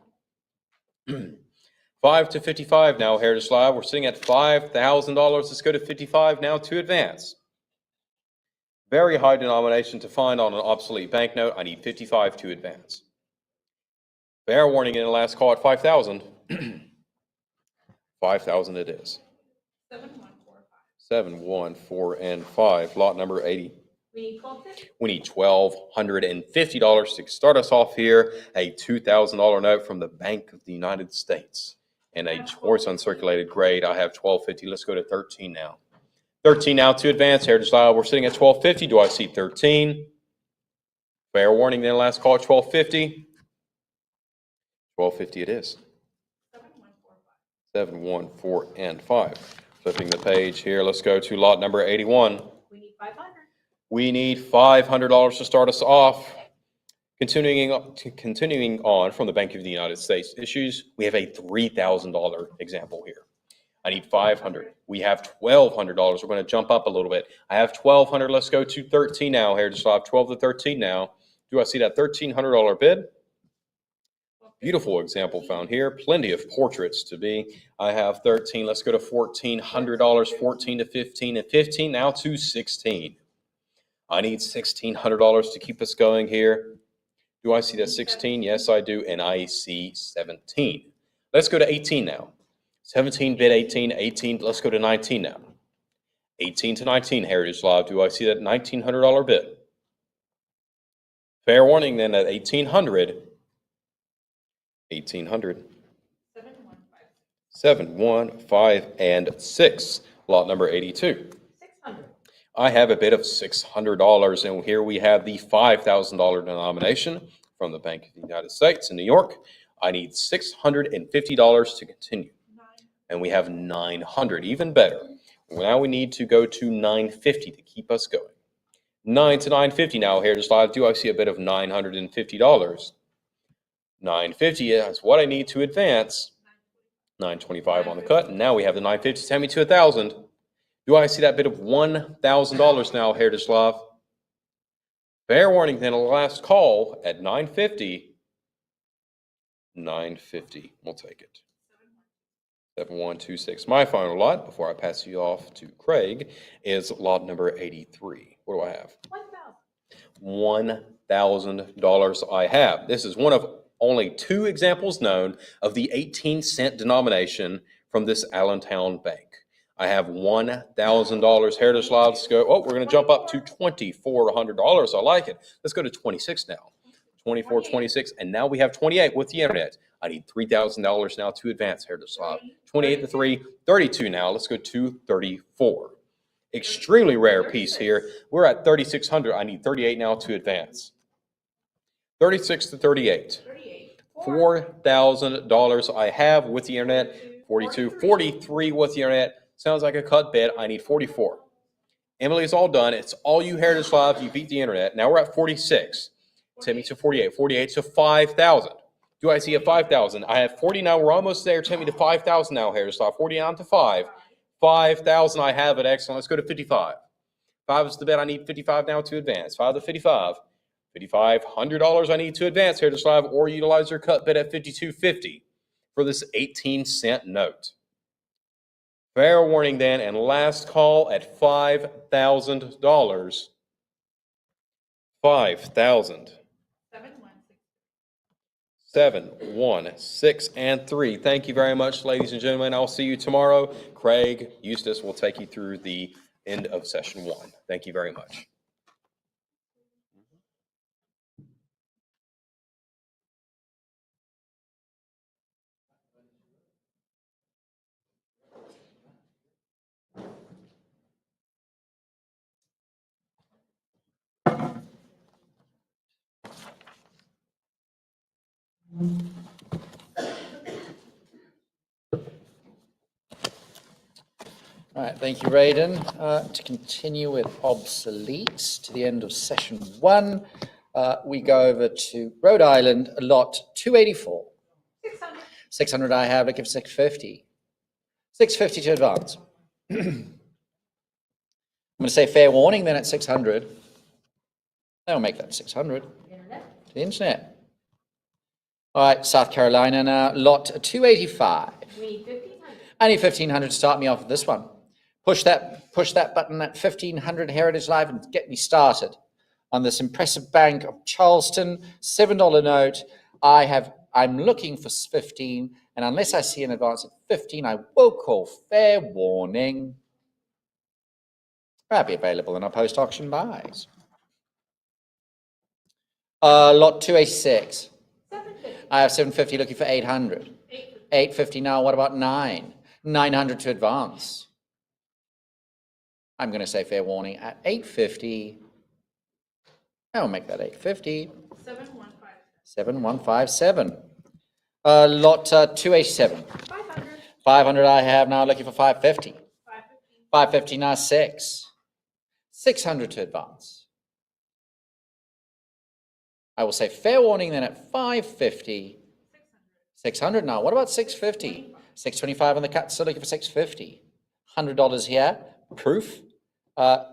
5 to 55 now, Heritage Live. We're sitting at $5,000. Let's go to 55 now to advance. Very high denomination to find on an obsolete banknote. I need 55 to advance. Fair warning in the last call at 5,000. 5,000 it is. 7, 1, 4, and 5. Lot number 80. We need $1,250 to start us off here. A $2,000 note from the Bank of the United States. And a choice uncirculated grade. I have $1,250. Let's go to 13 now. 13 now to advance. Heritage Live, we're sitting at $1,250. Do I see 13? Fair warning then, last call at $1,250. $1,250 it is. 7, 1, 4, and 5. Flipping the page here. Let's go to lot number 81. We need 500. We need $500 to start us off. Continuing on from the Bank of the United States issues, we have a $3,000 example here. I need 500. We have $1,200. We're going to jump up a little bit. I have 1,200. Let's go to 13 now. Heritage Live, 12 to 13 now. Do I see that $1,300 bid? Beautiful example found here. Plenty of portraits to be. I have 13. Let's go to $1,400. 14 to 15 and 15 now to 16. I need $1,600 to keep us going here. Do I see that 16? Yes, I do. And I see 17. Let's go to 18 now. 17 bid 18. 18. Let's go to 19 now. 18 to 19. Heritage Live. Do I see that $1,900 bid? Fair warning then at 1,800. 1,800. 7, 1, 5, and 6. Lot number 82. 600. I have a bid of $600, and here we have the $5,000 denomination from the Bank of the United States in New York. I need $650 to continue, and we have 900, even better. Now we need to go to 950 to keep us going. 9 to 950 now, Heritage Live. Do I see a bid of $950? 950 is what I need to advance. 925 on the cut, and now we have the 950. Send me to 1,000. Do I see that bid of $1,000 now, Heritage Live? Fair warning then, a last call at 950. 950, we'll take it. 7126. My final lot, before I pass you off to Craig, is lot number 83. What do I have? 1,000. $1,000 I have. This is one of only two examples known of the 18-cent denomination from this Allentown bank. I have $1,000 Heritage Live. Let's go. Oh, we're going to jump up to $2,400. I like it. Let's go to 26 now. 24, 26, and now we have 28 with the internet. I need $3,000 now to advance Heritage Live. 28 to 3, 32 now. Let's go to 34. Extremely rare piece here. We're at 3,600. I need 38 now to advance. 36 to 38. 38. $4,000 I have with the internet. 42, 43 with the internet. Sounds like a cut bid. I need 44. Emily's all done. It's all you Heritage Live. You beat the internet. Now we're at 46. Take me to 48. 48 to 5,000. Do I see a 5,000? I have 40 now. We're almost there. Take me to 5,000 now, Heritage Live. 49 to 5. 5,000. I have it. Excellent. Let's go to 55. 5 is the bet. I need 55 now to advance. 5 to 55. $5,500 I need to advance Heritage Live, or utilize your cut bid at $52.50 for this 18-cent note. Fair warning then, and last call at $5,000. 5,000. 7, 1, 6, and 3. Thank you very much, ladies and gentlemen. I'll see you tomorrow. Craig Eustace will take you through the end of session 1. Thank you very much. All right, thank you, Raiden. To continue with obsoletes to the end of session 1, we go over to Rhode Island, lot 284. 600. 600 I have, looking for 650. 650 to advance. I'm going to say fair warning then at 600. That'll make that 600. Internet. To the internet. All right, South Carolina now, lot 285. We need 1,500. I need 1,500 to start me off with this one. Push that button at 1,500 Heritage Live and get me started on this impressive bank of Charleston $7 note. I'm looking for 15, and unless I see an advance at 15, I will call fair warning. That'll be available in our post-auction buys. Lot 286. 750. I have 750 looking for 800. 850. 850 now. What about 9? 900 to advance. I'm going to say fair warning at 850. I will make that 850. 715. 7157. Lot 287. 500. 500 I have now looking for 550. 550. 550 now 6. 600 to advance. I will say fair warning then at 550. 600 now. What about 650? 625 on the cut, still looking for 650. $100 here. Proof. I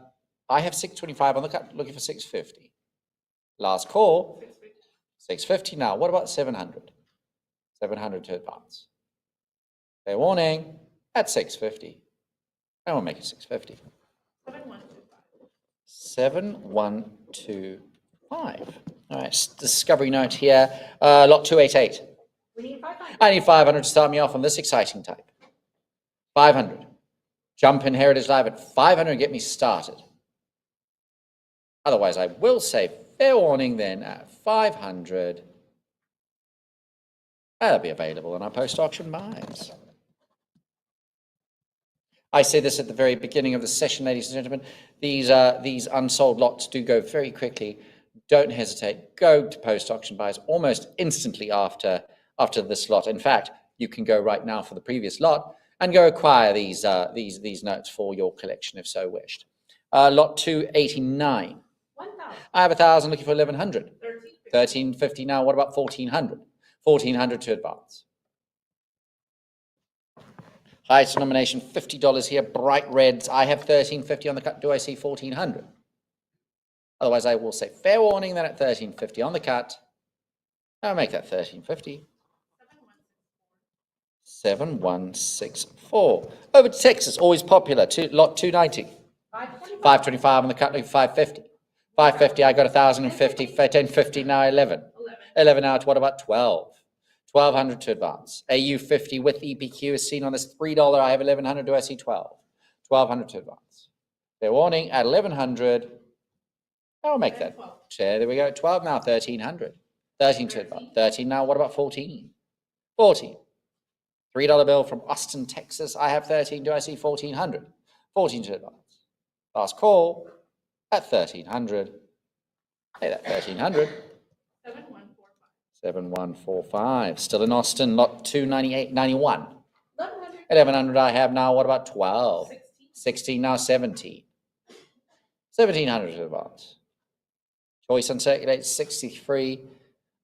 have 625 on the cut, looking for 650. Last call. 650 now. What about 700? 700 to advance. Fair warning at 650. I will make it 650. 7125. 7125. All right, discovery note here. Lot 288. We need 500. I need 500 to start me off on this exciting type. 500. Jump in Heritage Live at 500 and get me started. Otherwise, I will say fair warning then at 500. That'll be available in our post-auction buys. I say this at the very beginning of the session, ladies and gentlemen. These unsold lots do go very quickly. Don't hesitate. Go to post-auction buys almost instantly after this lot. In fact, you can go right now for the previous lot and go acquire these notes for your collection if so wished. Lot 289. 1,000. I have 1,000 looking for 1,100. 1350. 1,350 now. What about 1,400? 1,400 to advance. Highest denomination, $50 here. Bright reds. I have 1,350 on the cut. Do I see 1,400? Otherwise, I will say fair warning then at 1,350 on the cut. I'll make that 1,350. 7164. Over to Texas, always popular. Lot 290. 525 on the cut, 550. 550, I got 1,050, 1050, now 11. 11 out, what about 12? 1,200 to advance. AU50 with EPQ is seen on this $3. I have 1,100, do I see 12? 1,200 to advance. Fair warning, at 1,100, I'll make that. There we go, 12 now, 1,300. 13 to advance. 13 now, what about 14? 14. $3 bill from Austin, Texas. I have 13, do I see 1,400? 14 to advance. Last call at 1,300. Hey, that 1,300. 7145. Still in Austin, lot 298.91. 1,100 I have now. What about 12? 16 now, 17. 1,700 to advance. Choice on circulate 63.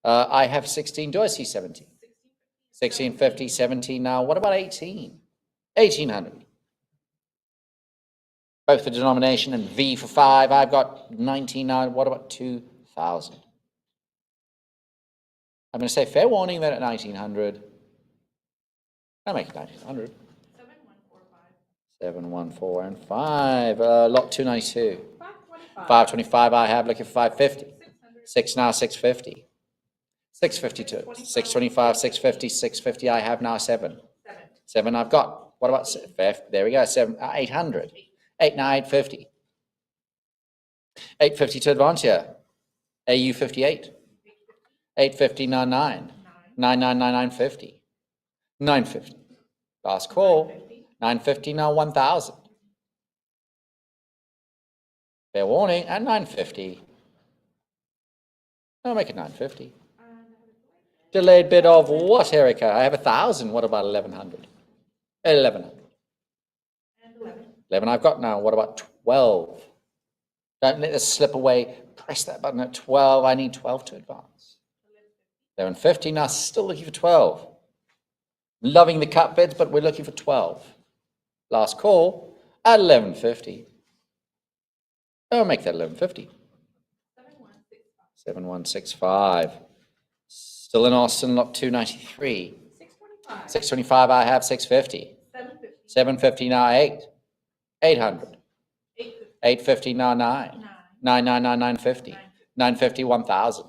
I have 16. Do I see 17? 1650, 17 now. What about 18? 1,800. Both for denomination and V for 5. I've got 19 now. What about 2,000? I'm going to say fair warning that at 1,900. I'll make it 1,900. 714 and 5. Lot 292. 525 I have, looking for 550. 6 now, 650. 652. 625, 650, 650 I have now, 7. 7 I've got. What about 5? There we go, 7, 800. 8 now, 850. 850 to advance here. AU 58. 850 now, 9. 950. 950. Last call. 950 now, 1,000. Fair warning at 950. I'll make it 950. Delayed bid of what, Erica? I have 1,000. What about 1,100? 1,100. 11 I've got now. What about 12? Don't let this slip away. Press that button at 12. I need 12 to advance. 1150 now. Still looking for 12. Loving the cut bids, but we're looking for 12. Last call at 1150. I'll make that 1150. 7165. Still in Austin, lot 293. 625 I have, 650. 750 now, 8. 800. 850 now, 9. 950. 950, 1,000.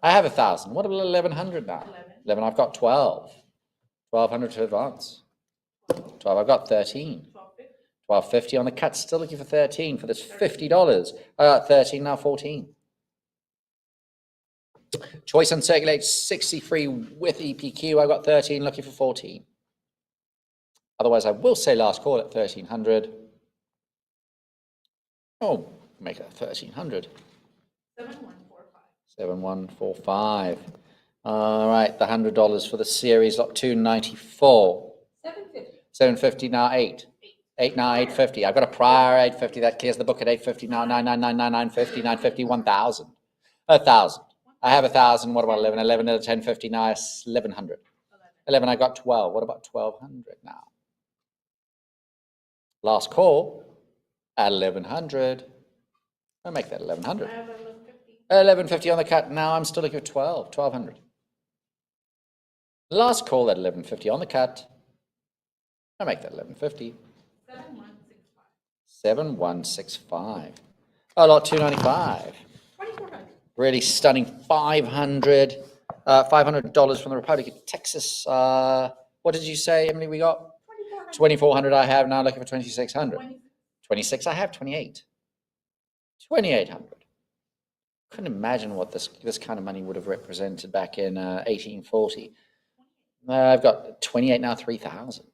I have 1,000. What about 1,100 now? 11, I've got 12. 1,200 to advance. 12, I've got 13. 1,250 on the cut, still looking for 13 for this $50. I got 13 now, 14. Choice on circulate 63 with EPQ. I got 13, looking for 14. Otherwise, I will say last call at 1,300. Oh, make it 1,300. 7145. All right, the $100 for the series, lot 294. 750 now, 8. 8 now, 850. I've got a prior 850. That clears the book at 850 now, 999, 950, 950, 1,000. 1,000. I have 1,000. What about 11? 11 at 1050 now, 1,100. 11, I got 12. What about 1,200 now? Last call at 1,100. I'll make that 1,100. 1,150 on the cut. Now I'm still looking at 12. 1,200. Last call at 1,150 on the cut. I'll make that 1,150. 7165. Oh, lot 295. Really stunning. $500 from the Republic of Texas. What did you say, Emily? We got 2,400. I have now, looking for 2,600. 26. I have 28. 2,800. Couldn't imagine what this kind of money would have represented back in 1840. I've got 28 now, 3,000.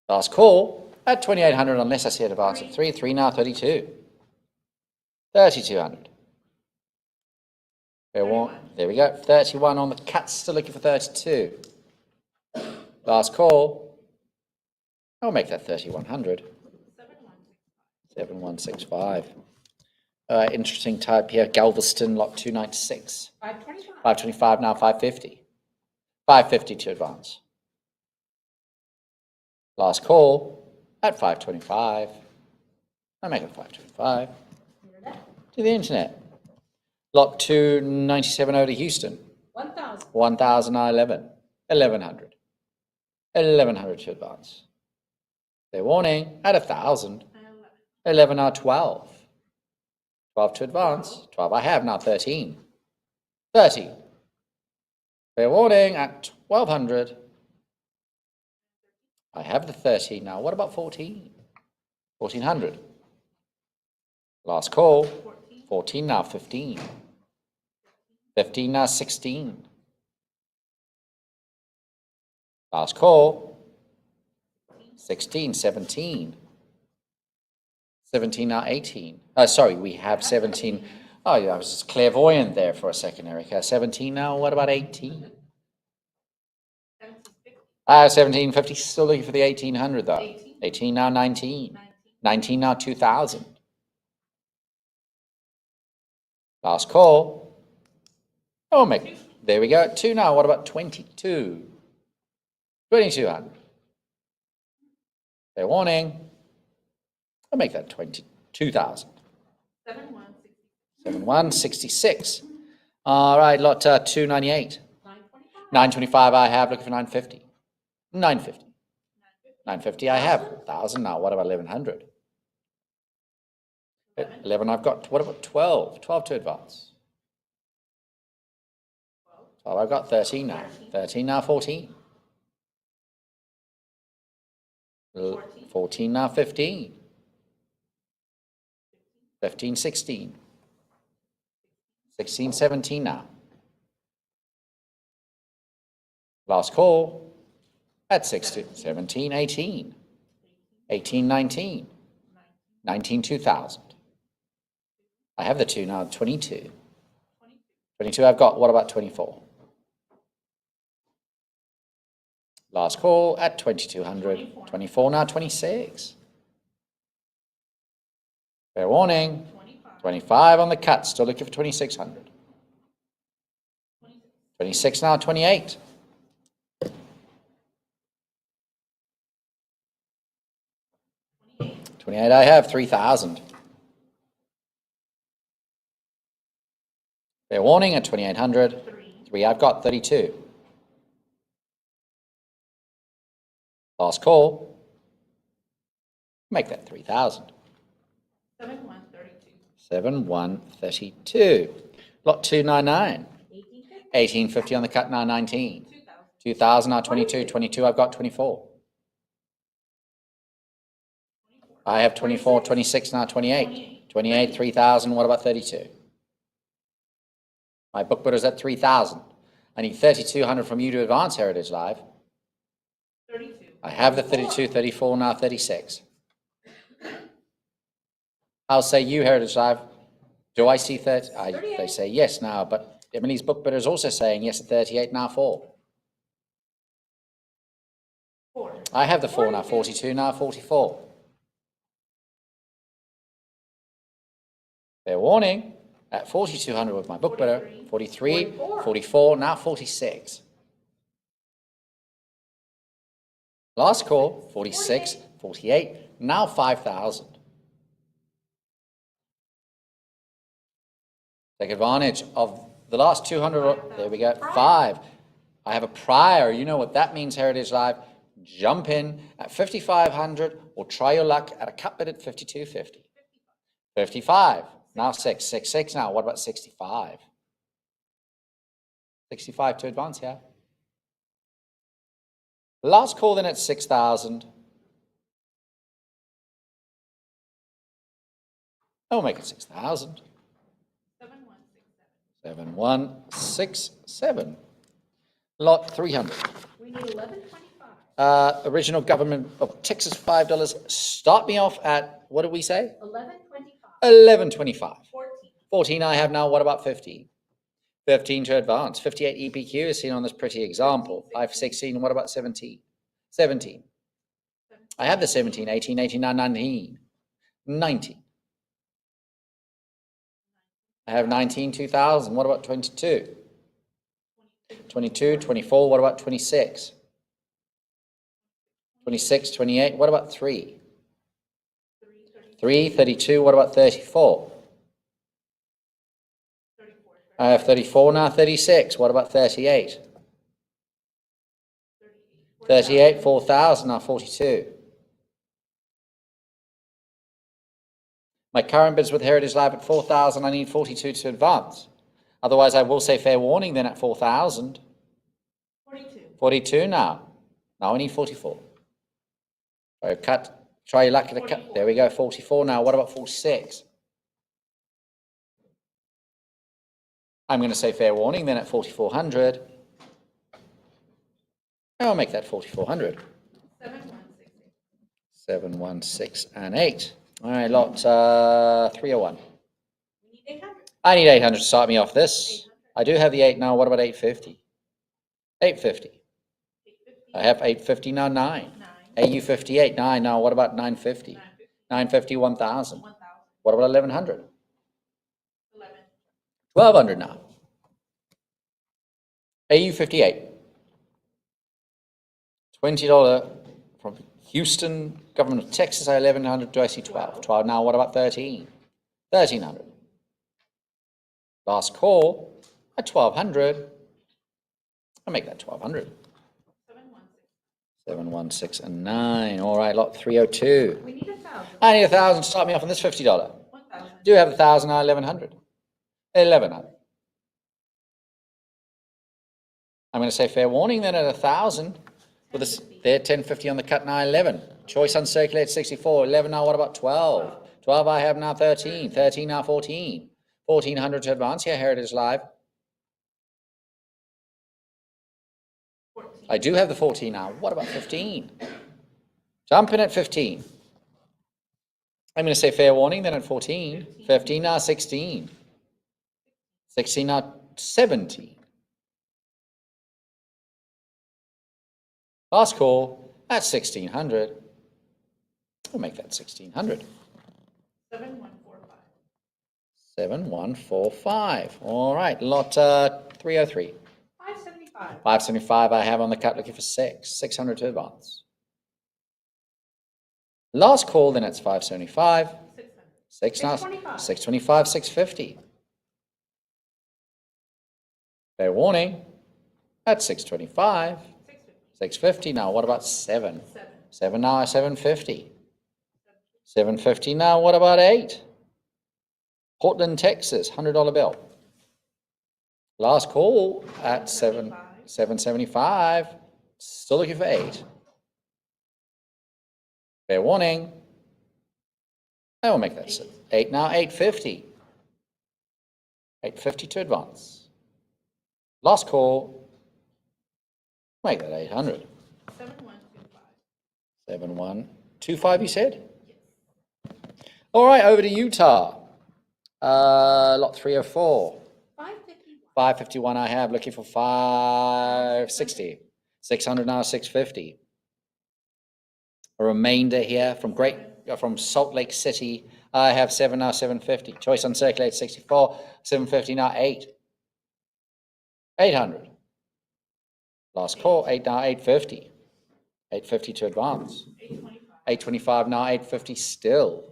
Last call at 2,800, unless I see it advance at 3. 3 now, 32. 3,200. There we go. 31 on the cut, still looking for 32. Last call. I'll make that 3,100. 7165. Interesting type here. Galveston, lot 296. 525 now, 550. 550 to advance. Last call at 525. I'll make it 525. To the internet. Lot 297 over to Houston. 1,000. 1,000 now 11. 1,100. 1,100 to advance. Fair warning at 1,000. 11 now 12. 12 to advance. 12 I have now 13. 13. Fair warning at 1,200. I have the 13 now. What about 14? 1,400. Last call. 14 now 15. 15 now 16. Last call. 16, 17. 17 now 18. Sorry, we have 17. Oh, yeah, I was just clairvoyant there for a second, Erica. 17 now, what about 18? 1750, still looking for the 1800 though. 18 now 19. 19 now 2000. Last call. Oh, there we go. 2 now, what about 22? 2200. Fair warning. I'll make that 22,000. 7166. All right, lot 298. 925 I have, looking for 950. 950. 950 I have. 1,000 now. What about 1,100? 11 I've got. What about 12? 12 to advance. 12 I've got. 13 now. 13 now 14. 14 now 15. 15, 16. 16, 17 now. Last call at 16, 17, 18. 18, 19. 19, 2000. I have the 2 now, 22. 22 I've got. What about 24? Last call at 2,200. 24 now, 26. Fair warning. 25 on the cut, still looking for 2,600. 26 now, 28. 28 I have, 3,000. Fair warning at 2,800. 3 I've got, 32. Last call. Make that 3,000. 7,132. Lot 299. 1,850 on the cut, now 19. 2,000 now 22. 22 I've got, 24. I have 24, 26 now 28. 28, 3,000. What about 32? My book bidder's at 3,000. I need 3,200 from you to advance, Heritage Live. 32. I have the 32, 34 now 36. I'll say you, Heritage Live. Do I see 30? They say yes now, but Emily's book bidder is also saying yes at 38 now 4. 4. I have the 4 now, 42 now 44. Fair warning at 4,200 with my book bidder. 43, 44, now 46. Last call, 46, 48, now 5,000. Take advantage of the last 200. There we go. 5. I have a prior. You know what that means, Heritage Live. Jump in at 5,500 or try your luck at a cut bid at 5,250. 55. Now 6. 6, 6 now. What about 65? 65 to advance here. Last call then at 6,000. I'll make it 6,000. 7,167. Lot 300. We need 11.25. Original government of Texas $5. Start me off at, what did we say? 11.25. 11.25. 14. 14 I have now. What about 15? 15 to advance. 58 EPQ is seen on this pretty example. 516. What about 17? 17. I have the 17, 18, 18, 19. 19. I have 19, 2,000. What about 22? 22, 24. What about 26? 26, 28. What about 3? 3, 32. What about 34? I have 34 now, 36. What about 38? 38, 4,000 now, 42. My current bids with Heritage Live at 4,000. I need 42 to advance. Otherwise, I will say fair warning then at 4,000. 42. 42 now. Now I need 44. So cut. Try your luck at a cut. 44. There we go, 44 now. What about 46? I'm going to say fair warning then at 4,400. I'll make that 4,400. 7, 1, 6, 8. 7, 1, 6, and 8. All right, lot 301. We need 800. I need 800 to start me off this. 800. I do have the 8 now. What about 850? 850. 850. I have 850 now, 9. 9. AU 58, 9. Now, what about 950? 950. 950, 1,000. 1,000. What about 1,100? 11. 1,200 now. AU 58. $20 from Houston, Government of Texas, 1,100. Do I see 12? 12 now. What about 13? 1,300. Last call at 1,200. I'll make that 1,200. 7, 1, 6. 7, 1, 6, and 9. All right, lot 302. We need 1,000. I need 1,000 to start me off on this $50. 1,000. Do have 1,000 now, 1,100. 1,100. I'm going to say fair warning then at 1,000. With this, there, 1050 on the cut now, 11. Choice uncirculated 64. 11 now, what about 12? 12 I have now, 13. 13 now, 14. 1,400 to advance here, Heritage Live. 14. I do have the 14 now. What about 15? Jumping at 15. I'm going to say fair warning then at 14. 15 now, 16. 16 now, 17. Last call at 1,600. We'll make that 1,600. 7, 1, 4, 5. 7, 1, 4, 5. All right, lot 303. 575. 575 I have on the cut looking for 6. 600 to advance. Last call, then it's 575. 600. 6 now, 625. 625, 650. Fair warning at 625. 650. 650 now. What about 7? 7. 7 now, 750. 750 now. What about 8? Portland, Texas, $100 bill. Last call at 775. Still looking for 8. Fair warning. I will make that 8 now, 850. 850 to advance. Last call. Make that 800. 7125. 7125, you said? Yes. All right, over to Utah. Lot 304. 551. 551 I have, looking for 560. 600 now, 650. A remainder here from Salt Lake City. I have 7 now, 750. Choice uncirculated 64. 750 now, 8. 800. Last call, 8 now, 850. 850 to advance. 825. 825 now, 850 still.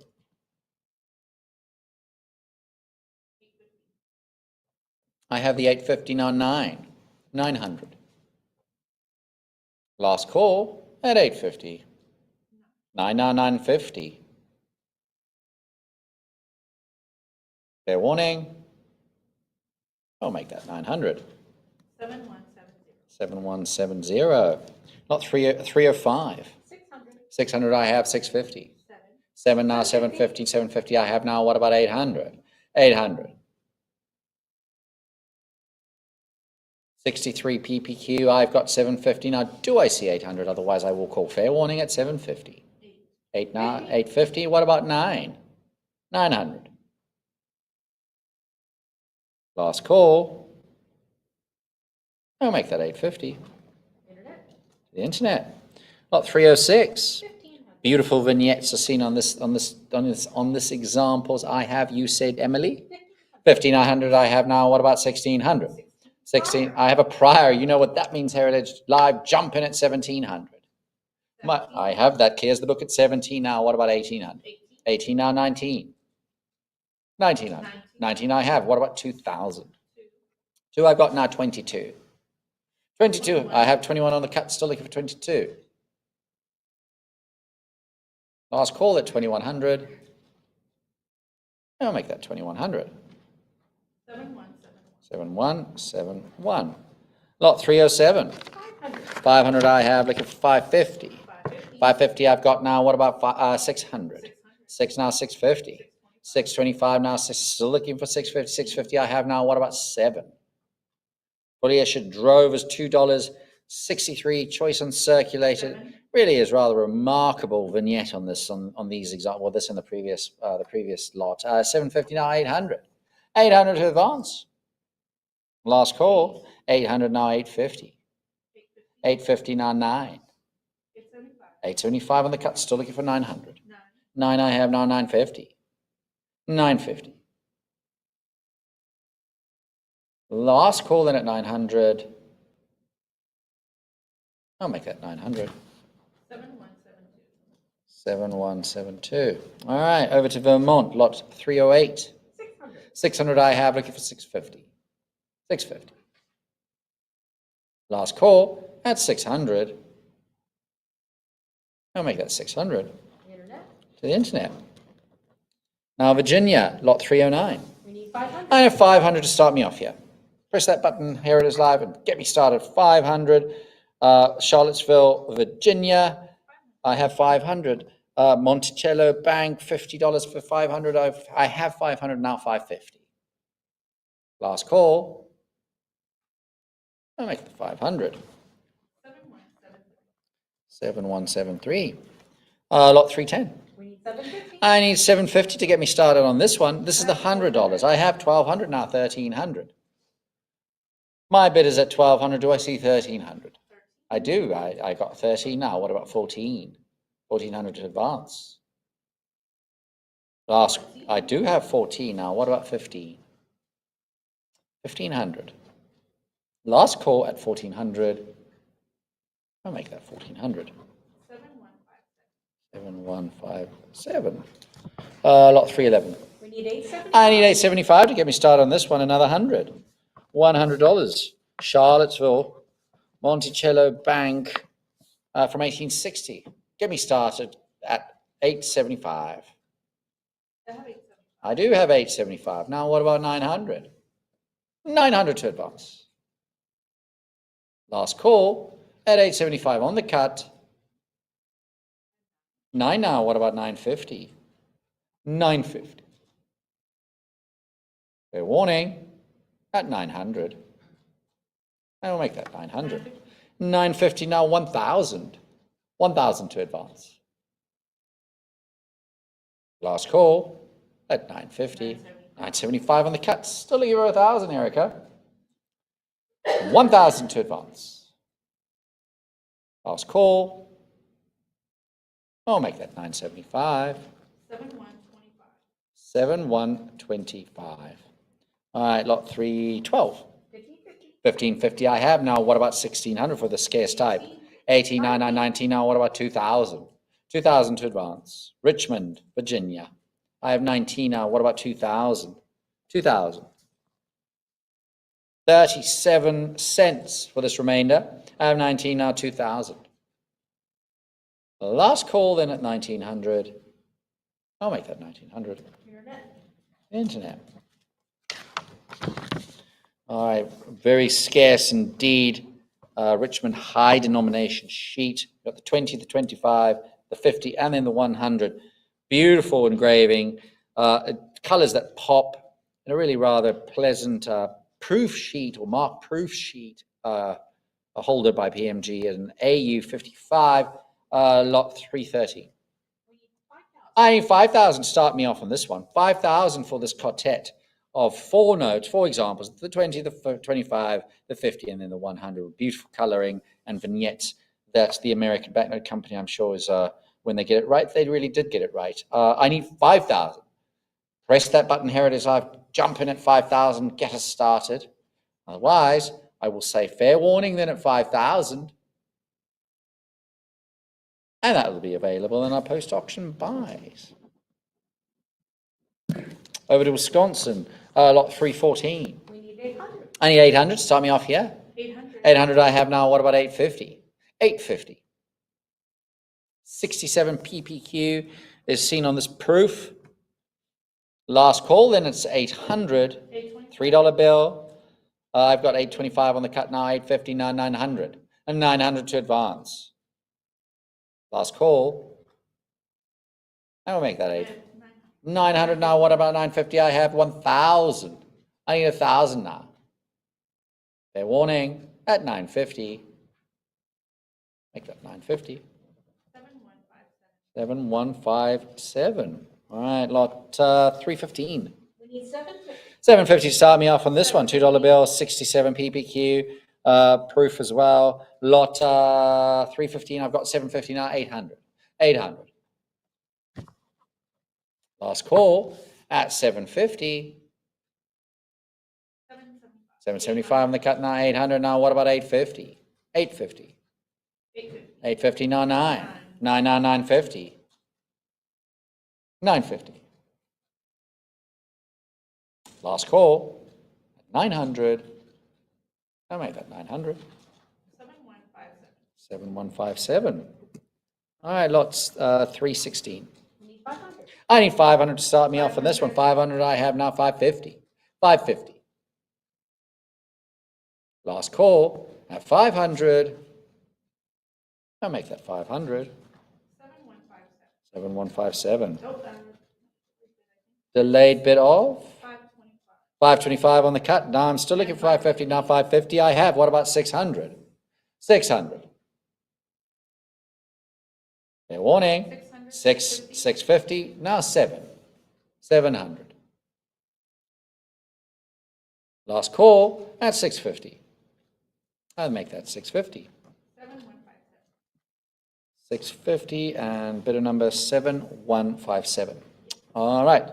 850. I have the 850 now, 900. Last call at 850. 9 now, 950. Fair warning. I'll make that 900. 7170. 7170. Not 305. 600. 600 I have, 650. 7. 7 now, 750. 750 I have now. What about 800? 800. 63 PPQ. I've got 750. Now, do I see 800? Otherwise, I will call fair warning at 750. 8 now, 850. What about 9? 900. Last call. I'll make that 850. Internet. The internet. Lot 306. 1500. Beautiful vignettes are seen on this examples. I have, you said, Emily. 1,500 I have now. What about 1,600? 16. I have a prior. You know what that means, Heritage Live. Jump in at 1,700. I have that. Clears the book at 17 now. What about 1,800? 18 now, 19. 1900. 19 I have. What about 2,000? Two, I've got now 22. 22, I have 21 on the cut, still looking for 22. Last call at 2100. I'll make that 2100. 7171. Lot 307. 500 I have, looking for 550. 550 I've got now, what about 600? 6 now, 650. 625 now, still looking for 650. 650 I have now, what about 7? Fully issued drove is $2.63. Choice uncirculated. Really is rather remarkable vignette on this, on these examples. Well, this in the previous lot. 750 now, 800. 800 to advance. Last call. 800 now, 850. 850 now, 9. 875 on the cut. Still looking for 900. 9 I have now, 950. 950. Last call then at 900. I'll make that 900. 7172. All right, over to Vermont, lot 308. 600 I have, looking for 650. 650. Last call at 600. I'll make that 600. To the internet. Now Virginia, lot 309. We need 500. I have 500 to start me off here. Press that button, here it is live, and get me started. 500. Charlottesville, Virginia. I have 500. Monticello Bank, $50 for 500. I have 500 now, 550. Last call. I'll make the 500. 7173. Lot 310. We need 750. I need 750 to get me started on this one. This is the $100. I have 1,200 now, 1,300. My bid is at 1,200. Do I see 1,300? I do. I got 13 now. What about 14? 1,400 to advance. Last, I do have 14 now. What about 15? 1,500. Last call at 1,400. I'll make that 1,400. 7157. Lot 311. We need 875. I need 875 to get me started on this one. Another $100. $100. Charlottesville, Monticello Bank from 1860. Get me started at 875. I do have 875. Now what about 900? 900 to advance. Last call at 875 on the cut. 9 now. What about 950? 950. Fair warning at 900. I will make that 900. 950 now, 1,000. 1,000 to advance. Last call at 950. 975 on the cut. Still a euro 1,000, Erica. 1,000 to advance. Last call. I'll make that 975. 7125. All right, lot 312. 1550 I have now. What about 1,600 for the scarce type? 18,919 now. What about 2,000? 2,000 to advance. Richmond, Virginia. I have 19 now. What about 2,000? 2,000. 37 cents for this remainder. I have 19 now. 2,000. Last call then at 1,900. I'll make that 1,900. Internet. All right, very scarce indeed. Richmond high denomination sheet. Got the 20, the 25, the 50, and then the 100. Beautiful engraving. Colors that pop. And a really rather pleasant proof sheet or mark proof sheet. A holder by PMG and AU 55, lot 330. I need 5,000 to start me off on this one. 5,000 for this quartet of 4 notes, 4 examples, the 20, the 25, the 50, and then the 100. Beautiful coloring and vignettes that the American Banknote Company, I'm sure, is, when they get it right, they really did get it right. I need 5,000. Press that button, here it is. I jump in at 5,000, get us started. Otherwise, I will say fair warning then at 5,000. And that will be available in our post-auction buys. Over to Wisconsin, lot 314. We need 800. I need 800 to start me off here. 800. 800 I have now. What about 850? 850. 67 PPQ is seen on this proof. Last call, then it's 800. 820. $3 bill. I've got 825 on the cut now, 850, now 900. And 900 to advance. Last call. I will make that 8. 900 now. What about 950? I have 1,000. I need 1,000 now. Fair warning at 950. Make that 950. 7157. 7157. All right, lot 315. We need 750. 750 to start me off on this one. $2 bill, 67 PPQ. Proof as well. Lot 315. I've got 750 now. 800. 800. Last call at 750. 775. 775 on the cut now. 800 now. What about 850? 850. 850. 850 now. 950. 950. Last call at 900. I'll make that 900. 7157. 7157. All right, lots 316. We need 500. I need 500 to start me off on this one. 500 I have now. 550. 550. Last call at 500. I'll make that 500. 7157. 7157. Nope. Delayed bid of 525. 525 on the cut. Now I'm still looking for 550. Now 550 I have. What about 600? 600. Fair warning. 600. 650. Now 700. Last call at 650. I'll make that 650. 7157. 650 and bidder number 7157. All right.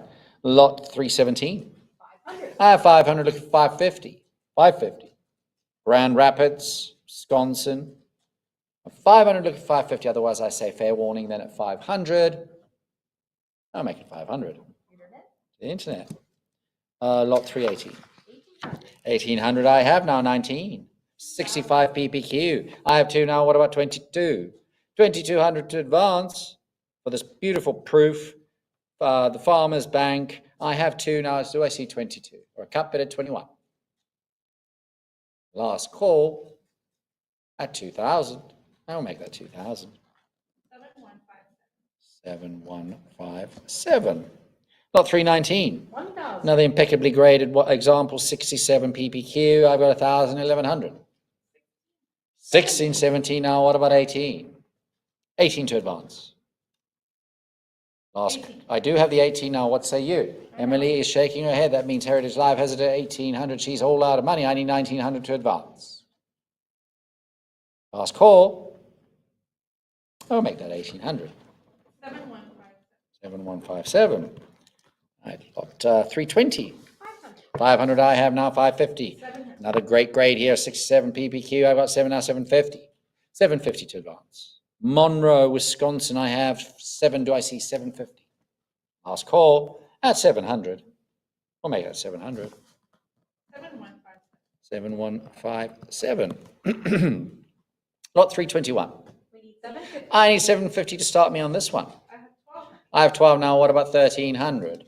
Lot 317. 500. I have 500, look at 550. 550. Grand Rapids, Wisconsin. 500, look at 550. Otherwise, I say fair warning then at 500. I'll make it 500. Internet. The internet. Lot 380. 1800. 1800 I have now. 19. 65 PPQ. I have 2 now. What about 22? 2200 to advance for this beautiful proof. The Farmers Bank. I have 2 now. Do I see 22? Or a cut bid at 21? Last call at 2,000. I'll make that 2,000. 7157. 7157. Lot 319. 1000. Another impeccably graded example, 67 PPQ. I've got 1,000, 1,100. 16, 17 now. What about 18? 18 to advance. Last, 18. I do have the 18 now. What say you? Emily is shaking her head. That means Heritage Live has it at 1,800. She's all out of money. I need 1,900 to advance. Last call. I'll make that 1,800. 7157. 7157. Right, lot 320. 500. 500 I have now. 550. 700. Another great grade here, 67 PPQ. I've got 7 now, 750. 750 to advance. Monroe, Wisconsin, I have 7. Do I see 750? Last call at 700. We'll make that 700. 7157. 7157. Lot 321. We need 750. I need 750 to start me on this one. I have 1200. I have 12 now. What about 1,300?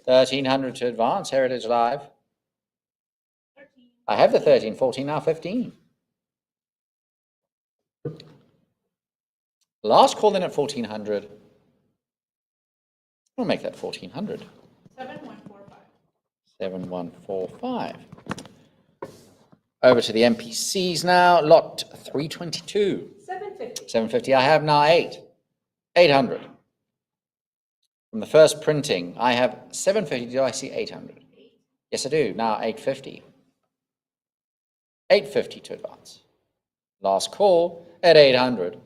1,300 to advance. Heritage Live. 13. I have the 13, 14 now, 15. Last call in at 1,400. We'll make that 1,400. 7145. 7145. Over to the MPCs now. Lot 322. 750. 750. I have now 8. 800. From the first printing, I have 750. Do I see 800? Yes, I do. Now 850. 850 to advance. Last call at 800.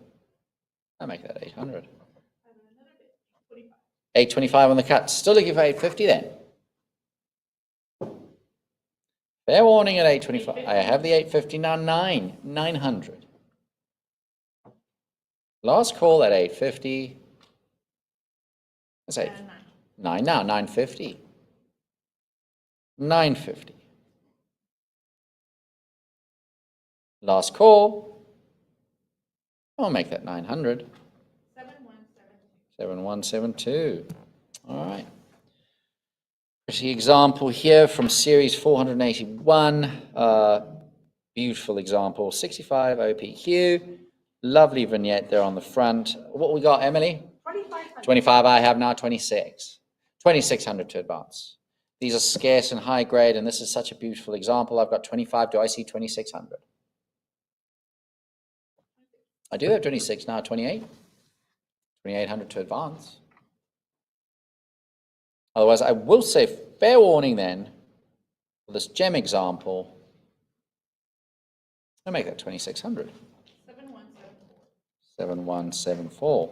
I'll make that 800. I have another bit. 45. 825 on the cut. Still looking for 850 then. Fair warning at 825. I have the 850 now. 900. Last call at 850. That's 8. 9 now. 950. 950. Last call. I'll make that 900. 7172. All right. Pretty example here from series 481. Beautiful example. 65 OPQ. Lovely vignette there on the front. What we got, Emily? 25. I have now 26. 2600 to advance. These are scarce and high grade, and this is such a beautiful example. I've got 25. Do I see 2600? I do have 26 now. 28. 2800 to advance. Otherwise, I will say fair warning then for this gem example. I'll make that 2600. 7174.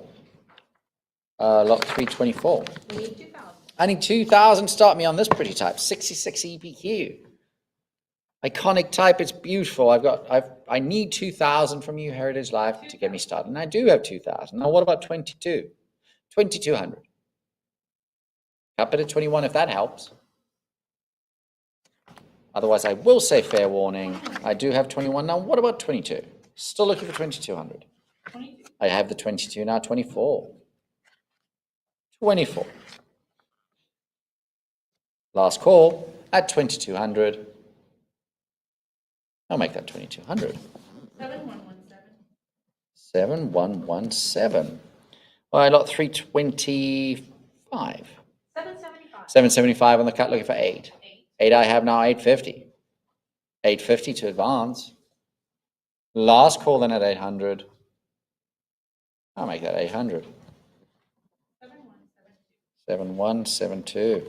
Lot 324. We need 2,000. I need 2,000. Start me on this pretty type. 66 EPQ. Iconic type. It's beautiful. I need 2,000 from you, Heritage Life, to get me started. And I do have 2,000. Now, what about 22? 2,200. Up at 21 if that helps. Otherwise, I will say fair warning. I do have 21. Now, what about 22? Still looking for 2,200. 22. I have the 22 now. 24. 24. Last call at 2,200. I'll make that 2,200. 7117. 7117. All right, lot 325. 775. 775 on the cut, looking for 8. 8 I have now, 850. 850 to advance. Last call then at 800. I'll make that 800. 7172. 7172.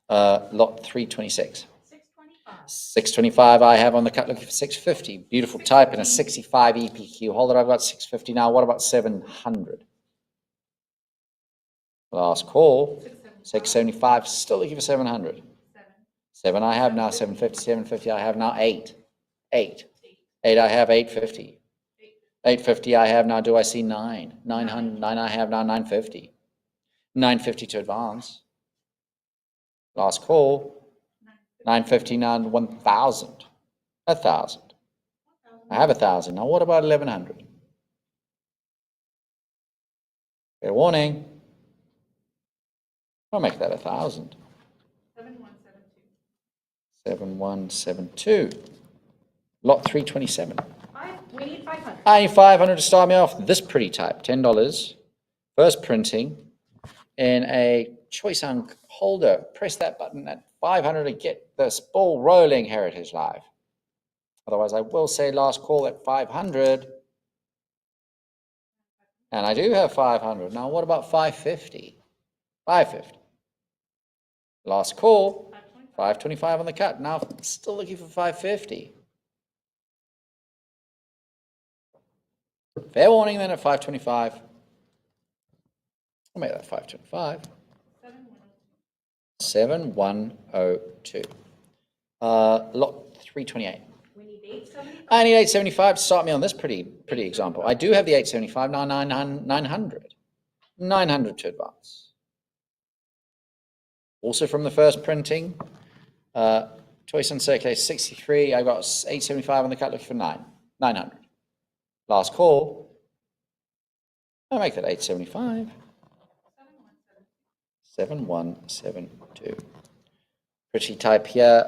Lot 326. 625. 625 I have on the cut, looking for 650. Beautiful type and a 65 EPQ holder. I've got 650 now. What about 700? Last call, 675. Still looking for 700. 7 I have now, 750. 750 I have now, 8. 8. 8 I have, 850. 850 I have now. Do I see 9? 900. 9 I have now, 950. 950 to advance. Last call, 950 now, 1,000. 1,000. I have 1,000. Now what about 1,100? Fair warning. I'll make that 1,000. 7172. 7172. Lot 327. We need 500. I need 500 to start me off. This pretty type, $10. First printing in a choice unk holder. Press that button at 500 to get this ball rolling, Heritage Live. Otherwise, I will say last call at 500. And I do have 500. Now, what about 550? 550. Last call, 525 on the cut. Now, still looking for 550. Fair warning then at 525. I'll make that 525. 7102. Lot 328. We need 875. I need 875 to start me on this pretty example. I do have the 875, now 900. 900 to advance. Also from the first printing, choice and circulate 63. I got 875 on the cut, looking for 900. Last call. I'll make that 875. 7172. Pretty type here.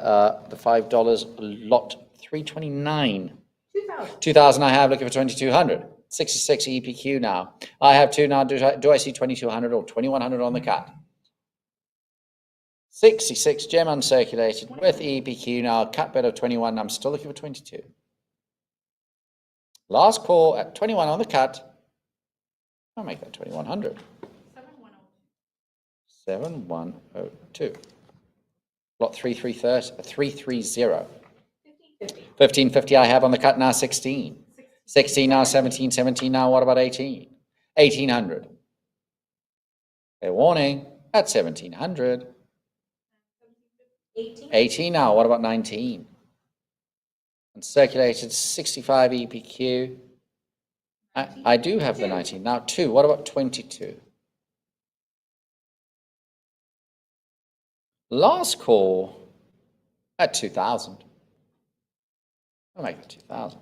The $5 lot 329. 2,000. 2,000 I have, looking for 2,200. 66 EPQ now. I have 2 now. Do I see 2,200 or 2,100 on the cut? 66 gem uncirculated with EPQ now. Cut bed of 21. I'm still looking for 22. Last call at 21 on the cut. I'll make that 2,100. 7102. Lot 330. 1550 I have on the cut now, 16. 16 now, 17. 17 now, what about 18? 1,800. Fair warning, at 1,700. 18 now, what about 19? And circulated 65 EPQ. I do have the 19. Now 2, what about 22? Last call at 2,000. I'll make it 2,000.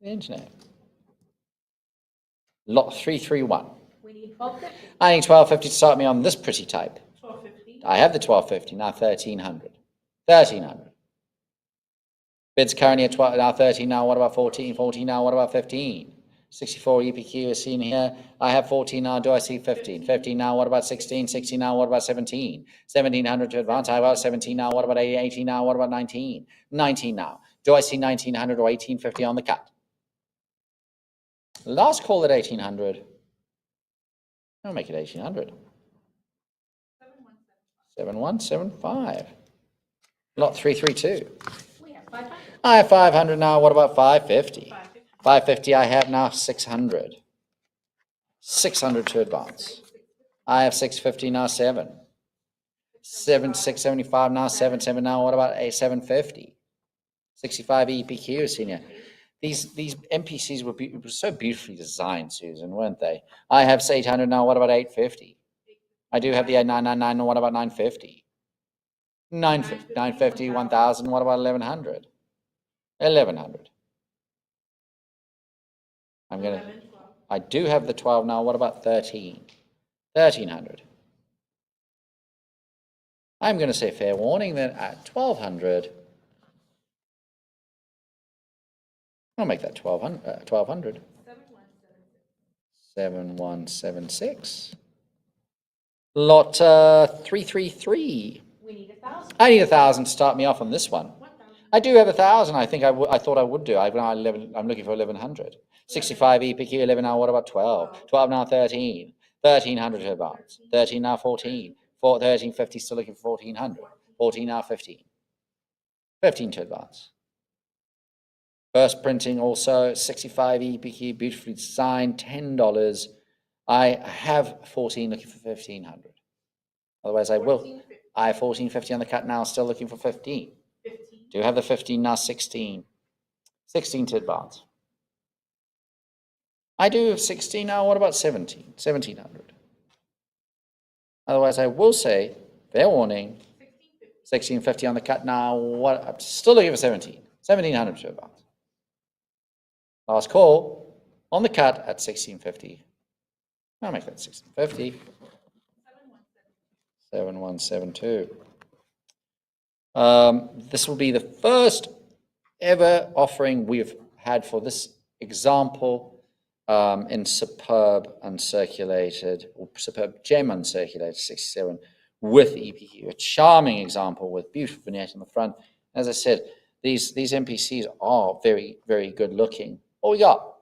The internet. Lot 331. We need 1250. I need 1250 to start me on this pretty type. 1250. I have the 1250, now 1300. 1300. Bids currently at 12, now 13, now what about 14? 14 now, what about 15? 64 EPQ is seen here. I have 14 now, do I see 15? 15 now, what about 16? 16 now, what about 17? 1700 to advance, I have 17 now, what about 18 now, what about 19? 19 now, do I see 1900 or 1850 on the cut? Last call at 1800. I'll make it 1800. 7175. Lot 332. We have 500. I have 500 now. What about 550? 550. 550, I have now 600. 600 to advance. I have 650 now, 7. 675 now, 7 now. What about 750? 65 EPQ, senior. These MPCs were so beautifully designed, Susan, weren't they? I have 800 now. What about 850? I do have the 999. What about 950? 950, 1000. What about 1100? 1100. I do have the 12 now. What about 13? 1300. I'm going to say fair warning that at 1200, I'll make that 1200. 7176. Lot 333. We need 1,000. I need 1,000 to start me off on this one. 1,000. I do have 1,000. I think I thought I would do. I'm looking for 1100. 65 EPQ, 11 now. What about 12? 12 now, 13. 1300 to advance. 13 now, 14. 1350, still looking for 1400. 14 now, 15. 15 to advance. First printing also, 65 EPQ, beautifully designed, $10. I have 14, looking for 1500. Otherwise, I will. I have 1450 on the cut now, still looking for 15. 15. Do have the 15 now, 16. 16 to advance. I do have 16 now, what about 17? 1700. Otherwise, I will say, fair warning, 1650 on the cut now, what? I'm still looking for 17. 1700 to advance. Last call on the cut at 1650. I'll make that 1650. 7172. This will be the first ever offering we've had for this example in superb uncirculated, or superb gem uncirculated 67 with EPQ. A charming example with beautiful vignette on the front. As I said, these MPCs are very, very good looking. What we got?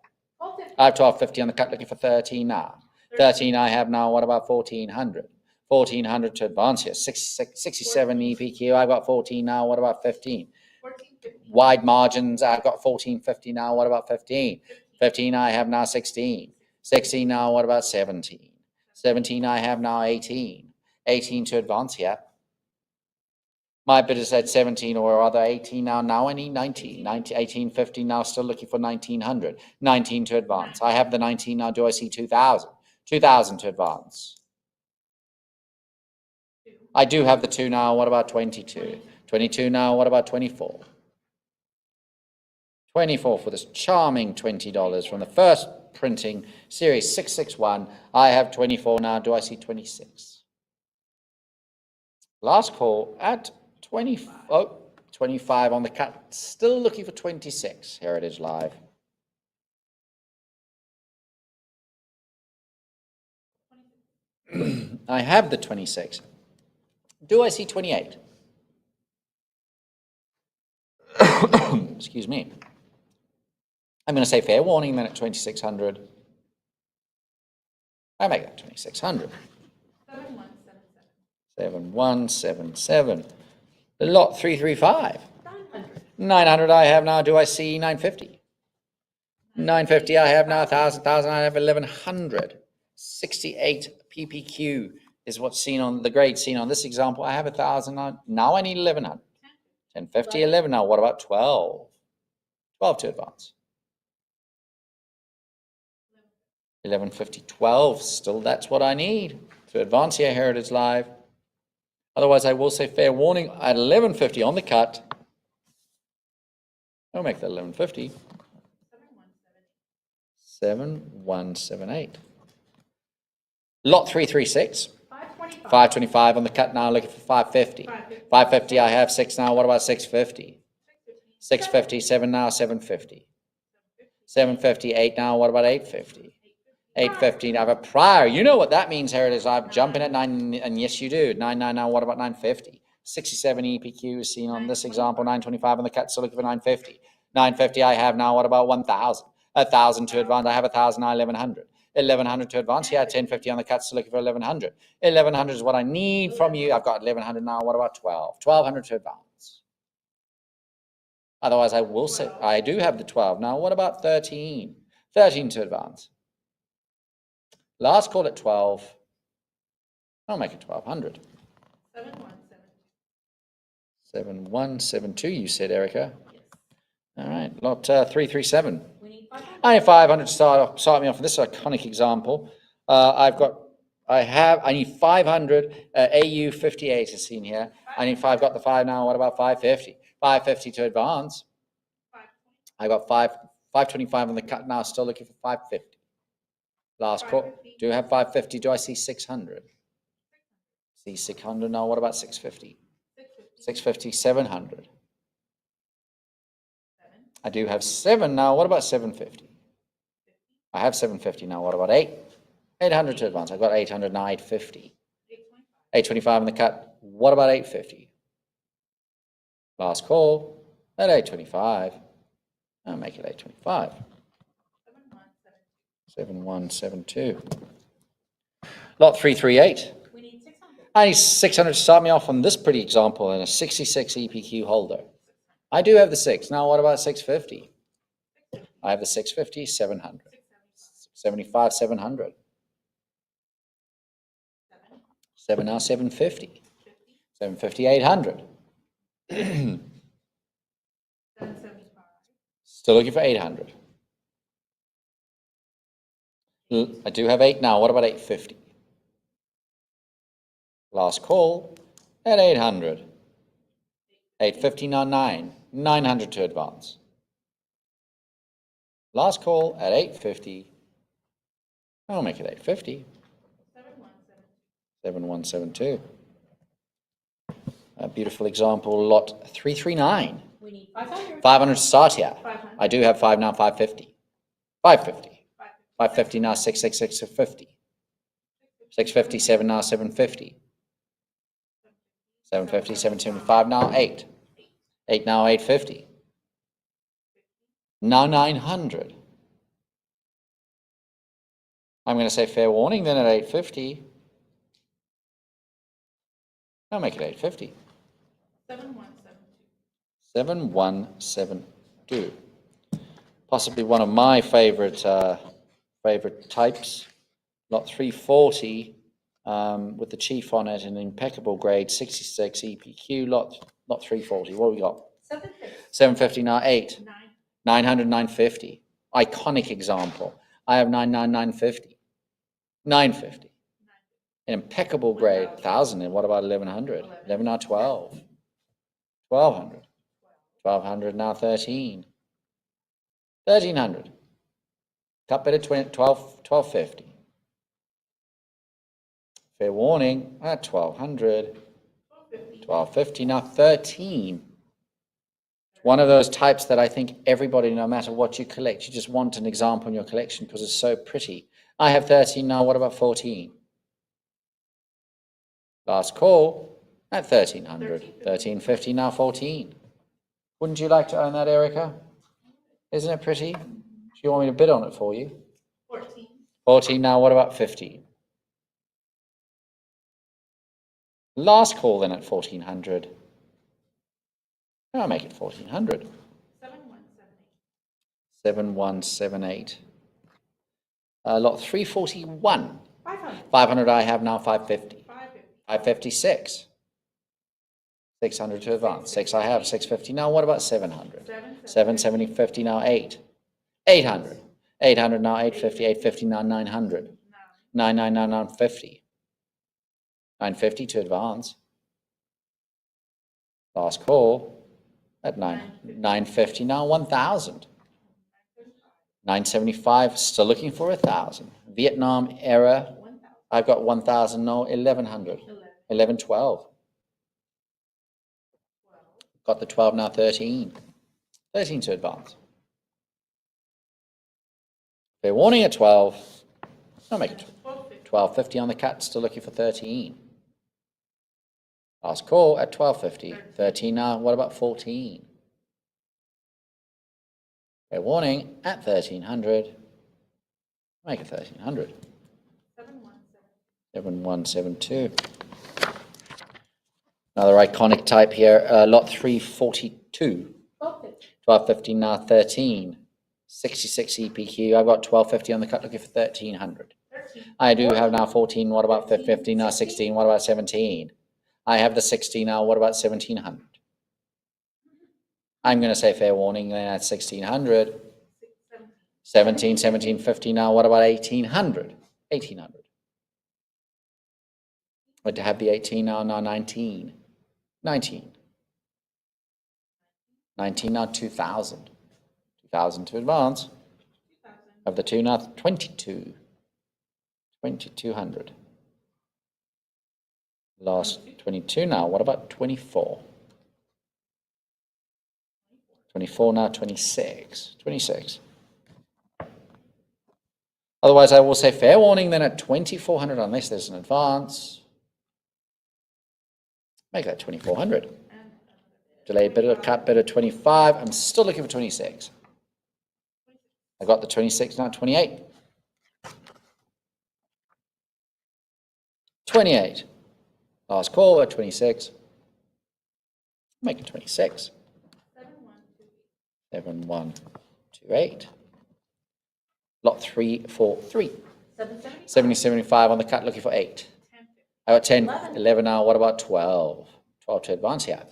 I have 1250 on the cut, looking for 13 now. 13 I have now. What about 1400? 1400 to advance here. 67 EPQ. I've got 14 now. What about 15? 1450. Wide margins. I've got 1450 now. What about 15? 15 I have now 16. 16 now. What about 17? 17 I have now 18. 18 to advance here. My bid is at 17 or other 18 now. Now I need 19. 1850 now, still looking for 1900. 19 to advance. I have the 19 now. Do I see 2000? 2000 to advance. I do have the 2 now. What about 22? 22 now. What about 24? 24 for this charming $20 from the first printing, series 661. I have 24 now. Do I see 26? Last call at 25 on the cut. Still looking for 26. Heritage Live. I have the 26. Do I see 28? Excuse me. I'm going to say fair warning then at 2600. I make that 2600. 7177. Lot 335. 900. 900 I have now. Do I see 950? 950 I have now. 1,000 I have 1100. 68 PPQ is what's seen on the grade seen on this example. I have 1,000 now. I need 1100. 1050, 11 now. What about 12? 12 to advance. 1150, 12. Still, that's what I need to advance here. Heritage Live. Otherwise, I will say fair warning at 1150 on the cut. I'll make that 1150. 7178. Lot 336. 525. 525 on the cut now, looking for 550. 550, I have 6 now. What about 650? 650, 7 now, 750. 750, 8 now. What about 850? 850, I have a prior. You know what that means, Heritage. I'm jumping at 9, and yes, you do. 99 now. What about 950? 67 EPQ is seen on this example. 925 on the cut, so looking for 950. 950, I have now. What about 1,000? 1,000 to advance. I have 1,000 now. 1,100. 1,100 to advance. Yeah, 1050 on the cut, so looking for 1,100. 1,100 is what I need from you. I've got 1,100 now. What about 12? 1,200 to advance. Otherwise, I will say I do have the 12. Now, what about 13? 13 to advance. Last call at 12. I'll make it 1,200. 7172, you said, Erica. Yes. All right, lot 337. We need 500. I need 500 to start me off with this iconic example. I need 500. AU 58 is seen here. I've got the 5 now. What about 550? 550 to advance. I got 525 on the cut now. Still looking for 550. Last call. Do you have 550? Do I see 600? See 600 now. What about 650? 650, 700. I do have 7 now. What about 750? I have 750 now. What about 8? 800 to advance. I've got 800 now. 850. 825 in the cut. What about 850? Last call at 825. I'll make it 825. 7172. Lot 338. We need 600. I need 600 to start me off on this pretty example in a 66 EPQ holder. I do have the 6. Now what about 650? I have the 650, 700. 75, 700. 7 now, 750. 750, 800. 775. Still looking for 800. I do have 8 now. What about 850? Last call at 800. 850 now, 9. 900 to advance. Last call at 850. I'll make it 850. 7172. A beautiful example, lot 339. We need 500. 500 to start here. 500. I do have 5 now, 550. 550. 550 now, 666, 50. 650, 7 now, 750. 750, 775 now, 8. 8 now, 850. Now 900. I'm going to say fair warning then at 850. I'll make it 850. 7172. Possibly one of my favorite types. Lot 340 with the chief on it, an impeccable grade, 66 EPQ. Lot 340. What have we got? 750. 750 now, 8. 9. 900, 950. Iconic example. I have 950. 950. An impeccable grade, 1,000. And what about 1,100? 11 now, 12. 1,200. 1,200 now, 13. 1,300. Cut bid at 1250. Fair warning at 1,200. 1,250 now, 13. One of those types that I think everybody, no matter what you collect, you just want an example in your collection because it's so pretty. I have 13 now. What about 14? Last call at 1,300. 1,350 now, 14. Wouldn't you like to own that, Erica? Isn't it pretty? Do you want me to bid on it for you? 14. 14 now. What about 15? Last call then at 1,400. I'll make it 1,400. 7178. Lot 341. 500. 500 I have now, 550. 550. 556. 600 to advance. 6 I have, 650 now. What about 700? 750 now, 8. 800. 800 now, 850. 850 now, 900. 999 now, 950. 950 to advance. Last call at 950 now, 1,000. 975, still looking for 1,000. Vietnam era, 1,000. I've got 1,000, no, 1,100. 1112. Got the 12 now, 13. 13 to advance. Fair warning at 12. I'll make it 12.50 on the cut, still looking for 13. Last call at 12.50. 13 now, what about 14? Fair warning at 1,300. Make it 1,300. 7172. Another iconic type here, lot 342. 12.50 now, 13. 66 EPQ. I've got 12.50 on the cut, looking for 1,300. I do have now 14. What about 15 now? 16. What about 17? I have the 16 now. What about 1,700? I'm going to say fair warning then at 1,600. 17, 17.50 now. What about 1,800? 1,800. But to have the 18 now, 19. 19. 19 now, 2,000. 2,000 to advance. Of the 2 now, 22. 2,200. Last 22 now. What about 24? 24 now, 26. 26. Otherwise, I will say fair warning then at 2,400 unless there's an advance. Make that 2,400. Delayed bidder, cut bidder 25. I'm still looking for 26. I got the 26 now, 28. 28. Last call at 26. Make it 26. 7128. Lot 343. 7075 on the cut, looking for 8. I got 10. 11 now. What about 12? 12 to advance here.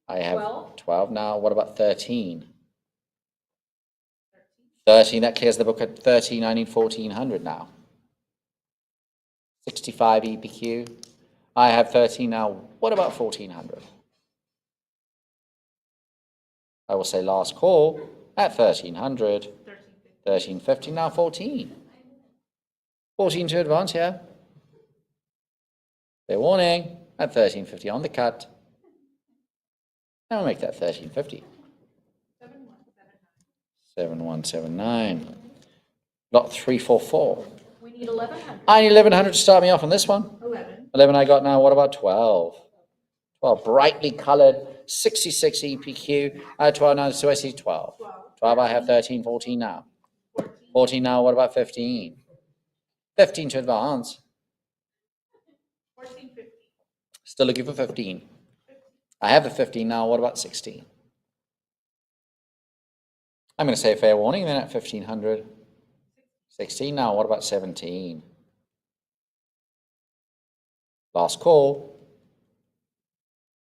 I have 12 now. What about 13? 13, that clears the book at 13. I need 1,400 now. 65 EPQ. I have 13 now. What about 1,400? I will say last call at 1,300. 13.50 now, 14. 14 to advance here. Fair warning at 13.50 on the cut. Now we'll make that 13.50. 7179. Lot 344. We need 1,100. I need 1,100 to start me off on this one. 11. 11 I got now. What about 12? 12, brightly colored, 66 EPQ. 12 now, so I see 12. 12 I have 13, 14 now. 14 now, what about 15? 15 to advance. 14.50. Still looking for 15. I have the 15 now, what about 16? I'm going to say fair warning then at 1,500. 16 now, what about 17? Last call.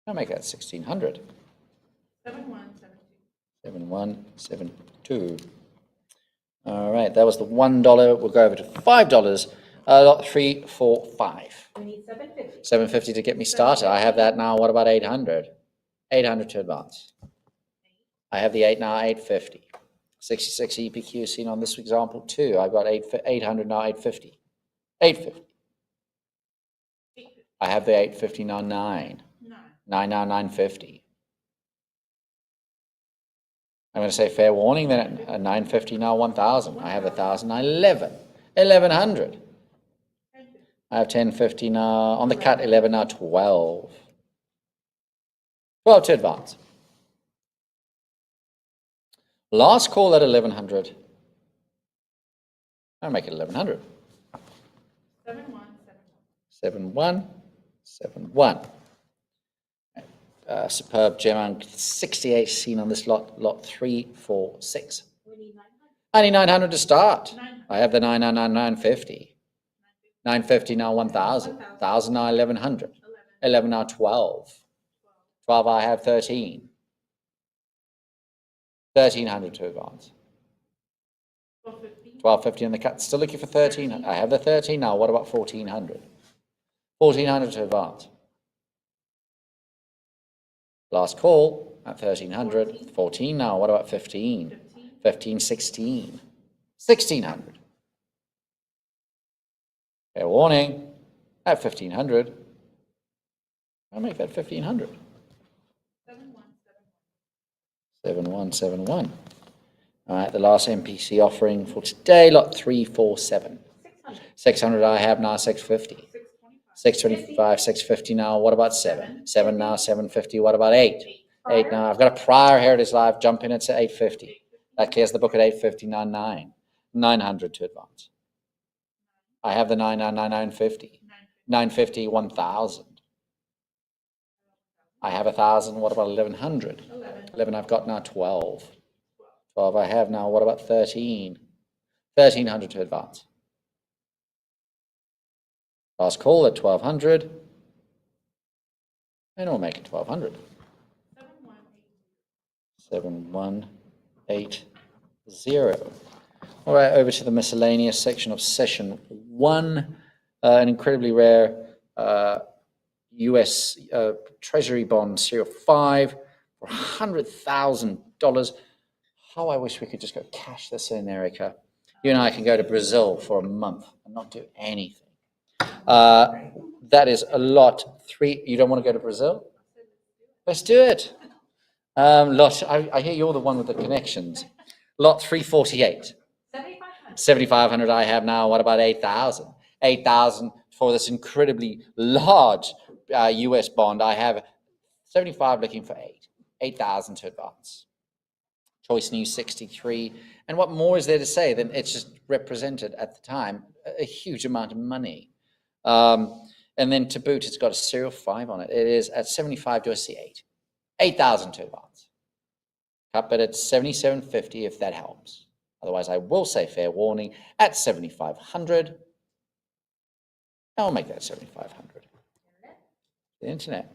I'll make that 1,600. 7172. All right, that was the $1. We'll go over to $5. Lot 345. We need 750. 750 to get me started. I have that now. What about 800? 800 to advance. I have the 8 now, 850. 66 EPQ seen on this example too. I've got 800 now, 850. 850. I have the 850 now, 9. 9 now, 950. I'm going to say fair warning then at 950 now, 1,000. I have 1,000 now, 11. 1,100. I have 1050 now, on the cut, 11 now, 12. 12 to advance. Last call at 1,100. I'll make it 1,100. 7171. Superb gem, 68 seen on this lot 346. We need 900. I need 900 to start. 900. I have the 950. 950 now, 1,000. 1,000 now, 1,100. 11 now, 12. 12 I have 13. 1,300 to advance. 1250 on the cut. Still looking for 13. I have the 13 now. What about 1,400? 1,400 to advance. Last call at 1,300. 14 now. What about 15? 1516, 1600. Fair warning, at 1500. I'll make that 1500. 7171. All right, the last MPC offering for today, lot 347. 600 I have now, 650. 625, 650 now, what about 7? 7 now, 750, what about 8? 8 now, I've got a prior Heritage Live, jump in at 850. That clears the book at 850, now 9. 900 to advance. I have the 950. 950, 1000. I have 1000, what about 1100? 11 I've got now, 12. 12 I have now, what about 13? 1300 to advance. Last call at 1200. And we'll make it 1200. 7180. All right, over to the miscellaneous section of session 1. An incredibly rare US Treasury bond, serial 5, for $100,000. How I wish we could just go cash this in, Erica. You and I can go to Brazil for a month and not do anything. That is a lot. 3. You don't want to go to Brazil? Let's do it. I hear you're the one with the connections. Lot 348. 7,500 I have now. What about 8,000? 8,000 for this incredibly large US bond. I have 75 looking for 8. 8,000 to advance. Choice News 63. And what more is there to say than it's just represented at the time a huge amount of money. And then to boot, it's got a serial 5 on it. It is at 75 to see 8. 8,000 to advance. Cut bid at 77.50 if that helps. Otherwise, I will say fair warning at 7,500. I'll make that 7,500. The internet.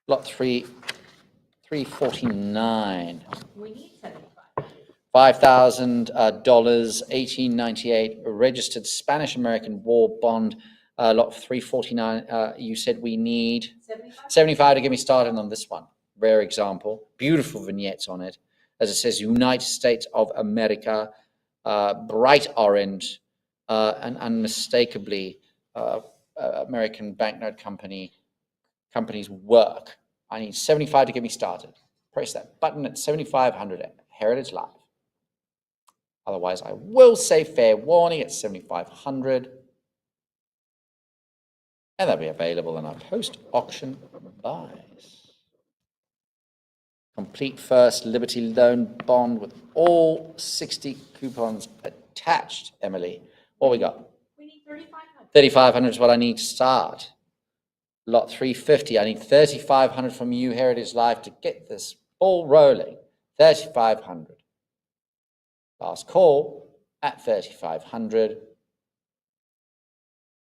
Lot 349. We need 75. $5,000, 1898, registered Spanish-American war bond, lot 349. You said we need 75 to get me started on this one. Rare example. Beautiful vignettes on it. As it says, United States of America, bright orange, and unmistakably American banknote company's work. I need 75 to get me started. Press that button at 7,500 at Heritage Live. Otherwise, I will say fair warning at 7,500. And that'll be available in our post-auction buys. Complete first Liberty Loan bond with all 60 coupons attached, Emily. What we got? We need 3,500. 3,500 is what I need to start. Lot 350, I need 3,500 from you, Heritage Live, to get this ball rolling. 3,500. Last call at 3,500.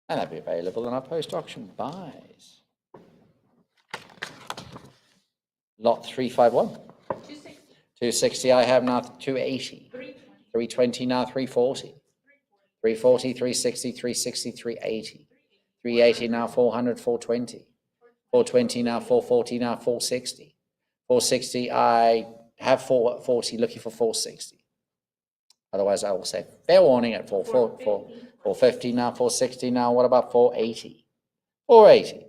And that'll be available in our post-auction buys. Lot 351. 260. 260 I have now, 280. 320 now, 340. 340, 360, 360, 380. 380 now, 400, 420. 420 now, 440 now, 460. 460, I have 440, looking for 460. Otherwise, I will say fair warning at 450 now, 460 now. What about 480? 480.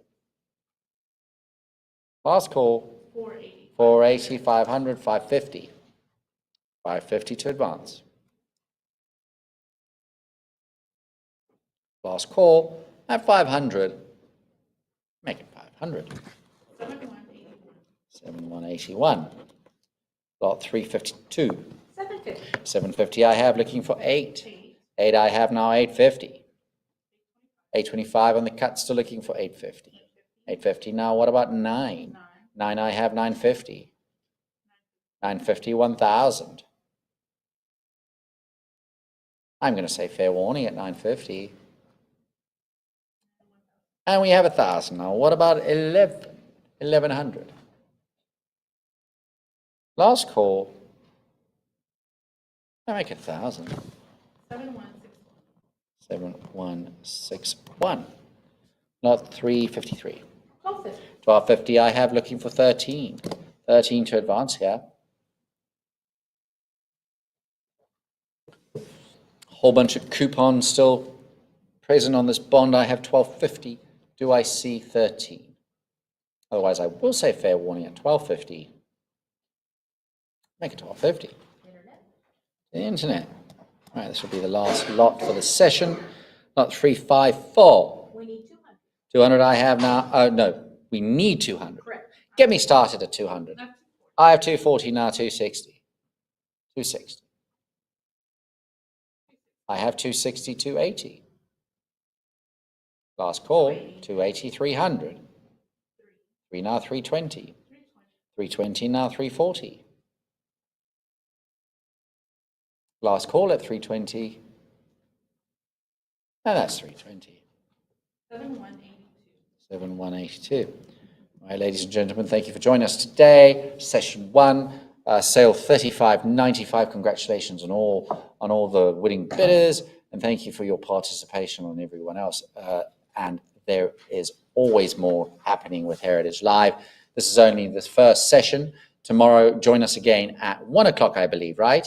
Last call. 480. 480, 500, 550. 550 to advance. Last call at 500. Make it 500. 7181. Lot 352. 750. 750 I have, looking for 8. 8 I have now, 850. 825 on the cut, still looking for 850. 850 now, what about 9? 9 I have, 950. 950, 1,000. I'm going to say fair warning at 950. And we have 1,000 now. What about 1,100? Last call. I make 1,000. 7161. Lot 353. 1250 I have, looking for 13. 13 to advance here. whole bunch of coupons still present on this bond. I have 12.50. Do I see 13? Otherwise, I will say fair warning at 12.50. Make it 12.50. Internet. The internet. All right, this will be the last lot for the session. Lot 354. We need 200. 200 I have now. Oh, no, we need 200. Correct. Get me started at 200. That's I have 240 now, 260. 260. I have 260, 280. Last call, 280, 300. 3 now, 320. 320 now, 340. Last call at 320. And that's 320. 7182. 7182. All right, ladies and gentlemen, thank you for joining us today. Session 1, sale 35.95. Congratulations on all the winning bidders, and thank you for your participation on everyone else. And there is always more happening with Heritage Live. This is only the first session. Tomorrow, join us again at 1 o'clock, I believe, right?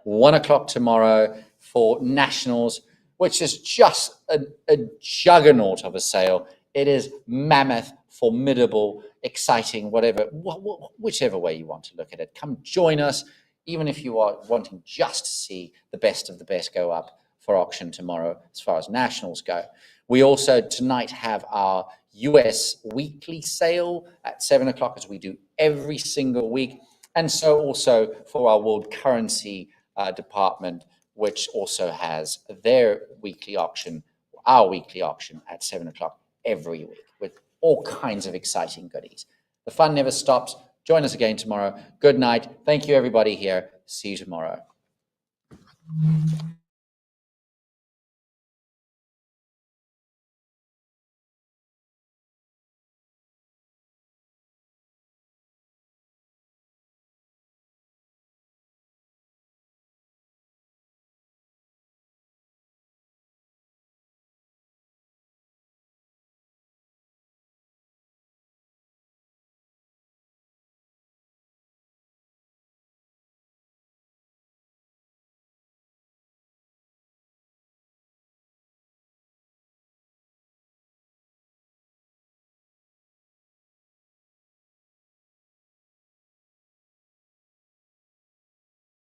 1 o'clock tomorrow for Nationals, which is just a juggernaut of a sale. It is mammoth, formidable, exciting, whichever way you want to look at it. Come join us, even if you are wanting just to see the best of the best go up for auction tomorrow as far as Nationals go. We also tonight have our US weekly sale at 7 o'clock, as we do every single week. And so also for our world currency department, which also has their weekly auction, our weekly auction at 7 o'clock every week with all kinds of exciting goodies. The fun never stops. Join us again tomorrow. Good night. Thank you, everybody here. See you tomorrow.